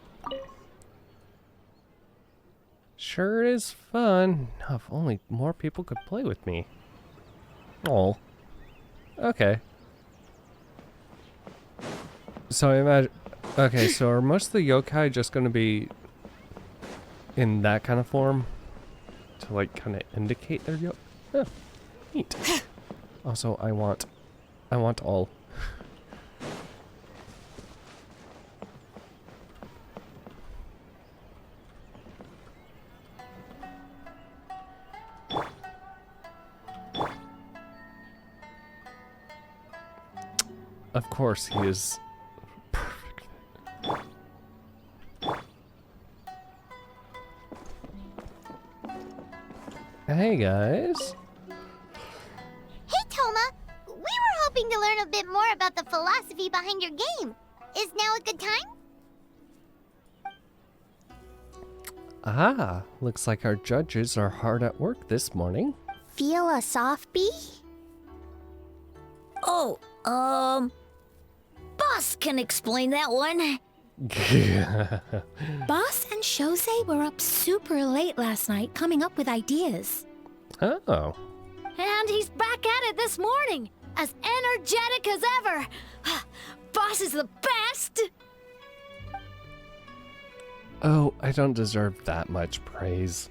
Sure is fun. If only more people could play with me. Oh. Okay. So I imagine... Okay, so are most of the yokai just going to be in that kind of form? To like kind of indicate their yokai? Oh, neat. Also, I want all. Of course, he is perfect. Hey guys. Hey, Toma! We were hoping to learn a bit more about the philosophy behind your game. Is now a good time? Ah, looks like our judges are hard at work this morning. Philosophy? Oh, Boss can explain that one. Boss and Shosei were up super late last night coming up with ideas. Oh. And he's back at it this morning, as energetic as ever. Boss is the best! Oh, I don't deserve that much praise.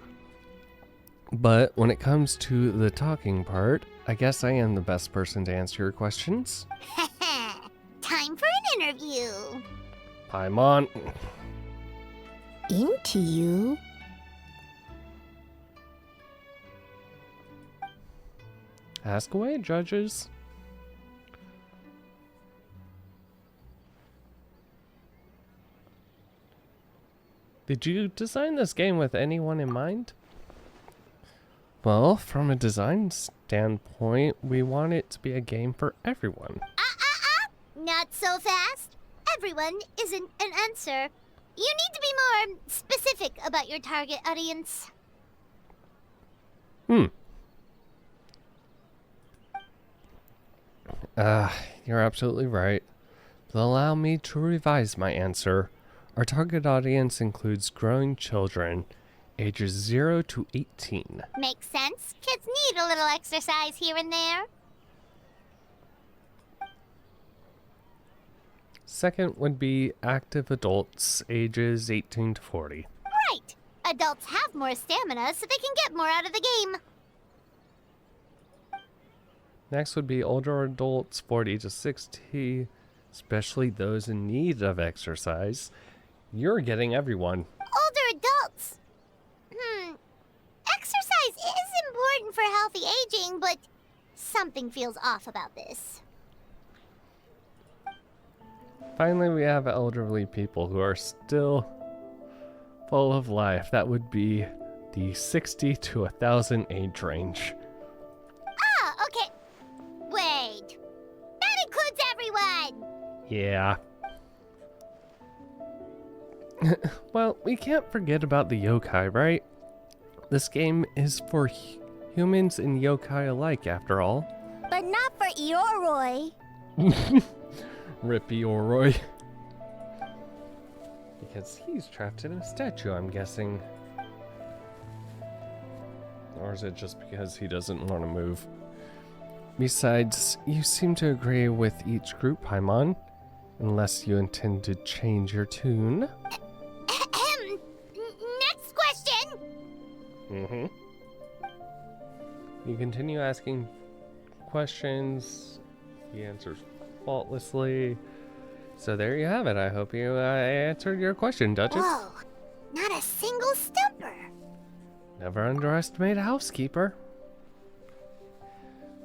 But when it comes to the talking part, I guess I am the best person to answer your questions. Time for an interview. Paimon. Into you? Ask away, judges. Did you design this game with anyone in mind? Well, from a design standpoint, we want it to be a game for everyone. Not so fast. Everyone isn't an answer. You need to be more specific about your target audience. You're absolutely right. But allow me to revise my answer. Our target audience includes growing children, ages 0 to 18. Makes sense. Kids need a little exercise here and there. Second would be active adults, ages 18 to 40. Right. Adults have more stamina, so they can get more out of the game. Next would be older adults, 40 to 60, especially those in need of exercise. You're getting everyone. Older adults. Exercise is important for healthy aging, but something feels off about this. Finally, we have elderly people who are still full of life. That would be the 60 to 1,000 age range. Okay. Wait. That includes everyone! Yeah. Well, we can't forget about the yokai, right? This game is for humans and yokai alike, after all. But not for Ioroi. Rip Ioroi. Because he's trapped in a statue, I'm guessing. Or is it just because he doesn't want to move? Besides, you seem to agree with each group, Paimon. Unless you intend to change your tune. Next question! You continue asking questions. He answers faultlessly. So there you have it. I hope you answered your question, Duchess. Whoa, not a single stumper. Never underestimate a housekeeper.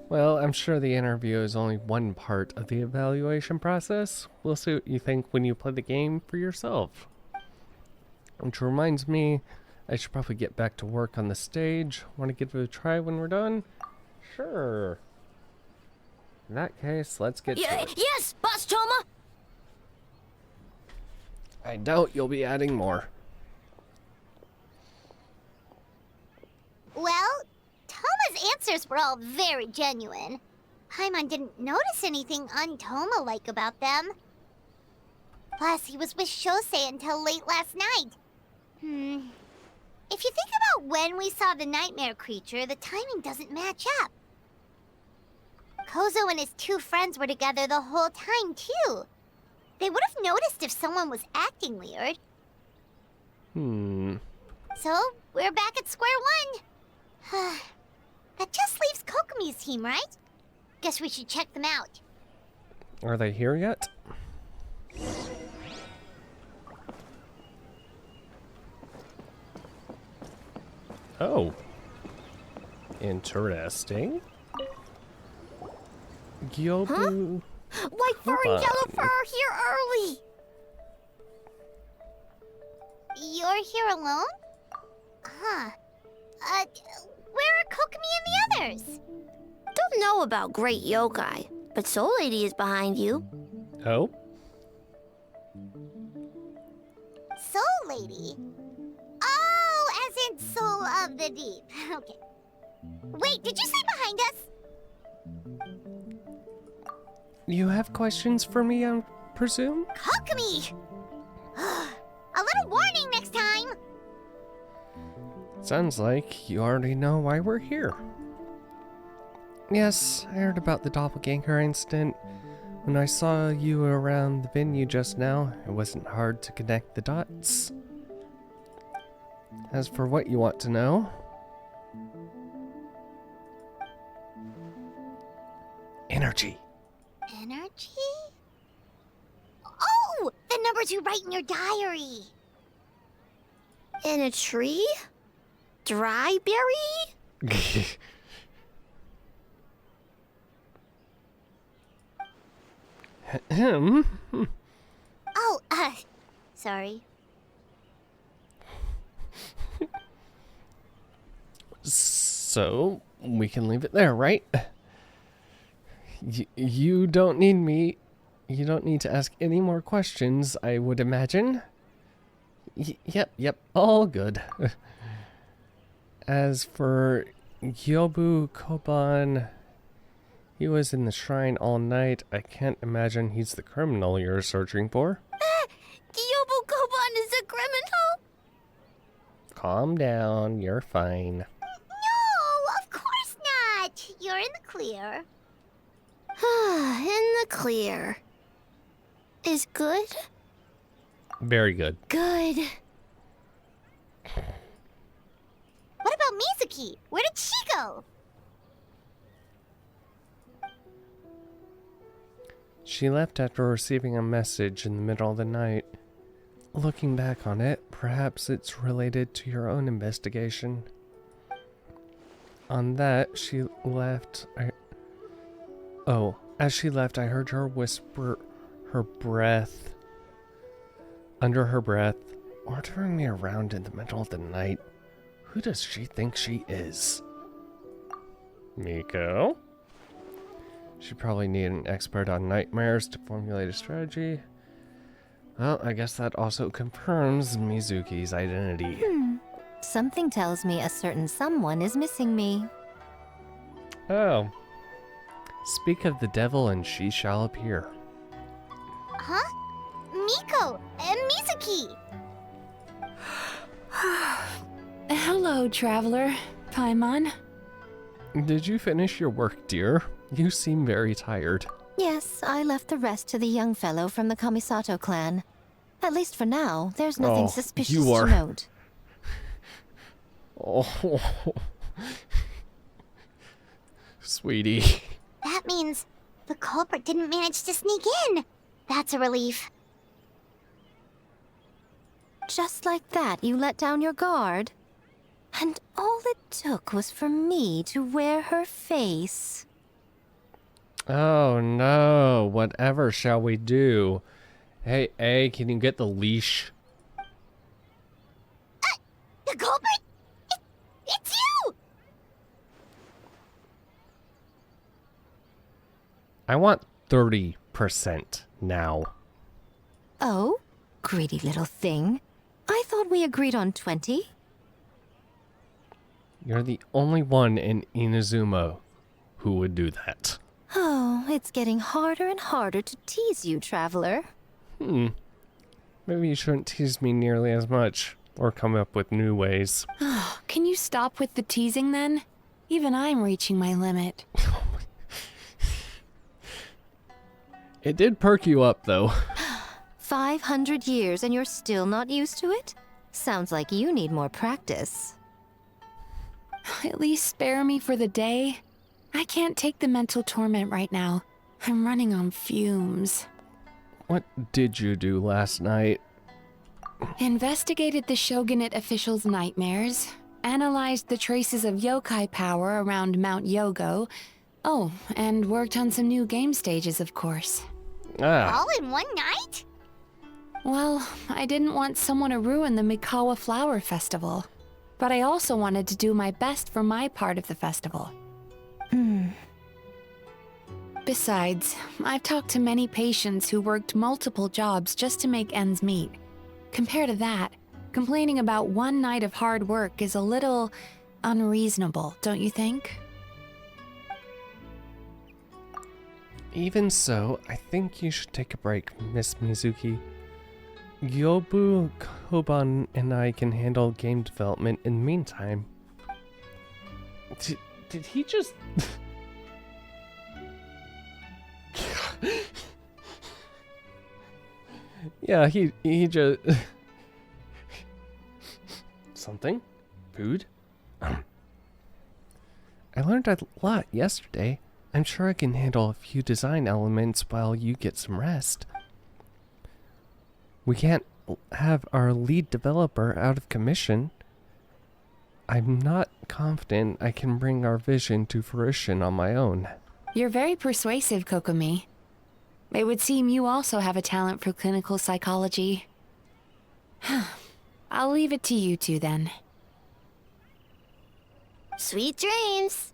Well, I'm sure the interview is only one part of the evaluation process. We'll see what you think when you play the game for yourself. Which reminds me, I should probably get back to work on the stage. Want to give it a try when we're done? Sure. In that case, let's get to it. Yes, Boss Toma! I doubt you'll be adding more. Well, Toma's answers were all very genuine. Paimon didn't notice anything un-Toma-like about them. Plus, he was with Shosei until late last night. If you think about when we saw the nightmare creature, the timing doesn't match up. Kozo and his two friends were together the whole time, too. They would have noticed if someone was acting weird. So, we're back at square one. That just leaves Kokomi's team, right? Guess we should check them out. Are they here yet? Oh. Interesting. Gyobu. White fur and yellow fur are here early! You're here alone? Where are Kokomi and the others? Don't know about Great Yokai, but Soul Lady is behind you. Oh? Soul Lady? Oh, as in Soul of the Deep. Okay. Wait, did you say behind us? You have questions for me, I presume? Kokomi! A little warning next time! Sounds like you already know why we're here. Yes, I heard about the doppelganger incident. When I saw you around the venue just now, it wasn't hard to connect the dots. As for what you want to know... Energy. Energy? Oh! The number Remember to write in your diary. In a tree? Dryberry? Him? Oh, sorry. So, we can leave it there, right? You don't need me. You don't need to ask any more questions, I would imagine. Yep, all good. As for Yobu Koban, he was in the shrine all night. I can't imagine he's the criminal you're searching for. Yobu Koban is a criminal? Calm down, you're fine. No, of course not. You're in the clear. In the clear. Is good? Very good. Good. What about Mizuki? Where did she go? She left after receiving a message in the middle of the night. Looking back on it, perhaps it's related to your own investigation. On that, she left. As she left, I heard her whisper under her breath, ordering me around in the middle of the night. Who does she think she is? Miko? She probably needed an expert on nightmares to formulate a strategy. Well, I guess that also confirms Mizuki's identity. Something tells me a certain someone is missing me. Oh. Speak of the devil and she shall appear. Huh? Miko and Mizuki! Hello, traveler. Paimon. Did you finish your work, dear? You seem very tired. Yes, I left the rest to the young fellow from the Kamisato clan. At least for now, there's nothing suspicious to note. Oh, sweetie. That means the culprit didn't manage to sneak in. That's a relief. Just like that, you let down your guard? And all it took was for me to wear her face. Oh no, whatever shall we do? Hey, can you get the leash? The culprit? It's you! I want 30% now. Oh, greedy little thing. I thought we agreed on 20. You're the only one in Inazuma who would do that. Oh, it's getting harder and harder to tease you, traveler. Maybe you shouldn't tease me nearly as much, or come up with new ways. Can you stop with the teasing then? Even I'm reaching my limit. It did perk you up, though. 500 years and you're still not used to it? Sounds like you need more practice. At least spare me for the day. I can't take the mental torment right now. I'm running on fumes. What did you do last night? Investigated the Shogunate officials' nightmares, analyzed the traces of yokai power around Mount Yogo. Oh, and worked on some new game stages, of course. All in one night? Well, I didn't want someone to ruin the Mikawa Flower Festival. But I also wanted to do my best for my part of the festival. Besides, I've talked to many patients who worked multiple jobs just to make ends meet. Compared to that, complaining about one night of hard work is a little unreasonable, don't you think? Even so, I think you should take a break, Miss Mizuki. Yobu Koban and I can handle game development in the meantime. Did he just... Yeah, he just... Something? Food? I learned a lot yesterday. I'm sure I can handle a few design elements while you get some rest. We can't have our lead developer out of commission. I'm not confident I can bring our vision to fruition on my own. You're very persuasive, Kokomi. It would seem you also have a talent for clinical psychology. I'll leave it to you two then. Sweet dreams.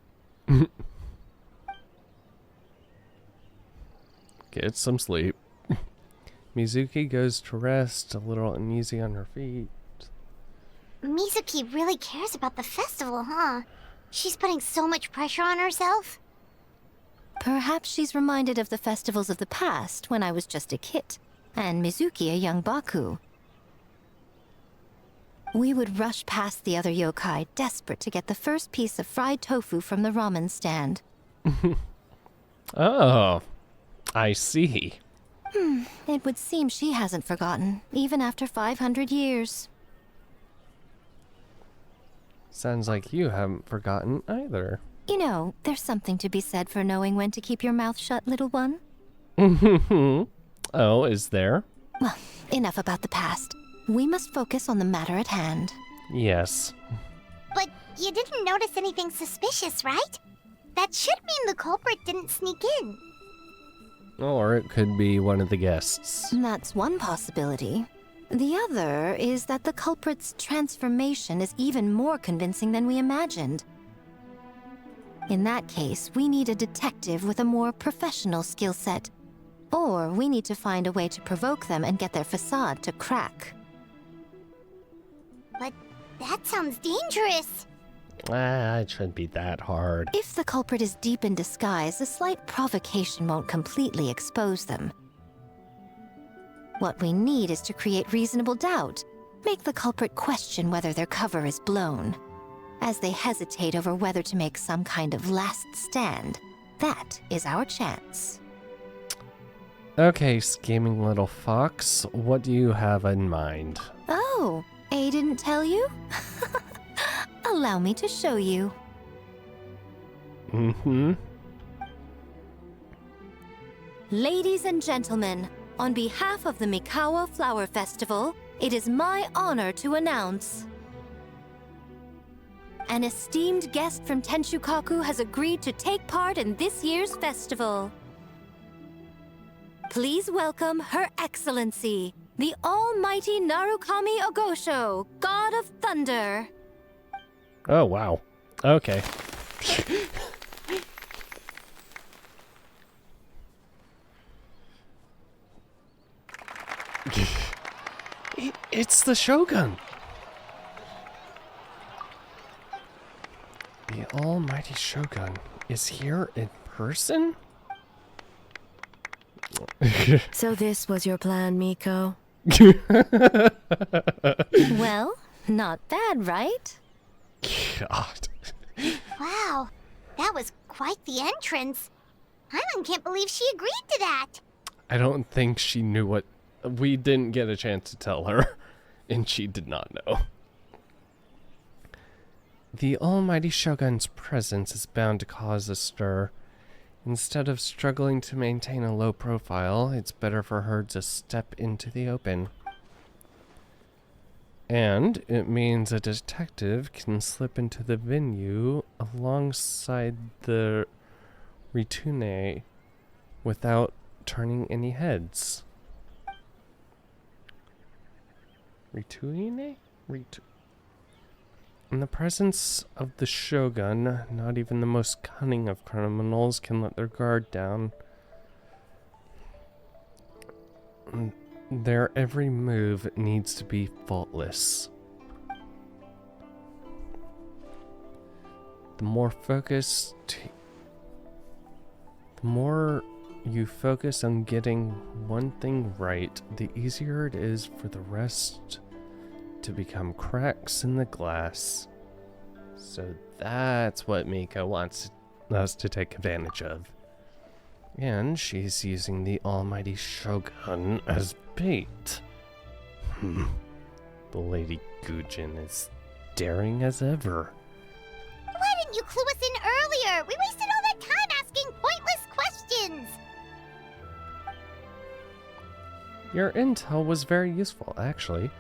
Get some sleep. Mizuki goes to rest, a little uneasy on her feet. Mizuki really cares about the festival, huh? She's putting so much pressure on herself. Perhaps she's reminded of the festivals of the past when I was just a kid, and Mizuki a young Baku. We would rush past the other yokai, desperate to get the first piece of fried tofu from the ramen stand. Oh, I see. It would seem she hasn't forgotten, even after 500 years. Sounds like you haven't forgotten either. You know, there's something to be said for knowing when to keep your mouth shut, little one. Oh, is there? Well, enough about the past. We must focus on the matter at hand. Yes. But you didn't notice anything suspicious, right? That should mean the culprit didn't sneak in. Or it could be one of the guests. That's one possibility. The other is that the culprit's transformation is even more convincing than we imagined. In that case, we need a detective with a more professional skill set. Or we need to find a way to provoke them and get their facade to crack. But that sounds dangerous. It shouldn't be that hard. If the culprit is deep in disguise, a slight provocation won't completely expose them. What we need is to create reasonable doubt. Make the culprit question whether their cover is blown. As they hesitate over whether to make some kind of last stand, that is our chance. Okay, scheming little fox, what do you have in mind? Oh, A didn't tell you? Allow me to show you. Ladies and gentlemen, on behalf of the Mikawa Flower Festival, it is my honor to announce... An esteemed guest from Tenshukaku has agreed to take part in this year's festival. Please welcome Her Excellency, the Almighty Narukami Ogosho, God of Thunder. Oh, wow. Okay. It's the Shogun. The Almighty Shogun is here in person? So this was your plan, Miko? Well, not bad, right? God. Wow, that was quite the entrance. Hyman can't believe she agreed to that. I don't think she knew what... We didn't get a chance to tell her, and she did not know. The Almighty Shogun's presence is bound to cause a stir. Instead of struggling to maintain a low profile, it's better for her to step into the open. And it means a detective can slip into the venue alongside the Ritune without turning any heads. Ritune? In the presence of the Shogun, not even the most cunning of criminals can let their guard down. Their every move needs to be faultless. The more you focus on getting one thing right, the easier it is for the rest to become cracks in the glass. So that's what Miko wants us to take advantage of. And she's using the Almighty Shogun as bait. The Lady Gujin is daring as ever. Why didn't you clue us in earlier? We wasted all that time asking pointless questions. Your intel was very useful, actually.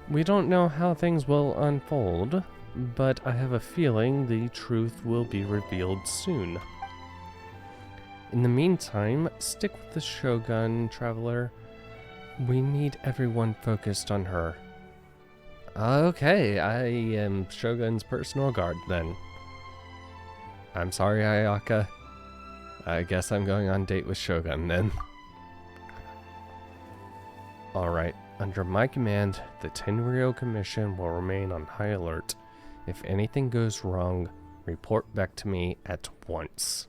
We don't know how things will unfold, but I have a feeling the truth will be revealed soon. In the meantime, stick with the Shogun, Traveler. We need everyone focused on her. Okay, I am Shogun's personal guard then. I'm sorry, Ayaka. I guess I'm going on date with Shogun then. Alright, under my command, the Tenryou Commission will remain on high alert. If anything goes wrong, report back to me at once.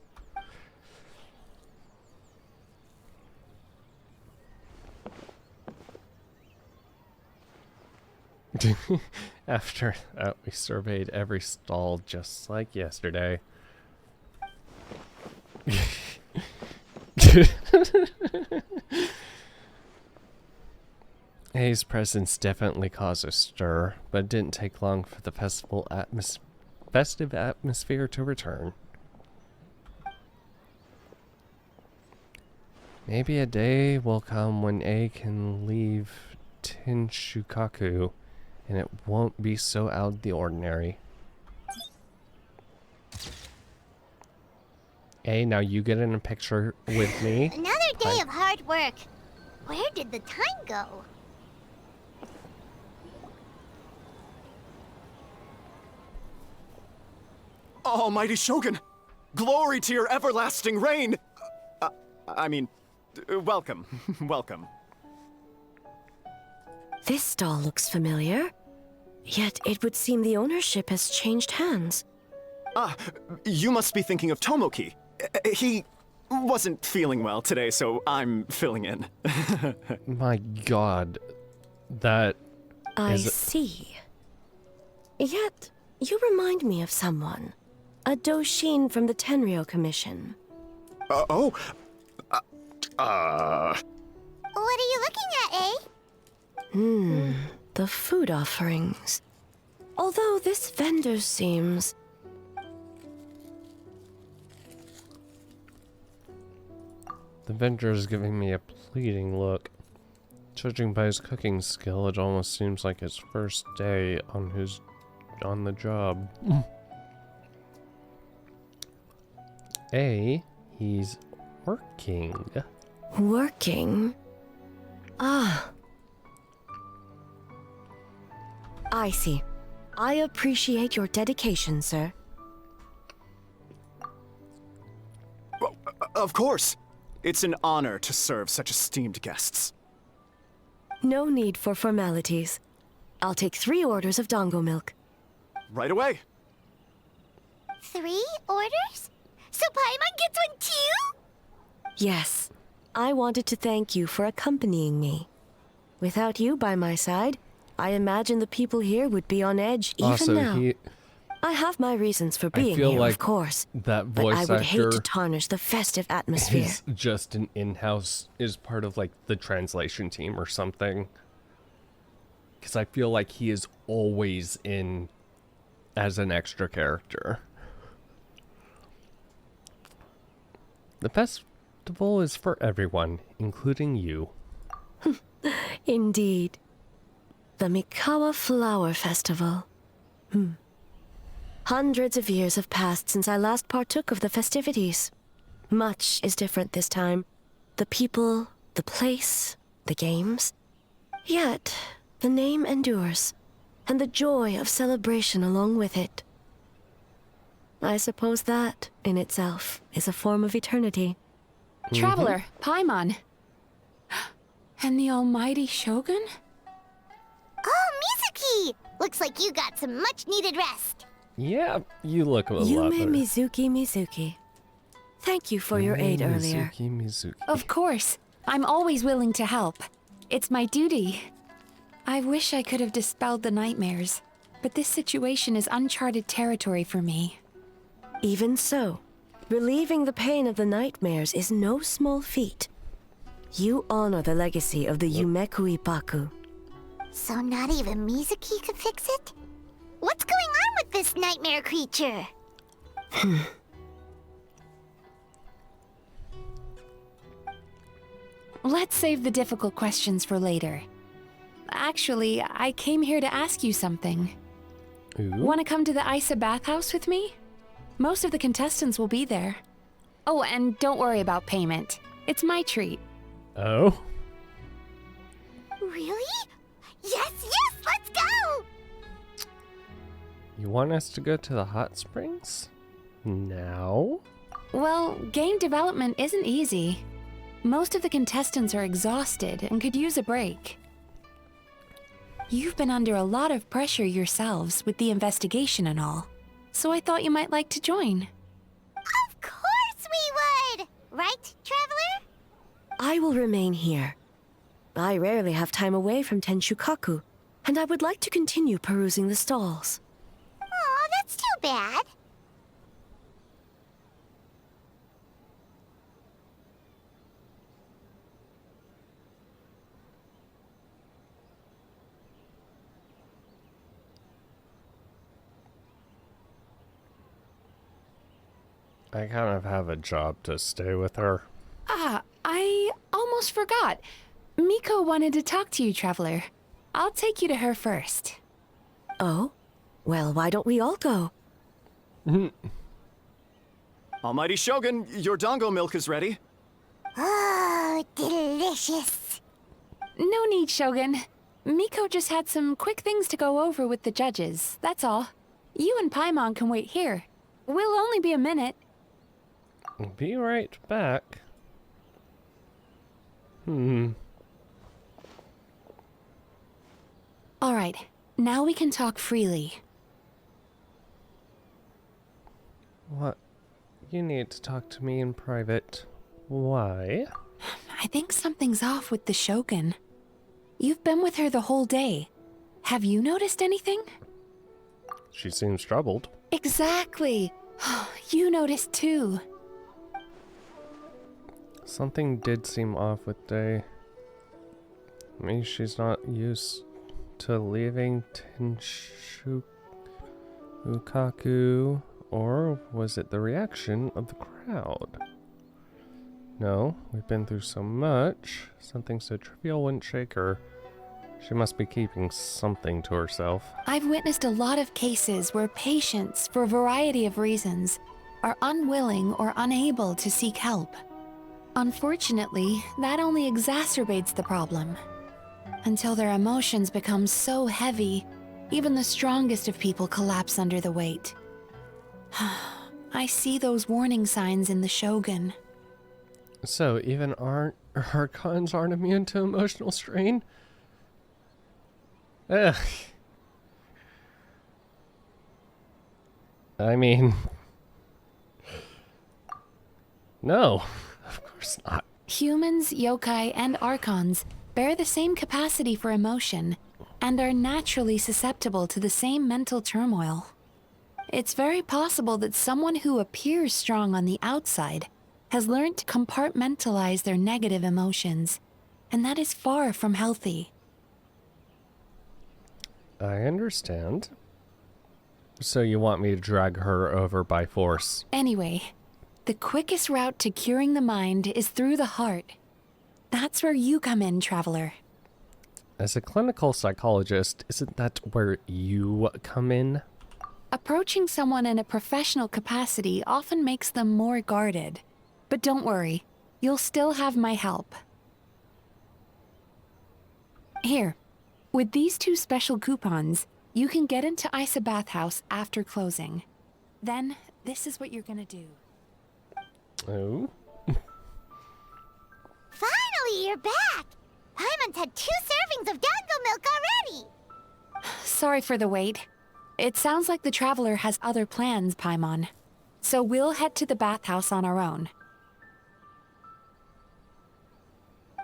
After that, we surveyed every stall just like yesterday. A's presence definitely caused a stir, but it didn't take long for the festive atmosphere to return. Maybe a day will come when A can leave Tinshukaku, and it won't be so out of the ordinary. A, now you get in a picture with me. Another day of hard work. Where did the time go? Almighty Shogun! Glory to your everlasting reign! Welcome. Welcome. This stall looks familiar. Yet it would seem the ownership has changed hands. Ah, you must be thinking of Tomoki. He wasn't feeling well today, so I'm filling in. My god. That I is... see. Yet, you remind me of someone. A Doshin from the Tenryou Commission. What are you looking at, eh? The food offerings. Although this vendor seems... The vendor is giving me a pleading look. Judging by his cooking skill, it almost seems like his first day on the job. A, he's working. Working? Ah. I see. I appreciate your dedication, sir. Well, of course. It's an honor to serve such esteemed guests. No need for formalities. I'll take 3 orders of Dango milk. Right away. 3 orders? So Paimon gets one too? Yes. I wanted to thank you for accompanying me. Without you by my side, I imagine the people here would be on edge even also, now. I have my reasons for being here, like of course. That voice but I would hate actor to tarnish the festive atmosphere. is just an in-house, is part of like the translation team or something. Because I feel like he is always in as an extra character. The festival is for everyone, including you. Indeed. The Mikawa Flower Festival. Hundreds of years have passed since I last partook of the festivities. Much is different this time. The people, the place, the games. Yet, the name endures, and the joy of celebration along with it. I suppose that, in itself, is a form of eternity. Traveler, Paimon. And the almighty Shogun? Oh, Mizuki! Looks like you got some much-needed rest. Yeah, you look a lot Yume better. Mizuki. Thank you for your aid earlier. Mizuki. Of course. I'm always willing to help. It's my duty. I wish I could have dispelled the nightmares, but this situation is uncharted territory for me. Even so, relieving the pain of the nightmares is no small feat. You honor the legacy of the Yumeku Ippaku. So not even Mizuki could fix it? What's going on with this nightmare creature? let's save the difficult questions for later. Actually, I came here to ask you something. Want to come to the Isa bathhouse with me? Most of the contestants will be there. Oh, and don't worry about payment. It's my treat. Oh? Really? Yes, yes, let's go! You want us to go to the hot springs? Now? Well, game development isn't easy. Most of the contestants are exhausted and could use a break. You've been under a lot of pressure yourselves with the investigation and all, so I thought you might like to join. Of course we would! Right, Traveler? I will remain here. I rarely have time away from Tenshukaku, and I would like to continue perusing the stalls. Aw, that's too bad. I kind of have a job to stay with her. Ah, I almost forgot. Miko wanted to talk to you, Traveler. I'll take you to her first. Oh? Well, why don't we all go? Almighty Shogun, your dango milk is ready. Oh, delicious. No need, Shogun. Miko just had some quick things to go over with the judges, that's all. You and Paimon can wait here. We'll only be a minute. Be right back. All right, now we can talk freely. What? You need to talk to me in private. Why? I think something's off with the Shogun. You've been with her the whole day. Have you noticed anything? She seems troubled. Exactly. You noticed too. Something did seem off with Day. Maybe she's not used to leaving Tenshukaku, or was it the reaction of the crowd? No, we've been through so much. Something so trivial wouldn't shake her. She must be keeping something to herself. I've witnessed a lot of cases where patients, for a variety of reasons, are unwilling or unable to seek help. Unfortunately, that only exacerbates the problem. Until their emotions become so heavy, even the strongest of people collapse under the weight. I see those warning signs in the Shogun. So, even our Archons aren't immune to emotional strain? Ugh. I mean... No, of course not. Humans, yokai, and archons bear the same capacity for emotion and are naturally susceptible to the same mental turmoil. It's very possible that someone who appears strong on the outside has learned to compartmentalize their negative emotions, and that is far from healthy. I understand. So you want me to drag her over by force? Anyway, the quickest route to curing the mind is through the heart. That's where you come in, Traveler. As a clinical psychologist, isn't that where you come in? Approaching someone in a professional capacity often makes them more guarded. But don't worry, you'll still have my help. Here, with these 2 special coupons, you can get into Isa Bathhouse after closing. Then, this is what you're gonna do. Oh? Finally, you're back! Paimon's had 2 servings of dango milk already! Sorry for the wait. It sounds like the Traveler has other plans, Paimon. So we'll head to the bathhouse on our own.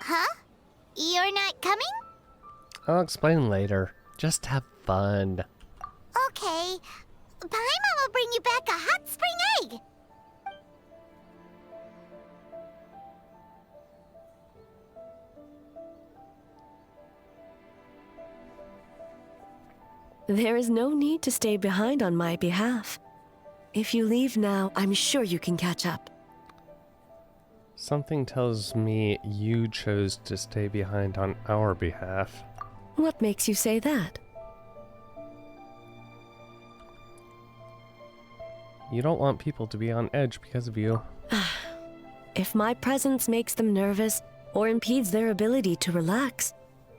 Huh? You're not coming? I'll explain later. Just have fun. Okay. Paimon will bring you back a hot spring egg! There is no need to stay behind on my behalf. If you leave now, I'm sure you can catch up. Something tells me you chose to stay behind on our behalf. What makes you say that? You don't want people to be on edge because of you. If my presence makes them nervous or impedes their ability to relax,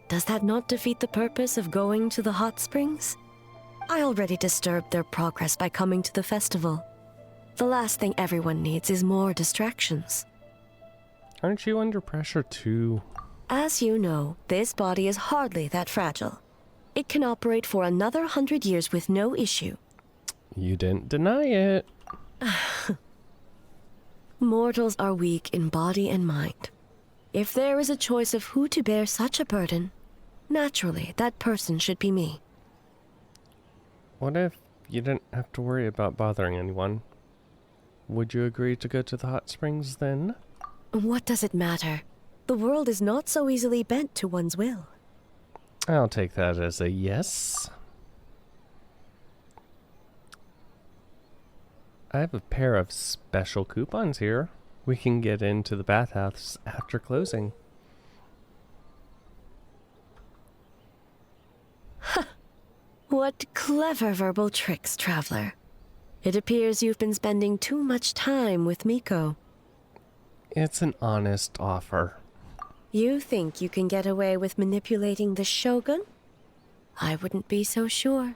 does that not defeat the purpose of going to the hot springs? I already disturbed their progress by coming to the festival. The last thing everyone needs is more distractions. Aren't you under pressure too? As you know, this body is hardly that fragile. It can operate for another 100 years with no issue. You didn't deny it. Mortals are weak in body and mind. If there is a choice of who to bear such a burden, naturally that person should be me. What if you didn't have to worry about bothering anyone? Would you agree to go to the hot springs then? What does it matter? The world is not so easily bent to one's will. I'll take that as a yes. I have a pair of special coupons here. We can get into the bathhouse after closing. What clever verbal tricks, Traveler. It appears you've been spending too much time with Miko. It's an honest offer. You think you can get away with manipulating the Shogun? I wouldn't be so sure.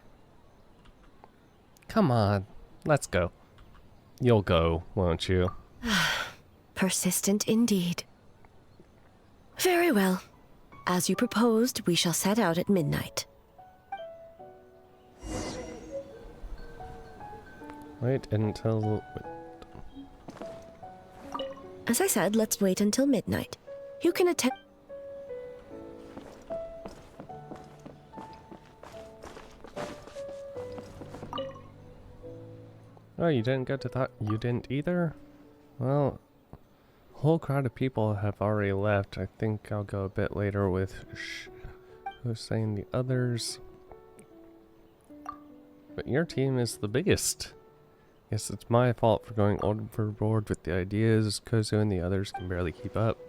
Come on, let's go. You'll go, won't you? Persistent indeed. Very well. As you proposed, we shall set out at midnight. Wait until... As I said, let's wait until midnight. You can attend... Oh, you didn't go to that? You didn't either? Well, a whole crowd of people have already left. I think I'll go a bit later with Hussein and the others. But your team is the biggest. Guess it's my fault for going overboard with the ideas. Kozu and the others can barely keep up.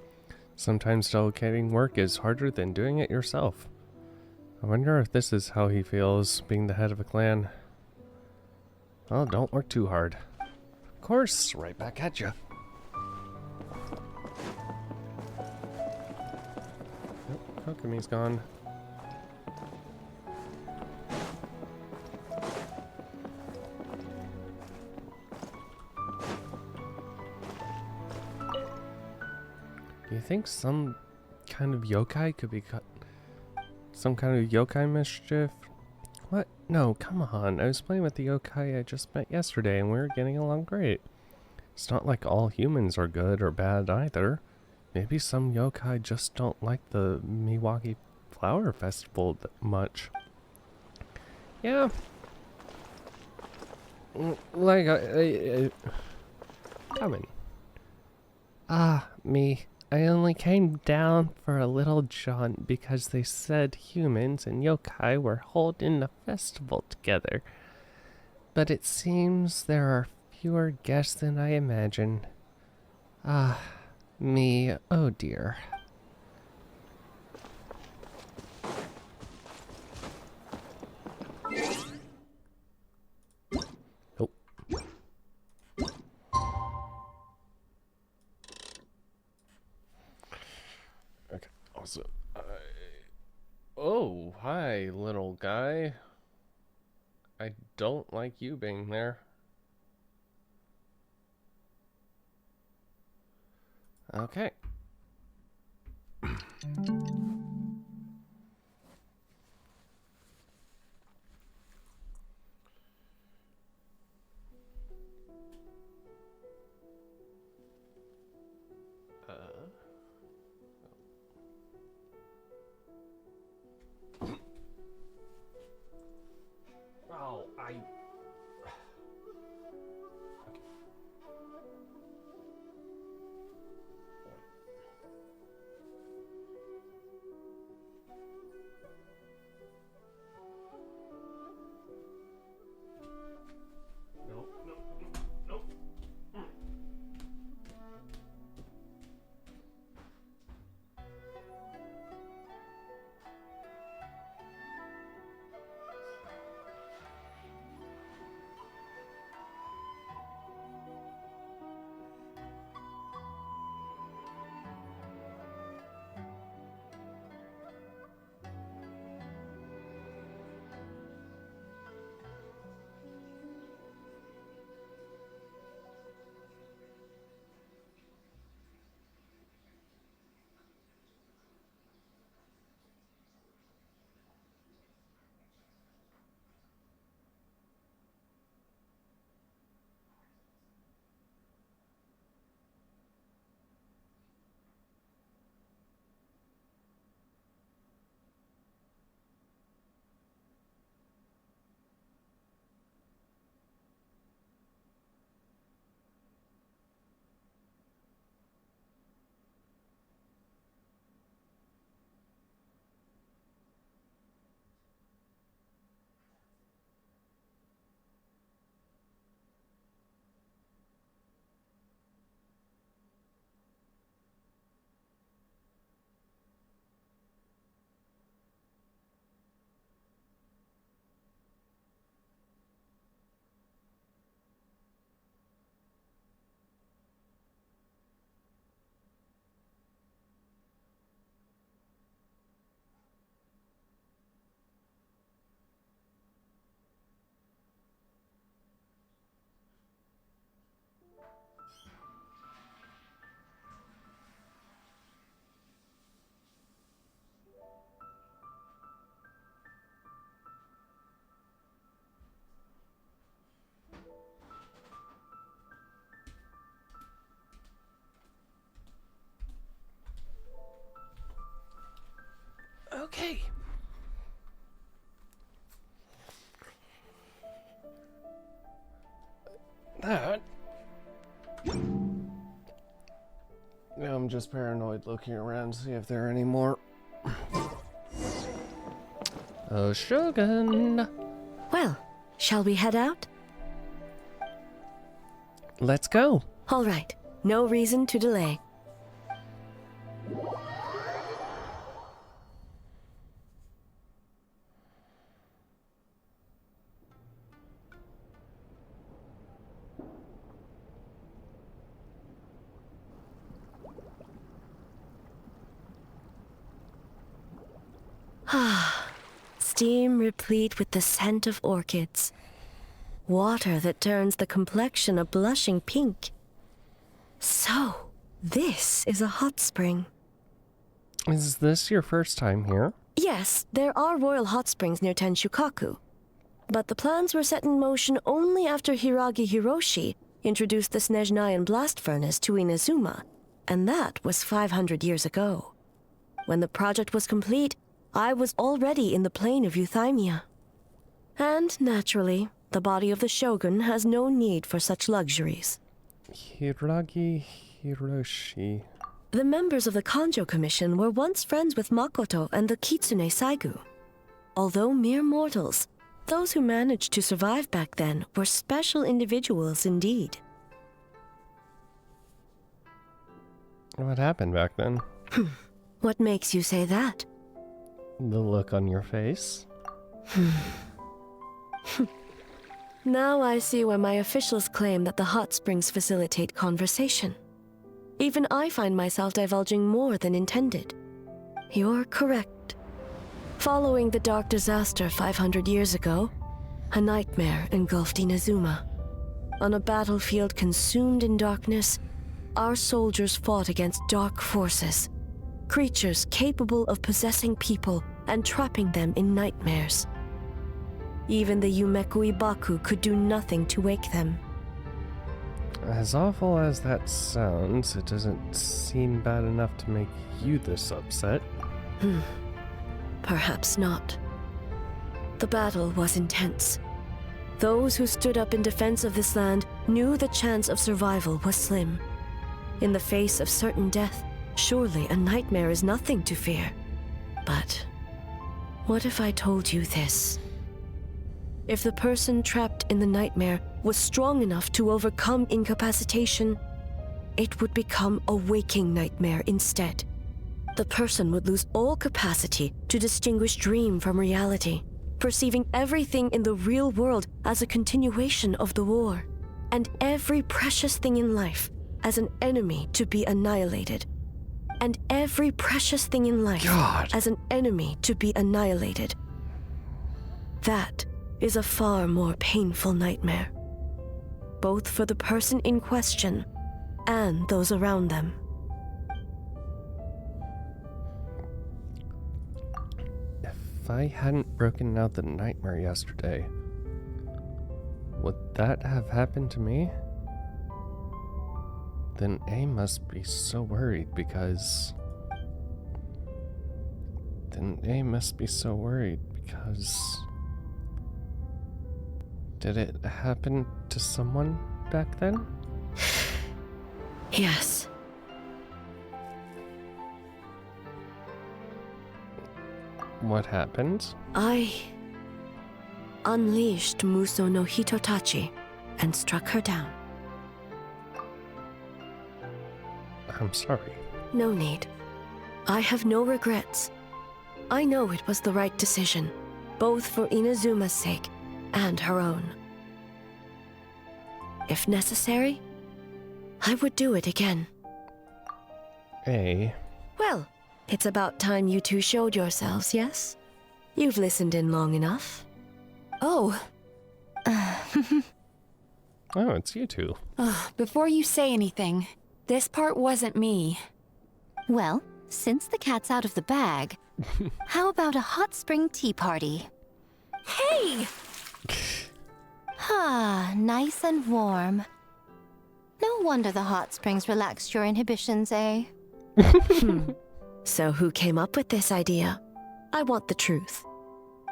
Sometimes delegating work is harder than doing it yourself. I wonder if this is how he feels, being the head of a clan. Well, don't work too hard. Of course, right back at you. Oh, Kokumi's gone. Do you think some kind of yokai could be cut? Some kind of yokai mischief? What? No, come on. I was playing with the yokai I just met yesterday and we were getting along great. It's not like all humans are good or bad either. Maybe some yokai just don't like the Miwagi Flower Festival that much. Yeah. Like, coming. Me. I only came down for a little jaunt because they said humans and yokai were holding a festival together. But it seems there are fewer guests than I imagined. Me, oh dear. Oh. Okay, also, oh, hi, little guy. I don't like you being there. Okay. Oh, I... No, I'm just paranoid looking around to see if there are any more. Oh, Shogun! Well, shall we head out? Let's go. All right. No reason to delay. Steam replete with the scent of orchids. Water that turns the complexion a blushing pink. So, this is a hot spring. Is this your first time here? Yes, there are royal hot springs near Tenshukaku. But the plans were set in motion only after Hiragi Hiroshi introduced the Snezhnayan blast furnace to Inazuma, and that was 500 years ago. When the project was complete, I was already in the plain of Euthymia. And, naturally, the body of the Shogun has no need for such luxuries. Hiragi Hiroshi. The members of the Kanjo Commission were once friends with Makoto and the Kitsune Saigu. Although mere mortals, those who managed to survive back then were special individuals indeed. What happened back then? What makes you say that? The look on your face. Now I see why my officials claim that the hot springs facilitate conversation. Even I find myself divulging more than intended. You're correct. Following the dark disaster 500 years ago, a nightmare engulfed Inazuma. On a battlefield consumed in darkness, our soldiers fought against dark forces. Creatures capable of possessing people and trapping them in nightmares. Even the Yumeku Ibaku could do nothing to wake them. As awful as that sounds, it doesn't seem bad enough to make you this upset. Perhaps not. The battle was intense. Those who stood up in defense of this land knew the chance of survival was slim. In the face of certain death, surely a nightmare is nothing to fear. But what if I told you this? If the person trapped in the nightmare was strong enough to overcome incapacitation, it would become a waking nightmare instead. The person would lose all capacity to distinguish dream from reality, perceiving everything in the real world as a continuation of the war, and every precious thing in life as an enemy to be annihilated. And every precious thing in life as an enemy to be annihilated. That is a far more painful nightmare, both for the person in question and those around them. If I hadn't broken out the nightmare yesterday, would that have happened to me? Then A must be so worried because... Did it happen to someone back then? Yes. What happened? I unleashed Muso no Hitotachi and struck her down. I'm sorry. No need. I have no regrets. I know it was the right decision, both for Inazuma's sake and her own. If necessary, I would do it again. Well, it's about time you two showed yourselves, yes? You've listened in long enough. Oh. Oh, it's you two. Before you say anything, this part wasn't me. Well, since the cat's out of the bag, how about a hot spring tea party? Hey! Nice and warm. No wonder the hot springs relaxed your inhibitions, eh? So who came up with this idea? I want the truth.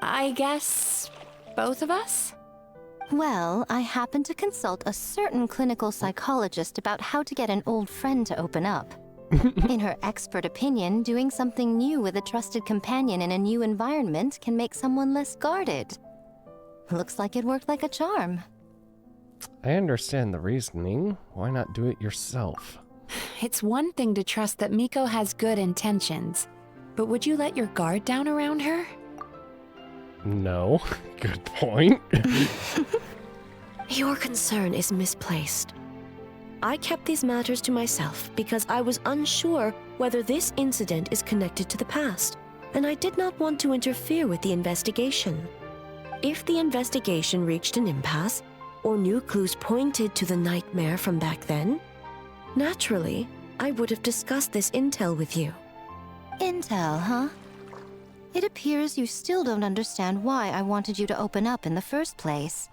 I guess both of us? Well, I happened to consult a certain clinical psychologist about how to get an old friend to open up. In her expert opinion, doing something new with a trusted companion in a new environment can make someone less guarded. Looks like it worked like a charm. I understand the reasoning. Why not do it yourself? It's one thing to trust that Miko has good intentions, but would you let your guard down around her? No. Good point. Your concern is misplaced. I kept these matters to myself because I was unsure whether this incident is connected to the past, and I did not want to interfere with the investigation. If the investigation reached an impasse, or new clues pointed to the nightmare from back then, naturally, I would have discussed this intel with you. Intel, huh? It appears you still don't understand why I wanted you to open up in the first place.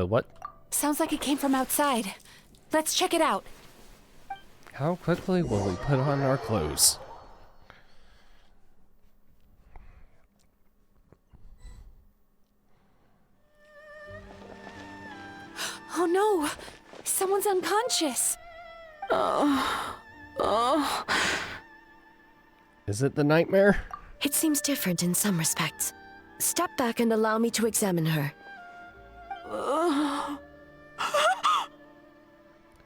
What? Sounds like it came from outside. Let's check it out. How quickly will we put on our clothes? Oh no! Someone's unconscious! Is it the nightmare? It seems different in some respects. Step back and allow me to examine her.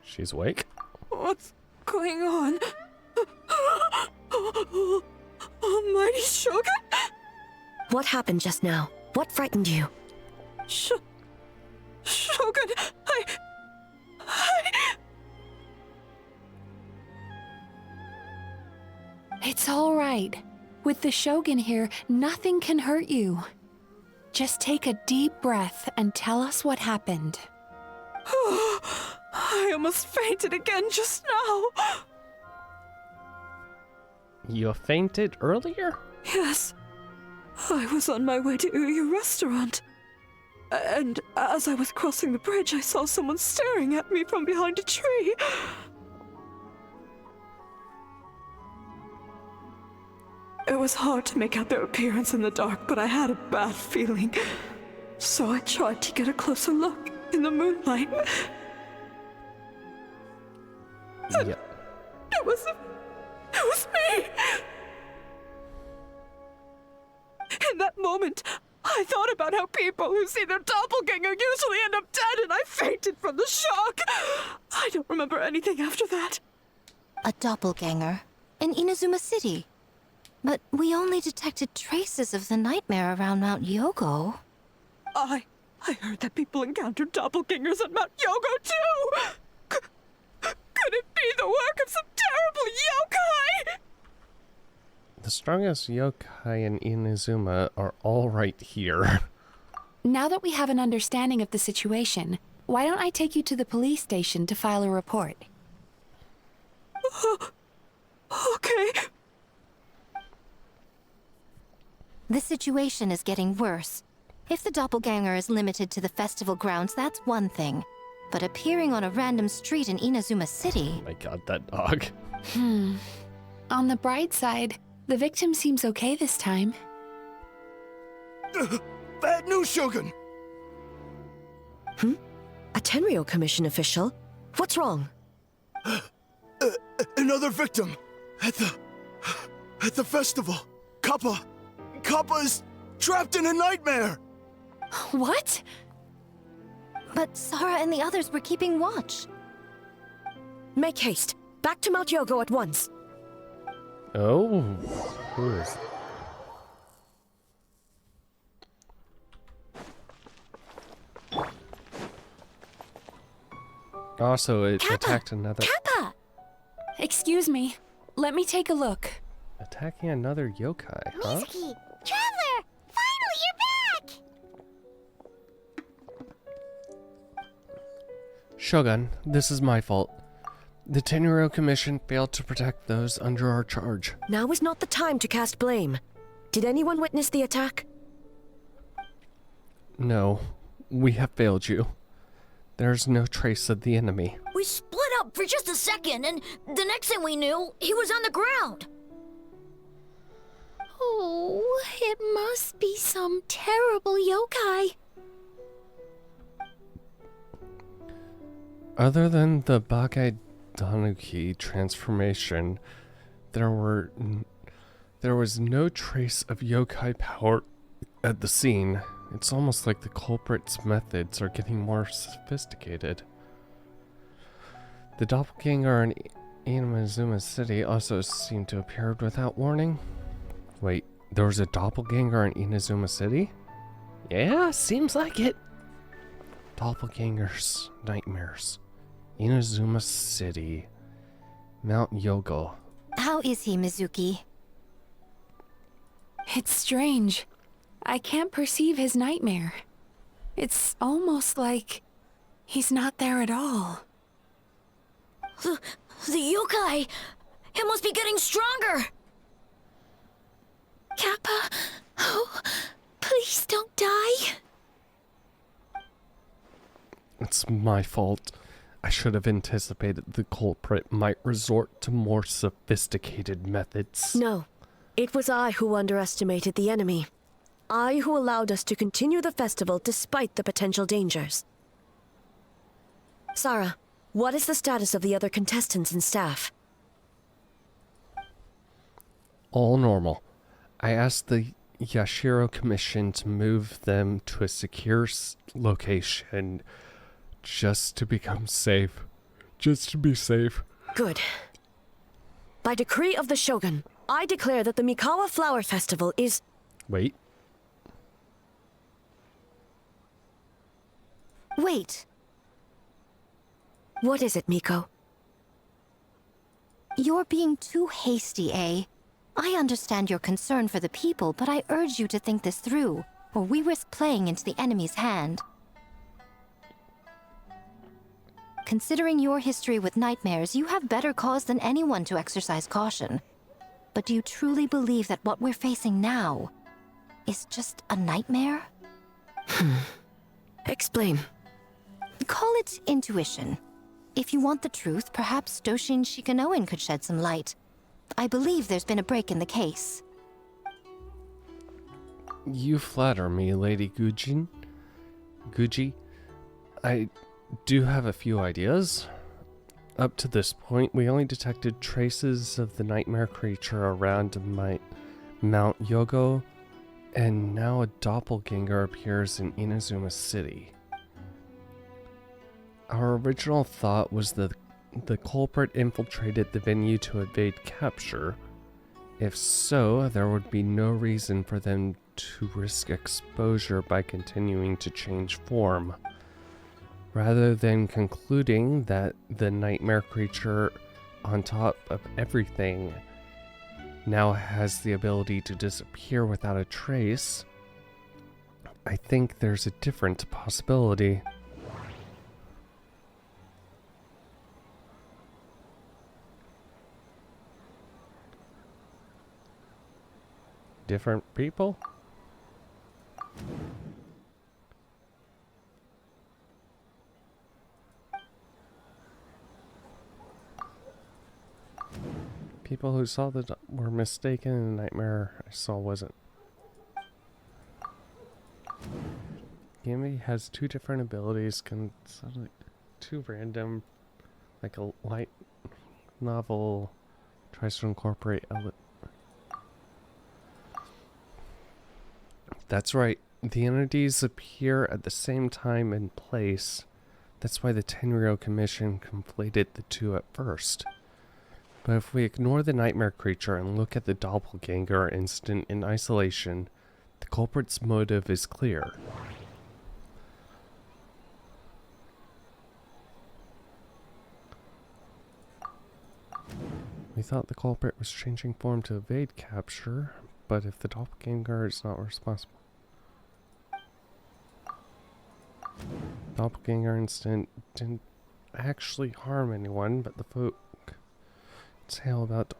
She's awake. What's going on? Almighty Shogun? What happened just now? What frightened you? Shogun, It's all right. With the Shogun here, nothing can hurt you. Just take a deep breath and tell us what happened. I almost fainted again just now. You fainted earlier? Yes. I was on my way to your restaurant. And as I was crossing the bridge, I saw someone staring at me from behind a tree. It was hard to make out their appearance in the dark, but I had a bad feeling. So I tried to get a closer look in the moonlight. Yeah. It was me! In that moment, I thought about how people who see their doppelganger usually end up dead, and I fainted from the shock. I don't remember anything after that. A doppelganger? In Inazuma City? But we only detected traces of the nightmare around Mount Yogo. I heard that people encountered doppelgangers at Mount Yogo, too! Could it be the work of some terrible yokai? The strongest yokai in Inazuma are all right here. Now that we have an understanding of the situation, why don't I take you to the police station to file a report? Okay. The situation is getting worse. If the doppelganger is limited to the festival grounds, that's one thing. But appearing on a random street in Inazuma City... Oh my god, that dog. On the bright side, the victim seems okay this time. Bad news, Shogun! A Tenryo Commission official? What's wrong? Another victim! At the festival! Kappa is trapped in a nightmare! What? But Sara and the others were keeping watch. Make haste. Back to Mount Yogo at once. Oh, who is... Also, it attacked another... Kappa! Excuse me. Let me take a look. Attacking another yokai, huh? Mizuki! Traveler! Finally, you're back! Shogun, this is my fault. The Tenryo Commission failed to protect those under our charge. Now is not the time to cast blame. Did anyone witness the attack? No, we have failed you. There's no trace of the enemy. We split up for just a second, and the next thing we knew, he was on the ground. Oh, it must be some terrible yokai. Other than the Bagai Danuki transformation, there was no trace of yokai power at the scene. It's almost like the culprit's methods are getting more sophisticated. The doppelganger in Inazuma City also seemed to appear without warning. Wait, there was a doppelganger in Inazuma City? Yeah, seems like it. Doppelgangers, nightmares. Inazuma City. Mount Yogo. How is he, Mizuki? It's strange. I can't perceive his nightmare. It's almost like he's not there at all. The yokai! It must be getting stronger! Kappa, oh, please don't die. It's my fault. I should have anticipated the culprit might resort to more sophisticated methods. No, it was I who underestimated the enemy. I who allowed us to continue the festival despite the potential dangers. Sarah, what is the status of the other contestants and staff? All normal. I asked the Yashiro Commission to move them to a secure location just to become safe. Just to be safe. Good. By decree of the Shogun, I declare that the Mikawa Flower Festival is... Wait. Wait. What is it, Miko? You're being too hasty, eh? I understand your concern for the people, but I urge you to think this through, or we risk playing into the enemy's hand. Considering your history with nightmares, you have better cause than anyone to exercise caution. But do you truly believe that what we're facing now is just a nightmare? Explain. Call it intuition. If you want the truth, perhaps Doshin Shikanoin could shed some light. I believe there's been a break in the case. You flatter me, Lady Guji. I do have a few ideas. Up to this point, we only detected traces of the nightmare creature around Mount Yogo, and now a doppelganger appears in Inazuma City. Our original thought was that the culprit infiltrated the venue to evade capture. If so, there would be no reason for them to risk exposure by continuing to change form. Rather than concluding that the nightmare creature, on top of everything, now has the ability to disappear without a trace, I think there's a different possibility. Different people? People who saw were mistaken, and the nightmare I saw wasn't. Gammy has two different abilities, two random, like a light novel tries to incorporate That's right, the entities appear at the same time and place. That's why the Tenryou Commission conflated the two at first. But if we ignore the nightmare creature and look at the doppelganger incident in isolation, the culprit's motive is clear. We thought the culprit was changing form to evade capture, but if the doppelganger is not responsible... Doppelganger incident didn't actually harm anyone, but the folk tale about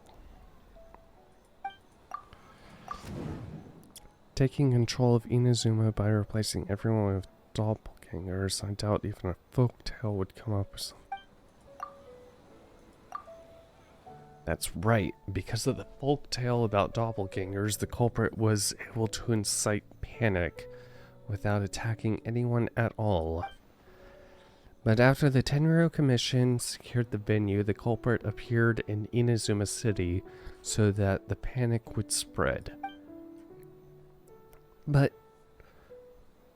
taking control of Inazuma by replacing everyone with doppelgangers. I doubt even a folk tale would come up with something. That's right, because of the folk tale about doppelgangers, the culprit was able to incite panic without attacking anyone at all. But after the Tenryou Commission secured the venue, the culprit appeared in Inazuma City so that the panic would spread. But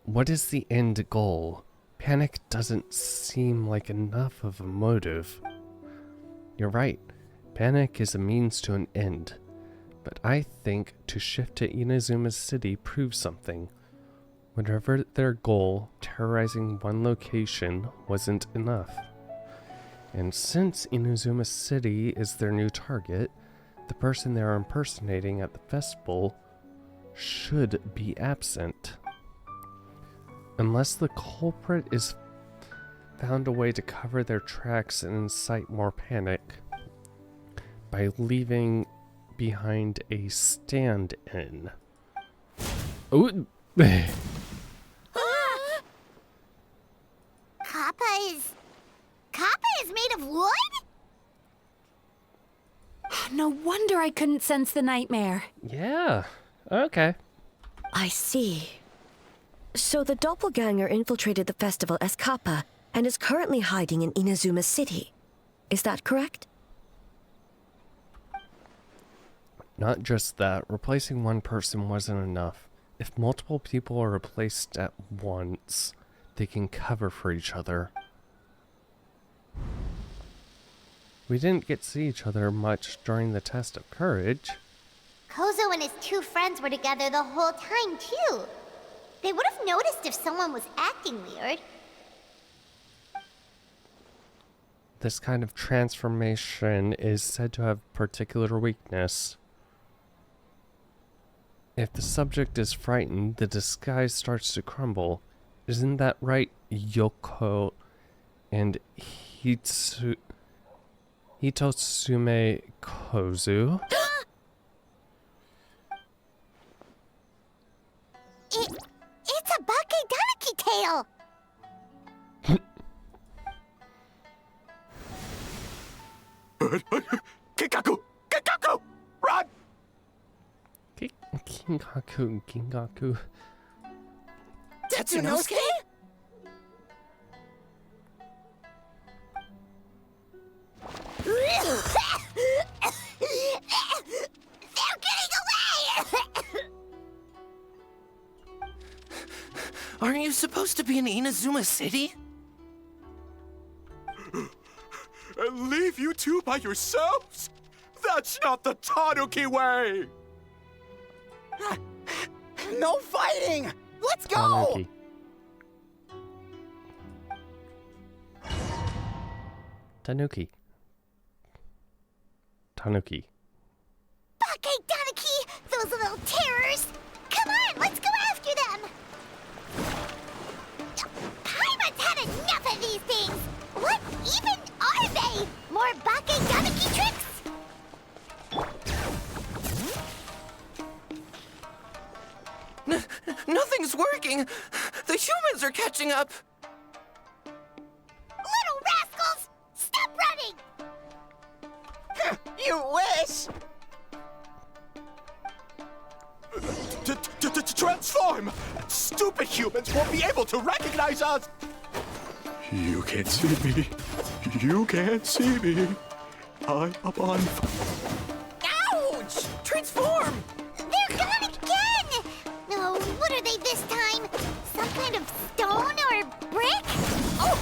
what is the end goal? Panic doesn't seem like enough of a motive. You're right, panic is a means to an end. But I think to shift to Inazuma City proves something. Whatever their goal, terrorizing one location wasn't enough. And since Inazuma City is their new target, the person they're impersonating at the festival should be absent. Unless the culprit is found a way to cover their tracks and incite more panic by leaving behind a stand-in. Oh, Kappa is made of wood? No wonder I couldn't sense the nightmare. Yeah, okay. I see. So the doppelganger infiltrated the festival as Kappa and is currently hiding in Inazuma City. Is that correct? Not just that, replacing one person wasn't enough. If multiple people are replaced at once, they can cover for each other. We didn't get to see each other much during the test of courage. Kozo and his two friends were together the whole time, too. They would have noticed if someone was acting weird. This kind of transformation is said to have particular weakness. If the subject is frightened, the disguise starts to crumble. Isn't that right, Yoko and Hitotsume Kozu? It's a Bakedaniki tail! Kingaku! Kingaku! Run! Kingaku. Tatsunosuke? They're getting away! Aren't you supposed to be in Inazuma City? And leave you two by yourselves? That's not the Tanuki way! No fighting! Let's go! Tanuki. Tanuki. Tanuki. Bakedaniki! Those little terrors! Come on, let's go after them! Paimon's had enough of these things! What even are they? More Bakedaniki tricks? Nothing's working! The humans are catching up! Little rascals! Stop running! You wish! Transform! Stupid humans won't be able to recognize us! You can't see me. You can't see me. I'm up on Ouch! Transform! They're gone again! No, what are they this time? Some kind of stone or brick? Oh!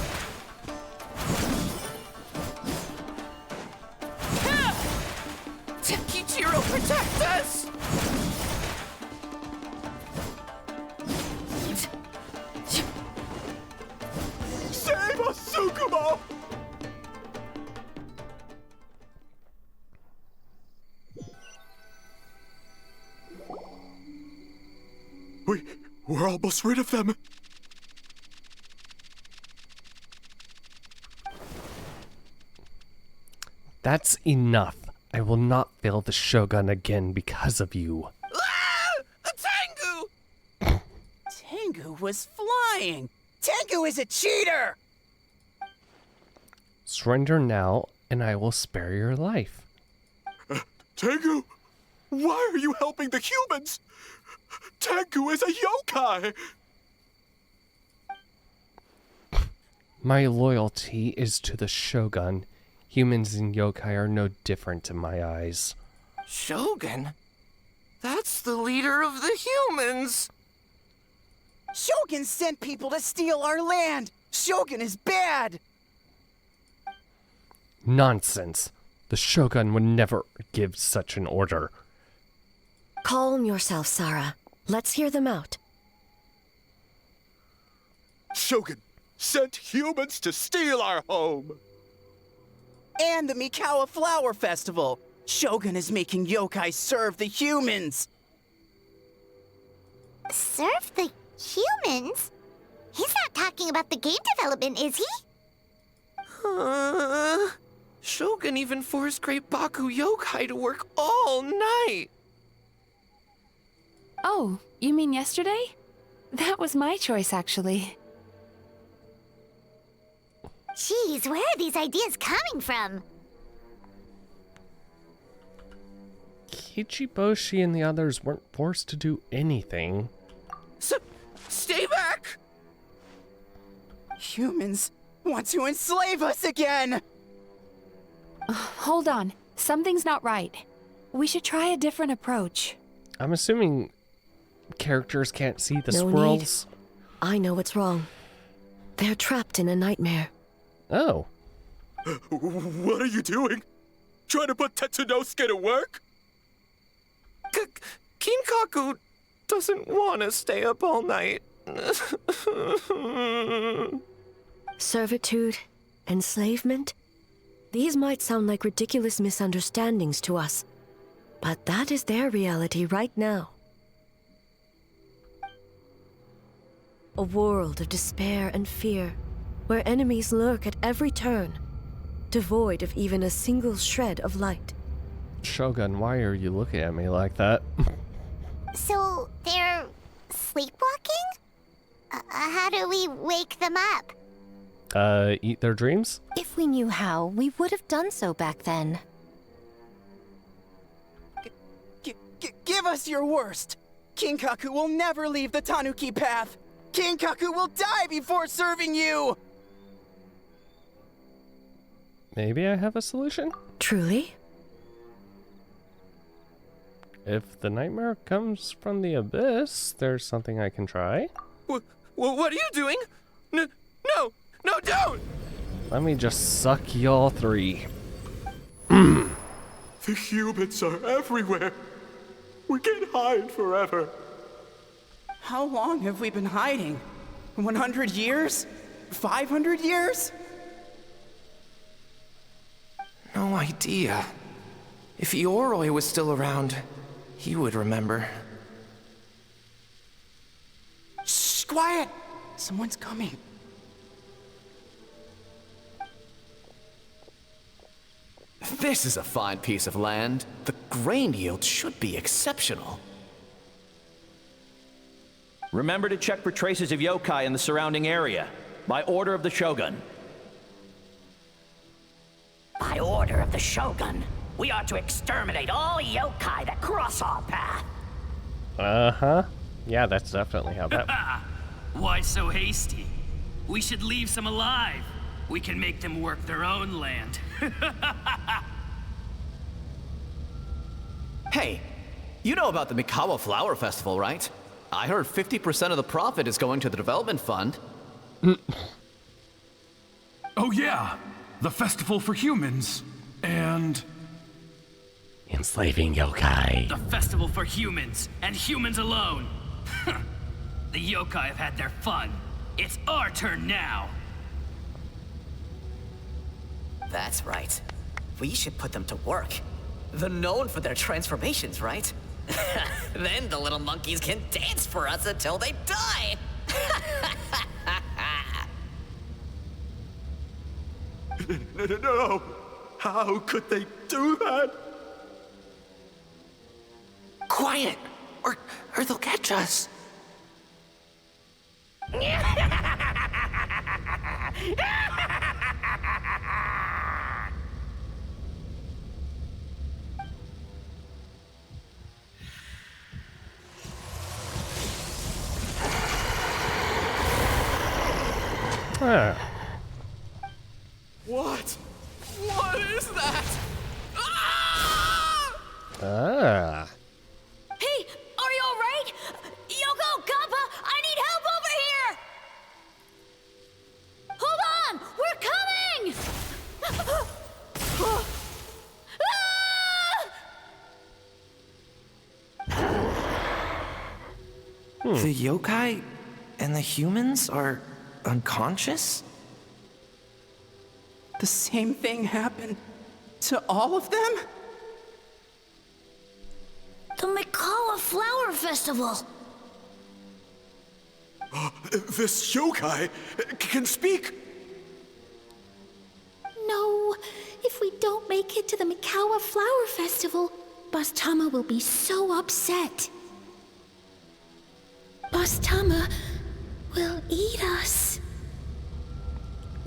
Tenkichiro, protect us! Save us, Tsukumo! We're almost rid of them. That's enough. I will not fail the Shogun again because of you. Tengu! Tengu was flying! Tengu is a cheater! Surrender now, and I will spare your life. Tengu, why are you helping the humans? Tengu is a yokai! My loyalty is to the Shogun. Humans and yokai are no different in my eyes. Shogun? That's the leader of the humans! Shogun sent people to steal our land! Shogun is bad! Nonsense. The Shogun would never give such an order. Calm yourself, Sarah. Let's hear them out. Shogun sent humans to steal our home! And the Mikawa Flower Festival! Shogun is making yokai serve the humans! Serve the humans? He's not talking about the game development, is he? Shogun even forced Great Baku Yokai to work all night! Oh, you mean yesterday? That was my choice, actually. Jeez, where are these ideas coming from? Kichiboshi and the others weren't forced to do anything. Stay back! Humans want to enslave us again! Hold on. Something's not right. We should try a different approach. I'm assuming characters can't see the No swirls. need. I know what's wrong. They're trapped in a nightmare. Oh. What are you doing? Trying to put Tetsunosuke to work? Kinkaku doesn't want to stay up all night. Servitude, enslavement. These might sound like ridiculous misunderstandings to us, but that is their reality right now. A world of despair and fear, where enemies lurk at every turn, devoid of even a single shred of light. Shogun, why are you looking at me like that? So, they're sleepwalking? How do we wake them up? Eat their dreams? If we knew how, we would have done so back then. Give us your worst! Kinkaku will never leave the Tanuki path! Kinkaku will die before serving you! Maybe I have a solution? Truly? If the nightmare comes from the abyss, there's something I can try. What are you doing? No, don't! Let me just suck y'all three. The humans are everywhere. We can't hide forever. How long have we been hiding? 100 years? 500 years? No idea. If Yoroi was still around, he would remember. Shh, quiet! Someone's coming. This is a fine piece of land. The grain yield should be exceptional. Remember to check for traces of yokai in the surrounding area. By order of the Shogun. By order of the Shogun, we are to exterminate all yokai that cross our path. Uh-huh. Yeah, that's definitely how that... Why so hasty? We should leave some alive. We can make them work their own land. Hey, you know about the Mikawa Flower Festival, right? I heard 50% of the profit is going to the development fund. Oh yeah, the festival for humans. And... enslaving yokai. The festival for humans, and humans alone. The yokai have had their fun. It's our turn now. That's right. We should put them to work. They're known for their transformations, right? Then the little monkeys can dance for us until they die! No! How could they do that? Quiet, or they'll catch us. What? What is that? Ah. Hey, are you alright? Yoko, Kappa, I need help over here! Hold on! We're coming! The yokai and the humans are unconscious? The same thing happened to all of them? The Mikawa Flower Festival! This yokai can speak! No, if we don't make it to the Mikawa Flower Festival, Boss Tama will be so upset. Boss Tama will eat us.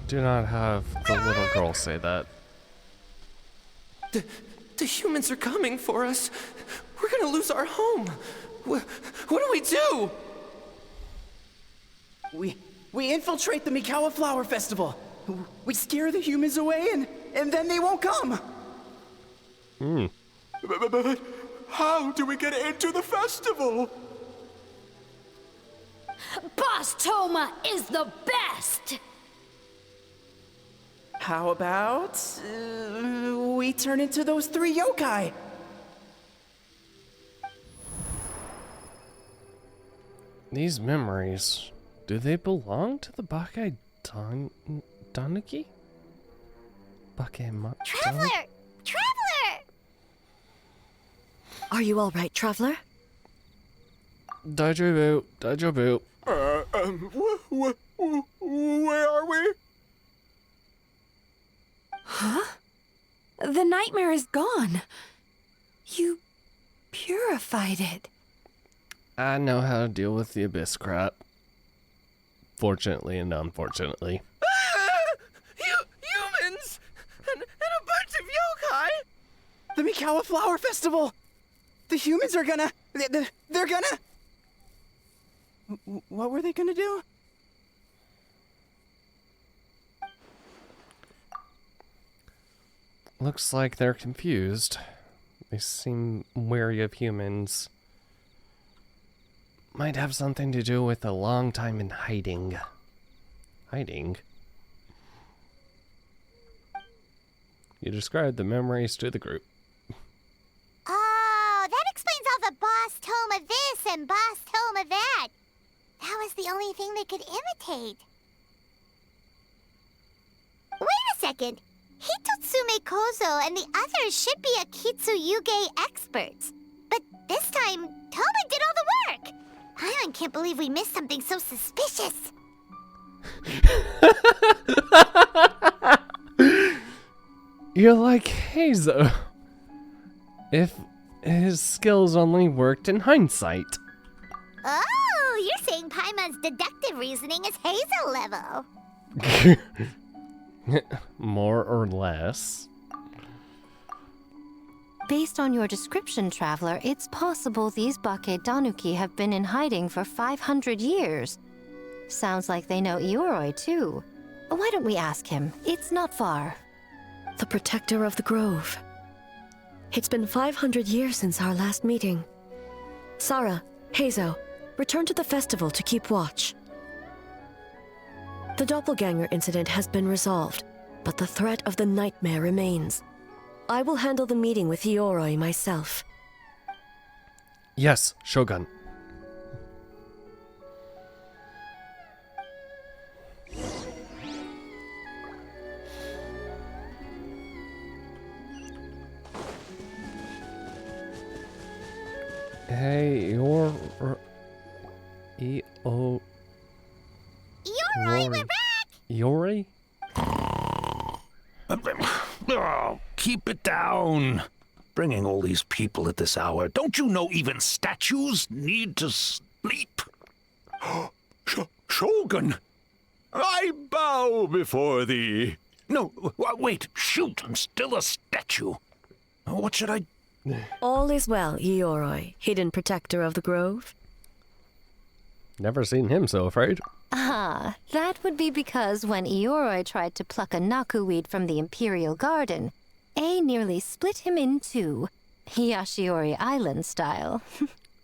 Do not have the little girl say that. The humans are coming for us. We're gonna lose our home. What do we do? We infiltrate the Mikawa Flower Festival. We scare the humans away and then they won't come. But how do we get into the festival? Boss Toma is the best! How about we turn into those 3 yokai? These memories, do they belong to the Bakai Tanuki? Traveler! Traveler! Are you all right, Traveler? Daijoubu. Where are we? Huh? The nightmare is gone. You purified it. I know how to deal with the abyss crap. Fortunately and unfortunately. Humans! And a bunch of yokai! The Mikawa Flower Festival! The humans are gonna... They're gonna... What were they gonna do? Looks like they're confused. They seem wary of humans. Might have something to do with a long time in hiding. Hiding? You described the memories to the group. Oh, that explains all the Boss Toma this and Boss Toma that. That was the only thing they could imitate. Wait a second. Hitotsume Kozo and the others should be Akitsu-Yuge experts. But this time, Toma did all the work. I can't believe we missed something so suspicious. You're like Hazo. If his skills only worked in hindsight. Oh, you're saying Paimon's deductive reasoning is Hazel level. More or less. Based on your description, Traveler, it's possible these Bakai Tanuki have been in hiding for 500 years. Sounds like they know Ioroi, too. Why don't we ask him? It's not far. The protector of the grove. It's been 500 years since our last meeting. Sarah, Hazo, return to the festival to keep watch. The doppelganger incident has been resolved, but the threat of the nightmare remains. I will handle the meeting with Ioroi myself. Yes, Shogun. Hey, Ioroi, we're back! Ioroi? Oh, keep it down. Bringing all these people at this hour. Don't you know even statues need to sleep? Shogun, I bow before thee. No, wait, shoot, I'm still a statue. What should I... All is well, Ioroi, hidden protector of the grove. Never seen him so afraid. Ah, that would be because when Ioroi tried to pluck a Naku weed from the Imperial Garden, A nearly split him in two, Yashiori Island style.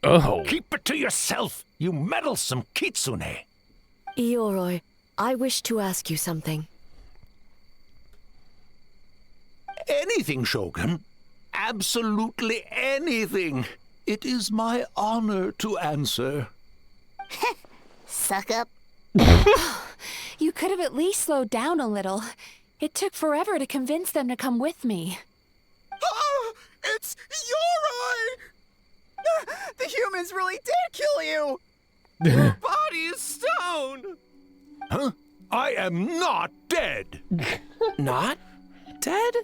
Oh. Keep it to yourself, you meddlesome kitsune. Ioroi, I wish to ask you something. Anything, Shogun. Absolutely anything. It is my honor to answer. Suck up. You could have at least slowed down a little. It took forever to convince them to come with me. Oh, it's Ioroi! The humans really did kill you! Your body is stone! Huh? I am not dead! Not dead?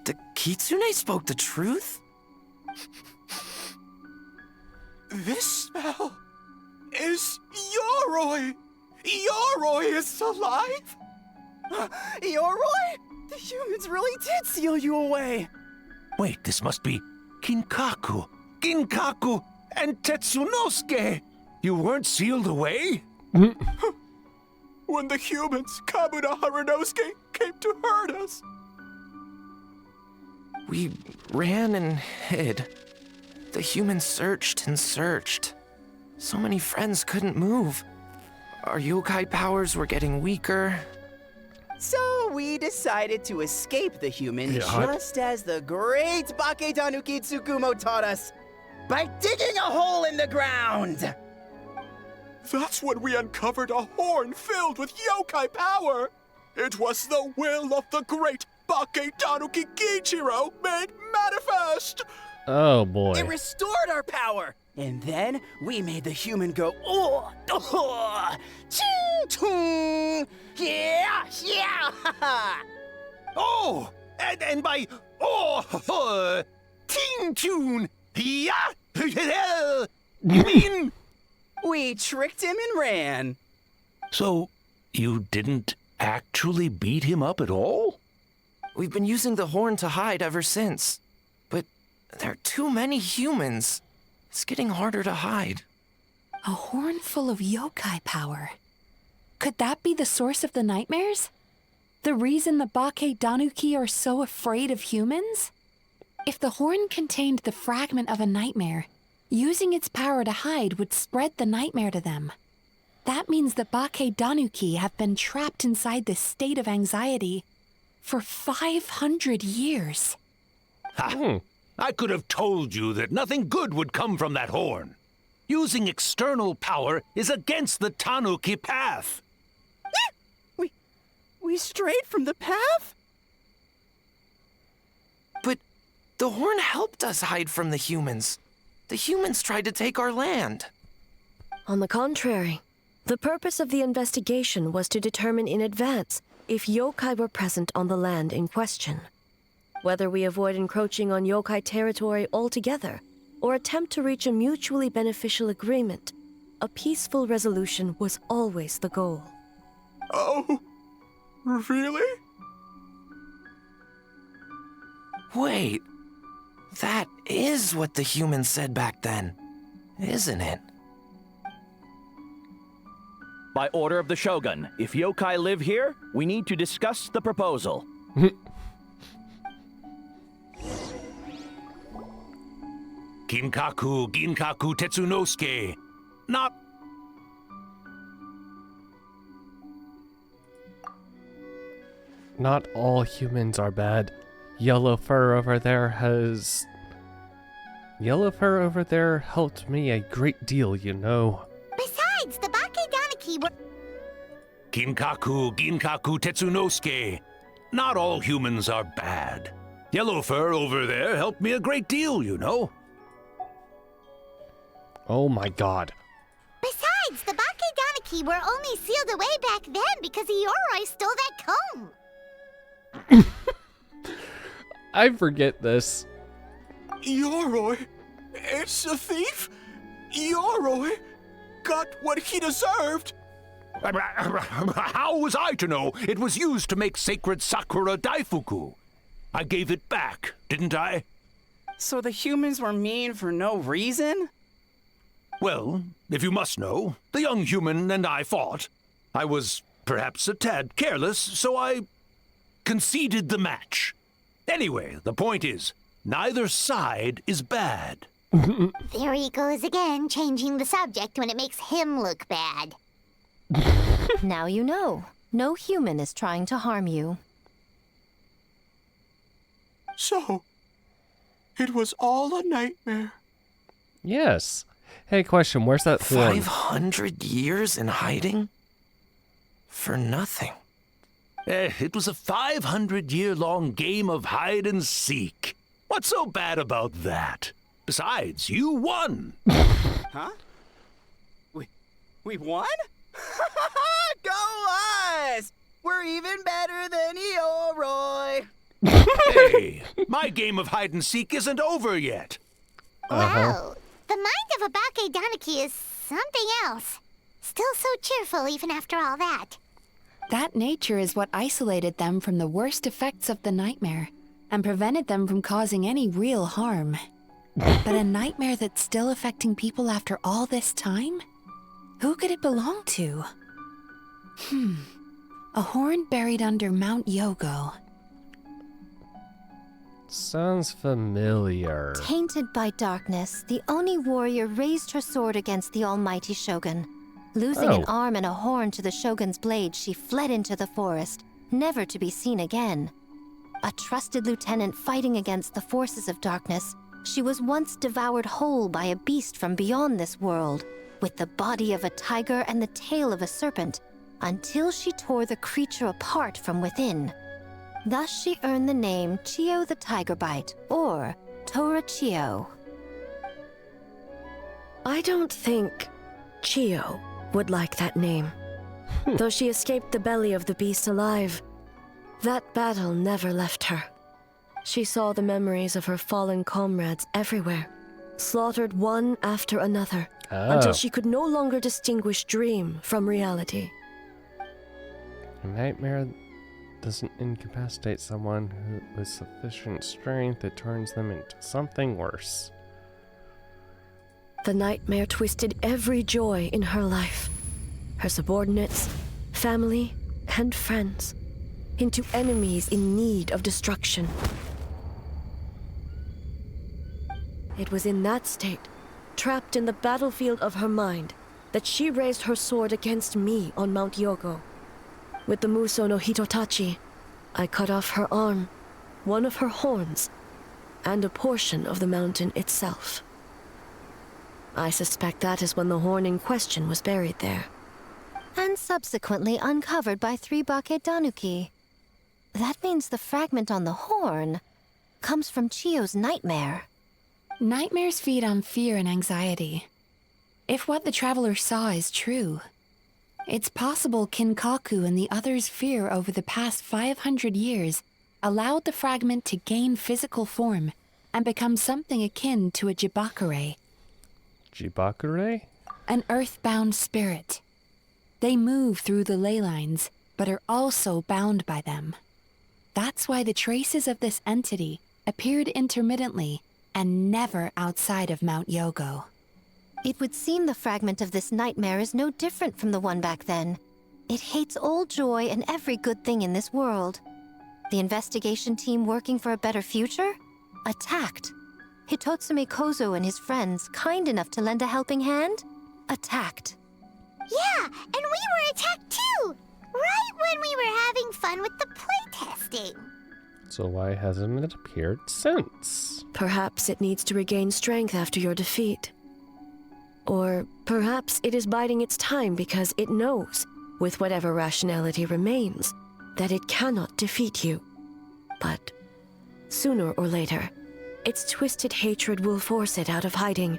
The Kitsune spoke the truth? This smell is Ioroi! Ioroi is alive! Ioroi? The humans really did seal you away! Wait, this must be Kinkaku, Ginkaku, and Tetsunosuke! You weren't sealed away? When the humans, Kabuto Harunosuke, came to hurt us. We ran and hid. The humans searched and searched. So many friends couldn't move. Our yokai powers were getting weaker. So we decided to escape the humans just as the great Baketanuki Tsukumo taught us, by digging a hole in the ground! That's when we uncovered a horn filled with yokai power. It was the will of the great Baketanuki Kiichiro made manifest. Oh boy. It restored our power! And then we made the human go, oh, oh, ching, chung, yeah, yeah, ha, ha. Oh, and by, oh, ting, tune, yeah, you mean? We tricked him and ran. So, you didn't actually beat him up at all? We've been using the horn to hide ever since. But there are too many humans. It's getting harder to hide. A horn full of yokai power. Could that be the source of the nightmares? The reason the Baketanuki are so afraid of humans? If the horn contained the fragment of a nightmare, using its power to hide would spread the nightmare to them. That means the Baketanuki have been trapped inside this state of anxiety for 500 years. Ha! I could have told you that nothing good would come from that horn. Using external power is against the Tanuki path. We strayed from the path? But the horn helped us hide from the humans. The humans tried to take our land. On the contrary, the purpose of the investigation was to determine in advance if yokai were present on the land in question. Whether we avoid encroaching on yokai territory altogether, or attempt to reach a mutually beneficial agreement, a peaceful resolution was always the goal. Oh, really? Wait, that is what the humans said back then, isn't it? By order of the Shogun, if yokai live here, we need to discuss the proposal. Ginkaku, Ginkaku Tetsunosuke. Not... Not all humans are bad. Yellow Fur over there helped me a great deal, you know. Besides, the Baketanuki were... Ginkaku, Ginkaku Tetsunosuke. Not all humans are bad. Yellow Fur over there helped me a great deal, you know. Oh my god. Besides, the Baketanuki were only sealed away back then because Ioroi stole that comb. I forget this. Ioroi? It's a thief? Ioroi got what he deserved. How was I to know it was used to make sacred Sakura Daifuku? I gave it back, didn't I? So the humans were mean for no reason? Well, if you must know, the young human and I fought. I was perhaps a tad careless, so I conceded the match. Anyway, the point is, neither side is bad. There he goes again, changing the subject when it makes him look bad. Now you know. No human is trying to harm you. So, it was all a nightmare. Yes. Hey, question, where's that horn? 500 years in hiding? For nothing. It was a 500-year-long game of hide and seek. What's so bad about that? Besides, you won. Huh? We won? Go us! We're even better than Eoroy. Hey, my game of hide and seek isn't over yet. Wow, the mind of a Bake Tanuki is something else. Still so cheerful even after all that. That nature is what isolated them from the worst effects of the nightmare and prevented them from causing any real harm. But a nightmare that's still affecting people after all this time? Who could it belong to? A horn buried under Mount Yogo. Sounds familiar. Tainted by darkness, the Oni warrior raised her sword against the almighty shogun. Losing an arm and a horn to the shogun's blade, she fled into the forest, never to be seen again. A trusted lieutenant fighting against the forces of darkness, she was once devoured whole by a beast from beyond this world, with the body of a tiger and the tail of a serpent, until she tore the creature apart from within. Thus she earned the name Chiyo the Tigerbite, or Tora Chiyo. I don't think Chiyo would like that name. Though she escaped the belly of the beast alive, that battle never left her. She saw the memories of her fallen comrades everywhere, slaughtered one after another, until she could no longer distinguish dream from reality. A nightmare doesn't incapacitate someone who with sufficient strength, it turns them into something worse. The nightmare twisted every joy in her life, her subordinates, family, and friends, into enemies in need of destruction. It was in that state, trapped in the battlefield of her mind, that she raised her sword against me on Mount Yogo. With the Muso no Hitotachi, I cut off her arm, one of her horns, and a portion of the mountain itself. I suspect that is when the horn in question was buried there. And subsequently uncovered by 3 Bake Tanuki. That means the fragment on the horn comes from Chiyo's nightmare. Nightmares feed on fear and anxiety. If what the traveler saw is true, it's possible Kinkaku and the others' fear over the past 500 years allowed the fragment to gain physical form and become something akin to a Jibakure. Jibakure? An earthbound spirit. They move through the ley lines, but are also bound by them. That's why the traces of this entity appeared intermittently and never outside of Mount Yogo. It would seem the fragment of this nightmare is no different from the one back then. It hates all joy and every good thing in this world. The investigation team working for a better future? Attacked. Hitotsume Kozo and his friends, kind enough to lend a helping hand? Attacked. Yeah, and we were attacked too! Right when we were having fun with the playtesting. So why hasn't it appeared since? Perhaps it needs to regain strength after your defeat. Or perhaps it is biding its time because it knows, with whatever rationality remains, that it cannot defeat you. But sooner or later, its twisted hatred will force it out of hiding,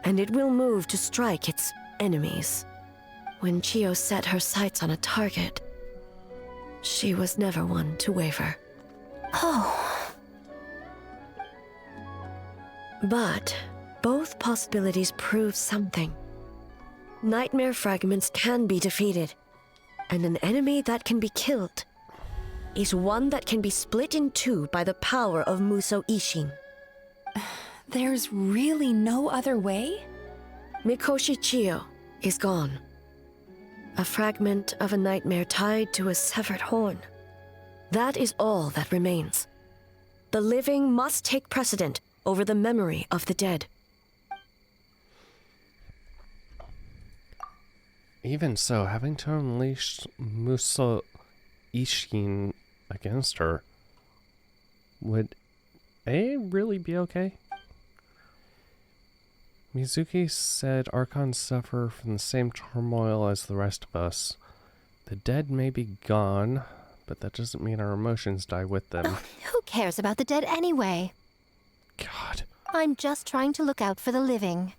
and it will move to strike its enemies. When Chiyo set her sights on a target, she was never one to waver. Oh. But both possibilities prove something. Nightmare fragments can be defeated, and an enemy that can be killed is one that can be split in two by the power of Muso Ishin. There's really no other way? Mikoshi Chiyo is gone. A fragment of a nightmare tied to a severed horn. That is all that remains. The living must take precedent over the memory of the dead. Even so, having to unleash Muso Ishin against her, would A really be okay? Mizuki said Archons suffer from the same turmoil as the rest of us. The dead may be gone, but that doesn't mean our emotions die with them. Who cares about the dead anyway? God. I'm just trying to look out for the living.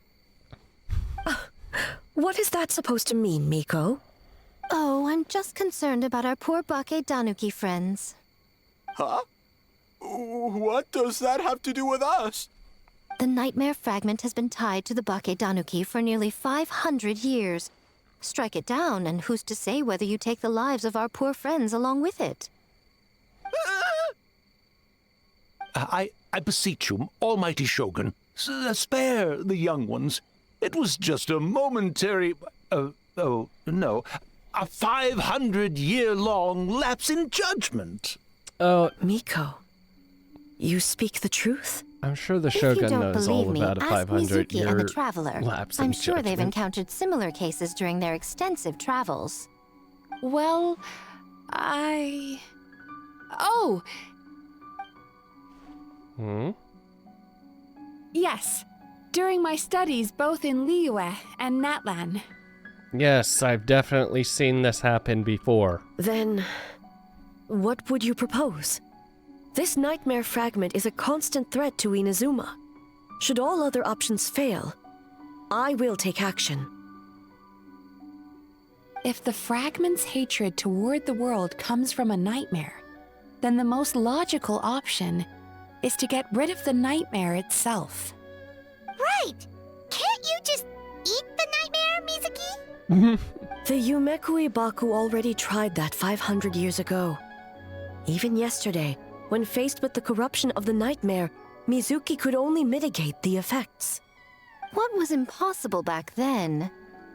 What is that supposed to mean, Miko? Oh, I'm just concerned about our poor Bake Danuki friends. Huh? What does that have to do with us? The nightmare fragment has been tied to the Bake Danuki for nearly 500 years. Strike it down, and who's to say whether you take the lives of our poor friends along with it? I beseech you, almighty Shogun, spare the young ones. It was just a momentary... oh, no. A 500-year-long lapse in judgment. Oh... Miko, you speak the truth? I'm sure the Shogun knows all about a 500-year and the Traveler. lapse in I'm sure they've judgment. encountered similar cases during their extensive travels. Well, Oh! Hmm? Yes. During my studies both in Liyue and Natlan. Yes, I've definitely seen this happen before. Then, what would you propose? This nightmare fragment is a constant threat to Inazuma. Should all other options fail, I will take action. If the fragment's hatred toward the world comes from a nightmare, then the most logical option is to get rid of the nightmare itself. Right! Can't you just eat the nightmare, Mizuki? The Yumekui Baku already tried that 500 years ago. Even yesterday, when faced with the corruption of the nightmare, Mizuki could only mitigate the effects. What was impossible back then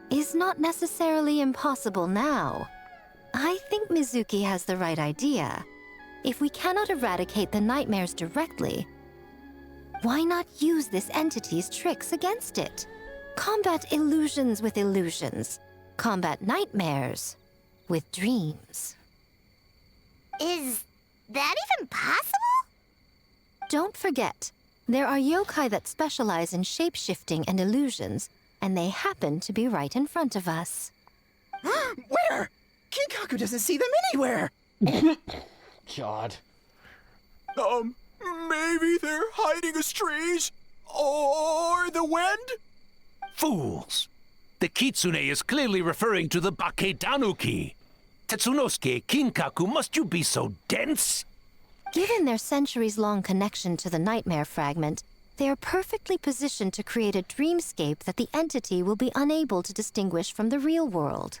is not necessarily impossible now. I think Mizuki has the right idea. If we cannot eradicate the nightmares directly, why not use this entity's tricks against it? Combat illusions with illusions. Combat nightmares with dreams. Is that even possible? Don't forget, there are yokai that specialize in shape-shifting and illusions, and they happen to be right in front of us. Where? Kinkaku doesn't see them anywhere! God. Maybe they're hiding as trees? Or the wind? Fools! The Kitsune is clearly referring to the Bake Danuki. Tetsunosuke, Kinkaku, must you be so dense? Given their centuries-long connection to the nightmare fragment, they are perfectly positioned to create a dreamscape that the entity will be unable to distinguish from the real world.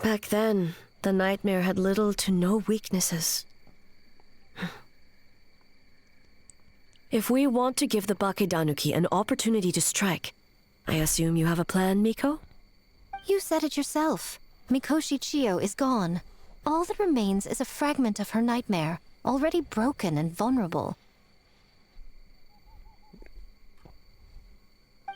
Back then, the nightmare had little to no weaknesses. If we want to give the Bake Danuki an opportunity to strike, I assume you have a plan, Miko? You said it yourself. Mikoshi Chiyo is gone. All that remains is a fragment of her nightmare, already broken and vulnerable.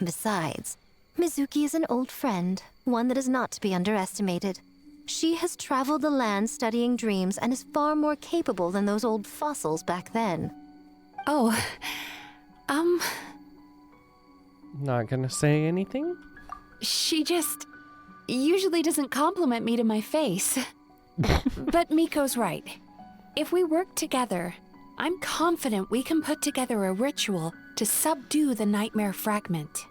Besides, Mizuki is an old friend, one that is not to be underestimated. She has traveled the land studying dreams and is far more capable than those old fossils back then. Oh, Not gonna say anything? She just usually doesn't compliment me to my face. But Miko's right. If we work together, I'm confident we can put together a ritual to subdue the nightmare fragment.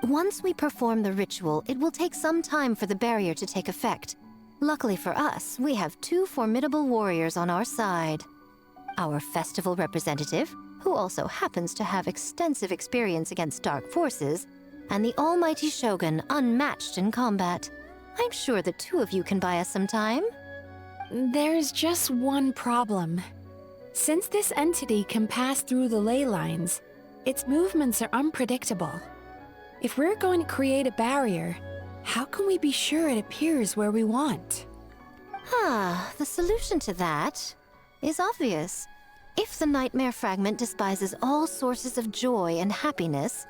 Once we perform the ritual, it will take some time for the barrier to take effect. Luckily for us, we have two formidable warriors on our side. Our festival representative, who also happens to have extensive experience against dark forces, and the almighty Shogun, unmatched in combat. I'm sure the two of you can buy us some time. There's just one problem. Since this entity can pass through the ley lines, its movements are unpredictable. If we're going to create a barrier, how can we be sure it appears where we want? The solution to that is obvious. If the nightmare fragment despises all sources of joy and happiness,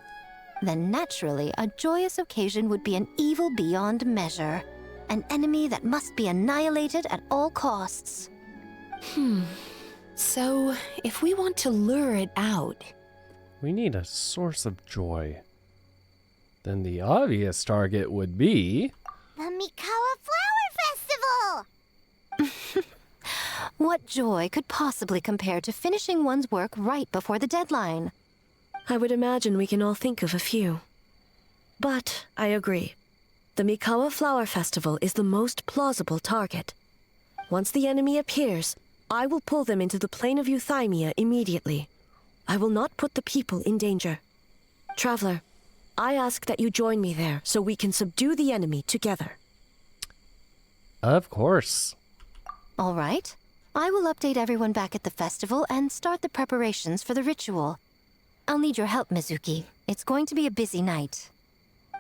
then naturally a joyous occasion would be an evil beyond measure, an enemy that must be annihilated at all costs. So, if we want to lure it out... We need a source of joy. Then the obvious target would be... The Mikawa Flower Festival! What joy could possibly compare to finishing one's work right before the deadline? I would imagine we can all think of a few. But I agree. The Mikawa Flower Festival is the most plausible target. Once the enemy appears, I will pull them into the plane of Euthymia immediately. I will not put the people in danger. Traveler, I ask that you join me there so we can subdue the enemy together. Of course. All right. I will update everyone back at the festival and start the preparations for the ritual. I'll need your help, Mizuki. It's going to be a busy night.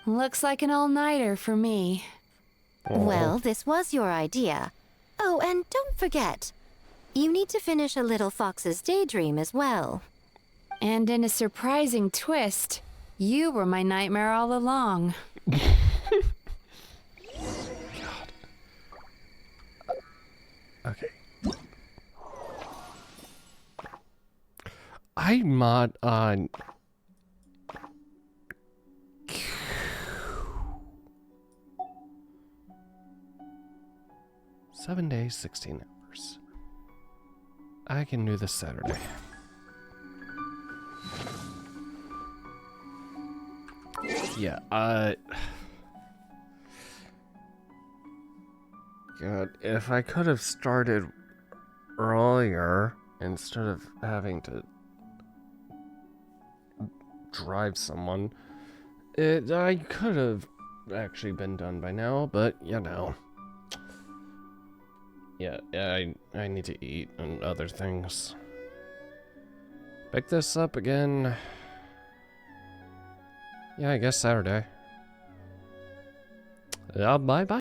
Looks like an all-nighter for me. Well, this was your idea. Oh, and don't forget, you need to finish a Little Fox's Daydream as well. And in a surprising twist, you were my nightmare all along. Okay. I mod on... 7 days, 16 hours. I can do this Saturday. Yeah, God, if I could have started earlier instead of having to drive someone, I could have actually been done by now, but you know. Yeah, I need to eat and other things. Pick this up again. Yeah, I guess Saturday. Bye-bye.